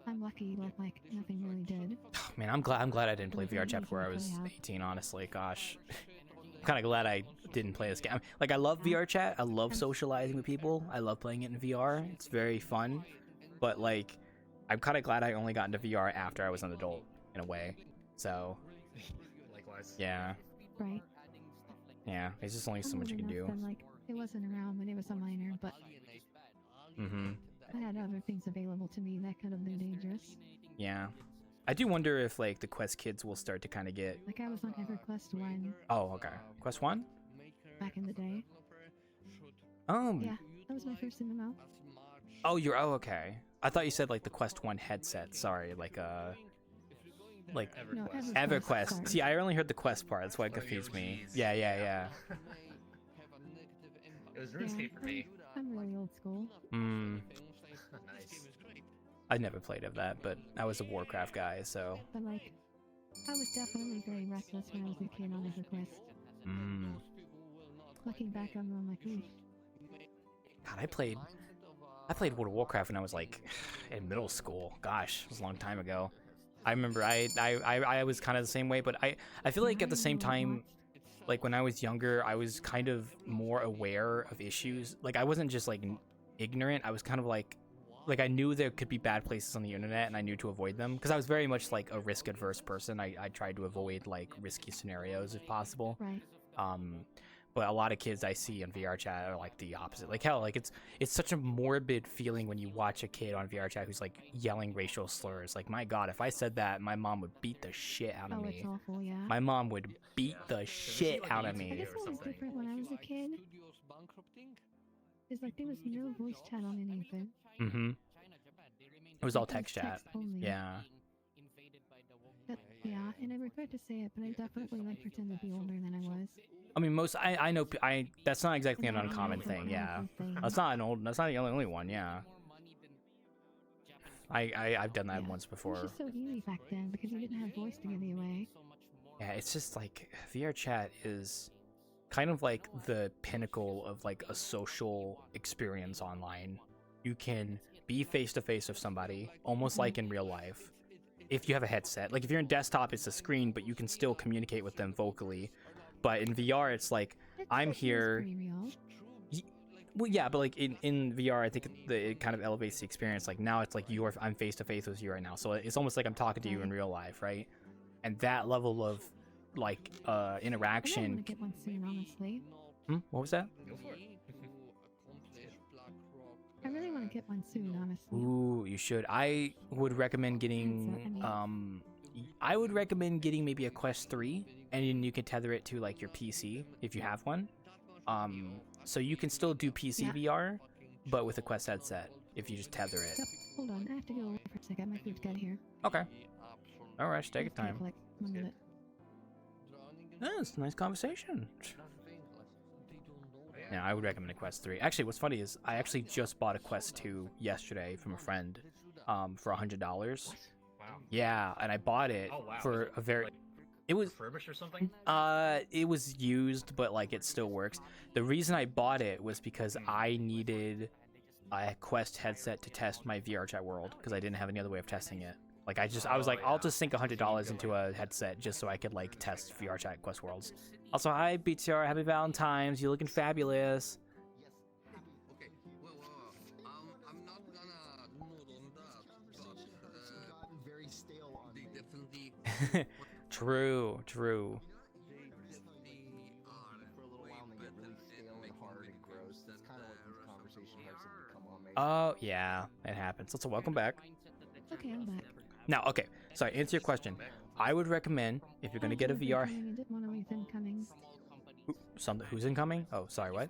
I: I'm lucky, like nothing really did.
A: Man, I'm glad I didn't play VRChat before I was 18. Honestly, gosh. I'm kind of glad I didn't play this game. Like, I love VRChat. I love socializing with people. I love playing it in VR. It's very fun. But, like, I'm kind of glad I only got into VR after I was an adult, in a way. So,
U: likewise.
A: Yeah.
I: Right.
A: Yeah, there's just only so much you can do.
I: Like, it wasn't around when it was a minor, but I had other things available to me that could have been dangerous.
A: Yeah. I do wonder if, like, the Quest kids will start to kind of get...
I: Like, I was on EverQuest 1.
A: Oh, okay. Quest 1?
I: Back in the day.
A: Yeah,
I: that was my first MMO.
A: Oh, okay. I thought you said, like, the Quest 1 headset. Sorry, like,
I: No,
A: EverQuest.
I: Sorry.
A: See, I only heard the Quest part. That's why it confused me. Yeah.
U: It was RuneScape for me.
I: I'm really old school.
U: Nice.
A: I never played of that, but I was a Warcraft guy, so...
I: But, like, I was definitely very reckless when I was a kid on EverQuest. Looking back on them, I'm like, ooh.
A: God, I played World of Warcraft when I was, like, in middle school. Gosh, it was a long time ago. I remember I was kind of the same way, but I feel like at the same time, like, when I was younger, I was kind of more aware of issues. Like, I wasn't just, like, ignorant. I was kind of, like I knew there could be bad places on the internet, and I knew to avoid them. Because I was very much, like, a risk-adverse person. I tried to avoid, like, risky scenarios if possible.
I: Right.
A: But a lot of kids I see on VRChat are, like, the opposite. Like, hell, like, it's such a morbid feeling when you watch a kid on VRChat who's, like, yelling racial slurs. Like, my God, if I said that, my mom would beat the shit out of me.
I: It's awful, yeah.
A: My mom would beat the shit out of
I: I
A: me.
I: guess what was different when I was a kid is, like, there was no voice chat on anything.
A: It was all text chat.
I: Only.
A: Yeah.
I: But, yeah, and I regret to say it, but I definitely, like, pretend to be older than I was.
A: I mean, I know that's not exactly an uncommon thing. Yeah, that's not the only one. Yeah. I've done that once
I: It
A: before.
I: was just so easy back then because you didn't have voice to give you away.
A: Yeah, it's just like VRChat is kind of like the pinnacle of like a social experience online. You can be face to face with somebody, almost like in real life. If you have a headset, like if you're in desktop, it's a screen, but you can still communicate with them vocally. But in VR, it's like I'm here. Well, yeah, but like in VR, I think it kind of elevates the experience. Like now, it's like I'm face to face with you right now, so it's almost like I'm talking to you in real life, right? And that level of like interaction.
I: I want to get one soon, honestly.
A: What was that?
I: I really want to get one soon, honestly.
A: Ooh, you should. I would recommend getting maybe a Quest 3, and then you can tether it to like your PC if you have one. So you can still do PC VR, but with a Quest headset if you just tether it.
I: Yep. Hold on, I have to go over for a second. My food's good here.
A: Okay. All right, take your time.
I: Like 1 minute.
A: Oh, it's a nice conversation. Yeah, I would recommend a Quest 3. Actually, what's funny is I actually just bought a Quest 2 yesterday from a friend for $100.
U: Wow.
A: Yeah, and I bought it for a very... It was
U: refurbished or something?
A: It was used, but like it still works. The reason I bought it was because I needed a Quest headset to test my VRChat world because I didn't have any other way of testing it. Like I was like, I'll just sink $100 into a headset just so I could like test VRChat Quest worlds. Also, hi BTR, happy Valentine's. You're looking fabulous.
D: I'm not gonna note on that, but very stale on they definitely
A: True. Oh yeah, it happens. So welcome back.
I: Okay, I'm back.
A: Now, okay, sorry, answer your question. I would recommend, if you're gonna get a VR... Who's incoming? Oh, sorry, what?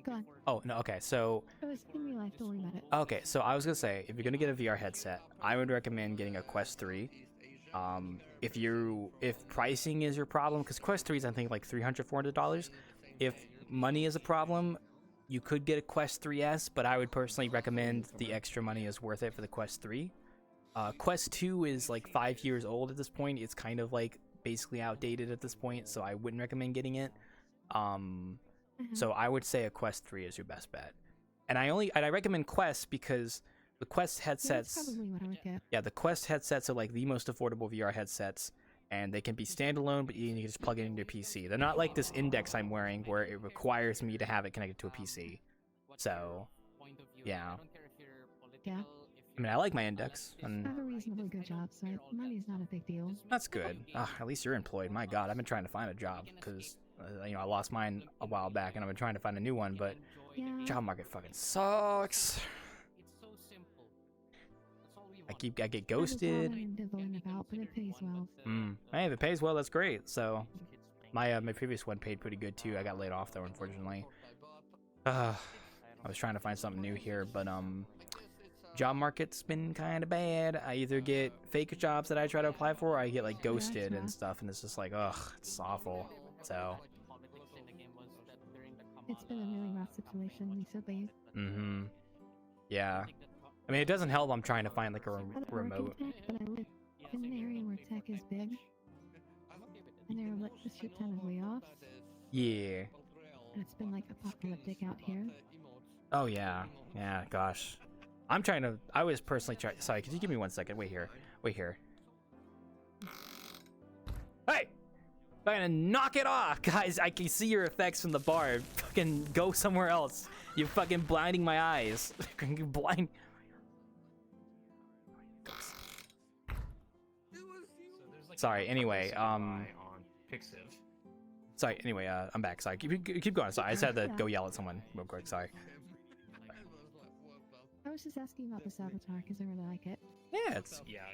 I: Go on.
A: Oh, no, okay, so...
I: It was in real life, don't worry about it.
A: Okay, so I was gonna say, if you're gonna get a VR headset, I would recommend getting a Quest 3. If pricing is your problem, because Quest 3 is I think like $300, $400. If money is a problem, you could get a Quest 3S, but I would personally recommend the extra money is worth it for the Quest 3. Quest 2 is like 5 years old at this point. It's kind of like basically outdated at this point, so I wouldn't recommend getting it. So I would say a Quest 3 is your best bet. And I recommend Quest because the Quest headsets...
I: Yeah, that's probably what I would get.
A: Yeah, the Quest headsets are like the most affordable VR headsets, and they can be standalone, but you can just plug it into your PC. They're not like this Index I'm wearing where it requires me to have it connected to a PC. So, yeah.
I: Yeah.
A: I mean, I like my Index, and
I: I have a reasonably good job, so money's not a big deal.
A: that's good. At least you're employed. My God, I've been trying to find a job because, I lost mine a while back, and I've been trying to find a new one, but job market fucking sucks. I get ghosted.
I: About, but it pays well.
A: Hey, if it pays well, that's great. So, my previous one paid pretty good too. I got laid off though, unfortunately. I was trying to find something new here, but job market's been kind of bad. I either get fake jobs that I try to apply for, or I get like ghosted and stuff, and it's just like, ugh, it's awful. So.
I: It's been a really rough situation recently.
A: Yeah. I mean, it doesn't help. I'm trying to find like a remote.
I: Tech, but I live in an area where tech is big, and there are like a shit ton of layoffs.
A: Yeah.
I: And it's been like apocalyptic out here.
A: Oh yeah, gosh. I was personally trying. Sorry, could you give me 1 second? Wait here. Hey! I'm gonna knock it off, guys. I can see your effects from the bar. Fucking go somewhere else. You're fucking blinding my eyes. You're blind. Sorry. Anyway, Sorry. Anyway, I'm back. Sorry. Keep going. Sorry, I just had to go yell at someone real quick. Sorry.
I: I was just asking about this avatar because I really like it.
A: Yeah,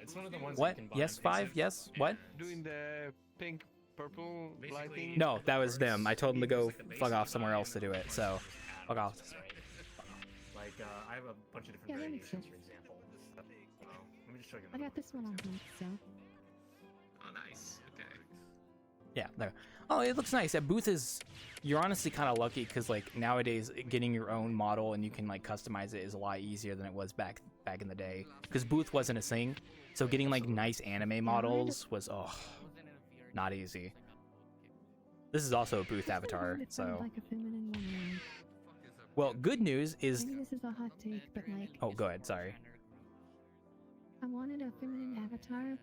U: it's one of the ones.
A: What? Yes, 5. Yes. What?
D: Doing the pink, purple lighting.
A: No, that was them. I told them to go fuck off somewhere else to do it. So, fuck off.
U: Like, I have a bunch of different variations, for example. Let me just show you.
I: I got this one on beat, so.
U: Oh, nice. Okay.
A: Yeah, there. Oh, it looks nice. That booth is, you're honestly kind of lucky because like nowadays getting your own model and you can like customize it is a lot easier than it was back in the day. Because booth wasn't a thing, so getting like nice anime models was not easy. This is also a booth avatar, so.
I: Like a feminine woman.
A: Well, good news is.
I: Maybe this is a hot take, but like.
A: Oh, go ahead. Sorry.
I: I wanted a feminine avatar,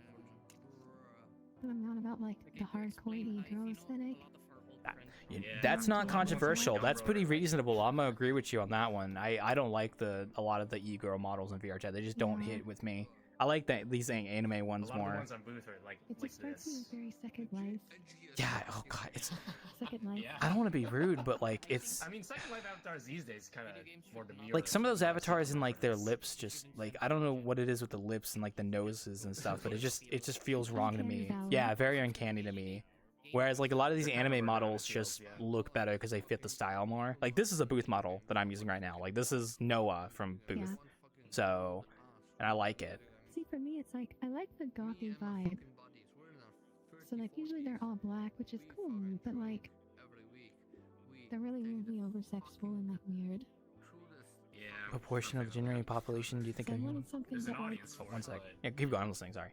I: but I'm not about like the hardcore e-girl aesthetic.
A: That's not controversial. That's pretty reasonable. I'm gonna agree with you on that one. I don't like a lot of the e-girl models in VRChat. They just don't hit with me. I like these anime ones more.
U: A lot of the ones on booth are like
I: It just strikes me as very Second Life.
A: Yeah. Oh god. It's.
I: Second Life.
U: Yeah.
A: I don't want to be rude, but like it's.
U: I mean, Second Life avatars these days kind of more demure.
A: Like some of those avatars and like their lips, just like I don't know what it is with the lips and like the noses and stuff, but it just feels wrong to me. Yeah, very uncanny to me. Whereas like a lot of these anime models just look better because they fit the style more. Like this is a booth model that I'm using right now. Like this is Noah from Booth, so and I like it.
I: See, for me, it's like I like the gothy vibe. So like usually they're all black, which is cool, but like they're really weirdly over-sexual and like weird.
U: Yeah.
A: Proportion of the generating population? Do you think?
I: So I wanted something that like.
A: One sec. Yeah, keep going. I'm listening. Sorry.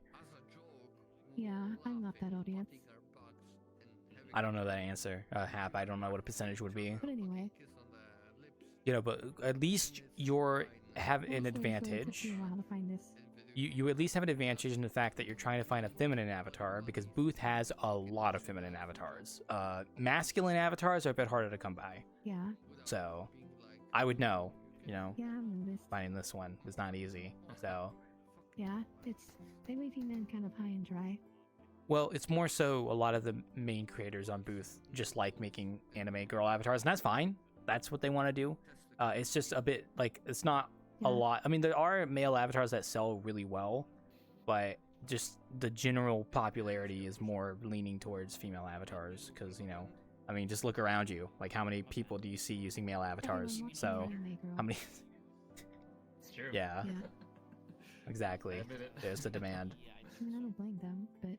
I: Yeah, I'm not that audience.
A: I don't know that answer, Hap. I don't know what a percentage would be.
I: But anyway.
A: You know, but at least you're have an advantage. You at least have an advantage in the fact that you're trying to find a feminine avatar because Booth has a lot of feminine avatars. Masculine avatars are a bit harder to come by.
I: Yeah.
A: So, I would know. You know.
I: Yeah, I've noticed.
A: Finding this one is not easy. So.
I: Yeah, they leave you men kind of high and dry.
A: Well, it's more so a lot of the main creators on Booth just like making anime girl avatars, and that's fine. That's what they want to do. It's just a bit like it's not a lot. I mean, there are male avatars that sell really well, but just the general popularity is more leaning towards female avatars because, you know, I mean, just look around you. Like, how many people do you see using male avatars? So, how many?
U: It's true.
A: Yeah. Exactly. There's the demand.
I: I mean, I don't blame them, but.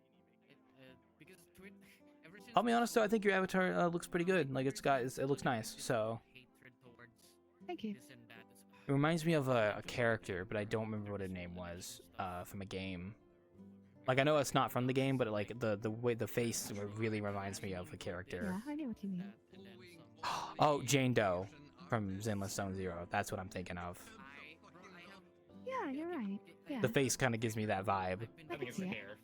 A: I'll be honest though, I think your avatar looks pretty good. Like it looks nice. So.
I: Thank you.
A: It reminds me of a character, but I don't remember what her name was from a game. Like I know it's not from the game, but like the way the face really reminds me of a character.
I: Yeah, I know what you mean.
A: Oh, Jane Doe from Zenless Zone Zero. That's what I'm thinking of.
I: Yeah, you're right. Yeah.
A: The face kind of gives me that vibe.
U: I think it's the hair.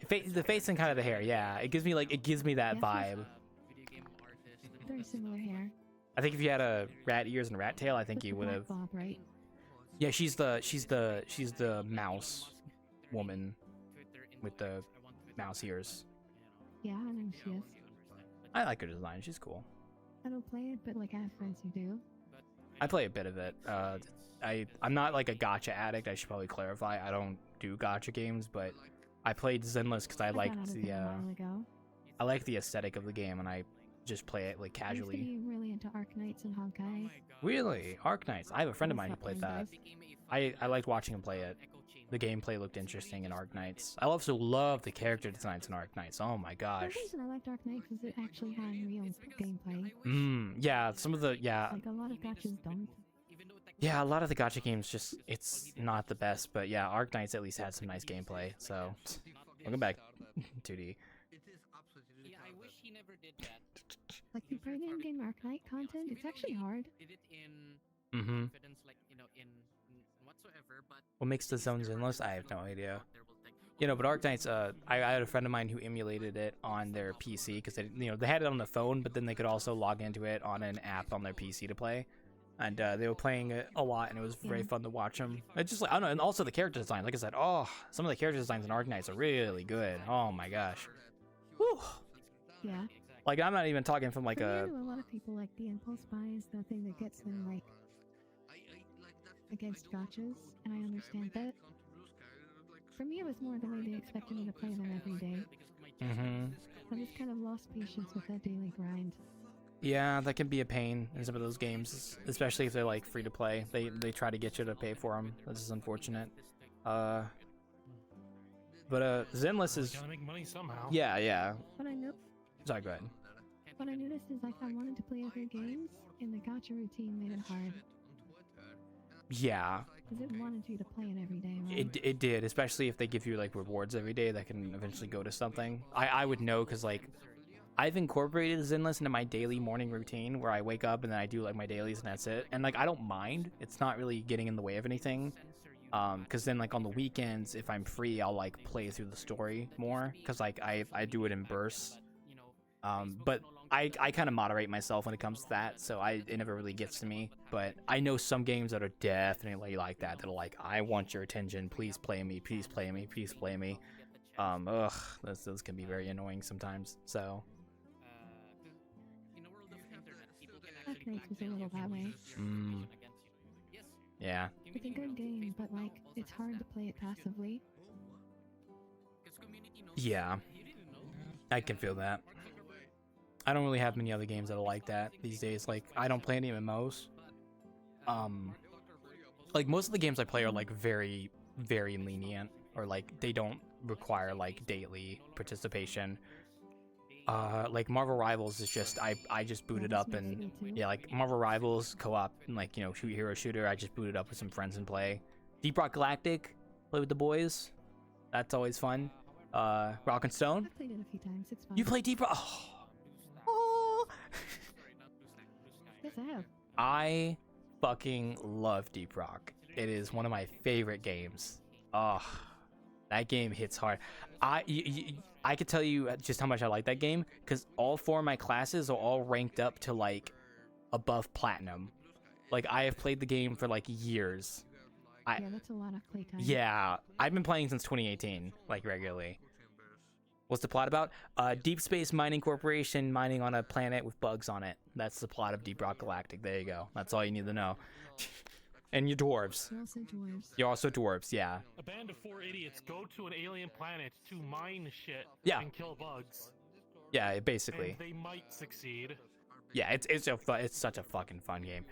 A: The face and kind of the hair, yeah. It gives me that vibe.
I: Very similar hair.
A: I think if you had a rat ears and a rat tail, I think you would have.
I: Bob, right?
A: Yeah, she's the mouse woman with the mouse ears.
I: Yeah, I know she is.
A: I like her design. She's cool.
I: I don't play it, but like I have friends who do.
A: I play a bit of it. I'm not like a gacha addict. I should probably clarify. I don't do gacha games, but I played Zenless because I liked I like the aesthetic of the game, and I just play it like casually.
I: I used to be really into Arknights and Honkai.
A: Really? Arknights? I have a friend of mine who played that. I liked watching him play it. The gameplay looked interesting in Arknights. I also love the character designs in Arknights. Oh my gosh.
I: The reason I liked Arknights is it actually had real gameplay.
A: Yeah, some of the
I: Like a lot of gachas don't.
A: Yeah, a lot of the gacha games just it's not the best, but yeah, Arknights at least had some nice gameplay. So, welcome back, 2D.
I: Like the in-game Arknight content, it's actually hard.
A: Mm-hmm. What makes the zones endless? I have no idea. You know, but Arknights, I had a friend of mine who emulated it on their PC because they had it on the phone, but then they could also log into it on an app on their PC to play. And they were playing it a lot, and it was very fun to watch them. It's just like, I don't know, and also the character design. Like I said, some of the character designs in Arknights are really good. Oh my gosh. Whew.
I: Yeah.
A: Like, I'm not even talking from like
I: a lot of people like the impulse buy is the thing that gets them like against gachas, and I understand that. For me, it was more the way they expected me to play them every day.
A: Mm-hmm.
I: I just kind of lost patience with that daily grind.
A: Yeah, that can be a pain in some of those games, especially if they're like free to play. They try to get you to pay for them. This is unfortunate. But Zenless is
S: gotta make money somehow.
A: Yeah.
I: But I know.
A: Sorry, go ahead.
I: What I noticed is like I wanted to play other games, and the gacha routine made it hard.
A: Yeah,
I: Because it wanted you to play it every day, right?
A: it did, especially if they give you like rewards every day that can eventually go to something. I would know because like I've incorporated Zenless into my daily morning routine where I wake up and then I do like my dailies and that's it. And like I don't mind. It's not really getting in the way of anything. Because then like on the weekends, if I'm free, I'll like play through the story more because like I do it in bursts. But I kind of moderate myself when it comes to that, so it never really gets to me. But I know some games that are definitely like that. That are like, I want your attention. Please play me. Please play me. Please play me. Those can be very annoying sometimes. So.
I: Backnights was a little that way.
A: Yeah.
I: It's a good game, but like it's hard to play it passively.
A: Yeah. I can feel that. I don't really have many other games that are like that these days. Like, I don't play any MMOs. Like, most of the games I play are, like, very, very lenient. Or, like, they don't require, like, daily participation. Like, Marvel Rivals is just, I just booted up and, yeah, like, Marvel Rivals, co-op, and, like, you know, hero shooter, I just booted up with some friends and play. Deep Rock Galactic, play with the boys. That's always fun. Rock and Stone.
I: I've played it a few times, it's fun.
A: You play Deep Rock? Oh.
I: Yes, I have. I
A: fucking love Deep Rock. It is one of my favorite games. Oh, that game hits hard. I could tell you just how much I like that game because all 4 of my classes are all ranked up to like above platinum. Like I have played the game for like years.
I: Yeah, that's a lot of playtime.
A: Yeah, I've been playing since 2018, like regularly. What's the plot about? Deep Space Mining Corporation mining on a planet with bugs on it. That's the plot of Deep Rock Galactic. There you go. That's all you need to know. And you're dwarves.
I: You're also dwarves.
A: You're also dwarves, yeah.
S: A band of 4 idiots go to an alien planet to mine shit and kill bugs.
A: Yeah, basically.
S: And they might succeed.
A: Yeah, it's such a fucking fun game.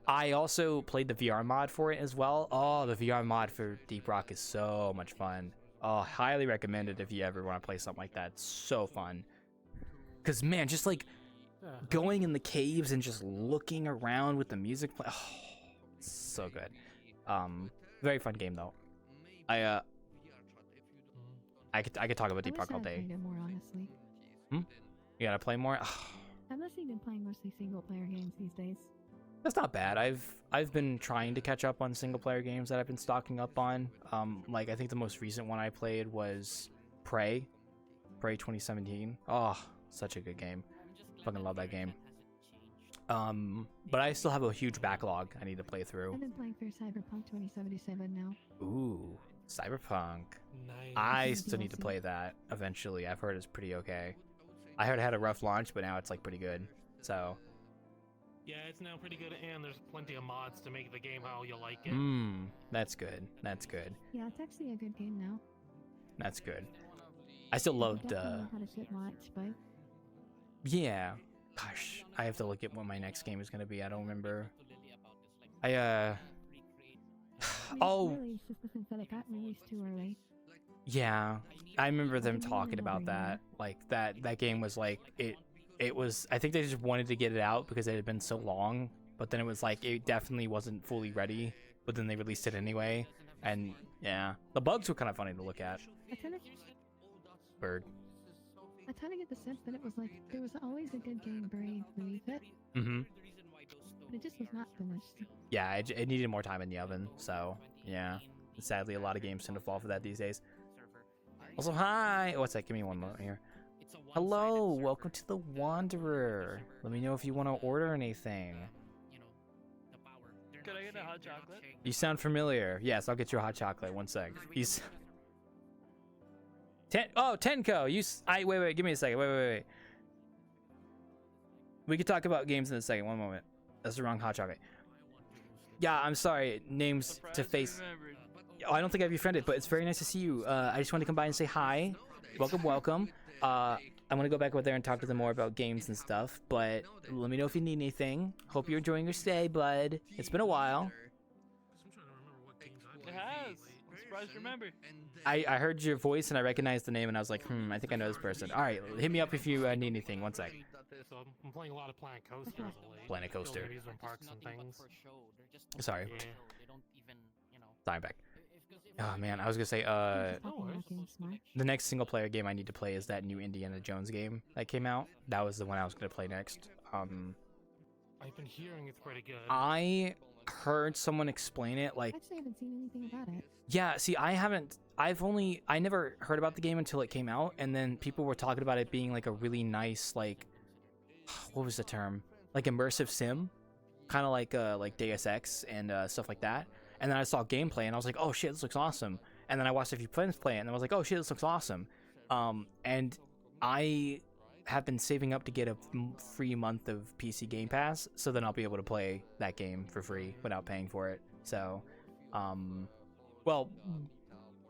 A: I also played the VR mod for it as well. Oh, the VR mod for Deep Rock is so much fun. Oh, highly recommend it if you ever want to play something like that. It's so fun. Because, man, just like going in the caves and just looking around with the music play. Oh, it's so good. Very fun game, though. I could talk about Deep Rock all day.
I: More, honestly.
A: You gotta play more?
I: I've mostly been playing mostly single-player games these days.
A: That's not bad. I've been trying to catch up on single player games that I've been stocking up on. Like I think the most recent one I played was Prey 2017. Oh, such a good game. Fucking love that game. But I still have a huge backlog I need to play through.
I: I've been playing through Cyberpunk 2077 now.
A: Ooh, Cyberpunk.
S: Nice.
A: I still need to play that eventually. I've heard it's pretty okay. I heard it had a rough launch, but now it's like pretty good. So.
S: Yeah, it's now pretty good, and there's plenty of mods to make the game how you like it.
A: That's good. That's good.
I: Yeah, it's actually a good game now.
A: That's good. I still loved.
I: How to sit watch, but.
A: Yeah. Gosh, I have to look at what my next game is gonna be. I don't remember. Oh.
I: Really, it's just since it got released too early.
A: Yeah, I remember them talking about that. Like that game was like it was. I think they just wanted to get it out because it had been so long. But then it was like it definitely wasn't fully ready. But then they released it anyway. And yeah, the bugs were kind of funny to look at. Bird.
I: I kind of get the sense that it was like there was always a good game buried beneath it.
A: Mm-hmm.
I: But it just was not finished.
A: Yeah, it needed more time in the oven. So yeah, sadly a lot of games tend to fall for that these days. Also, hi. Oh, what's that? Give me one moment here. Hello, welcome to the Wanderer. Let me know if you want to order anything.
B: Could I get a hot chocolate?
A: You sound familiar. Yes, I'll get you a hot chocolate. One sec. He's Tenko. Wait. Give me a second. Wait. We could talk about games in a second. One moment. That's the wrong hot chocolate. Yeah, I'm sorry. Names to face. Oh, I don't think I've befriended, but it's very nice to see you. I just wanted to come by and say hi. Welcome. I'm gonna go back over there and talk to them more about games and stuff, but let me know if you need anything. Hope you're enjoying your stay, bud. It's been a while.
B: It has.
J: surprised you remember.
A: I heard your voice and I recognized the name and I was like, I think I know this person. All right, hit me up if you need anything. One sec.
S: So I'm playing a lot of Planet Coaster of late.
A: Planet Coaster.
S: Building amusement parks and things.
A: Sorry.
G: They don't even, you know.
A: Sorry, back. Oh man, I was gonna say, the next single player game I need to play is that new Indiana Jones game that came out. That was the one I was gonna play next.
S: I've been hearing it's pretty good.
A: I heard someone explain it like.
I: Actually, I haven't seen anything about it.
A: Yeah, see, I never heard about the game until it came out, and then people were talking about it being like a really nice, like, what was the term? Like immersive sim, kind of like Deus Ex and stuff like that. And then I saw gameplay and I was like, oh shit, this looks awesome. And then I watched a few friends play it and I was like, oh shit, this looks awesome. And I have been saving up to get a free month of PC Game Pass, so then I'll be able to play that game for free without paying for it. So, well,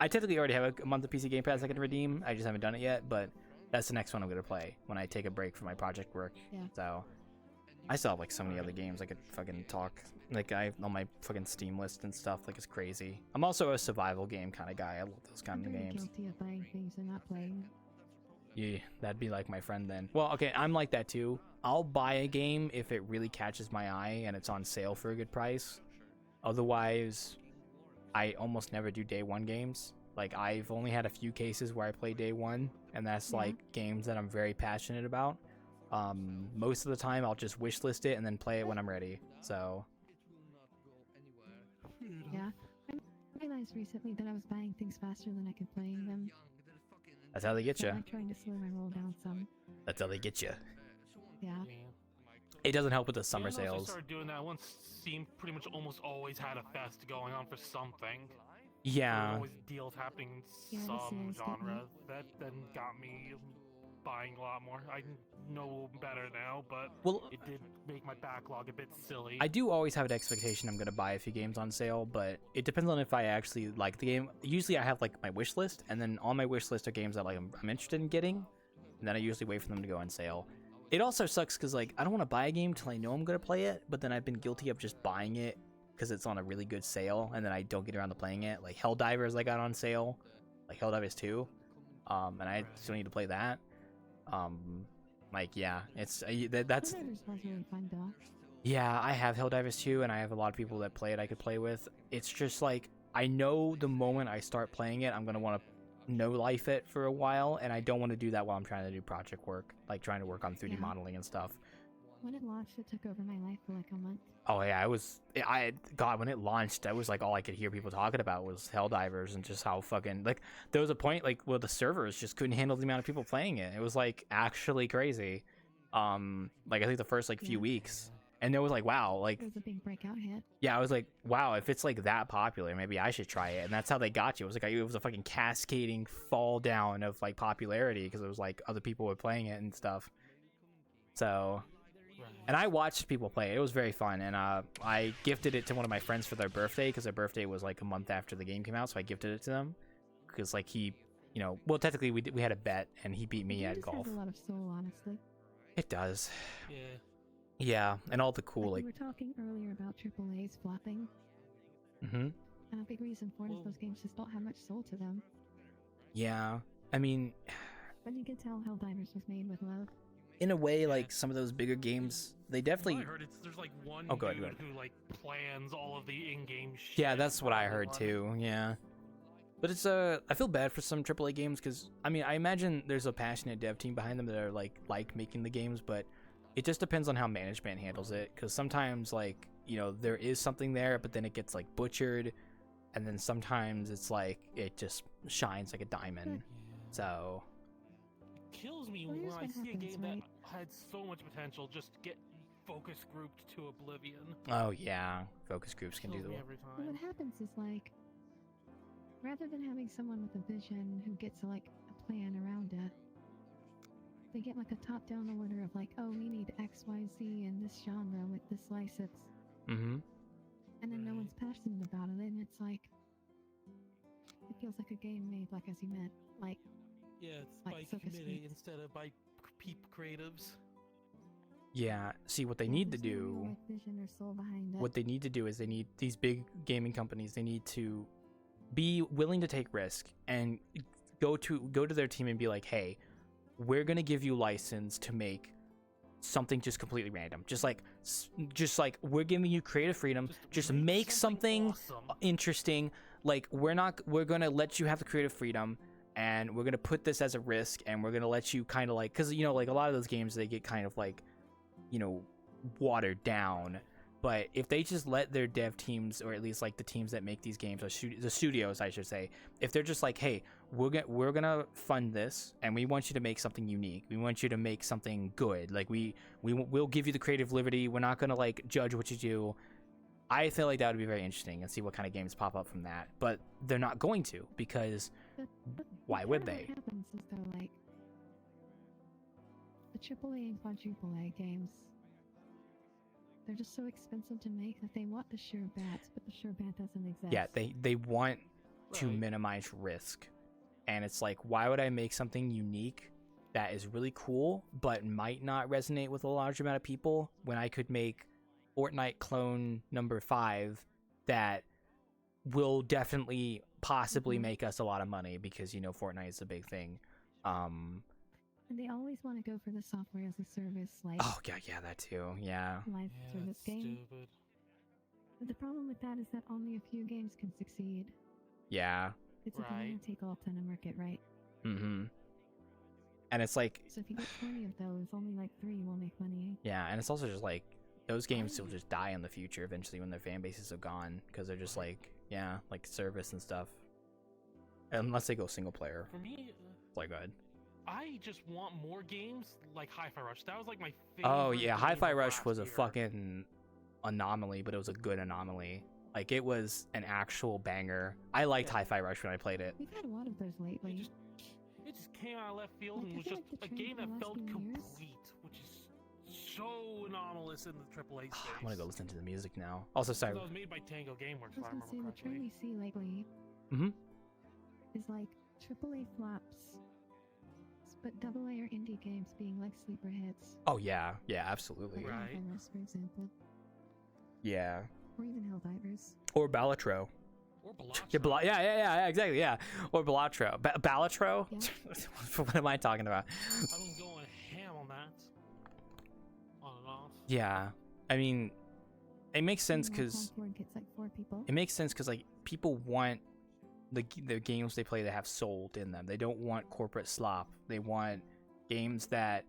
A: I technically already have a month of PC Game Pass I can redeem. I just haven't done it yet, but that's the next one I'm gonna play when I take a break from my project work.
I: Yeah.
A: So, I still have like so many other games I could fucking talk. Like I on my fucking Steam list and stuff. Like it's crazy. I'm also a survival game kind of guy. I love those kind of games.
I: Guilty of buying things and not playing.
A: Yeah, that'd be like my friend then. Well, okay, I'm like that too. I'll buy a game if it really catches my eye and it's on sale for a good price. Otherwise, I almost never do day one games. Like I've only had a few cases where I play day one, and that's like games that I'm very passionate about. Most of the time I'll just wishlist it and then play it when I'm ready. So
I: yeah, I realized recently that I was buying things faster than I could playing them.
A: that's how they get you.
I: I'm trying to slow my roll down some.
A: That's how they get you.
I: Yeah.
A: It doesn't help with the summer
S: Once I
A: sales.
S: started doing that, once Steam pretty much almost always had a fest going on for something.
A: Yeah.
S: There were always deals happening in
I: Yeah,
S: some
I: this is
S: genre. That then got me buying a lot more. I know better now, but it did make my backlog a bit silly.
A: I do always have an expectation I'm going to buy a few games on sale, but it depends on if I actually like the game. Usually I have like my wish list, and then on my wish list are games that like I'm interested in getting, and then I usually wait for them to go on sale. It also sucks because like I don't want to buy a game till I know I'm going to play it, but then I've been guilty of just buying it because it's on a really good sale, and then I don't get around to playing it. Like Helldivers I got on sale, like Helldivers 2, and I still need to play that. Like yeah, it's that's
I: Helldivers was really fun though.
A: yeah, I have Helldivers 2 and I have a lot of people that play it I could play with. It's just like I know the moment I start playing it I'm gonna want to no life it for a while, and I don't want to do that while I'm trying to do project work, like trying to work on 3D modeling and stuff.
I: When it launched, it took over my life for like a month.
A: Oh yeah, God, when it launched, that was like all I could hear people talking about was Helldivers, and just how fucking like there was a point like where the servers just couldn't handle the amount of people playing it. It was like actually crazy. Like I think the first like few weeks, and it was like wow, like
I: It was a big breakout hit.
A: yeah, I was like wow, if it's like that popular, maybe I should try it. And that's how they got you. It was like it was a fucking cascading fall down of like popularity because it was like other people were playing it and stuff. So. And I watched people play it. It was very fun, and I gifted it to one of my friends for their birthday because their birthday was like a month after the game came out, so I gifted it to them because like he, you know, well technically we had a bet and he beat me at golf.
I: Has a lot of soul, honestly.
A: It does.
S: Yeah.
A: Yeah, and all the cool
I: We
A: like.
I: were talking earlier about AAA's flopping,
A: Mm-hmm.
I: and a big reason for it is those games just don't have much soul to them.
A: Yeah, I mean,
I: But you can tell Helldivers was made with love.
A: in a way, like some of those bigger games, they definitely.
S: I heard there's like one
A: Oh, go ahead,
S: dude
A: go ahead.
S: who like plans all of the in-game shit.
A: Yeah, that's what I heard too. Yeah, but it's I feel bad for some AAA games because I mean I imagine there's a passionate dev team behind them that are like making the games, but it just depends on how management handles it. Because sometimes like you know there is something there, but then it gets like butchered, and then sometimes it's like it just shines like a diamond. So
S: Kills me
I: Well,
S: when
I: here's
S: I
I: what
S: see a
I: happens,
S: game
I: right?
S: that had so much potential just get focus grouped to oblivion.
A: oh yeah, focus groups can do
S: Kills
A: the
S: me
A: work.
S: every
I: But
S: time.
I: what happens is like, rather than having someone with a vision who gets like a plan around it, they get like a top-down order of like, oh, we need X, Y, Z in this genre with this license,
A: Mm-hmm.
I: and then no one's passionate about it, and it's like, it feels like a game made like as you meant, like.
S: Yeah, it's
I: Like
S: by
I: focus
S: committee
I: groups.
S: instead of by peep creatives.
A: Yeah, see what they
I: Yeah,
A: need to
I: there's no real,
A: do.
I: like, vision or soul behind it.
A: What they need to do is they need these big gaming companies. They need to be willing to take risk and go to their team and be like, hey, we're gonna give you license to make something just completely random, just like we're giving you creative freedom, just make something
S: awesome.
A: interesting. Like we're gonna let you have the creative freedom, and we're gonna put this as a risk, and we're gonna let you kind of like, because you know, like a lot of those games, they get kind of like, you know, watered down. But if they just let their dev teams, or at least like the teams that make these games, or the studios, I should say, if they're just like, hey, we're gonna fund this, and we want you to make something unique. We want you to make something good. Like we'll give you the creative liberty. We're not gonna like judge what you do. I feel like that would be very interesting, and see what kind of games pop up from that. But they're not going to, because why would they?
I: What happens is though, like the AAA and quadruple A games, they're just so expensive to make that they want the sure bats, but the sure bat doesn't exist.
A: Yeah, they want to minimize risk. And it's like, why would I make something unique that is really cool but might not resonate with a large amount of people when I could make Fortnite clone number 5 that will definitely possibly make us a lot of money, because you know Fortnite is a big thing.
I: And they always want to go for the software as a service, like
A: Oh yeah, that too. Yeah.
I: live service game.
S: Stupid.
I: But the problem with that is that only a few games can succeed.
A: Yeah.
I: It's like a winner take all kind of market, right?
A: Mm-hmm. And it's like,
I: So if you get 20 of those, only like 3 will make money.
A: yeah, and it's also just like those games will just die in the future eventually when their fan bases are gone, because they're just like, yeah, like service and stuff. Unless they go single player.
S: For me,
A: Like, good.
S: I just want more games like Hi-Fi Rush. That was like my favorite.
A: Oh yeah,
S: game
A: Hi-Fi
S: of
A: Rush
S: last
A: was a
S: year.
A: fucking anomaly, but it was a good anomaly. Like, it was an actual banger. I liked Hi-Fi Rush when I played it.
I: We've had a lot of those lately.
S: It just came out of left field and
I: I
S: was
I: feel
S: just
I: like the
S: a game
I: trend
S: that
I: for the last
S: felt
I: few years-
S: complete, which is so anomalous in the AAA space.
A: I'm gonna go listen to the music now. Also, sorry.
S: That was made by Tango Gameworks,
I: I
S: if I
I: was gonna say,
S: remember
I: the trend
S: correctly.
I: we see lately
A: Mm-hmm.
I: is like AAA flops, but AA or indie games being like sleeper hits.
A: Oh yeah, yeah, absolutely.
I: Like Hi-Fi Rush, for example.
A: Yeah.
I: Or even Helldivers.
A: Or Balatro.
S: Or Balatro.
A: Yeah, exactly, yeah. Or Balatro. Balatro? What am I talking about?
S: I was going ham on that. On and off.
A: Yeah. I mean, it makes sense because
I: Concord gets like 4 people.
A: it makes sense because like people want the games they play to have soul in them. They don't want corporate slop. They want games that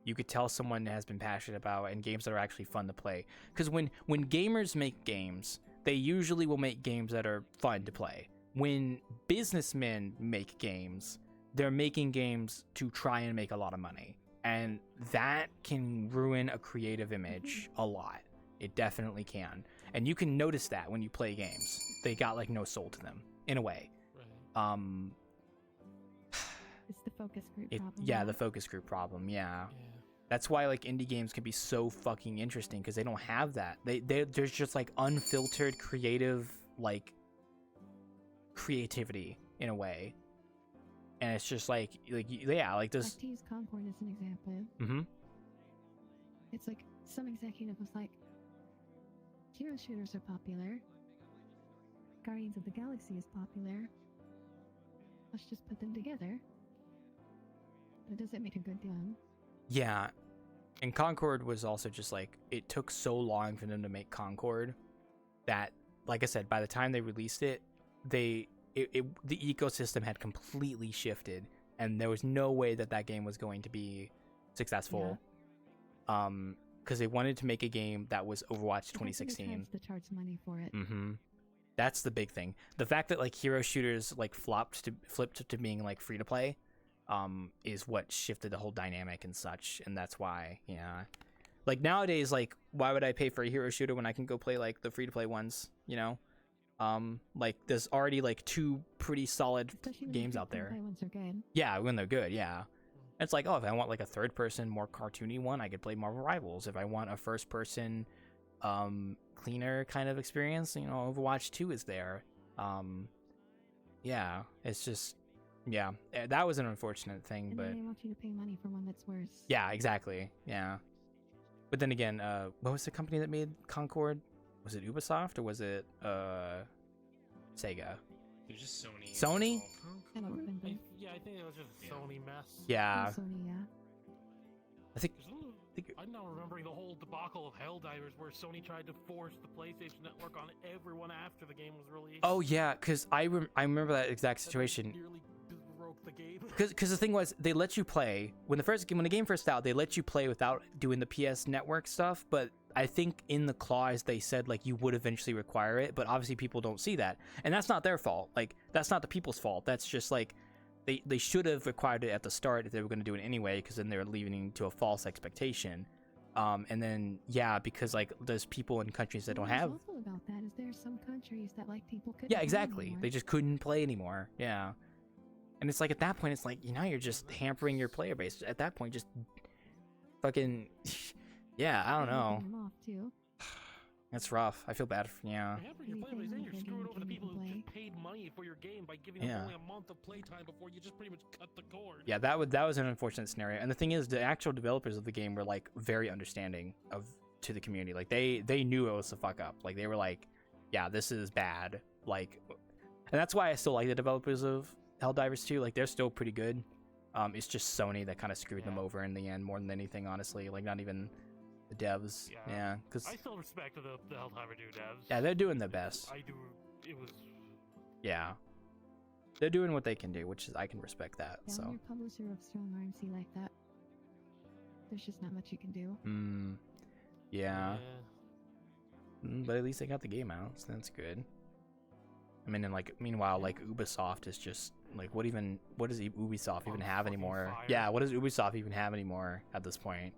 A: you could tell someone has been passionate about, and games that are actually fun to play. Because when gamers make games, they usually will make games that are fun to play. When businessmen make games, they're making games to try and make a lot of money. And that can ruin a creative image a lot. It definitely can. And you can notice that when you play games. They got like no soul to them, in a way.
I: It's the focus group problem.
A: Yeah, the focus group problem, yeah. That's why like indie games can be so fucking interesting, because they don't have that. There's just like unfiltered creative like creativity in a way, and it's just like yeah, like this.
I: Like to use Concord as an example.
A: Mm-hmm.
I: It's like some executive was like, hero shooters are popular. Guardians of the Galaxy is popular. Let's just put them together. That doesn't make a good game.
A: Yeah, and Concord was also just like, it took so long for them to make Concord that, like I said, by the time they released it, the ecosystem had completely shifted, and there was no way that game was going to be successful. Because they wanted to make a game that was Overwatch 2016.
I: The charge money for it.
A: Mm-hmm. That's the big thing. The fact that like hero shooters like flipped to being like free to play, is what shifted the whole dynamic and such, and that's why, yeah. Like nowadays, like why would I pay for a hero shooter when I can go play like the free to play ones? You know, like there's already like 2 pretty solid games out there.
I: Ones are good.
A: Yeah, when they're good, yeah. It's like, oh, if I want like a third person, more cartoony one, I could play Marvel Rivals. If I want a first person, cleaner kind of experience, you know, Overwatch 2 is there. Yeah, it's just, yeah, that was an unfortunate thing,
I: And
A: but
I: then they want you to pay money for one that's worse.
A: yeah, exactly, yeah. But then again, what was the company that made Concord? Was it Ubisoft or was it Sega?
U: There's just Sony.
A: Sony?
S: Yeah, I think it was just a Sony mess.
A: Yeah.
I: Sony, yeah.
A: I think.
S: I'm now remembering the whole debacle of Helldivers, where Sony tried to force the PlayStation Network on everyone after the game was released.
A: Oh yeah, because I remember that exact situation.
S: Nearly broke the game.
A: Because the thing was, they let you play when the game first out. They let you play without doing the PS Network stuff. But I think in the clause they said like you would eventually require it. But obviously people don't see that, and that's not their fault. Like that's not the people's fault. That's just like they should have required it at the start if they were going to do it anyway. Because then they're leading to a false expectation. And then yeah, because like there's people in countries that don't have.
I: Also about that is there are some countries that like people couldn't.
A: Yeah,
I: play
A: exactly.
I: anymore.
A: They just couldn't play anymore. Yeah. And it's like at that point, it's like, you're just hampering your player base. At that point, just fucking, yeah, I don't know.
I: Them off too.
A: That's rough. I feel bad for, yeah.
S: You're playing, then you're screwing over the people who just paid money for your game by giving them
A: Yeah.
S: only a month of playtime before you just pretty much cut the cord.
A: Yeah, that was an unfortunate scenario. And the thing is, the actual developers of the game were like very understanding to the community. Like they knew it was a fuck up. Like they were like, yeah, this is bad. Like, and that's why I still like the developers of Helldivers 2. Like they're still pretty good. It's just Sony that kind of screwed them over in the end more than anything, honestly. Like not even the devs. Yeah, because
S: I still respect the Helldiver 2 devs.
A: yeah, they're doing their best.
S: I do. It was.
A: Yeah, they're doing what they can do, which is I can respect that.
I: Yeah,
A: So.
I: when you're a publisher of strong RMC like that, there's just not much you can do.
A: Yeah. But at least they got the game out, so that's good. I mean, and like, meanwhile, like Ubisoft is just like, what does Ubisoft even have anymore? Yeah, what does Ubisoft even have anymore at this point?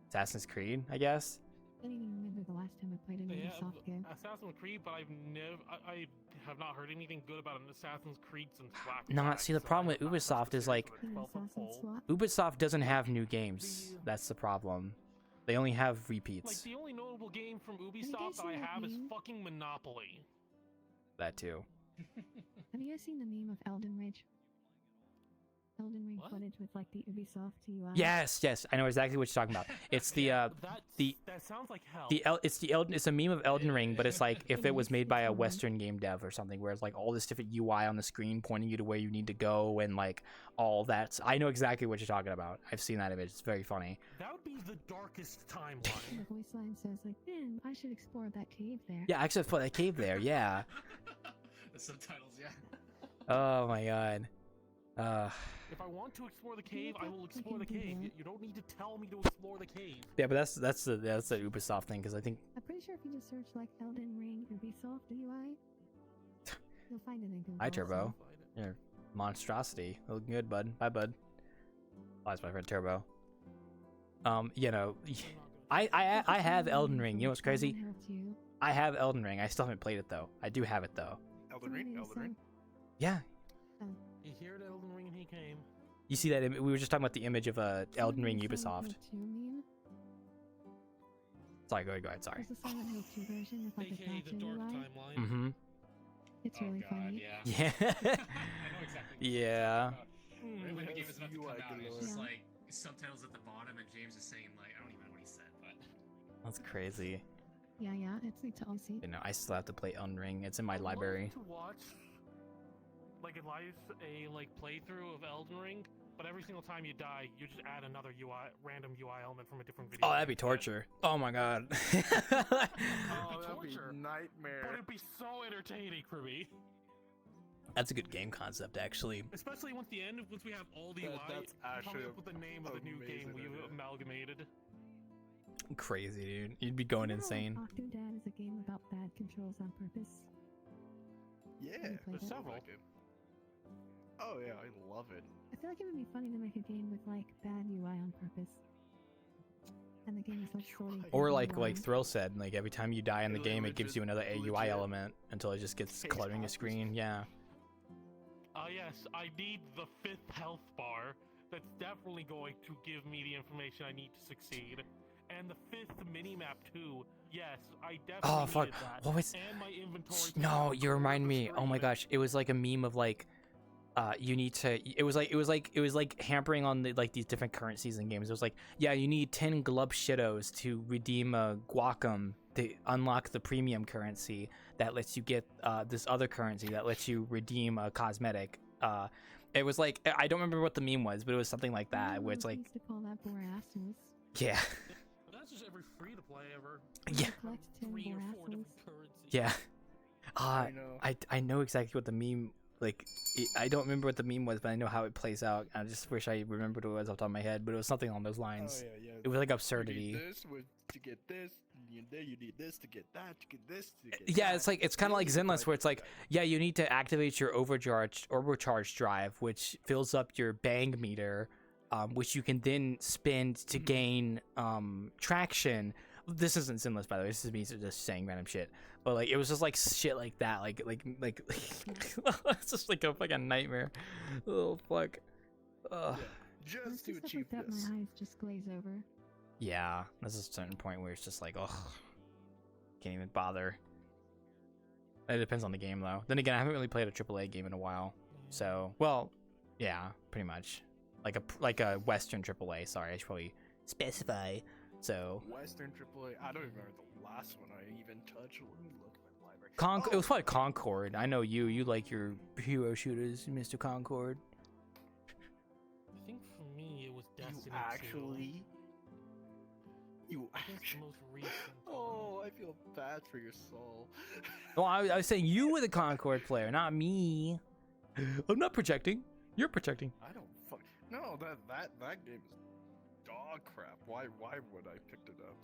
A: Assassin's Creed, I guess.
I: I don't even remember the last time I played an Ubisoft game.
S: Assassin's Creed, but I have not heard anything good about an Assassin's Creed since Black.
A: Not see the problem with Ubisoft is like, Ubisoft doesn't have new games. That's the problem. They only have repeats.
S: Like the only notable game from Ubisoft that I have is fucking Monopoly.
A: That too.
I: Have you guys seen the meme of Elden Ring? Elden Ring footage with like the Ubisoft UI.
A: Yes, I know exactly what you're talking about. It's the
S: that sounds like hell.
A: It's a meme of Elden Ring, but it's like if it was made by a Western game dev or something, where it's like all this different UI on the screen pointing you to where you need to go and like all that. I know exactly what you're talking about. I've seen that image. It's very funny.
S: That would be the darkest timeline.
I: The voice line says like, "Man, I should explore that cave there."
A: Yeah, I actually put that cave there. Yeah.
U: The subtitles, yeah.
A: Oh my god.
S: If I want to explore the cave, I will explore the cave. You don't need to tell me to explore the cave.
A: Yeah, but that's the Ubisoft thing, because I think.
I: I'm pretty sure if you just search like Elden Ring Ubisoft UI, you'll find it in Google.
A: Hi, Turbo. Your monstrosity. Looking good, bud. Bye, bud. Oh, that's my friend Turbo. You know, I have Elden Ring. You know what's crazy? I have Elden Ring. I still haven't played it though. I do have it though.
O: Elden Ring?
A: Yeah.
S: He heard Elden Ring and he came.
A: You see that? We were just talking about the image of Elden Ring Ubisoft. Sorry, go ahead. Sorry.
I: There's a Silent Hill 2 version with like
S: AKA
I: a
S: the dark
I: UI.
S: timeline.
A: Mm-hmm.
I: It's really funny.
A: Yeah.
U: I know exactly.
A: Yeah.
U: When the game is about to come out, it's just
I: Yeah.
U: like subtitles at the bottom, and James is saying like, I don't even know what he said, but.
A: That's crazy.
I: Yeah, it's awesome.
A: You know, I still have to play Elden Ring. It's in my library.
S: To watch like a playthrough of Elden Ring, but every single time you die, you just add another random UI element from a different video.
A: Oh, that'd be torture. Oh my god.
S: Oh, that'd be
R: nightmare.
S: But it'd be so entertaining for me.
A: That's a good game concept, actually.
S: Especially once we have all the UI,
O: that's
S: coming
O: actually
S: up with the name of the new game we amalgamated.
A: Crazy, dude. You'd be going insane.
I: Octodad is a game about bad controls on purpose.
O: Yeah,
I: Have you played
O: there's
I: it?
O: several. Oh yeah, I love it.
I: I feel like it would be funny to make a game with like bad UI on purpose. And the game is like slowly.
A: Or like Thrill said, like every time you die in the game, it gives you another AUI element until it just gets cluttering the screen. Yeah.
S: Yes, I need the 5th health bar. That's definitely going to give me the information I need to succeed. And the 5th minimap too. Yes, I definitely
A: Oh fuck!
S: needed that.
A: What was?
S: And my inventory.
A: No, you remind me. Oh my gosh, it was like a meme of like, you need to. It was like hampering on the like these different currencies in games. It was like, yeah, you need 10 glub shitos to redeem a guacum to unlock the premium currency that lets you get this other currency that lets you redeem a cosmetic. It was like, I don't remember what the meme was, but it was something like that, where it's like,
I: used to call that Borassus.
A: yeah.
S: But that's just every free to play ever.
A: Yeah.
I: Collect 10
S: 3 or 4
I: Borassus.
S: different currencies.
A: Yeah.
R: I know.
A: I know exactly what the meme, like, I don't remember what the meme was, but I know how it plays out. I just wish I remembered what it was off the top of my head, but it was something along those lines.
R: Oh, yeah.
A: It was like
R: You
A: absurdity.
R: need this to get this. You need this to get that. To get this to get
A: Yeah,
R: that.
A: it's kind of like Zenless, where it's like, yeah, you need to activate your overcharge drive, which fills up your bang meter, which you can then spend to gain traction. This isn't Zenless, by the way. This is me just saying random shit. But like, it was just like shit like that. Like it's just like a fucking nightmare. Oh fuck.
R: Just to
I: Stuff
R: achieve
I: like that,
R: this.
I: my eyes just glaze over.
A: Yeah, there's a certain point where it's just like, ugh, can't even bother. It depends on the game, though. Then again, I haven't really played a AAA game in a while, so well, yeah, pretty much, like a Western AAA. Sorry, I should probably specify. So
R: Western AAA. I don't even remember the last one I even touched. Let me look at my library.
A: It was probably Concord. I know you like your hero shooters, Mr. Concord.
S: I think for me it was Destiny 2.
R: You
S: I think it's the most recent.
R: Oh, I feel bad for your soul.
A: Well, I was saying you were the Concord player, not me. I'm not projecting. You're projecting.
R: I don't fuck. No, that game is dog crap. Why would I pick it up?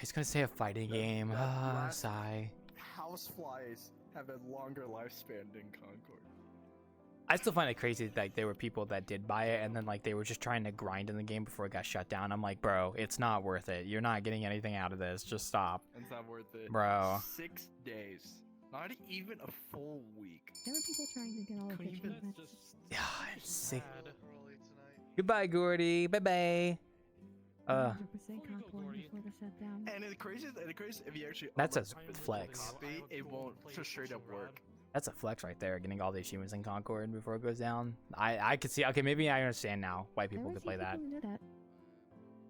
A: He's gonna say a fighting game. Sigh.
R: Houseflies have a longer lifespan than Concord.
A: I still find it crazy that like, there were people that did buy it and then like they were just trying to grind in the game before it got shut down. I'm like, bro, it's not worth it. You're not getting anything out of this. Just stop.
R: It's not worth it.
A: Bro.
R: 6 days. Not even a full week.
I: There were people trying to get all of the achievements.
A: Yeah, it's sick. Goodbye, Gordy. Bye bye.
I: 100% Concord before the shutdown.
R: And the craziest, if you actually
A: That's a
R: unlock the
A: flex.
R: copy, it won't just straight up work.
A: That's a flex right there, getting all the achievements in Concord before it goes down. I could see. Okay, maybe I understand now why people could play that.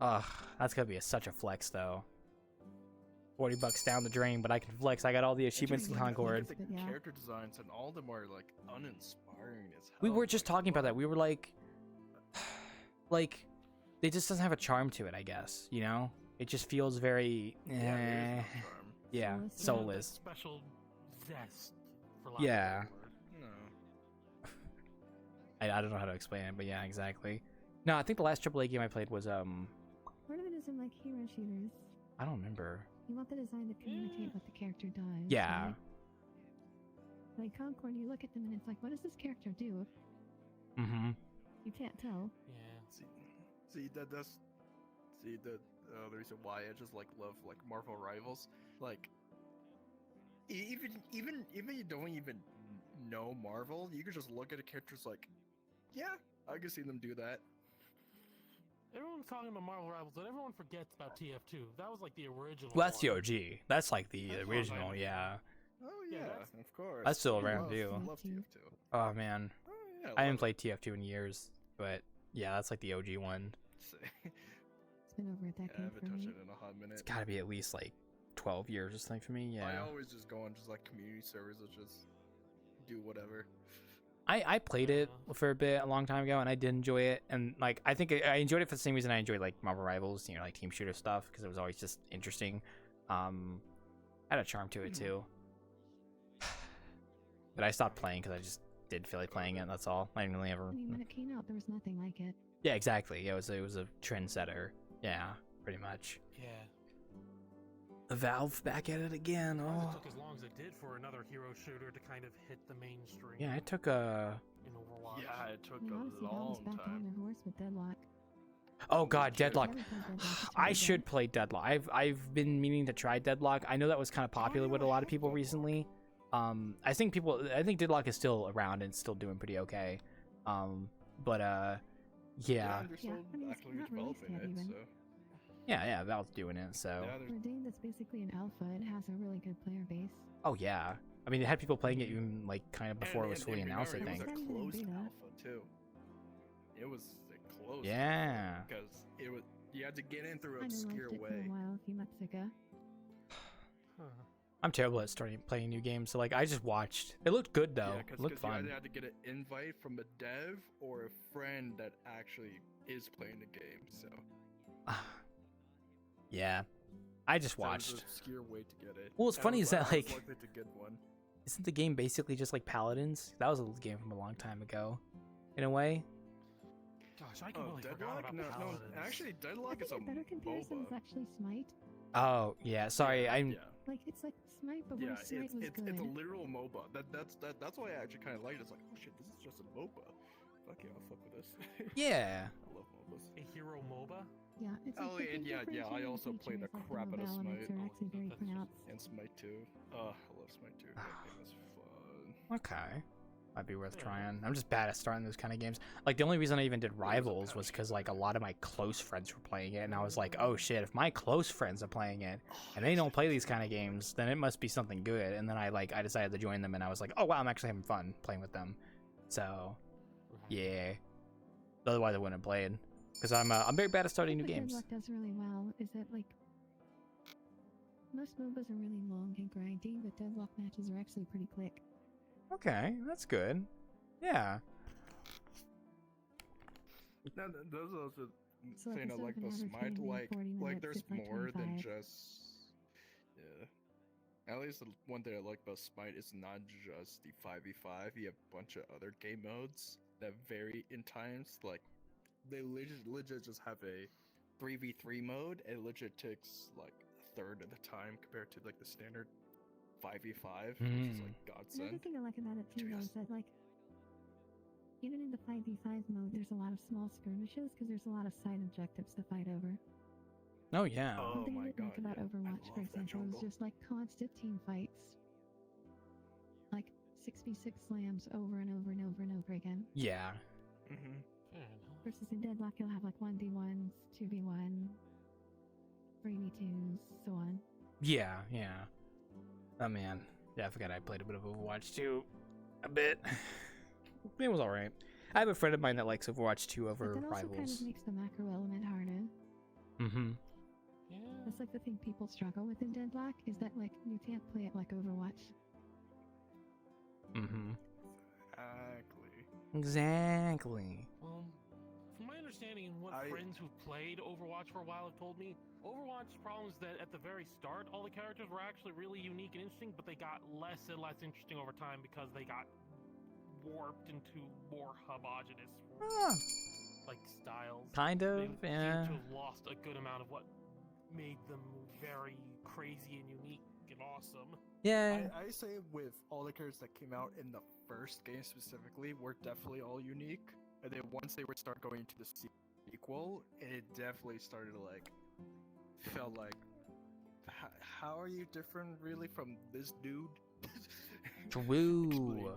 A: Ugh, that's gonna be such a flex though. $40 down the drain, but I can flex. I got all the achievements in Concord.
R: Look at the character designs, and all of them are like uninspiring as hell.
A: We were just talking about that. We were like, it just doesn't have a charm to it. I guess, you know, it just feels very, yeah, soulless.
S: Special zest.
A: Yeah.
R: No.
A: I don't know how to explain it, but yeah, exactly. No, I think the last AAA game I played was
I: Part of it is in like hero shooters.
A: I don't remember.
I: You want the design to communicate what the character does.
A: Yeah.
I: Right? Like Concord, you look at them and it's like, what does this character do?
A: Mm-hmm.
I: You can't tell.
S: Yeah.
R: See the reason why I just like love like Marvel Rivals, like even you don't even know Marvel, you can just look at a character's like, yeah, I can see them do that.
S: Everyone's talking about Marvel Rivals, but everyone forgets about TF2. That was like the original.
A: Well, that's the
S: one.
A: OG. That's like the original, yeah.
R: Oh yeah, of course.
A: That's still
R: I
A: around
R: love
A: too.
R: TF2.
A: Oh man,
R: Oh yeah,
A: I haven't played TF2 in years, but yeah, that's like the OG one.
I: It's been over a decade
R: I haven't
I: for
R: touched
I: me.
R: it in a hot minute.
A: It's got to be at least like 12 years or something for me. Yeah.
R: I always just go on just like community servers that just do whatever.
A: I played it for a bit a long time ago, and I did enjoy it. And like, I think I enjoyed it for the same reason I enjoyed like Marvel Rivals, you know, like team shooter stuff, because it was always just interesting. Had a charm to it too. But I stopped playing because I just didn't feel like playing it. That's all. I didn't really ever.
I: I mean, when it came out, there was nothing like it.
A: Yeah, exactly. Yeah, it was a trendsetter. Yeah, pretty much.
S: Yeah.
A: Valve back at it again.
S: It
A: Oh.
S: took as long as it did for another hero shooter to kind of hit the mainstream.
A: Yeah, it took a.
S: In Overwatch.
R: Yeah, it took
I: I mean, honestly, Valve's back on their horse with Deadlock.
A: Oh god, Deadlock.
I: Every time Deadlock is
A: I
I: really
A: should play Deadlock. I've been meaning to try Deadlock. I know that was kind of popular with a lot of people recently. I think Deadlock is still around and still doing pretty okay. But yeah.
R: Yeah, they're still
I: I mean, it's
R: actively
I: not released
R: developing
I: yet
R: it,
I: even.
R: so.
A: Yeah, Valve's doing it. So.
R: Yeah,
I: For a game that's basically an alpha, it has a really good player base.
A: Oh yeah. I mean, it had people playing it even like kind of before it was fully announced. I think.
R: It was a closed alpha too. It was a closed
A: Yeah.
R: alpha because it was you had to get in through an
I: I liked
R: obscure
I: it for a
R: way.
I: while, a few months ago.
A: I'm terrible at starting playing new games, so like I just watched. It looked good though.
R: Yeah,
A: It looked
R: you
A: fun.
R: either had to get an invite from a dev or a friend that actually is playing the game. So
A: Yeah, I just
R: so it was
A: watched.
R: an obscure way to get it.
A: Well, what's
R: And I
A: funny
R: was
A: is that,
R: I was
A: like-
R: likely to get one.
A: Isn't the game basically just like Paladins? That was a game from a long time ago, in a way.
S: Gosh, I completely forgot
R: Deadlock?
S: about
R: No,
S: Paladins.
R: actually,
I: I
R: Deadlock is
I: think
R: a
I: a better comparison is
R: MOBA.
I: actually Smite.
A: Oh yeah, sorry. I'm.
R: Yeah.
I: Like it's like Smite, but
R: Yeah,
I: where Smite was good.
R: it's a literal MOBA. That's why I actually kind of like it. It's like, oh shit, this is just a MOBA. Fuck yeah, I'll fuck with this.
A: Yeah.
R: I love MOBAs.
S: A hero MOBA?
I: Yeah, it's
R: Oh,
I: like the
R: and
I: big
R: yeah, I
I: differentiating
R: also played the
I: features, like
R: crap out of
I: MOBA elements
R: Smite.
I: are actually very pronounced.
R: And Smite 2. I love Smite 2. That game was fun.
A: Okay. Might be worth trying. I'm just bad at starting those kind of games. Like the only reason I even did Rivals was because like a lot of my close friends were playing it, and I was like, oh shit, if my close friends are playing it and they don't play these kind of games, then it must be something good. And then I decided to join them, and I was like, oh wow, I'm actually having fun playing with them. So yeah. Otherwise I wouldn't have played because I'm very bad at starting new
I: What
A: games.
I: Deadlock does really well is that like most MOBAs are really long and grindy, but Deadlock matches are actually pretty quick.
A: Okay, that's good. Yeah.
R: Now, those are also
I: So, like,
R: saying I
I: instead
R: like
I: of an
R: the
I: average
R: Smite,
I: game being 40
R: like
I: minutes,
R: there's
I: it's like
R: more than
I: 25.
R: just yeah. At least the one thing I like about Smite is not just the 5v5. You have a bunch of other game modes that vary in times. Like they legit just have a 3v3 mode. It legit takes like a third of the time compared to like the standard 5v5, which is like
I: Another
R: godsend.
I: thing I like about it too, though, is that like even in the 5v5 mode, there's a lot of small skirmishes because there's a lot of side objectives to fight over.
A: Oh yeah.
I: One thing I didn't like about Overwatch, for example, was just like constant team fights, like 6v6 slams over and over and over and over again.
A: Yeah.
I: Versus in Deadlock, you'll have like 1v1s, 2v1, 3v2s, so on.
A: Yeah, yeah. Oh man. Yeah, I forgot I played a bit of Overwatch 2. A bit. It was alright. I have a friend of mine that likes Overwatch 2 over
I: But that also kind
A: Rivals.
I: of makes the macro element harder.
A: Mm-hmm.
I: That's like the thing people struggle with in Deadlock is that like you can't play it like Overwatch.
A: Mm-hmm.
R: Exactly.
A: Exactly.
S: From my understanding and what friends who've played Overwatch for a while have told me, Overwatch's problem is that at the very start, all the characters were actually really unique and interesting, but they got less and less interesting over time because they got warped into more homogenous like styles.
A: Kind of,
S: They
A: yeah.
S: seem to have lost a good amount of what made them very crazy and unique and awesome.
A: Yeah.
R: I say with all the characters that came out in the first game specifically, were definitely all unique. And then once they would start going to the sequel, it definitely started to like felt like, how are you different really from this dude?
A: True.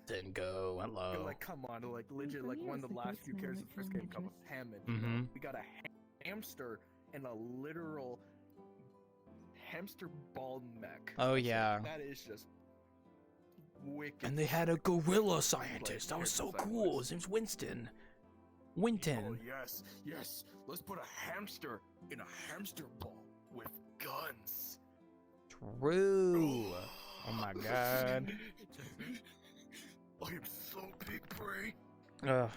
A: Didn't go. Hello.
R: Like, come on, like legit,
I: For
R: like
I: me,
R: one
I: it
R: of the
I: was the
R: last few
I: Goats
R: characters
I: element
R: that first
I: from
R: game come
I: Tetris.
R: Hammond.
A: Mhm.
R: We got a hamster and a literal hamster ball mech.
A: Oh,
R: That's
A: yeah.
R: like, that is just wicked.
A: And they had a gorilla scientist. That was so cool. His name's Winston.
R: Oh
A: Winton.
R: yes, yes. Let's put a hamster in a hamster ball with guns.
A: True. Oh my god.
R: I am so big brain.
A: Ugh.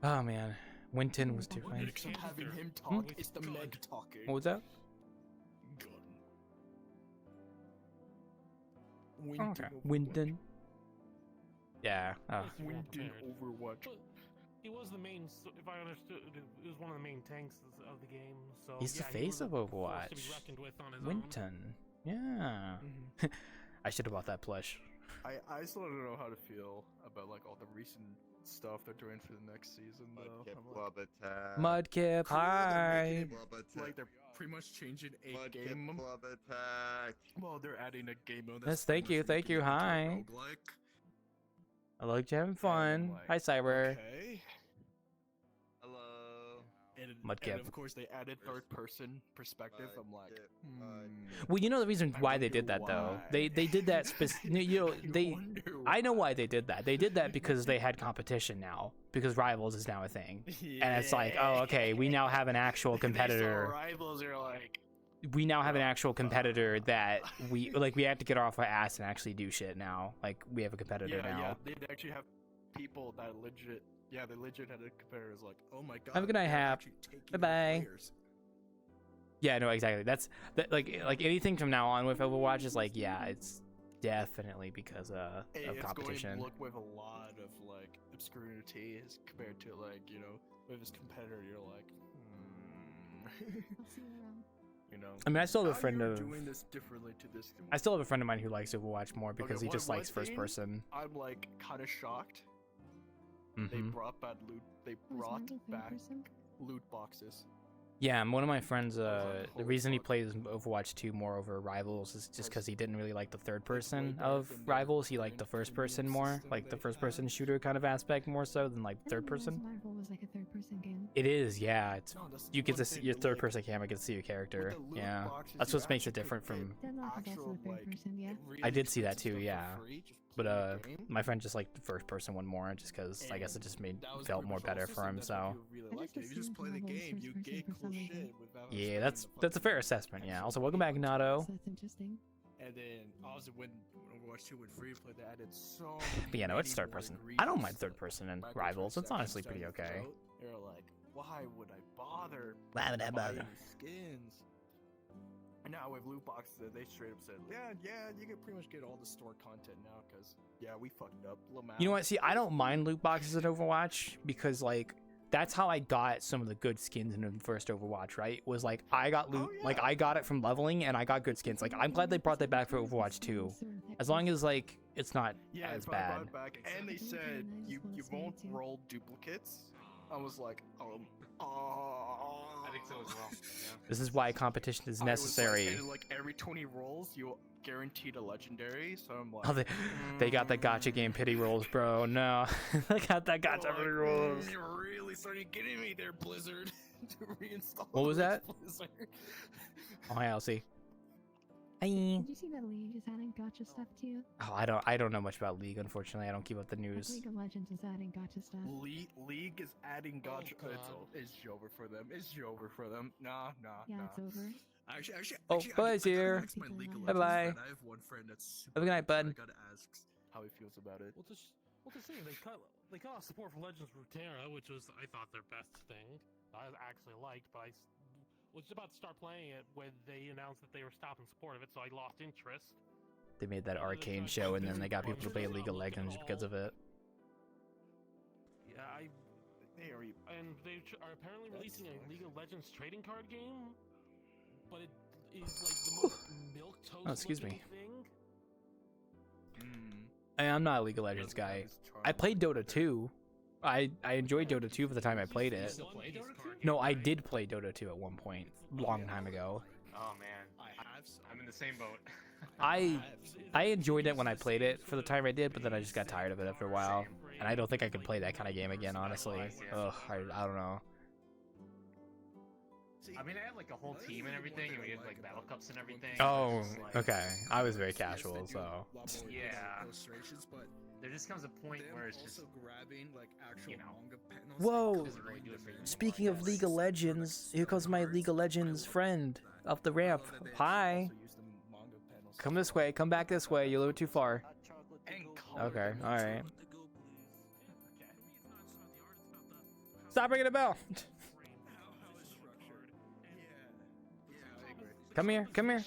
A: Oh man. Winton was too funny.
R: Except having him talk, it's the Meg talking.
A: What was that?
R: Winton
A: Okay. Winton. Yeah. Oh.
R: Winton Overwatch.
S: But he was the main, if I understood, he was one of the main tanks of the game. So
A: He's the
S: yeah,
A: face
S: he
A: of
S: was a force
A: Overwatch.
S: to be reckoned with on his own.
A: Winton. Yeah. I should have bought that plush.
R: I still don't know how to feel about like all the recent stuff they're doing for the next season though.
A: Mudkip, hi.
R: Like they're pretty much changing a game. Well, they're adding a game mode.
A: Yes, thank you, hi. I like you having fun. Hi, Cyber.
R: Okay.
J: Hello.
A: Mudkip.
R: And of course, they added third-person perspective. I'm like,
A: Well, you know the reason why they did that though. They did that. I know why they did that. They did that because they had competition now. Because Rivals is now a thing, and it's like, oh, okay, we now have an actual competitor.
R: Rivals are like.
A: We now have an actual competitor that we have to get off our ass and actually do shit now. Like we have a competitor now.
R: Yeah, they actually have people that legit. Yeah, they legit had a competitor. Is like, oh my god.
A: Have a good night, Hap. Bye bye. Yeah, no, exactly. That's like anything from now on with Overwatch is like, yeah, it's definitely because of competition.
R: Going to look with a lot of like obscurity as compared to like with his competitor. You're like,
I: I'll see you around.
A: I mean, I still have a friend of.
R: Doing this differently to this.
A: I still have a friend of mine who likes Overwatch more because he just likes first person.
R: I'm like kind of shocked.
A: Mm-hmm.
R: They brought back loot. They brought back loot boxes.
A: Yeah, and one of my friends, the reason he plays Overwatch 2 more over Rivals is just because he didn't really like the third person of Rivals. He liked the first person more, like the first person shooter kind of aspect more so than like third person.
I: Marvel was like a third person game.
A: It is, yeah. It's you get to see your third person camera, get to see your character. Yeah, that's what makes it different from.
I: Deadlock is also the third person, yeah.
A: I did see that too, yeah. But my friend just liked the first person one more, just because I guess it just felt more better for him. So.
R: You just play the game, you get cool shit.
A: Yeah, that's a fair assessment. Yeah. Also, welcome back, Nato.
I: That's interesting.
R: And then also when Overwatch 2 went free play, they added so.
A: But yeah, no, it's third person. I don't mind third person in Rivals. It's honestly pretty okay.
R: You're like, why would I bother?
A: Why would I bother?
R: Skins. And now with loot boxes, they straight up said, yeah, you can pretty much get all the store content now because we fucked up.
A: You know what? See, I don't mind loot boxes in Overwatch because like. That's how I got some of the good skins in the first Overwatch, right? Was like I got loot, like I got it from leveling, and I got good skins. Like I'm glad they brought that back for Overwatch 2, as long as like it's not as bad.
R: And they said you won't roll duplicates. I was like,
U: I think so as well. Yeah.
A: This is why competition is necessary.
R: Like every 20 rolls, you guaranteed a legendary. So I'm like,
A: oh, they got that gacha game pity rolls, bro. No, they got that gacha pity rolls.
R: You really started getting me there, Blizzard. To reinstall.
A: What was that?
R: Blizzard.
A: Oh, hi, Elsie. Hi.
I: Did you see that League is adding gacha stuff too?
A: Oh, I don't know much about League, unfortunately. I don't keep up the news.
I: League of Legends is adding gacha stuff.
R: League is adding gacha. It's over for them. It's over for them. Nah.
I: Yeah, it's over.
R: Actually,
A: Buzz here. Bye bye.
R: I have one friend that's
A: have a good night, bud.
R: I gotta ask how he feels about it.
S: Well, to see, they cut off support for Legends Runeterra, which was I thought their best thing. I actually liked, but I was about to start playing it when they announced that they were stopping support of it, so I lost interest.
A: They made that arcane show, and then they got people to play League of Legends because of it.
S: Yeah, and they are apparently releasing a League of Legends trading card game, but it is like the most milquetoast
A: excuse me.
S: thing.
A: I'm not a League of Legends guy. I played Dota 2. I enjoyed Dota 2 for the time I played it. No, I did play Dota 2 at one point, long time ago.
U: Oh man, I'm in the same boat.
A: I enjoyed it when I played it for the time I did, but then I just got tired of it after a while, and I don't think I could play that kind of game again, honestly. Ugh, I don't know.
U: I mean, I had like a whole team and everything, and we had like battle cups and everything.
A: Oh, okay. I was very casual, so.
U: Yeah. There just comes a point where it's just
R: grabbing like actual manga panels.
A: Whoa! Speaking of League of Legends, here comes my League of Legends friend up the ramp. Hi. Come this way. Come back this way. You're a little too far. Okay. All right. Stop ringing the bell. Come here. Come here.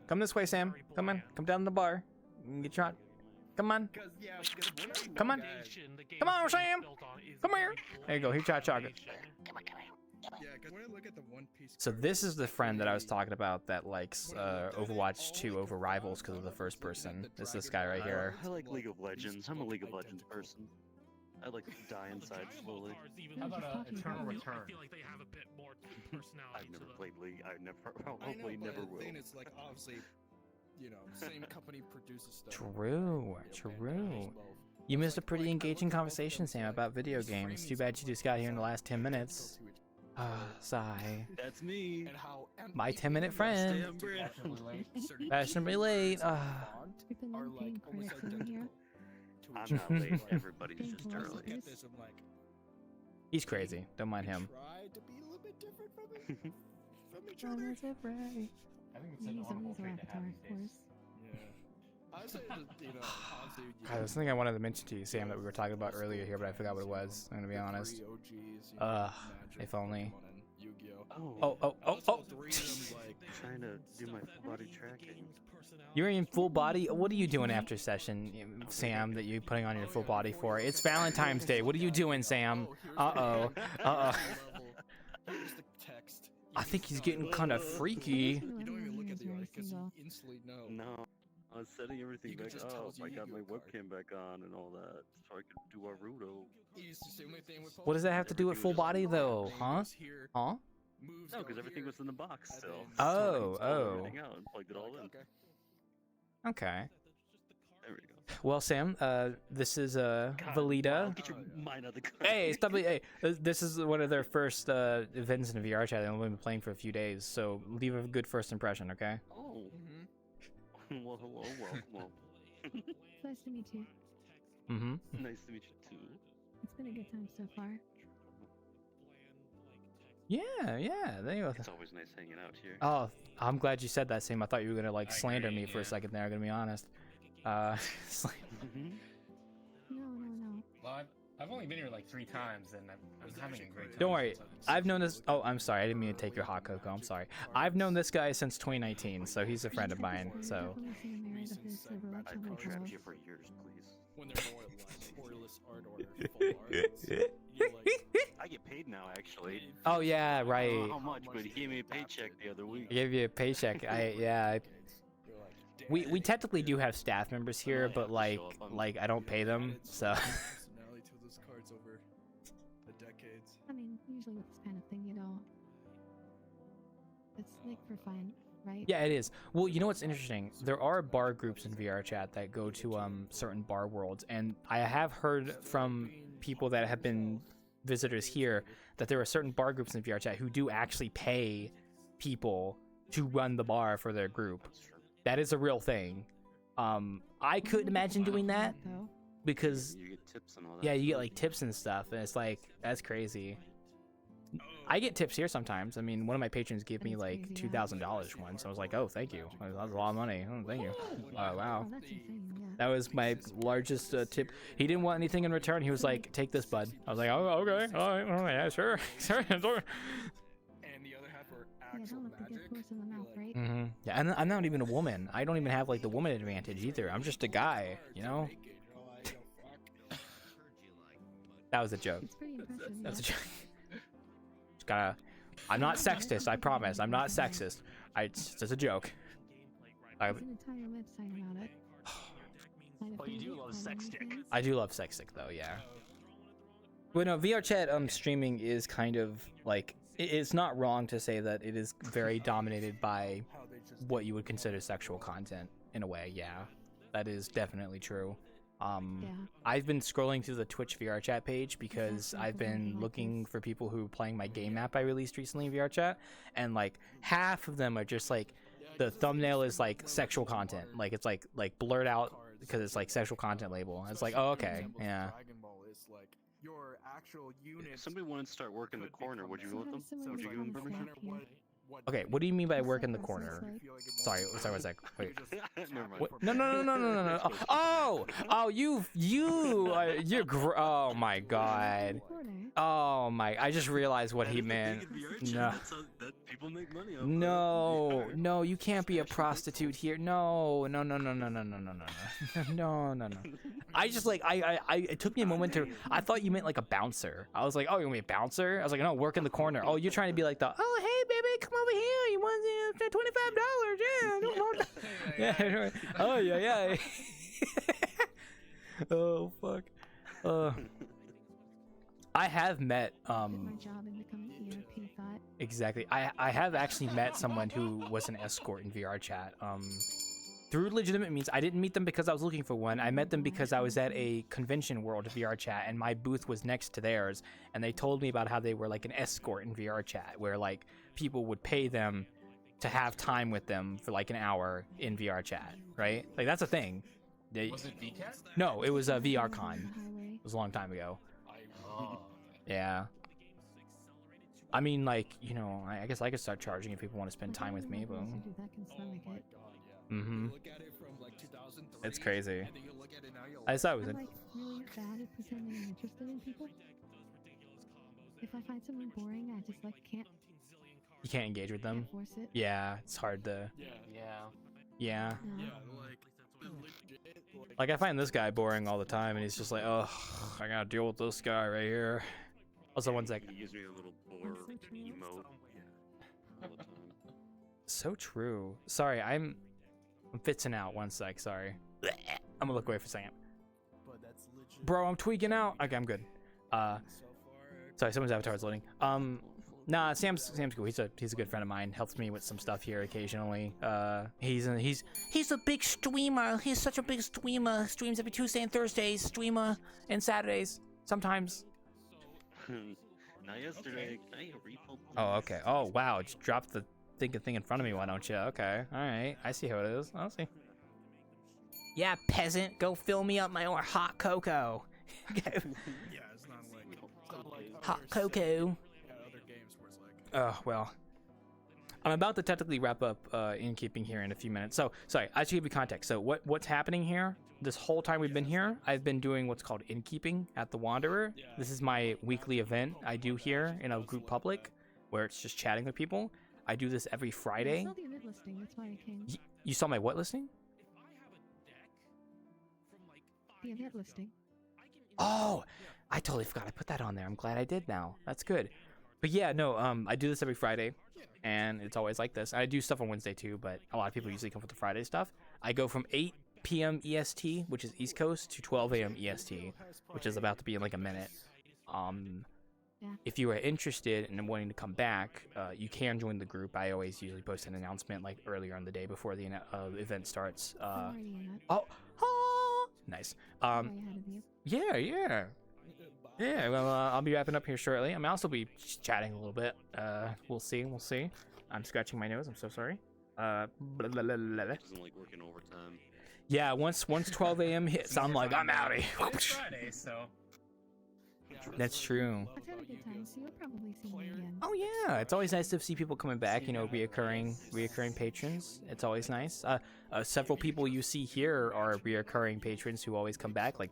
A: Come this way, Sam. Come on. Come down the bar. Get shot. Come on. Come on. Come on, Sam. Come here. There you go. Here's your chocolate. So this is the friend that I was talking about that likes Overwatch 2 over Rivals because of the first person. It's this guy right here.
B: I like League of Legends. I'm a League of Legends person. I like to die inside slowly.
U: How about Eternal Return?
S: I feel like they have a bit more personality.
B: I've never played League. I hopefully never will.
R: It's like obviously, same company produces stuff.
A: True. You missed a pretty engaging conversation, Sam, about video games. Too bad you just got here in the last 10 minutes. Sigh.
B: That's me.
R: And how
A: My 10-minute friend. Fashionably late.
I: We've been being critics over here.
B: I'm not late. Everybody's just early.
A: He's crazy. Don't mind him.
R: Tried to be a little bit different from each
A: other.
R: other.
S: I think it's an
I: He's a
S: honorable
I: loser
S: trait to have
I: avatar,
S: these
I: of
S: days.
I: course.
R: Yeah. I say, honestly,
A: God, there's something I wanted to mention to you, Sam, that we were talking about earlier here, but I forgot what it was. I'm gonna be honest. If only. Oh.
B: Trying to do my full body tracking.
A: You're in full body? What are you doing after session, Sam, that you're putting on your full body for? It's Valentine's Day. What are you doing, Sam? Uh-oh. I think he's getting kind of freaky.
R: You don't even look at the art because you instantly know.
B: No. I was setting everything back
R: just
B: up.
R: tells you
B: I
R: you
B: got
R: do
B: my
R: a card.
B: webcam back on and all that, so I could do Arudo.
A: What does that have to do with full body, though? Huh? Huh?
B: No, because everything was in the box still.
A: Oh.
B: Everything out and plugged it all in.
A: Okay.
B: There we go.
A: Well, Sam, this is Valida.
B: Get your mind out of the car.
A: Hey, stop it! Hey, this is one of their first events in the VR chat. They've only been playing for a few days, so leave a good first impression, okay?
B: Oh. Well, hello, welcome.
I: It's nice to meet you.
A: Mm-hmm.
B: Nice to meet you too.
I: It's been a good time so far.
A: Yeah. There you go.
B: It's always nice hanging out here.
A: Oh, I'm glad you said that, Sam. I thought you were gonna like slander me for a second there. I'm gonna be honest.
I: No.
U: Well, I've only been here like 3 times, and I'm having a great time.
A: Don't worry. I've known this. Oh, I'm sorry. I didn't mean to take your hot cocoa. I'm sorry. I've known this guy since 2019, so he's a friend of mine. So.
B: I've been trapped here for years, please.
R: When they're more orderless art or full art.
B: I get paid now, actually.
A: Oh yeah, right.
B: I don't know how much, but he gave me a paycheck the other week.
A: I gave you a paycheck. We technically do have staff members here, but like I don't pay them, so.
R: Personality to those cards over the decades.
I: I mean, usually with this kind of thing, it's like for fun, right?
A: Yeah, it is. Well, you know what's interesting? There are bar groups in VRChat that go to certain bar worlds, and I have heard from people that have been visitors here that there are certain bar groups in VRChat who do actually pay people to run the bar for their group. That is a real thing. I couldn't imagine doing that because
B: you get tips and all that.
A: yeah, you get like tips and stuff, and it's like that's crazy. I get tips here sometimes. I mean, one of my patrons gave me like $2,000 once. I was like, oh, thank you. That was a lot of money. Oh, thank you. Wow. That was my largest tip. He didn't want anything in return. He was like, take this, bud. I was like, oh, okay. All right. Yeah, sure. Sure.
R: And the other half are actual magic.
I: Right?
A: Mm-hmm. Yeah, and I'm not even a woman. I don't even have like the woman advantage either. I'm just a guy, you know? That was a joke.
I: It's pretty impressive.
A: That's a joke. I'm not sexist, I promise. I'm not sexist. It's just a joke.
I: There's an entire website about it.
J: Oh, you do love sexstick.
A: I do love sexstick though, yeah. Well, no, VRChat streaming is kind of like it's not wrong to say that it is very dominated by what you would consider sexual content in a way. Yeah, that is definitely true. I've been scrolling through the Twitch VRChat page because I've been looking for people who are playing my game map I released recently in VRChat, and like half of them are just like the thumbnail is like sexual content, like it's like blurred out because it's like sexual content label. It's like, oh, okay, yeah.
R: Dragon Ball is like your actual unit.
B: If somebody wanted to start work in the corner, would you let them? Would you give them permission?
A: Okay, what do you mean by work in the corner? Sorry, one sec. Wait.
B: Never mind.
A: What? No. Oh, oh my god. Oh my, I just realized what he meant. No.
B: People make money off
A: No, you can't be a prostitute here. No. I just like, it took me a moment to, I thought you meant like a bouncer. I was like, oh, you mean a bouncer? I was like, no, work in the corner. Oh, you're trying to be like the, oh, hey, baby, come over here. You want $25? Yeah. Yeah. Oh, yeah. Oh, fuck. I have met,
I: My job in becoming ERP thought.
A: Exactly. I have actually met someone who was an escort in VRChat. through legitimate means. I didn't meet them because I was looking for one. I met them because I was at a convention world VRChat, and my booth was next to theirs, and they told me about how they were like an escort in VRChat, where like people would pay them to have time with them for like an hour in VRChat, right? Like that's a thing.
U: Was it VCat?
A: No, it was a VRCon. It was a long time ago.
U: Oh.
A: Yeah. I mean, like, you know, I guess I could start charging if people want to spend time with me, but... Mm-hmm. It's crazy. I thought it was...
I: I'm like really bad at pretending I'm interested in people. If I find someone boring, I just like can't.
A: You can't engage with them?
I: Can't force it.
A: Yeah, it's hard to...
G: Yeah.
A: Yeah.
I: No.
A: Like, I find this guy boring all the time, and he's just like, oh, I gotta deal with this guy right here. Also, one sec.
B: He gives me a little bore emote all the time.
A: So true. Sorry, I'm fitzing out. One sec, sorry. I'm gonna look away for a second. Bro, I'm tweaking out. Okay, I'm good. Sorry, someone's avatar is loading. Nah, Sam's cool. He's a good friend of mine. Helps me with some stuff here occasionally. He's
L: a big streamer. He's such a big streamer. Streams every Tuesday and Thursdays. Streamer and Saturdays sometimes.
B: Not yesterday. Can I refill?
A: Oh, okay. Oh, wow. Just drop the thing in front of me, why don't you? Okay. All right. I see how it is. I'll see.
L: Yeah, peasant. Go fill me up my own hot cocoa.
R: Yeah, it's not like
L: hot cocoa.
A: Oh, well. I'm about to technically wrap up Innkeeping here in a few minutes. So, sorry, I should give you context. So, what's happening here? This whole time we've been here, I've been doing what's called Innkeeping at the Wanderer. This is my weekly event I do here in a group public, where it's just chatting with people. I do this every Friday.
I: I saw the event listing, that's why I came.
A: You saw my what listing?
I: The event listing.
A: Oh, I totally forgot I put that on there. I'm glad I did now. That's good. But yeah, no, I do this every Friday, and it's always like this. I do stuff on Wednesday too, but a lot of people usually come for the Friday stuff. I go from 8 p.m. EST, which is East Coast, to 12 a.m. EST, which is about to be in like a minute. If you are interested and wanting to come back, you can join the group. I always usually post an announcement like earlier in the day before the event starts. Nice. Yeah. Yeah, well, I'll be wrapping up here shortly. I mean, I'll also be chatting a little bit. We'll see. I'm scratching my nose. I'm so sorry.
B: Doesn't like working overtime.
A: Yeah, once 12 a.m. hits, I'm like, I'm out of here.
F: It's Friday, so.
A: That's true.
I: I've had a good time, so you'll probably see me again.
A: Oh yeah, it's always nice to see people coming back. You know, reoccurring patrons. It's always nice. Several people you see here are reoccurring patrons who always come back. Like,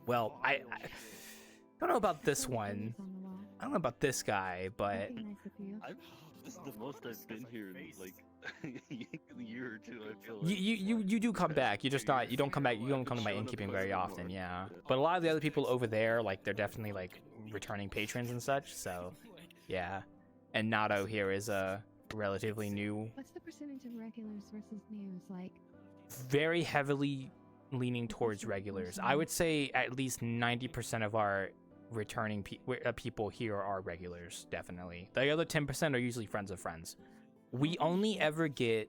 A: well, I don't know about this one. I don't know about this guy, but
B: This is the most I've been here in like a year or two. I feel like.
A: you do come back. You don't come back. You don't come to my Innkeeping very often. Yeah, but a lot of the other people over there, like, they're definitely like returning patrons and such. So, yeah. And Nato here is a relatively new.
I: What's the percentage of regulars versus news? Like.
A: Very heavily leaning towards regulars. I would say at least 90% of our returning people here are regulars, definitely. The other 10% are usually friends of friends. We only ever get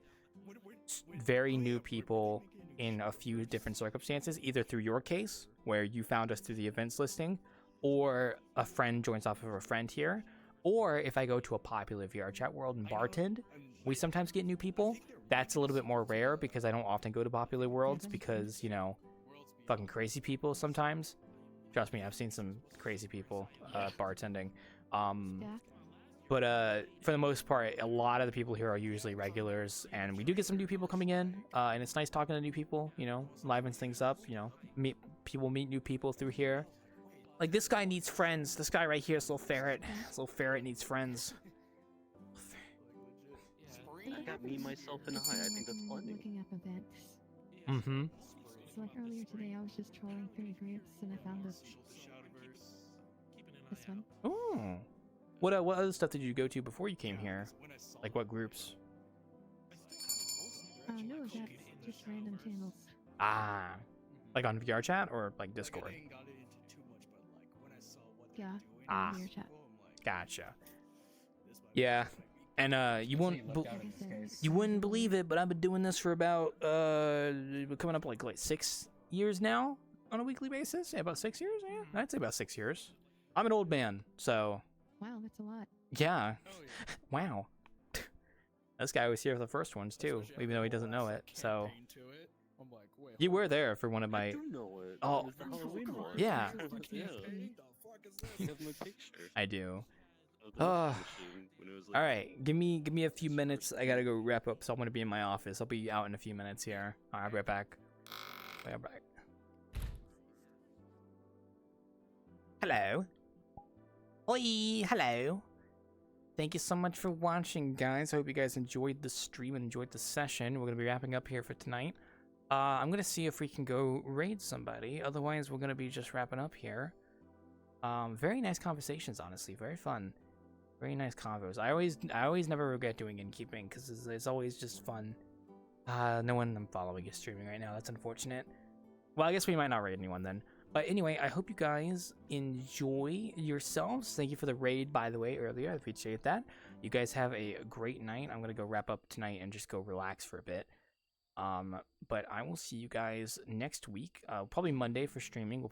A: very new people in a few different circumstances, either through your case, where you found us through the events listing, or a friend joins off of a friend here, or if I go to a popular VRChat world and bartend, we sometimes get new people. That's a little bit more rare because I don't often go to popular worlds because, you know, fucking crazy people sometimes. Trust me, I've seen some crazy people bartending. But for the most part, a lot of the people here are usually regulars, and we do get some new people coming in, and it's nice talking to new people, you know, livens things up, you know, meet new people through here. Like, this guy needs friends. This guy right here, this little ferret. This little ferret needs friends.
B: I got me, myself, and I think that's plenty.
I: Looking up events.
A: Mm-hmm.
I: So like earlier today, I was just trolling through groups, and I found this one.
A: Oh. What other stuff did you go to before you came here? Like, what groups?
I: No events, just random channels.
A: Ah. Like on VRChat or like Discord?
I: Yeah.
A: Ah.
I: VRChat.
A: Gotcha. Yeah. And you wouldn't believe it, but I've been doing this for about coming up like 6 years now on a weekly basis. Yeah, about 6 years. Yeah, I'd say about 6 years. I'm an old man, so
I: Wow, that's a lot.
A: yeah. Wow. This guy was here for the first ones too, even though he doesn't know it. So you were there for one of my.
B: I do know it.
A: Oh,
B: It was the Halloween one.
A: yeah.
B: Yeah. You have my picture.
A: I do.
B: Of the washing machine when it was like,
A: All right, give me a few minutes. I gotta go wrap up, so I'm gonna be in my office. I'll be out in a few minutes here. All right, I'll be right back. Right back. Hello. Oi, hello. Thank you so much for watching, guys. I hope you guys enjoyed the stream and enjoyed the session. We're gonna be wrapping up here for tonight. I'm gonna see if we can go raid somebody. Otherwise, we're gonna be just wrapping up here. Very nice conversations, honestly. Very fun. Very nice convos. I always never regret doing Innkeeping because it's always just fun. No one I'm following is streaming right now. That's unfortunate. Well, I guess we might not raid anyone then. But anyway, I hope you guys enjoy yourselves. Thank you for the raid, by the way, earlier. I appreciate that. You guys have a great night. I'm gonna go wrap up tonight and just go relax for a bit. But I will see you guys next week. Probably Monday for streaming. We'll